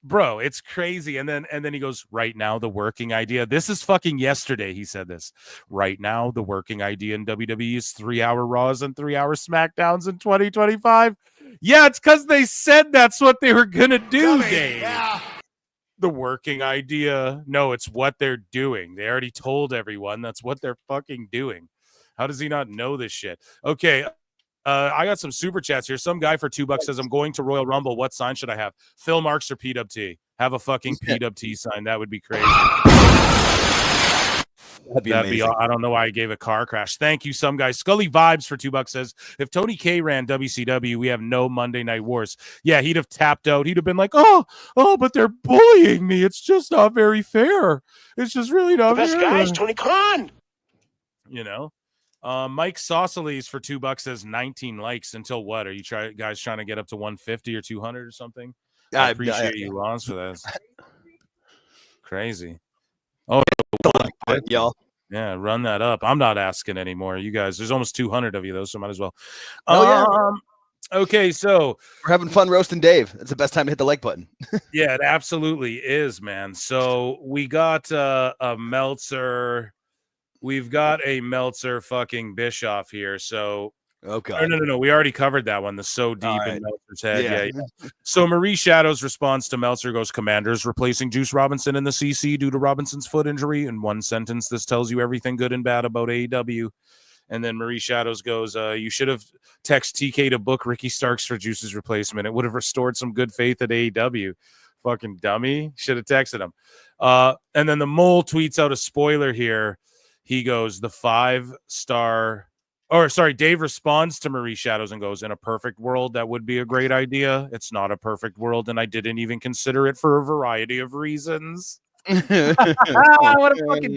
Speaker 21: Bro, it's crazy. And then he goes, right now, the working idea. This is fucking yesterday. He said this. Right now, the working idea in WWE is 3-hour Raws and 3-hour SmackDowns in 2025. Yeah, it's because they said that's what they were going to do, Dave. Yeah. The working idea. No, it's what they're doing. They already told everyone that's what they're fucking doing. How does he not know this shit? Okay. I got some super chats here. Some guy for $2 says, I'm going to Royal Rumble. What sign should I have? Phil Marks or PWT? Have a fucking PWT sign. That would be crazy. That'd be I don't know why I gave a car crash. Thank you, some guy. Scully Vibes for $2 says, if Tony K ran WCW, we have no Monday Night Wars. Yeah, he'd have tapped out. He'd have been like, oh, but they're bullying me. It's just not very fair. It's just really not
Speaker 12: the best
Speaker 21: fair.
Speaker 12: guys, Tony Khan.
Speaker 21: You know? Mike Sausalis for $2 says 19 likes until what? Are you guys trying to get up to 150 or 200 or something? I appreciate you, Lons, for that. Crazy. Oh,
Speaker 9: y'all.
Speaker 21: Yeah, run that up. I'm not asking anymore. You guys, there's almost 200 of you, though, so might as well. Okay, so
Speaker 9: we're having fun roasting Dave. It's the best time to hit the like button.
Speaker 21: Yeah, it absolutely is, man. So we got a Meltzer. We've got a Meltzer fucking Bischoff here. So
Speaker 9: okay.
Speaker 21: No. We already covered that one. The so deep in Meltzer's head. Yeah. So Marie Shadow's response to Meltzer goes, Commanders replacing Juice Robinson in the CC due to Robinson's foot injury. In one sentence, this tells you everything good and bad about AEW. And then Marie Shadows goes, you should have texted TK to book Ricky Starks for Juice's replacement. It would have restored some good faith at AEW. Fucking dummy. Should have texted him. And then the Mole tweets out a spoiler here. He goes, Dave responds to Marie Shadows and goes, in a perfect world, that would be a great idea. It's not a perfect world, and I didn't even consider it for a variety of reasons. What a fucking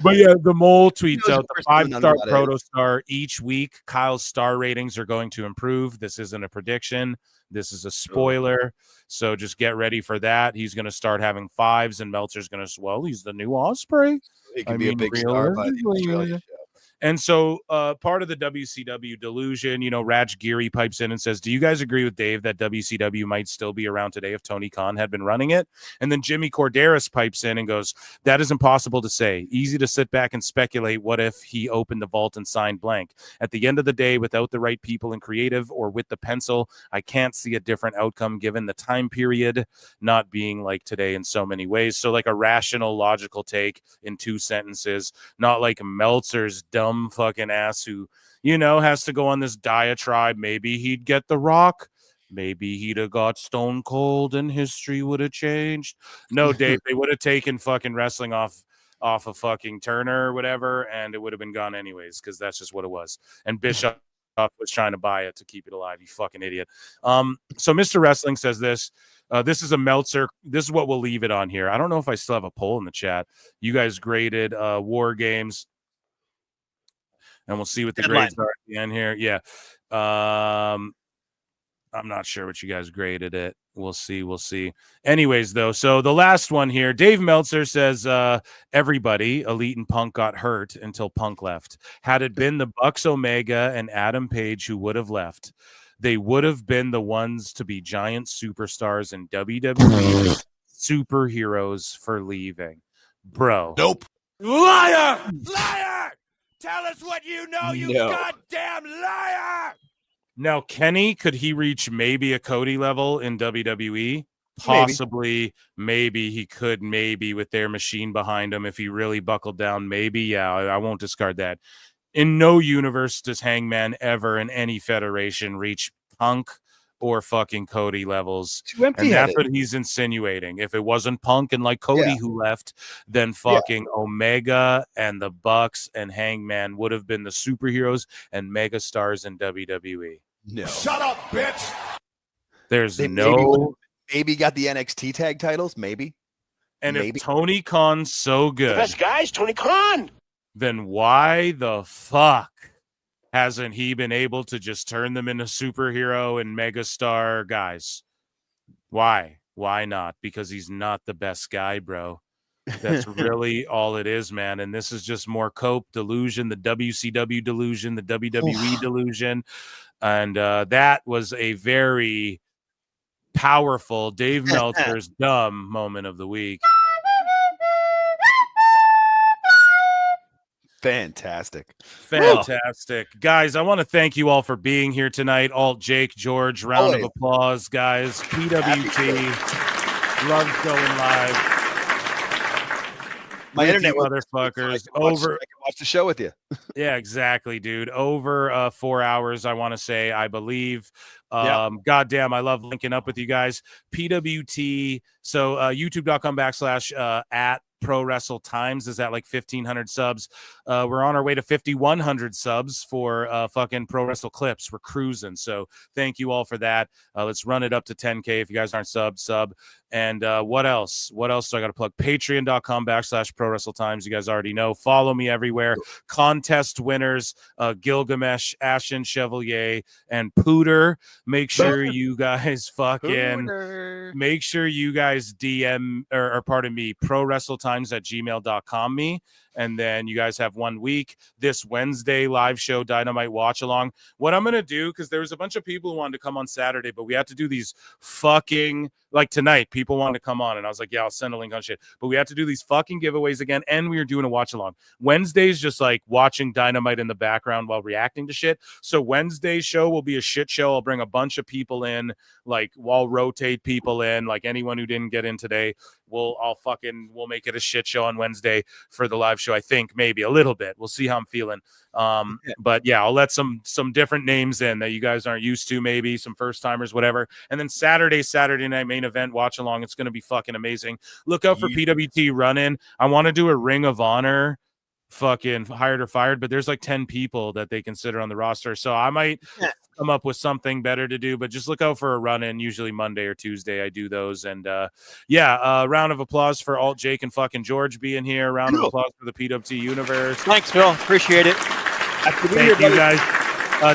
Speaker 21: But yeah, the Mole tweets out the 5-star protostar each week. Kyle's star ratings are going to improve. This isn't a prediction. This is a spoiler. So just get ready for that. He's going to start having 5s, and Meltzer's going to, he's the new Osprey.
Speaker 9: He can be a big star by the Australia show.
Speaker 21: And so part of the WCW delusion, Raj Giri pipes in and says, do you guys agree with Dave that WCW might still be around today if Tony Khan had been running it? And then Jimmy Corderas pipes in and goes, that is impossible to say. Easy to sit back and speculate what if he opened the vault and signed blank. At the end of the day, without the right people in creative or with the pencil, I can't see a different outcome given the time period not being like today in so many ways. So like a rational, logical take in 2 sentences, not like Meltzer's dumb fucking ass who has to go on this diatribe. Maybe he'd get The Rock, maybe he'd have got Stone Cold and history would have changed. No, Dave, they would have taken fucking wrestling off of fucking Turner or whatever, and it would have been gone anyways, because that's just what it was. And Bischoff was trying to buy it to keep it alive, you fucking idiot. So Mr. Wrestling says this. This is a Meltzer. This is what we'll leave it on here. I don't know if I still have a poll in the chat. You guys graded War Games. And we'll see what the grades are at the end here. Yeah. I'm not sure what you guys graded it. We'll see. Anyways, though, so the last one here, Dave Meltzer says, everybody, Elite and Punk, got hurt until Punk left. Had it been the Bucks Omega and Adam Page who would have left, they would have been the ones to be giant superstars in WWE superheroes for leaving. Bro.
Speaker 12: Nope.
Speaker 21: Liar!
Speaker 12: Tell us what you know, you goddamn liar!
Speaker 21: Now, Kenny, could he reach maybe a Cody level in WWE? Possibly, maybe he could, maybe with their machine behind him if he really buckled down. Maybe, yeah, I won't discard that. In no universe does Hangman ever in any federation reach Punk or fucking Cody levels.
Speaker 9: Too
Speaker 21: And that's
Speaker 9: empty-headed.
Speaker 21: what he's insinuating. If it wasn't Punk and like Cody who left, then fucking Omega and the Bucks and Hangman would have been the superheroes and mega stars in WWE.
Speaker 9: No.
Speaker 12: Shut up, bitch.
Speaker 21: There's
Speaker 9: They maybe got the NXT tag titles, maybe.
Speaker 21: And
Speaker 9: maybe.
Speaker 21: if Tony Khan's so good,
Speaker 12: The best guy is Tony Khan.
Speaker 21: then why the fuck hasn't he been able to just turn them into superhero and megastar guys? Why? Why not? Because he's not the best guy, bro. That's really all it is, man. And this is just more cope delusion, the WCW delusion, the WWE delusion. And that was a very powerful Dave Meltzer's dumb moment of the week.
Speaker 9: Fantastic.
Speaker 21: Guys, I want to thank you all for being here tonight. Alt, Jake, George, round of applause, guys. PWT loves going live.
Speaker 9: My internet
Speaker 21: motherfuckers
Speaker 9: I can watch the show with you.
Speaker 21: Yeah, exactly, dude. Over 4 hours, I want to say, I believe. Goddamn, I love linking up with you guys. PWT. So youtube.com/ at Pro Wrestle Times is at like 1,500 subs. We're on our way to 5,100 subs for fucking Pro Wrestle Clips. We're cruising. So thank you all for that. Let's run it up to 10K. If you guys aren't sub. And what else? What else do I got to plug? Patreon.com / Pro Wrestle Times. You guys already know. Follow me everywhere. Contest winners, Gilgamesh, Ashen Chevalier, and Pooter. Make sure you guys make sure you guys DM or pardon me, prowrestletimes@gmail.com me. And then you guys have 1 week. This Wednesday live show, Dynamite Watch Along. What I'm going to do, because there was a bunch of people who wanted to come on Saturday, but we had to do these fucking, like tonight, people wanted to come on. And I was like, yeah, I'll send a link on shit. But we have to do these fucking giveaways again. And we were doing a watch along. Wednesday's just like watching Dynamite in the background while reacting to shit. So Wednesday's show will be a shit show. I'll bring a bunch of people in, like I'll rotate people in, like anyone who didn't get in today. We'll make it a shit show on Wednesday for the live show. I think maybe a little bit. We'll see how I'm feeling. But yeah, I'll let some different names in that you guys aren't used to, maybe some first timers, whatever. And then Saturday night main event watch along. It's going to be fucking amazing. Look out for PWT run-in. I want to do a Ring of Honor fucking hired or fired, but there's like 10 people that they consider on the roster. So I might come up with something better to do, but just look out for a run-in. Usually Monday or Tuesday I do those. And round of applause for Alt, Jake, and fucking George being here. Round of applause for the PWT universe.
Speaker 8: Thanks, Phil. Appreciate it.
Speaker 21: Thank you guys.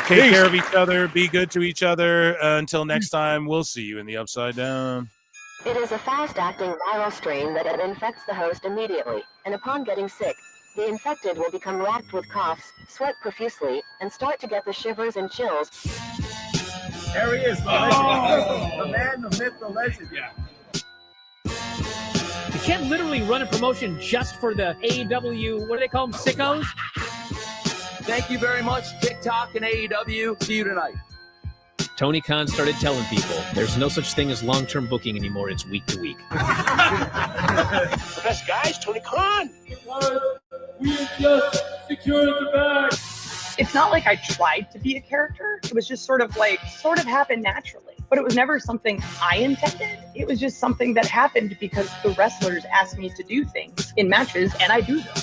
Speaker 21: Take care of each other. Be good to each other. Until next time, we'll see you in the Upside Down.
Speaker 6: It is a fast-acting viral strain that infects the host immediately, and upon getting sick, the infected will become racked with coughs, sweat profusely, and start to get the shivers and chills.
Speaker 5: There he is, the legend. The man, the myth, the legend.
Speaker 13: Yeah. You can't literally run a promotion just for the AEW, what do they call them, sickos?
Speaker 7: Thank you very much, TikTok and AEW. See you tonight.
Speaker 13: Tony Khan started telling people there's no such thing as long-term booking anymore. It's week to week.
Speaker 12: The best guy is Tony Khan.
Speaker 5: We just secured the bag.
Speaker 23: It's not like I tried to be a character. It was just sort of happened naturally. But it was never something I intended. It was just something that happened because the wrestlers asked me to do things in matches, and I do them.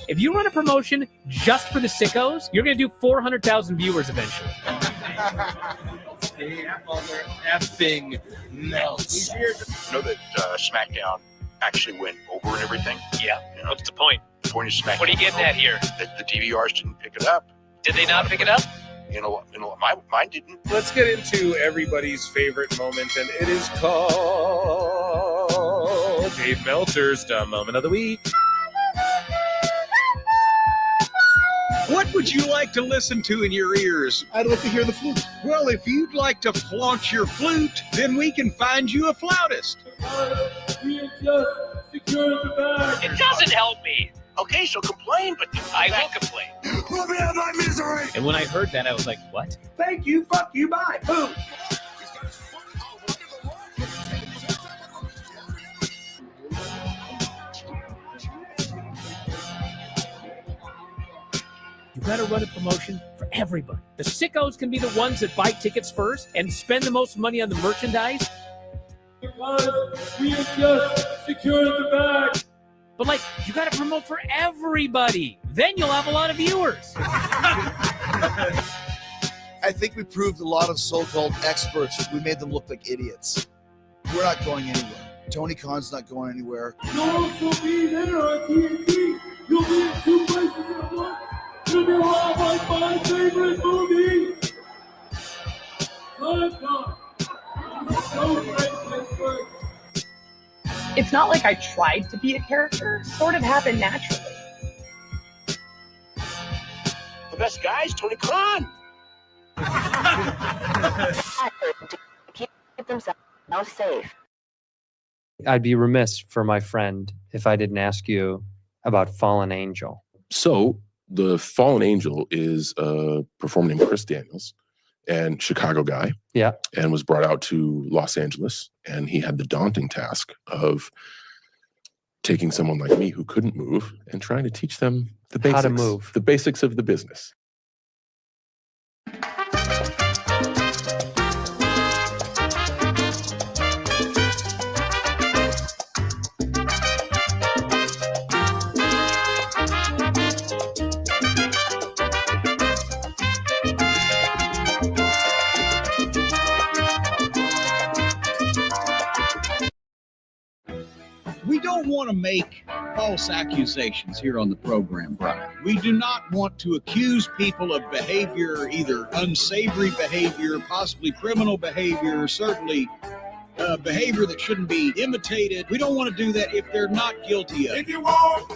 Speaker 13: If you run a promotion just for the sickos, you're going to do 400,000 viewers eventually.
Speaker 7: Effing melts.
Speaker 18: You know that SmackDown actually went over and everything?
Speaker 3: Yeah.
Speaker 18: You know,
Speaker 3: What's the point?
Speaker 18: the point of SmackDown.
Speaker 3: What are you getting at here?
Speaker 18: That the DVRs didn't pick it up.
Speaker 3: Did they not pick it up?
Speaker 18: Mine didn't.
Speaker 21: Let's get into everybody's favorite moment, and it is called Dave Meltzer's Dumb Moment of the Week.
Speaker 24: What would you like to listen to in your ears?
Speaker 5: I'd like to hear the flute.
Speaker 24: Well, if you'd like to flaunt your flute, then we can find you a flautist.
Speaker 5: We just secured the bag.
Speaker 3: It doesn't help me.
Speaker 18: Okay, so complain, but
Speaker 3: I will complain.
Speaker 12: Let me out of my misery.
Speaker 13: And when I heard that, I was like, what?
Speaker 5: Thank you, fuck you, bye. Boom.
Speaker 13: You got to run a promotion for everybody. The sickos can be the ones that buy tickets first and spend the most money on the merchandise. Because we have just secured the bag. But like, you got to promote for everybody. Then you'll have a lot of viewers.
Speaker 10: I think we proved a lot of so-called experts. We made them look like idiots. We're not going anywhere. Tony Khan's not going anywhere.
Speaker 5: You'll also be there on TNT. You'll be in 2 places at once. You'll be live like my favorite movie. Time God. So great, Pittsburgh.
Speaker 23: It's not like I tried to be a character. It sort of happened naturally.
Speaker 12: The best guy's Tony Khan.
Speaker 6: Keep themselves safe.
Speaker 14: I'd be remiss for my friend if I didn't ask you about Fallen Angel.
Speaker 16: So the Fallen Angel is a performer named Chris Daniels, and Chicago guy.
Speaker 14: Yeah.
Speaker 16: And was brought out to Los Angeles, and he had the daunting task of taking someone like me who couldn't move and trying to teach them the basics.
Speaker 14: How to move.
Speaker 16: The basics of the business.
Speaker 24: We don't want to make false accusations here on the program, Brian. We do not want to accuse people of behavior, either unsavory behavior, possibly criminal behavior, certainly behavior that shouldn't be imitated. We don't want to do that if they're not guilty of it.
Speaker 5: If you want